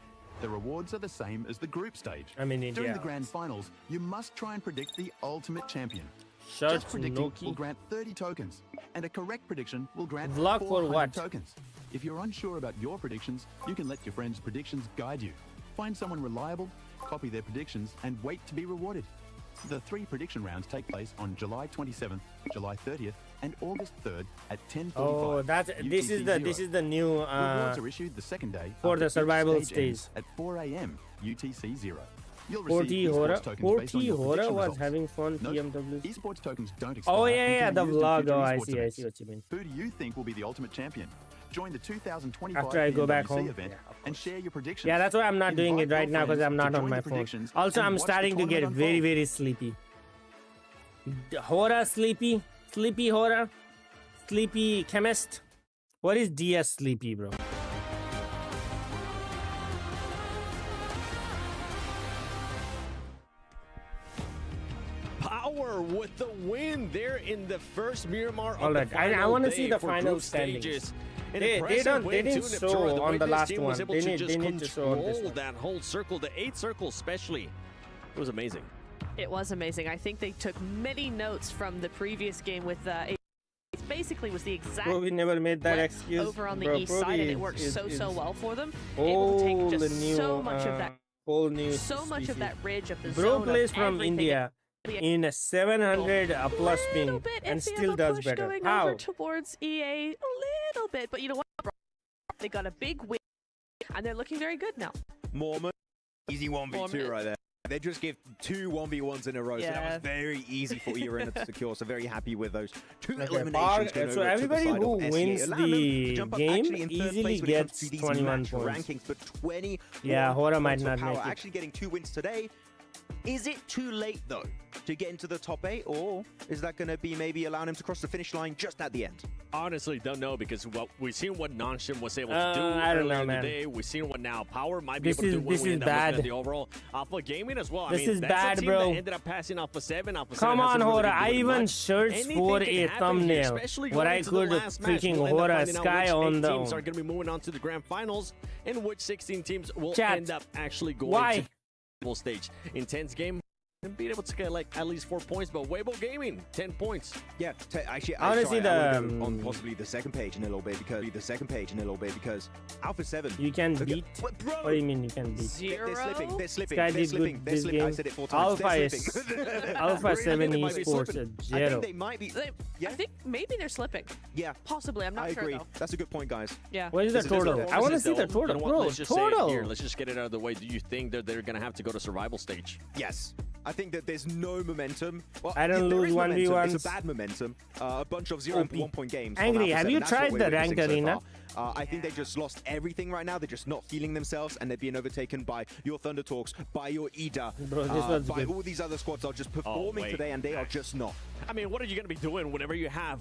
The rewards are the same as the group stage. During the grand finals, you must try and predict the ultimate champion. Just predicting will grant 30 tokens, and a correct prediction will grant 400 tokens. If you're unsure about your predictions, you can let your friends' predictions guide you. Find someone reliable, copy their predictions, and wait to be rewarded. The 3 prediction rounds take place on July 27th, July 30th, and August 3rd at 10:45. Oh, this is the new rewards are issued the second day for the survival stage stage at 4 a.m. UTC 0. 40 Hora was having fun. PMWC. Esports tokens don't expire. Oh yeah, the vlog. Oh, I see what you mean. Who do you think will be the ultimate champion? Join the 2025 after I go back home event and share your predictions. Yeah, that's why I'm not doing it right now, because I'm not on my phone. Also, I'm starting to get very sleepy. Hora sleepy, sleepy Hora, sleepy chemist. What is DS sleepy, bro? Power with the win there in the first Miramar. All right, I want to see the final standings. They didn't show on the last one. They need to show on this one. That whole circle, the 8th circle especially. It was amazing. It was amazing. I think they took many notes from the previous game with basically was the exact Bro, we never made that flip excuse. over on the Bro, east side, and it worked is so well for them. Whole Able to take just new, so much of that, whole new so much of that ridge of the Bro zone. plays of from everything. India in a 700 plus ping and still does Push better. going How? over towards EA a little bit, but you know what? They got a big win, and they're looking very good now. Mormon, easy 1v2 right there. They just give 2 1v1s in a row, so that was very easy for Irina to secure. So very happy with those 2 eliminations. So everybody who wins the game easily gets 21 points. Rankings for 20. Yeah, Hora might not power. make it. Actually getting 2 wins today. Is it too late, though, to get into the top 8, or is that going to be maybe allowing him to cross the finish line just at the end? Honestly, don't know, because we've seen what Nonshim was able to do I don't know, earlier man. today. We've seen what now Power might be This able to do when is we end up looking bad. at the overall Alpha Gaming as well. This I mean, is that's bad, a team bro. that ended up passing Alpha 7. Alpha 7 Come on, hasn't really Hora. been I doing even much. searched Anything for can a happen here, thumbnail especially where going I into the could last match. freaking We'll end up Hora finding out Sky which on 8 the teams are going to be moving on to the grand finals, and which 16 teams will Chat. end up actually going Why? to the full stage. Intense game. And being able to get like at least 4 points, but Weibo Gaming 10 points. Yeah, actually, I wanna see the, I would go on possibly the second page in a little bit because Alpha 7. You can Look at- beat. What, bro? What do you mean you can beat? They're slipping. They're slipping. Sky They're did slipping. good They're this slipping. I game. said it 4 times. Alpha They're is slipping. Alpha 7 They might be esports slipping. at I think 0. they might be. I think maybe they're slipping. Yeah. Possibly. I'm not I sure agree. though. That's a good point, guys. Yeah. What is the total? I want to see the total, You know what? bro. Let's just say it Total. here. Let's just get it out of the way. Do you think that they're going to have to go to survival stage? Yes. I think that there's no momentum. Well, I don't there lose is momentum. 1v1s. It's a bad momentum. A bunch of 0 and 1 point games. from Angry, Alpha have 7. you That's tried what the we're ranked witnessing so arena? far. I think they just lost everything right now. They're just not feeling themselves, and they're being overtaken by your Thunder Talks, by your Ida, Bro, this one's by good. all these other squads are just performing today, and they are just not. I mean, what are you going to be doing whenever you have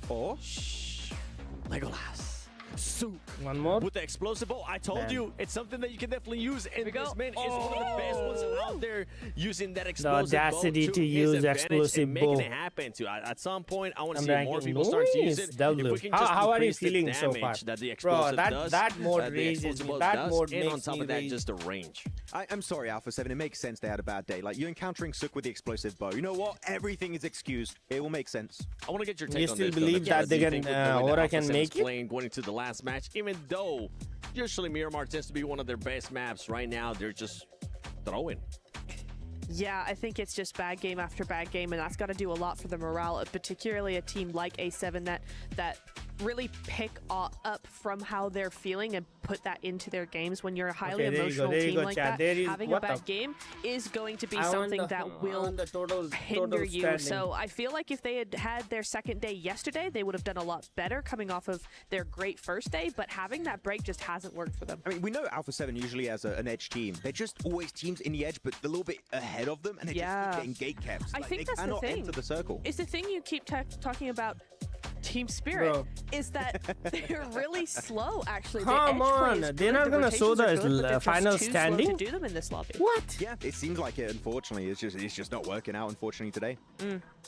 Legolas? Souk. One more. With the explosive bow, I told Man. you, it's something that you can definitely use. And we go. this man is one of the best ones out there using that The explosive audacity bow to his use advantage explosive and making bow. it happen too. At some point, I want to I'm see ranking more people start to use nice, it. W. If we can How- just how are you increase the feeling so damage far? that the Bro, explosive that- does, that mode the raises explosive me. bow That does, mode and on makes top me of that, rage. just the range. I'm sorry, Alpha 7. It makes sense they had a bad day. Like, you're encountering Sook with the explosive bow. You know what? Everything is excused. It will make sense. I want to get your You take on still this. believe that they can, Aura can make it? Playing going into the last match, even though usually Miramar tends to be one of their best maps. Right now, they're just throwing. Yeah, I think it's just bad game after bad game, and that's got to do a lot for the morale, particularly a team like A7 that really pick up from how they're feeling and put that into their games. When you're a highly emotional team like that, having a bad game is going to be something that will hinder you. So I feel like if they had had their second day yesterday, they would have done a lot better coming off of their great first day, but having that break just hasn't worked for them. I mean, we know Alpha 7 usually has an edge team. They're just always teams in the edge, but a little bit ahead of them, and they're just getting gate kept. I think that's they the cannot thing. enter the circle. It's the thing you keep talking about. Team Spirit Bro. is that they're really slow. Actually, Come the edge play on, is they're good, not the gonna show rotations are the good, but they're just final too standing? slow to do them in this lobby. What? Yeah, it seems like it. Unfortunately, it's just not working out. Unfortunately, today.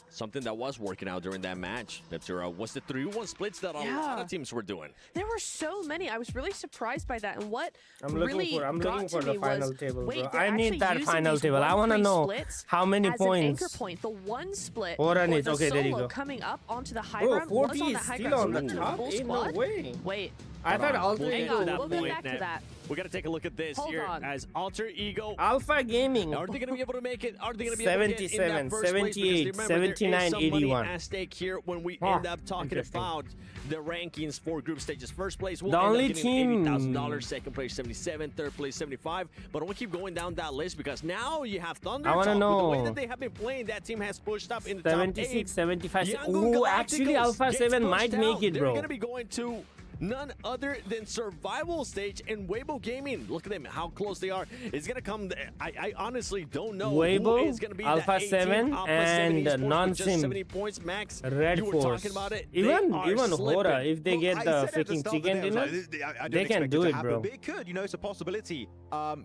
Something that was working out during that match. That was the 3-1 splits that a lot of teams were doing. There were so many. I was really surprised by that. And what I'm really looking got for to the me final was, table, wait, bro. they're I need actually that using final these table. I want to 1-3 know splits how many as points. An anchor point. The one split Hold on, or it's the okay. There you solo go. coming up onto the high Bro, ground 40 was on is the high still ground. on the So top? full Ain't no squad. way. Wait. I thought We'll Alter get Hang on, to that we'll get point back to now. that. We got to take a look at this Hold here on. as Alter Ego. Alpha Gaming. Are they going to be able to make it? Are they going to be able to get in 77, that first place? Because 78, remember, there is 79, some money 81. at stake here when we Ah, end up talking interesting. about the rankings for group stages. First place will The end only up getting team- $80,000. Second place 77. Third place 75. But I want to keep going down that list because now you have Thunder. I wanna Talk. With the way know. that they have been playing, that team has pushed up in the top 76, 8. 75. Yangon Ooh, actually, Galacticos Alpha gets 7 pushed might out. make it, They're bro. going to be going to none other than survival stage and Weibo Gaming. Look at them, how close they are. It's gonna come. I honestly don't know Weibo, who is gonna be Alpha that 8 7, Alpha and 7 esports with just non-sim. 70 points max. Red you were Force. talking about it. Even They are slipping. Hora, if they get I the said at the freaking start of the chicken day, I was dinner, like, I don't they can expect do to it, happen, bro. But it could, it's a possibility.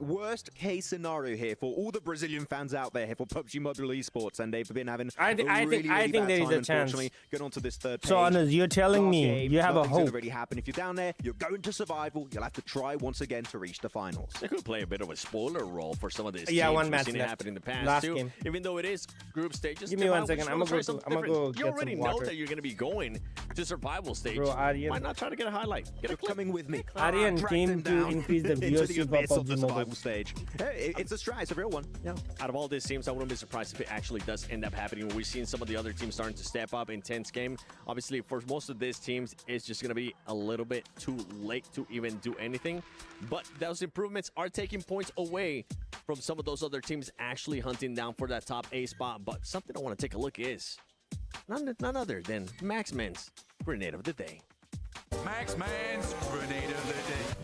Worst case scenario here for all the Brazilian fans out there for PUBG Mobile Esports, and they've been having I think really there is bad a time, chance. unfortunately. Get onto this third page. So, Honest, you're telling Last me game, you have a nothing's gonna hope. really happen if you're down there, you're going to survival. You'll have to try once again to reach the finals. They could play a bit of a spoiler role for some of these Yeah, teams. one match We've seen left. it happen in the past Last too. game. Even though it is group stages. Give me 1 we second. just I'm wanna gonna try go. something I'm gonna go. different. You Get already some know water. that you're going to be going to survival stage. Bro, Aryan. Why not try to get a highlight? Get a clip. Coming with me. Aryan Drag came them to down increase the into the viewership abyss of of the PUBG survival Mobile. stage. Hey, it's a strat. It's a real one. Yeah. Out of all these teams, I wouldn't be surprised if it actually does end up happening. We've seen some of the other teams starting to step up. Intense game. Obviously, for most of these teams, it's just going to be a little bit too late to even do anything. But those improvements are taking points away from some of those other teams actually hunting down for that top A spot. But something I want to take a look is none other than Maxman's Grenade of the Day. Maxman's Grenade of the Day.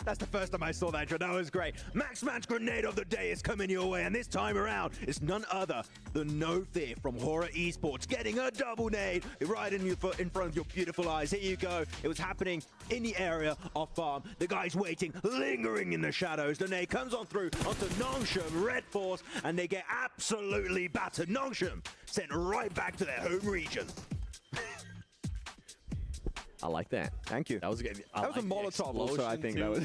That's the first time I saw that intro. That was great. Maxman's Grenade of the Day is coming your way, and this time around, it's none other than No Fear from Horror Esports, getting a double nade right in front of your beautiful eyes. Here you go. It was happening in the area of farm. The guy's waiting, lingering in the shadows. The nade comes on through onto Nongshim, Red Force, and they get absolutely battered. Nongshim sent right back to their home region. I like that. Thank you. That was good. That was a Molotov also, I think. That was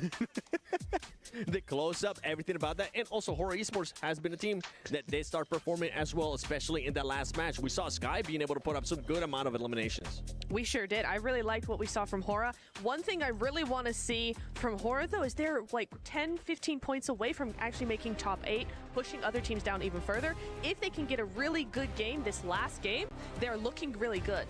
the close-up, everything about that. And also, Horror Esports has been a team that they start performing as well, especially in that last match. We saw Sky being able to put up some good amount of eliminations. We sure did. I really liked what we saw from Hora. One thing I really want to see from Hora, though, is they're like 10, 15 points away from actually making top 8, pushing other teams down even further. If they can get a really good game this last game, they're looking really good.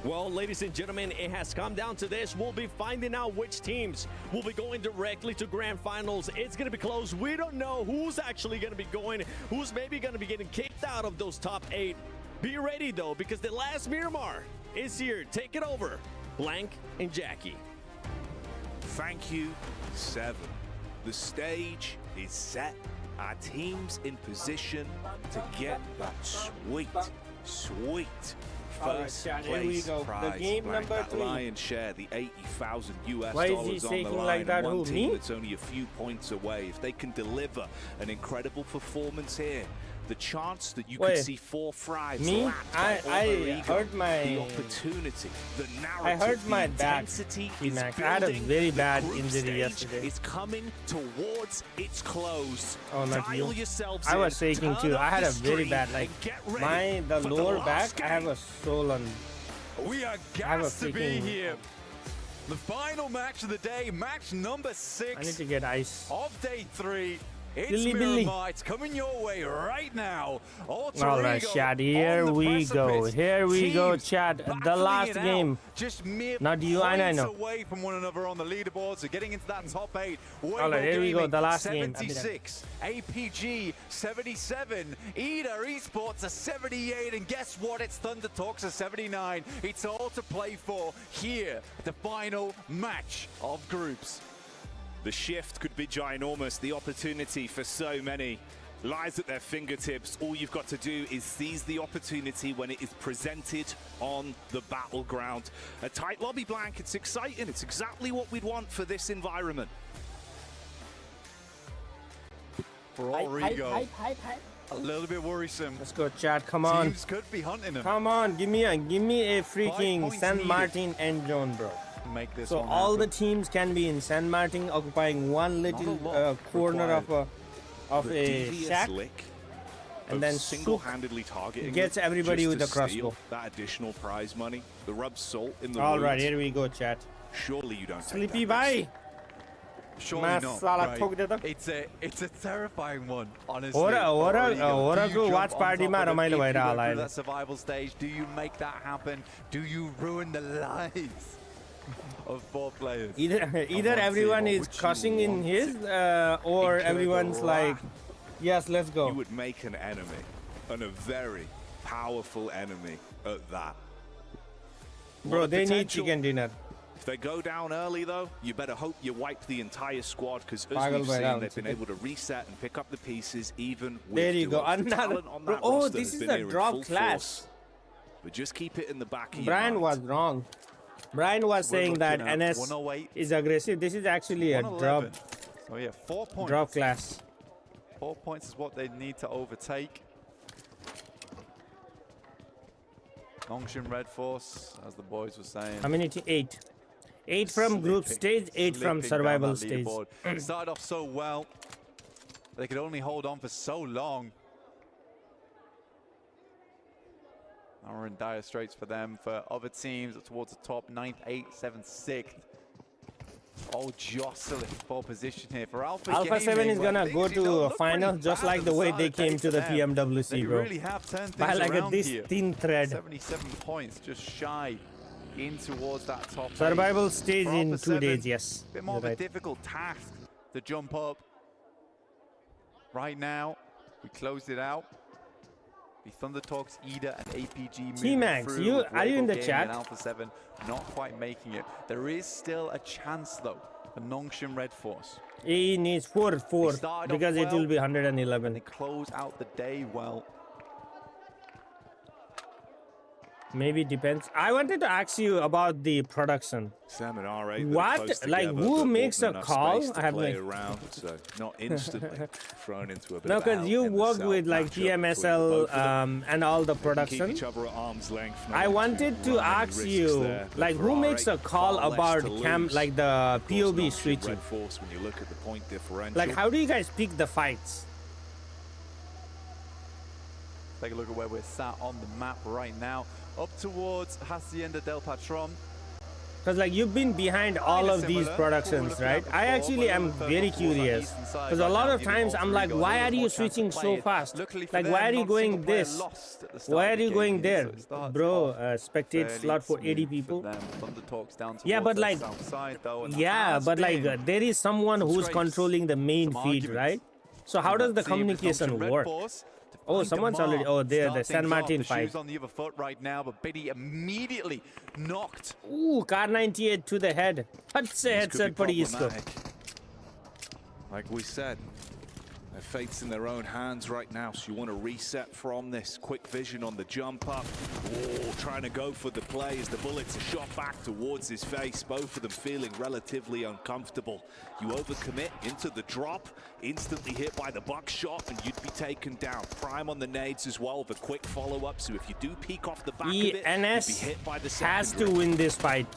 Well, ladies and gentlemen, it has come down to this. We'll be finding out which teams will be going directly to grand finals. It's going to be close. We don't know who's actually going to be going, who's maybe going to be getting kicked out of those top 8. Be ready, though, because the last Miramar is here. Take it over, Blank and Jackie. Thank you, 7. The stage is set. Our team's in position to get that sweet first Alright, here we place go. prize. The game Blank, number that 3. lion's share, the $80,000 US Why is he on the shaking line. like that? And one Who, team me? that's only a few points away. If they can deliver an incredible performance here, the chance that you could see 4 thrives. Me? I hurt my. The opportunity, the narrative, I hurt my the back. intensity T-Max. is I had a building. very The bad group injury stage yesterday. is coming towards its close. Oh, not Dial you. yourselves I was in, shaking turn too. up I had the a very stream, bad, like, and get ready the for lower last back. I have a swollen. We are I have a gassed to be freaking- here. The final match of the day, match number 6. I need to get ice. Of day 3. It's Dilly billy. Miramar. It's coming your way right now. All right, Chad. Here we go. Here we go, Chad. The last game. Just mere Not you, I points know. away from one another on the leaderboard, so getting into that top 8. All right, here we go. The last game. 76, APG 77, Ida Esports a 78, and guess what? It's Thunder Talks a 79. It's all to play for here, the final match of groups. The shift could be ginormous. The opportunity for so many lies at their fingertips. All you've got to do is seize the opportunity when it is presented on the battleground. A tight lobby, Blank. It's exciting. It's exactly what we'd want for this environment. For Origo, a little bit worrisome. Let's go, Chad. Come on. Teams could be hunting him. Come on. Give me a freaking points San needed. Martin end zone, bro. Make this So one all the happen. teams can be in San Martin, occupying one little corner of The a devious shack, lick and of then single-handedly targeting gets them everybody just with to a crossbow. steal that additional prize money. The rub salt in the All right, wound. here we go, chat. Surely you don't take Sleepy that risk. bye. Surely not. Masala Right. ठोक देता. It's a terrifying one, honestly. Origo Do you watch jump party on मा top of them रमाइलो if you भएर go होला through अहिले. that survival stage? Do you make that happen? Do you ruin the lives of 4 players? Either everyone is cussing in his, or everyone's like, yes, let's go. You would make an enemy, and a very powerful enemy at that. Bro, What a they need potential. chicken dinner. If they go down early, though, you better hope you wipe the entire squad, because as Pagal we've bhai seen, down. they've been able to reset and pick up the pieces, even with There you go. duos. The Another. talent on Bro, that oh, roster this has is been a here in drop full class. force. But just keep it in the back of your Brian mind. was wrong. Brian was We're saying that looking at NS 108. is aggressive. This is actually a 111. So yeah, 4 points. drop class. 4 points is what they need to overtake. Nongshin Red Force, as the boys were saying. How many? 8. 8 from group stage, 8 from survival stage. Started off so well. They could only hold on for so long. Now we're in dire straits for them. For other teams towards the top, 9th, 8th, 7th, 6th. All jostling for position here for Alpha. Alpha 7 is gonna go to a final just like the way they came to the PMWC, bro. Really have turned by things like a around this here. thin thread. 77 points, just shy in towards that top. Survival 8. stage For in Alpha 2 7, days, yes. Bit more You're of a right. difficult task to jump up. Right now, we closed it out. The Thunder Talks, Ida, and APG moving T-Max, through. are you in the Gaming chat? and Alpha 7 not quite making it. There is still a chance though for Nongshin Red Force. He needs 4 because it will be 111. They close out the day well. Maybe it depends. I wanted to ask you about the production. Sam and R8. What? Like, who makes a call? I have play around, so not instantly thrown into a bit No, of a because you work with like PMSL and all the production. Keep each other at arm's length. I wanted to ask you, like, who makes a call about like the POB switching? Force when you look at the point differential. Like, how do you guys pick the fights? Take a look at where we're sat on the map right now. Up towards Hacienda del Patron. Because like you've been behind all of these productions, right? I actually am very curious. Because a lot of times I'm like, why are you switching so fast? Like, why are you going this? Why are you going there? Bro, spectate slot for 80 people. Yeah, but like, there is someone who's controlling the main feed, right? So how does the communication work? Oh, someone's already. Oh, there, the San Martin fight. On the other foot right now, but Biddy immediately knocked. Ooh, car 98 to the head. That's a headset for Isco. Like we said, their fate's in their own hands right now, so you want to reset from this. Quick vision on the jump up. Oh, trying to go for the play as the bullets are shot back towards his face. Both of them feeling relatively uncomfortable. You overcommit into the drop, instantly hit by the buckshot, and you'd be taken down. Prime on the nades as well, the quick follow-up, so if you do peek off the back of it, ENS you'd be hit by the has to win this fight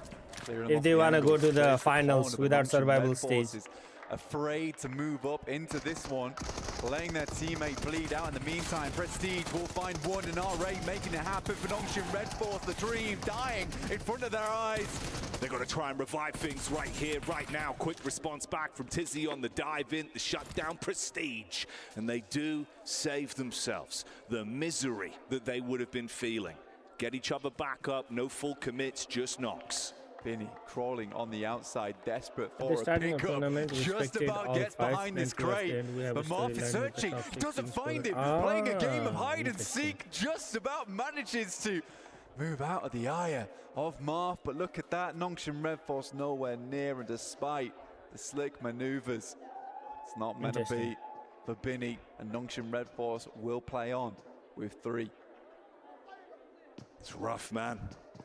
if they want to go to the finals without survival stage. Afraid to move up into this one, letting their teammate bleed out. In the meantime, Prestige will find one, and R8 making it happen for Nongshin Red Force. The dream dying in front of their eyes. They're going to try and revive things right here, right now. Quick response back from Tizzy on the dive in, the shutdown Prestige. And they do save themselves the misery that they would have been feeling. Get each other back up, no full commits, just knocks. Binny crawling on the outside, desperate for a pickup. Just about gets behind this crate. But Marv is searching, doesn't find him. Playing a game of hide and seek, just about manages to move out of the eye of Marv. But look at that, Nongshin Red Force nowhere near, and despite the slick maneuvers, it's not meant to be for Binny, and Nongshin Red Force will play on with 3. It's rough, man.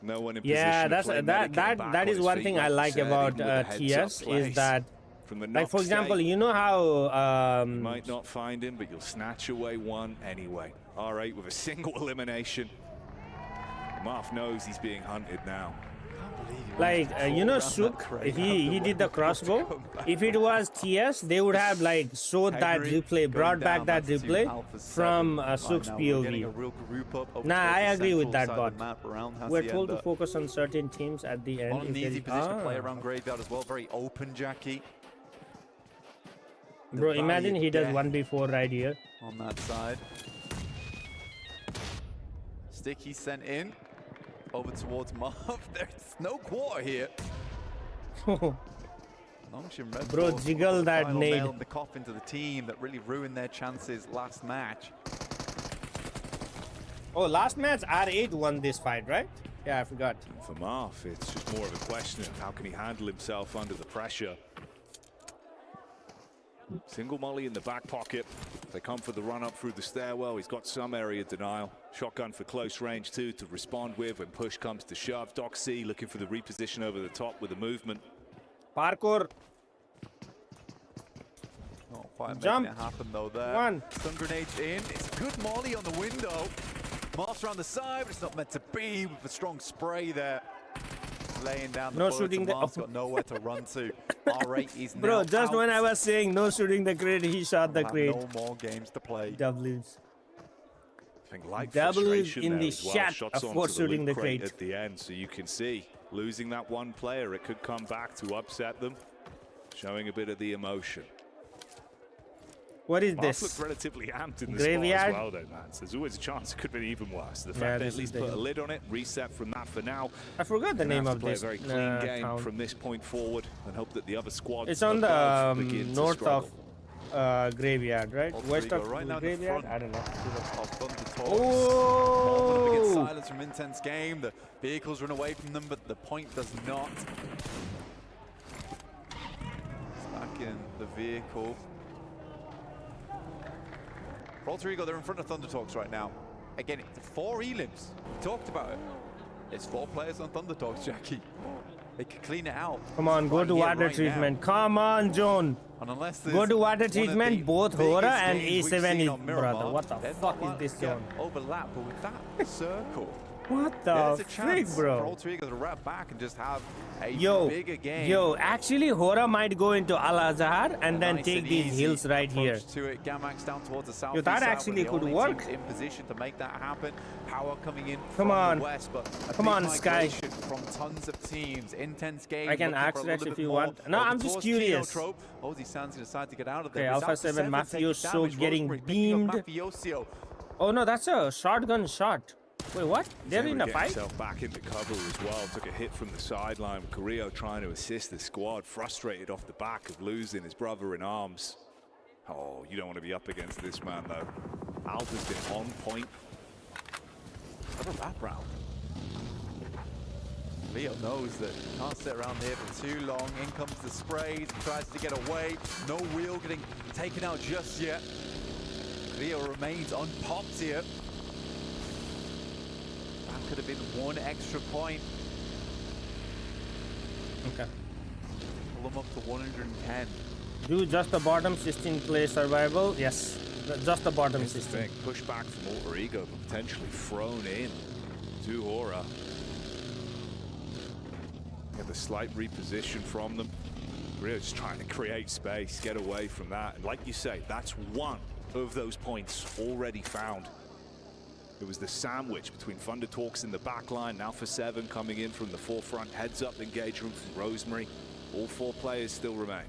No one in yeah, that is one thing I like about TS is that, like, for example, you know how you might not find him, but you'll snatch away one anyway. R8 with a single elimination. Marth knows he's being hunted now. Like, you know, Sook, he did the crossbow. If it was TS, they would have like showed that replay, brought back that replay from Sook's POV. Nah, I agree with that, but we're told to focus on certain teams at the end. On an easy position to play around Graveyard as well, very open, Jackie. Bro, imagine he does 1v4 right here. On that side. Sticky sent in. Over towards Marv. There's no quarter here. Bro, jiggle that nade. The coffin to the team that really ruined their chances last match. Oh, last match R8 won this fight, right? Yeah, I forgot. And for Marv, it's just more of a question of how can he handle himself under the pressure. Single molly in the back pocket. They come for the run up through the stairwell. He's got some area denial. Shotgun for close range too to respond with when push comes to shove. Doc C looking for the reposition over the top with the movement. Parkour. Not quite Jump. making it happen though there. One. Stun grenades in. It's a good molly on the window. Master on the side, but it's not meant to be with a strong spray there. Laying down the no bullets, shooting the got nowhere to run to. R8 is bro, now just out. when I was saying no shooting the crate, he shot the crate. No more games to play. W's. I think like W's frustration in there the as well. shot Shots for onto shooting the loot crate crate at the end, so you can see losing that one player, it could come back to upset them. Showing a bit of the emotion. What is Mark this? looked relatively amped in the Graveyard? spot as well, though, man. So there's always a chance it could have been even worse. The fact that at least put a lid on it, reset from that for now. I forgot the name have of to play this a very clean game town. from this point forward, and hope that the other squads. It's on the begin to north struggle. of Graveyard, right? West of right now Graveyard. the I don't know. Oh! Gets Oh! silence from Intense Game. The vehicles run away from them, but the point does not. It's back in the vehicle. For Alter Ego, they're in front of Thunder Talks right now. Again, it's 4 elims. We talked about it. It's 4 players on Thunder Talks, Jackie. They could clean it out. Come on, go to water treatment. Come on, John. And unless Go to water treatment. Both Hora and biggest A7 games is on Miramar, brother. What the they're fuck not is this allowed zone? to get overlap, but with that circle. What There's the a frick, chance for bro? Alter Ego to wrap back and just have a Yo, bigger game. yo, actually, Hora might go into Al Azhar and then Nice take and these easy hills right here. approach to it. Gamax down towards the south. Yo, that actually could work. In position to make that happen. Power coming in Come from on. the west, but a Come big on, Sky. migration from tons of teams. Intense game. I can looking for a access little if bit you more want. No, over I'm just towards curious. Kinotrope. Ozzy Sands decide to get out of Okay, there. Alpha 7 Mafioso getting beamed. Mafioso. Oh no, that's a shotgun shot. Wait, what? They're in a Get fight? himself back into cover as well. Took a hit from the sideline. Carrillo trying to assist the squad. Frustrated off the back of losing his brother in arms. Oh, you don't want to be up against this man though. Alpha's been on point. What a wrap round. Leo knows that he can't sit around here for too long. In comes the sprays, tries to get away. No wheel getting taken out just yet. Leo remains unpopped here. That could have been 1 extra point. Okay. Pull them up to 110. Do just the bottom 16 play survival? Yes. Just the bottom 16. Push back from Alter Ego, but potentially thrown in to Hora. Get the slight reposition from them. Really just trying to create space, get away from that. And like you say, that's one of those points already found. It was the sandwich between Thunder Talks in the back line, Alpha 7 coming in from the forefront, heads up engagement from Rosemary. All 4 players still remain.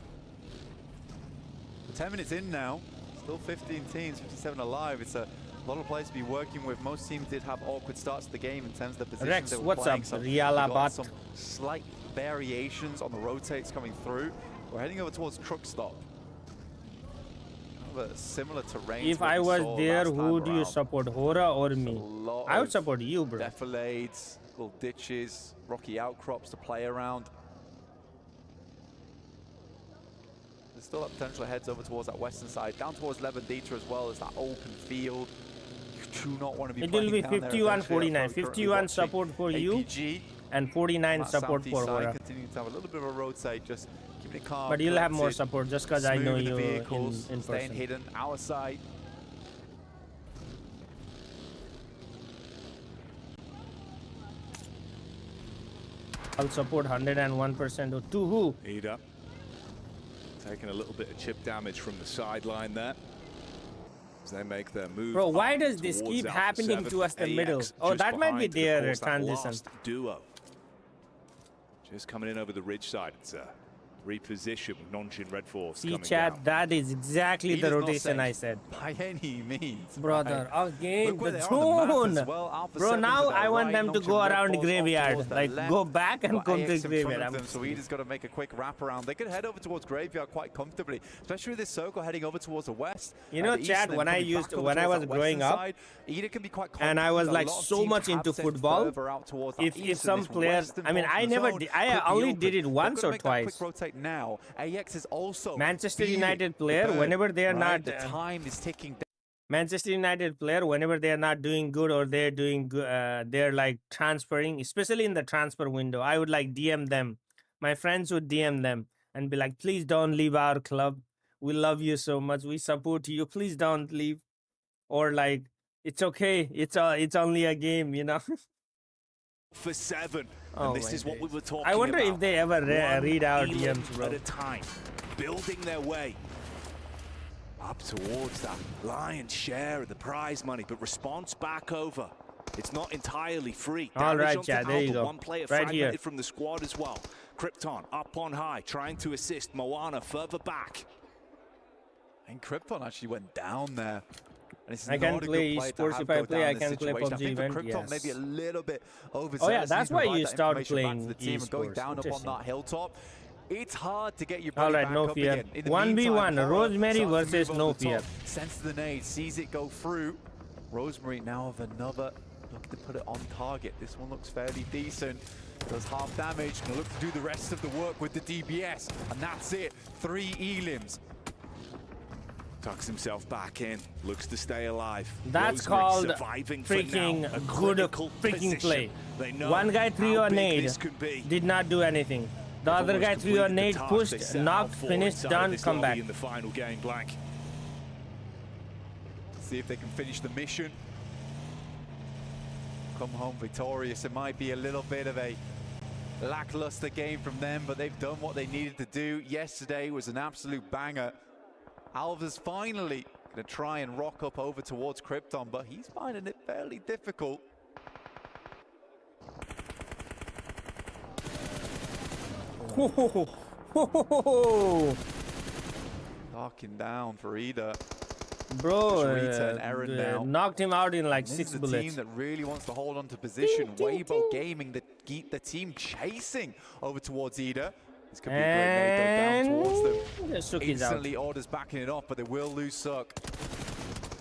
10 minutes in now, still 15 teams, 57 alive. It's a lot of players to be working with. Most teams did have awkward starts to the game in terms of the positions Rex, they were what's playing. up? So Riala we got Bat. some slight variations on the rotates coming through. We're heading over towards Truck Stop. Kind of a similar terrain. If I was there, who do you support, Hora or me? I would support you, bro. Defilades, little ditches, rocky outcrops to play around. There's still that potential heads over towards that western side, down towards Levendita as well as that open field. You do not want to be It will be playing down there 51-49. eventually. 51 support for you APG, and 49 that support southeast for side Hora. continuing to have a little bit of a rotate, just keeping it calm. But you'll have more collected, support just because I know smoothing you the vehicles, in staying person. hidden, our side. I'll support 101% to who? Eat up. Taking a little bit of chip damage from the sideline there. As they make their move. Bro, why does this towards keep Alpha happening 7. to us the middle? AX Oh, just that might be behind, and of their course, that transition. last duo. Just coming in over the ridge side. It's a reposition with Nonchin Red Force. See, coming chat, down. that is exactly He the does not rotation say I said. By any means. Brother, again, Look where the they are on the map as zone. well. Alpha Bro, 7 now to their I want right, them to Nonchin go Red around the Force off graveyard. towards the Like, left. go back and Got come to AX in front graveyard. of I'm them, so Eda's got to make a quick wrap around. They could head over towards graveyard quite comfortably, especially with this circle heading over towards the west. You know, the east, chat, and then when I coming used back over when I towards was that growing western up, side. Eda can be quite and I was confident. like A lot of so teams much have into sent football. further out towards that If east, and some this players, western I mean, portion I of the never, zone I could be only open. did it They've once got to or make that quick twice. rotate now. AX is also Manchester feeling United the player, burn, whenever they are right? not, The time is ticking. Manchester United player, whenever they are not doing good or they're doing good, they're like transferring, especially in the transfer window. I would like DM them. My friends would DM them and be like, please don't leave our club. We love you so much. We support you. Please don't leave. Or like, It's okay. It's only a game, you know. For 7, Oh and this is what we were talking about. I wonder if they ever read out elim DMs, bro. at a time, building their way up towards that lion's share of the prize money, but response back over. It's not entirely free. All right, Damage yeah, onto there you Alpha, go. one player Right fragmented here. from the squad as well. Krypton up on high, trying to assist Moana further back. And Krypton actually went down there. And it's I can not a play good play to esports have if I go play. down I this can play situation. PUBG I think for event. Krypton Yes. maybe a little bit overzealous. Oh yeah, that's Need to why provide you that start information back playing to the team and going esports. down up on Interesting. that hilltop. It's hard to get your All body right, back no up fear. again. In the 1v1, meantime, Horror Rosemary starts to versus move no over the fear. top, sends the nade, sees it go through. Rosemary now have another look to put it on target. This one looks fairly decent. Does half damage. Gonna look to do the rest of the work with the DBS, and that's it. 3 elims. Tucks himself back in, looks to stay alive. That's Rosemary called surviving for freaking now, a good critical freaking play. position. They know One guy threw how a big nade, this could be. did not do anything. The They've other guy almost threw a completed the nade, task pushed, they set out knocked, for finished, inside of done, this come lobby back. in the final game, Blank. See if they can finish the mission. Come home victorious. It might be a little bit of a lackluster game from them, but they've done what they needed to do. Yesterday was an absolute banger. Alva's finally going to try and rock up over towards Krypton, but he's finding it fairly difficult. Darking down for Ida. Bro, Rita and Aaron now. knocked him out in like This 6 is the bullets. team that really wants to hold on to position. Weibo Gaming, the team chasing over towards Ida. This could be a great nade though, down towards them. Suki's Instantly orders backing it off, but they will lose Suck.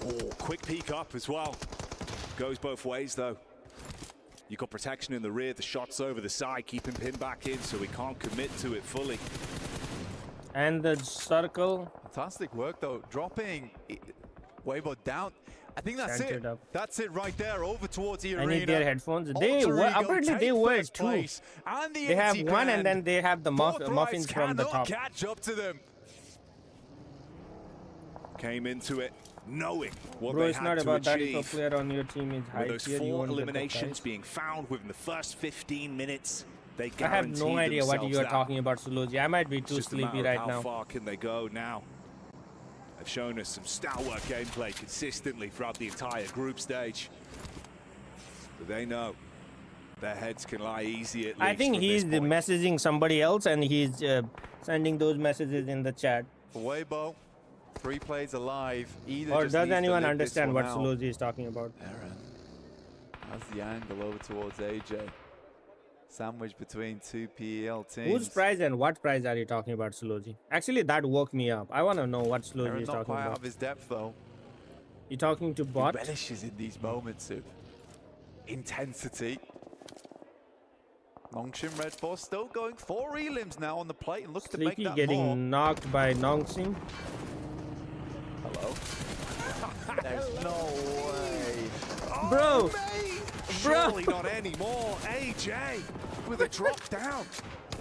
Oh, quick peek up as well. Goes both ways though. You got protection in the rear, the shots over the side, keep him pinned back in so he can't commit to it fully. And the circle. Fantastic work though, dropping Weibo down. I think that's Centered it. up. That's it right there, over towards the I arena. need their headphones. They were apparently they were two. They have one and then they have the muffins from the top. Catch up to them. Came into it knowing what Bro, they it's had not to about that. If a achieve. player on your team is high With those tier, you 4 won't get the eliminations prize. being found within the first 15 minutes, they I have guaranteed no idea what themselves you are that. talking about, Suluji. I might be It's too just a sleepy matter of right now. How far can they go now? They've shown us some stalwart gameplay consistently throughout the entire group stage. But they know their heads can lie easy at least. I think from he's this point. messaging somebody else and he's sending those messages in the chat. Weibo, 3 plays alive. Either Or just does needs to anyone live understand this what one out. Suluji is talking about? Aaron has the angle over towards AJ. Sandwich between 2 PEL teams. Whose prize and what prize are you talking about, Suluji? Actually, that woke me up. I want to know what Suluji Aaron's is not talking quite out about. of his depth though. You talking to bot? He relishes in these moments of intensity. Nongshim Red Force still going 4 elims now on the plate and looks to make Sleepy that getting more. knocked by Nongxing. Hello? There's no way. Bro! Surely not anymore. AJ with a drop down.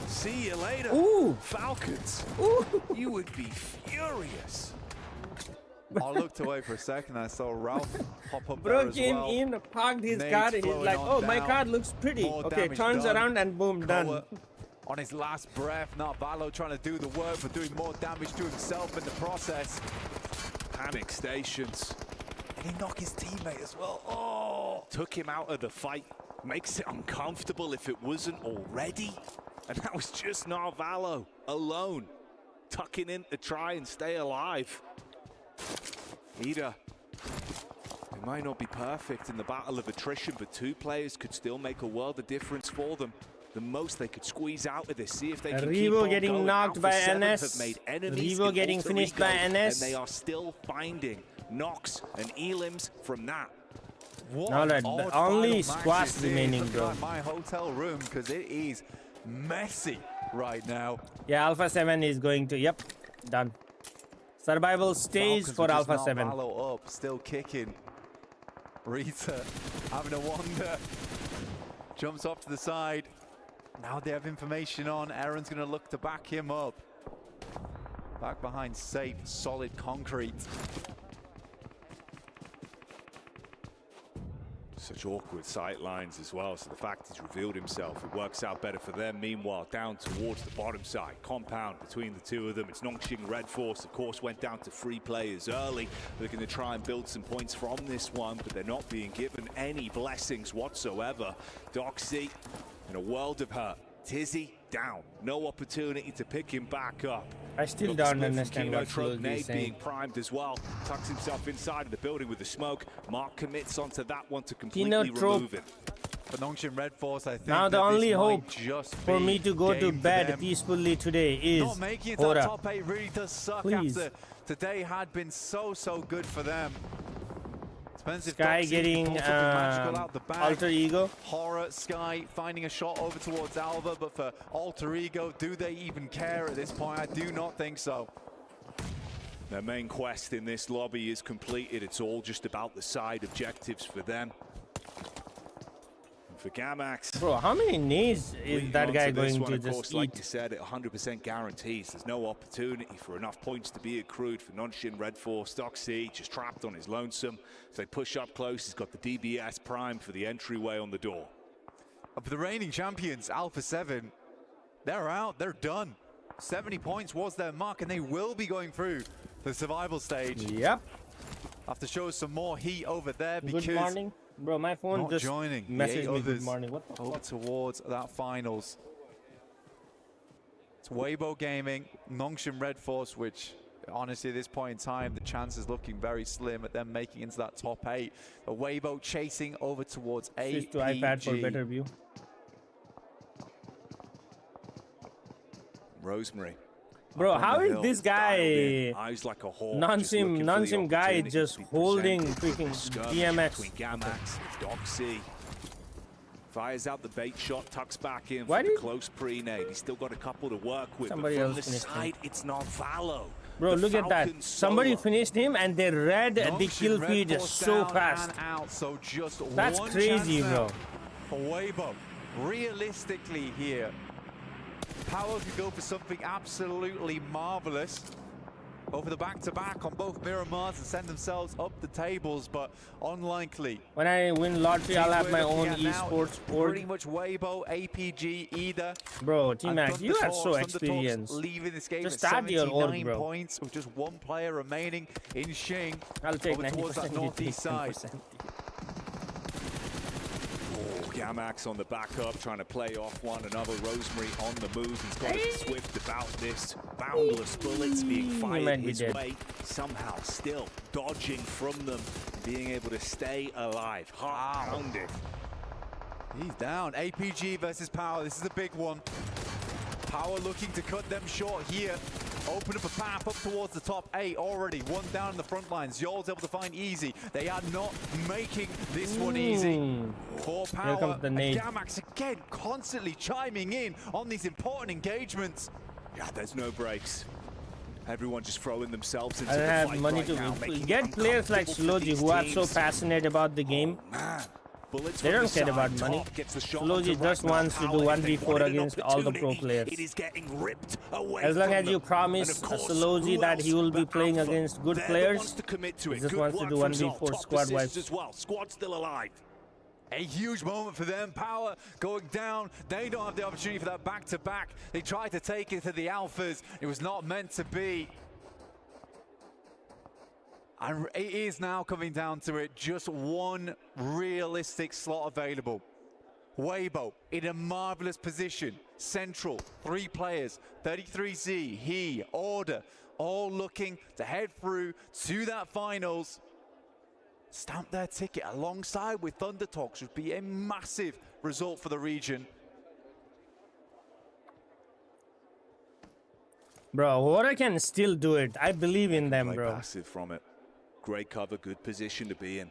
See you later. Ooh. Falcons. Ooh. You would be furious. I looked away for a second and I saw Ralph pop up there Bro as came well. in, parked his Nades car, he's flowing like, on oh, my down. car looks pretty. More Okay, damage turns done. around and boom, done. Koa on his last breath, Narvalo trying to do the work, but doing more damage to himself in the process. Panic stations. Did he knock his teammate as well? Oh! Took him out of the fight. Makes it uncomfortable if it wasn't already. And that was just Narvalo alone, tucking in to try and stay alive. Ida, it might not be perfect in the battle of attrition, but 2 players could still make a world of difference for them. The most they could squeeze out of this, see if they can keep Revo on getting going. knocked Alpha by 7 NS. have made enemies Revo in getting Alter finished Ego, by NS. and they are still finding knocks and elims from that. What All right, an odd only final match squads this is. remaining, Looking bro. like my hotel room, because it is messy right now. Yeah, Alpha 7 is going to, yep, done. Survival stage Falcons for with just Alpha 7. Narvalo up, still kicking. Rita having a wander. Jumps off to the side. Now they have information on. Aaron's going to look to back him up. Back behind safe, solid concrete. Such awkward sight lines as well, so the fact he's revealed himself, it works out better for them. Meanwhile, down towards the bottom side, compound between the two of them. It's Nongshing Red Force, of course, went down to 3 players early. They're going to try and build some points from this one, but they're not being given any blessings whatsoever. Doxy, in a world of hurt. Tizzy down, no opportunity to pick him back up. I still don't understand what Slozy is saying. Being primed as well, tucks himself inside of the building with the smoke. Mark commits onto that one to completely remove it. For Nongshim Red Force, I think now the only hope for me to go to bed peacefully today is not making it to the top 8 really does suck. Please. After today had been so good for them. Sky getting alter ego. Horror, Sky finding a shot over towards Alva, but for alter ego, do they even care at this point? I do not think so. Their main quest in this lobby is completed. It's all just about the side objectives for them. For Gamax, bro, how many nades is that guy going to just eat? Like you said, it 100% guarantees there's no opportunity for enough points to be accrued for Nongshim Red Force. Doxy just trapped on his lonesome. As they push up close, he's got the DBS prime for the entryway on the door. For the reigning champions, Alpha 7, they're out, they're done. 70 points was their mark, and they will be going through the survival stage. Yep. Have to show some more heat over there because... Good morning. Bro, my phone just messaged me good morning. What the fuck? Towards that finals. It's Weibo Gaming, Nongshim Red Force, which honestly at this point in time, the chance is looking very slim at them making into that top 8. A Weibo chasing over towards APG. Switch to iPad for better view. Rosemary. Bro, how is this guy, eyes like a hawk, non-sim guy just holding freaking DMX? Gamax, Doxy fires out the bait shot, tucks back in for the close pre-nade. He's still got a couple to work with. Somebody but else from the side, it's not Valo. Bro, look at that. Somebody finished him and they read the kill feed so fast. So just that's crazy, bro. For Weibo, realistically here, Power could go for something absolutely marvelous over the back-to-back on both Miramars and send themselves up the tables, but unlikely. When I win lottery, I'll have my own esports board. Pretty much Weibo, APG, either. Bro, T-Max, you are so experienced. Leaving this game just start your org, bro. Points with just 1 player remaining in Xing. I'll take over towards that northeast side. Gamax on the back up, trying to play off one another. Rosemary on the move. He's got to be swift about this. Boundless bullets being fired his way. Somehow still dodging from them, being able to stay alive. Heart-pounded. He's down. APG versus Power. This is a big one. Power looking to cut them short here. Open up a path up towards the top 8 already. 1 down in the front lines. Yol's able to find Easy. They are not making this one easy. For Power, here comes the nade. Gamax again constantly chiming in on these important engagements. Yeah, there's no breaks. Everyone just throwing themselves into I the have fight money right to now, get players like Slozy who are so passionate about the game. They don't care about money. Slozy just wants to do 1v4 against all the pro players. It is getting ripped away as long as them. you promise Slozy that he will be playing against good players, he just wants to do 1v4 squad-wise. As well. Squad still alive. A huge moment for them. Power going down. They don't have the opportunity for that back-to-back. They tried to take it to the Alphas. It was not meant to be. And it is now coming down to it. Just 1 realistic slot available. Weibo in a marvelous position. Central, 3 players. 33Z, he, Order, all looking to head through to that finals. Stamp their ticket alongside with Thunder Talks would be a massive result for the region. Bro, Hora can still do it. I believe in them, bro. Massive from it. Great cover, good position to be in.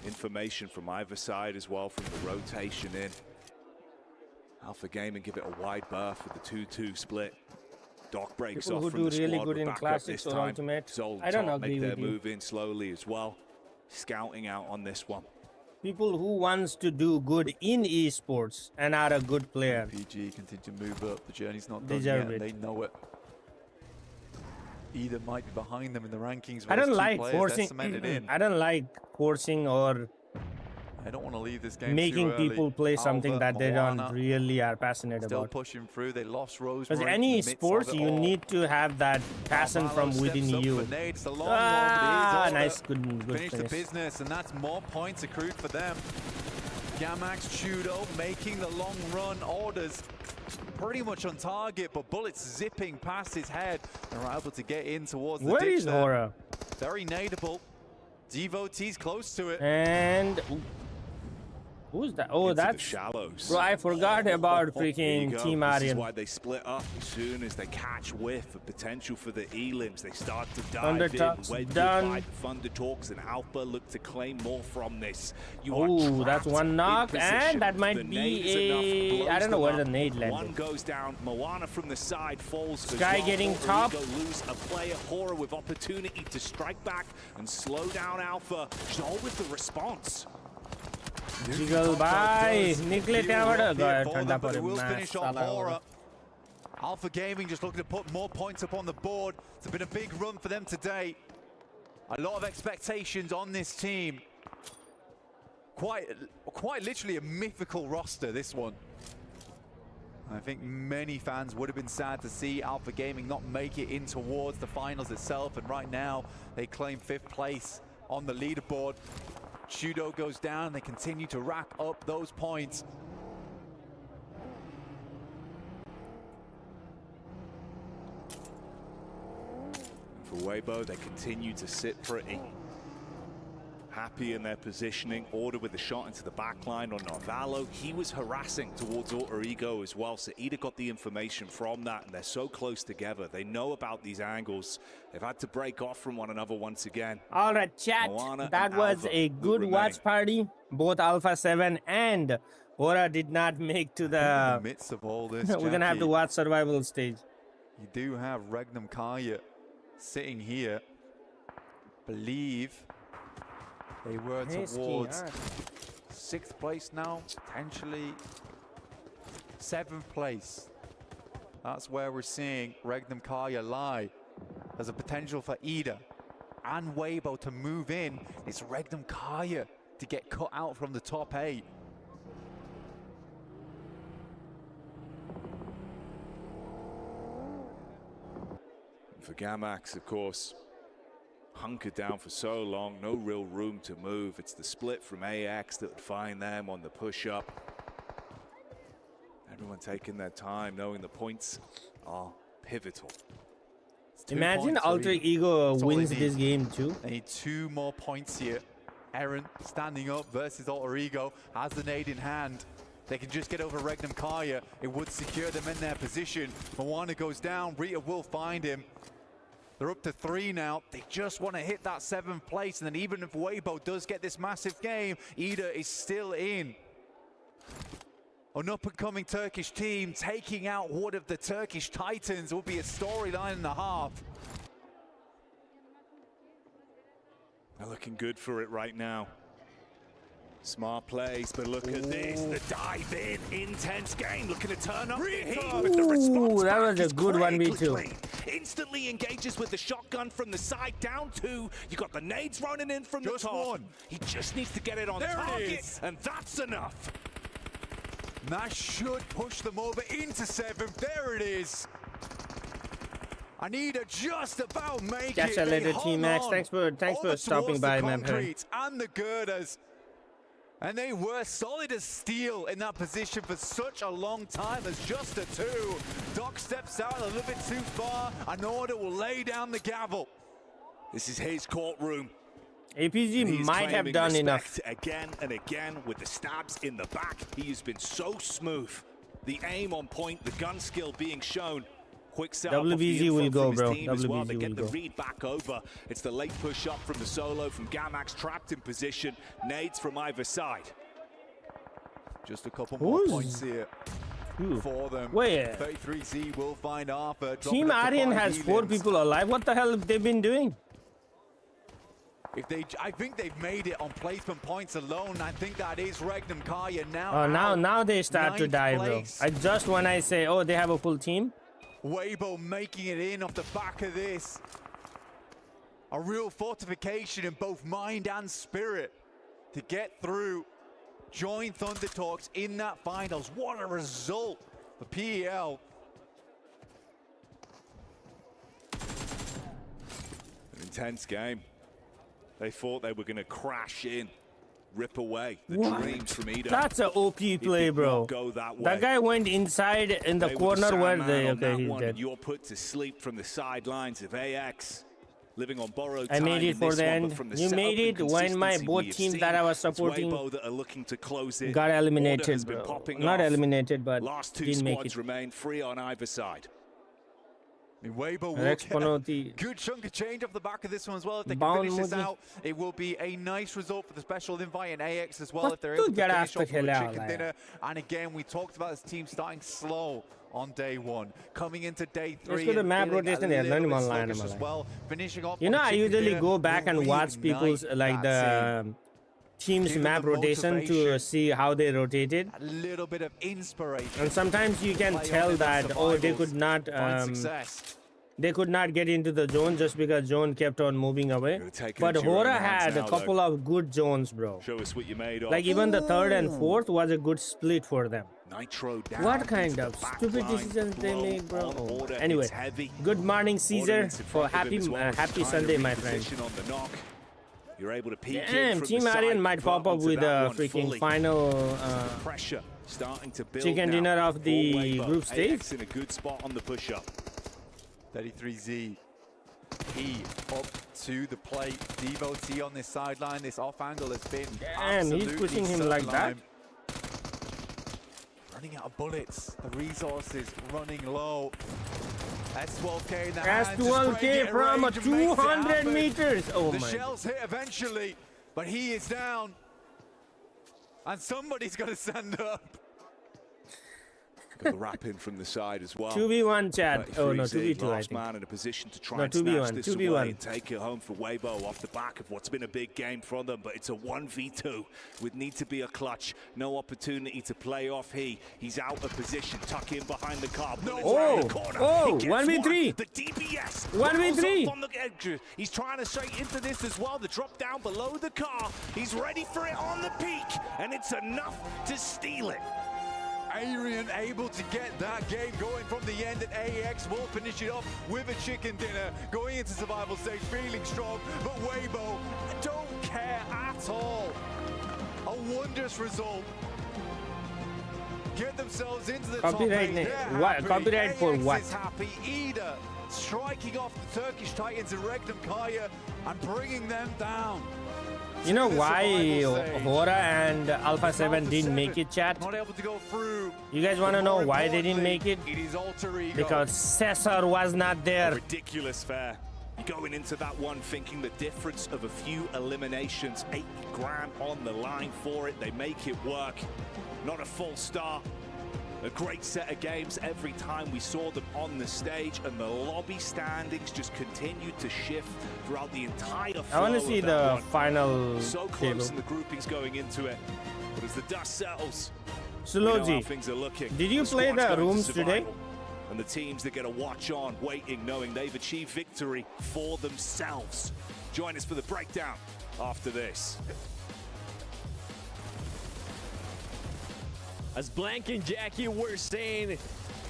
Information from either side as well from the rotation in. Alpha Gaming give it a wide berth with the 2-2 split. Doc breaks People off who from do the really squad, good in back classics up this or time. ultimate. Zol I don't top agree make their with you. move in slowly as well. Scouting out on this one. People who wants to do good in esports and are a good player. PG continue to move up. The journey's not done Deserve yet. it. They know it. Either might be behind them in the rankings. I don't like forcing. forcing. I don't like forcing or I don't want to leave this game making too early. people play something that they don't really are passionate still about. Pushing through. They lost Rosemary. Because any sports, you need to have that passion from within you. It's a long Ah, one, but nice, good finish the finish. business, and that's more points accrued for them. Gamax Chudo making the long run. Orders pretty much on target, but bullets zipping past his head. And we're able to get in towards the Where ditch is there. Aura? Very nadeable. Devotees close to it. And who's that? Oh, that's shallows. Bro, I forgot about freaking Team This is Aryan. why they split up. As soon as they catch whiff of potential for the elims, they start to Thunder dive in. Talks Wedged done. by the Thunder Talks, and Alpha look to claim more from this. Oh, that's one knock, and that The might nade is be enough, a. I don't know blows where the them nade up. landed. One goes down. Moana from the side falls. as Sky well. getting Puerto top. Rico lose a player. Hora with opportunity to strike back and slow down Alpha. Zol with the response. Jiggle by Nikle Tavada. But it will finish off Hora. Alpha Gaming just looking to put more points up on the board. It's been a big run for them today. A lot of expectations on this team. Quite literally a mythical roster, this one. I think many fans would have been sad to see Alpha Gaming not make it in towards the finals itself, and right now they claim 5th place on the leaderboard. Chudo goes down, they continue to rack up those points. For Weibo, they continue to sit pretty. Happy in their positioning. Order with the shot into the back line on Narvalo. He was harassing towards Alter Ego as well, so Ida got the information from that, and they're so close together. They know about these angles. They've had to break off from one another once again. All right, chat. Moana That and was Alpha a good watch party. Both Alpha 7 and Aura did not make to In the the midst of all this, we're gonna have to Jackie, watch survival stage. You do have Regnum Kaya sitting here. Believe they were towards 6th place now, potentially 7th place. That's where we're seeing Regnum Kaya lie. There's a potential for Ida and Weibo to move in. It's Regnum Kaya to get cut out from the top 8. For Gamax, of course, hunkered down for so long, no real room to move. It's the split from AX that would find them on the push-up. Everyone taking their time, knowing the points are pivotal. Imagine Alter Ego wins this game too. They need 2 more points here. Aaron standing up versus Alter Ego, has the nade in hand. They can just get over Regnum Kaya. It would secure them in their position. Moana goes down, Rita will find him. They're up to 3 now. They just want to hit that 7th place. And then even if Weibo does get this massive game, Ida is still in. An up-and-coming Turkish team taking out one of the Turkish Titans will be a storyline and a half. They're looking good for it right now. Smart plays, but look at this, the dive in, intense game, looking to turn up the heat with the response. That was a good 1v2. Instantly engages with the shotgun from the side, down 2. You got the nades running in from Just the top. 1. He just needs to get it on target, and that's enough. That should push them over into 7th. There it is. Anita just about make Catch it. you later, They T-Max. hung Thanks for on stopping towards by, the man. concrete and the girders. And they were solid as steel in that position for such a long time as just a 2. Doc steps out a little bit too far, and Order will lay down the gavel. This is his courtroom. APG might have done enough. Again and again with the stabs in the back. He has been so smooth. The aim on point, the gun skill being shown. Quick setup WBZ will go, bro. WBZ well. They will get the go. read back over. It's the late push up from the solo from Gamax, trapped in position. Nades from either side. Just a couple more points here for them. Wait. 33Z will find Arthur. Team Aryan has 4 people alive. What the hell have they been doing? I think they've made it on placement points alone. I think that is Regnum Kaya now. Oh, now they start to 9th die, bro. place. When I say, oh, they have a full team. Weibo making it in off the back of this. A real fortification in both mind and spirit to get through join Thunder Talks in that finals. What a result for PEL. An intense game. They thought they were going to crash in, rip away the dreams from Ida. That's an OP play, bro. That guy went inside in the corner where they... Okay, he's dead. You're put to sleep from the sidelines of AX. Living on borrowed I made it for the end. You made it when my both teams that I was supporting got eliminated, bro. Not eliminated, but didn't make it. Remain free on either side. Weibo will get a good chunk of change off the back of this one as well. If they can finish this out, it will be a nice result for the special invite and AX as well if they're able to finish off with a chicken dinner. And again, we talked about this team starting slow on day one, coming into day three. Let's go to map rotation there. Learn online as well. Finishing off. You know, I usually go back and watch people's like the team's map rotation to see how they rotated. A little bit of inspiration. And sometimes you can tell that they could not get into the zone just because zone kept on moving away. But Hora had a couple of good zones, bro. Show us what you made of. Like even the third and fourth was a good split for them. Nitro down. What kind of stupid decisions they made, bro? Oh. Anyway, good morning, Caesar. For happy Sunday, my friend. You're able to peek Damn, Team Arian might pop up with a freaking final pressure starting to build chicken dinner of the group stage. In a good spot on the push-up. 33Z, he up to the plate. Devo T on this sideline. This off angle has been he's pushing him like that. Running out of bullets. The resources running low. S12K in the hands. S12K from 200 meters. Oh my. The shells hit eventually, but he is down. And somebody's got to stand up. Got the wrap in from the side as well. 2v1 chat. Oh no, 2v2 I think. Man in a position to try and snatch this away and take it home for Weibo off the back of what's been a big game from them, but it's a 1v2 would need to be a clutch. No opportunity to play off. He's out of position, tuck in behind the car. Oh, 1v3. The DBS 1v3 on the edge. He's trying to straight into this as well. The drop down below the car. He's ready for it on the peak, and it's enough to steal it. Arian able to get that game going from the end, and AX will finish it off with a chicken dinner, going into survival stage, feeling strong, but Weibo don't care at all. A wondrous result. Get themselves into the copyright top 8. What? Copyright AX for what? Is happy. Ida striking off the Turkish Titans in Regnum Kaya and bringing them down. You know why Hora and Alpha 7 didn't make it, chat? Not able to go through. You guys want to know why they didn't make it? It is alter ego. Because Cesar was not there. A ridiculous fair. You're going into that one thinking the difference of a few eliminations, 8 grand on the line for it. They make it work. Not a full star. A great set of games every time we saw them on the stage, and the lobby standings just continued to shift throughout the entire flow. I want to see the final so close table. in the groupings going into it, but as the dust settles, Suloji, things are looking. Did you play the rooms today? And the teams that get a watch on, waiting, knowing they've achieved victory for themselves. Join us for the breakdown after this. As Blank and Jackie were saying,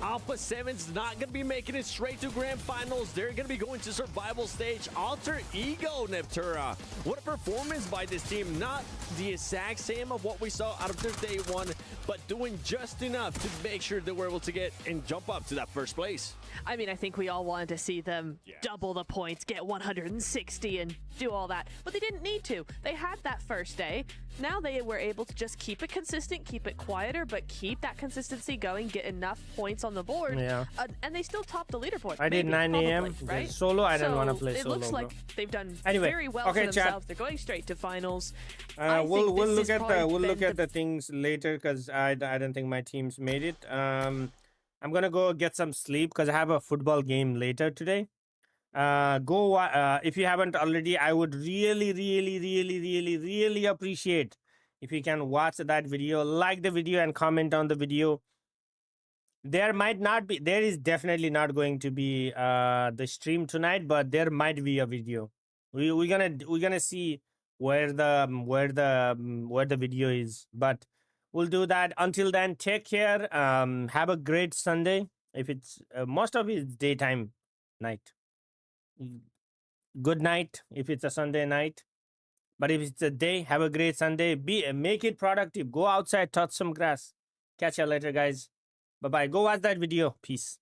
Alpha 7's not going to be making it straight to Grand Finals. They're going to be going to survival stage. Alter Ego, Neptura. What a performance by this team. Not the exact same of what we saw out of their day one, but doing just enough to make sure that we're able to get and jump up to that first place. I mean, I think we all wanted to see them double the points, get 160 and do all that, but they didn't need to. They had that first day. Now they were able to just keep it consistent, keep it quieter, but keep that consistency going, get enough points on the board, and they still topped the leaderboard. I did 9 a.m. right? Solo. I didn't want to play solo. It looks like they've done anyway, very well for themselves. They're going straight to finals. We'll look at the things later because I don't think my team's made it. I'm gonna go get some sleep because I have a football game later today. If you haven't already, I would really appreciate if you can watch that video, like the video, and comment on the video. There is definitely not going to be the stream tonight, but there might be a video. We're gonna see where the video is, but we'll do that. Until then, take care. Have a great Sunday. If it's most of it's daytime, night. Good night if it's a Sunday night. But if it's a day, have a great Sunday. Make it productive. Go outside, touch some grass. Catch you later, guys. Bye bye. Go watch that video. Peace.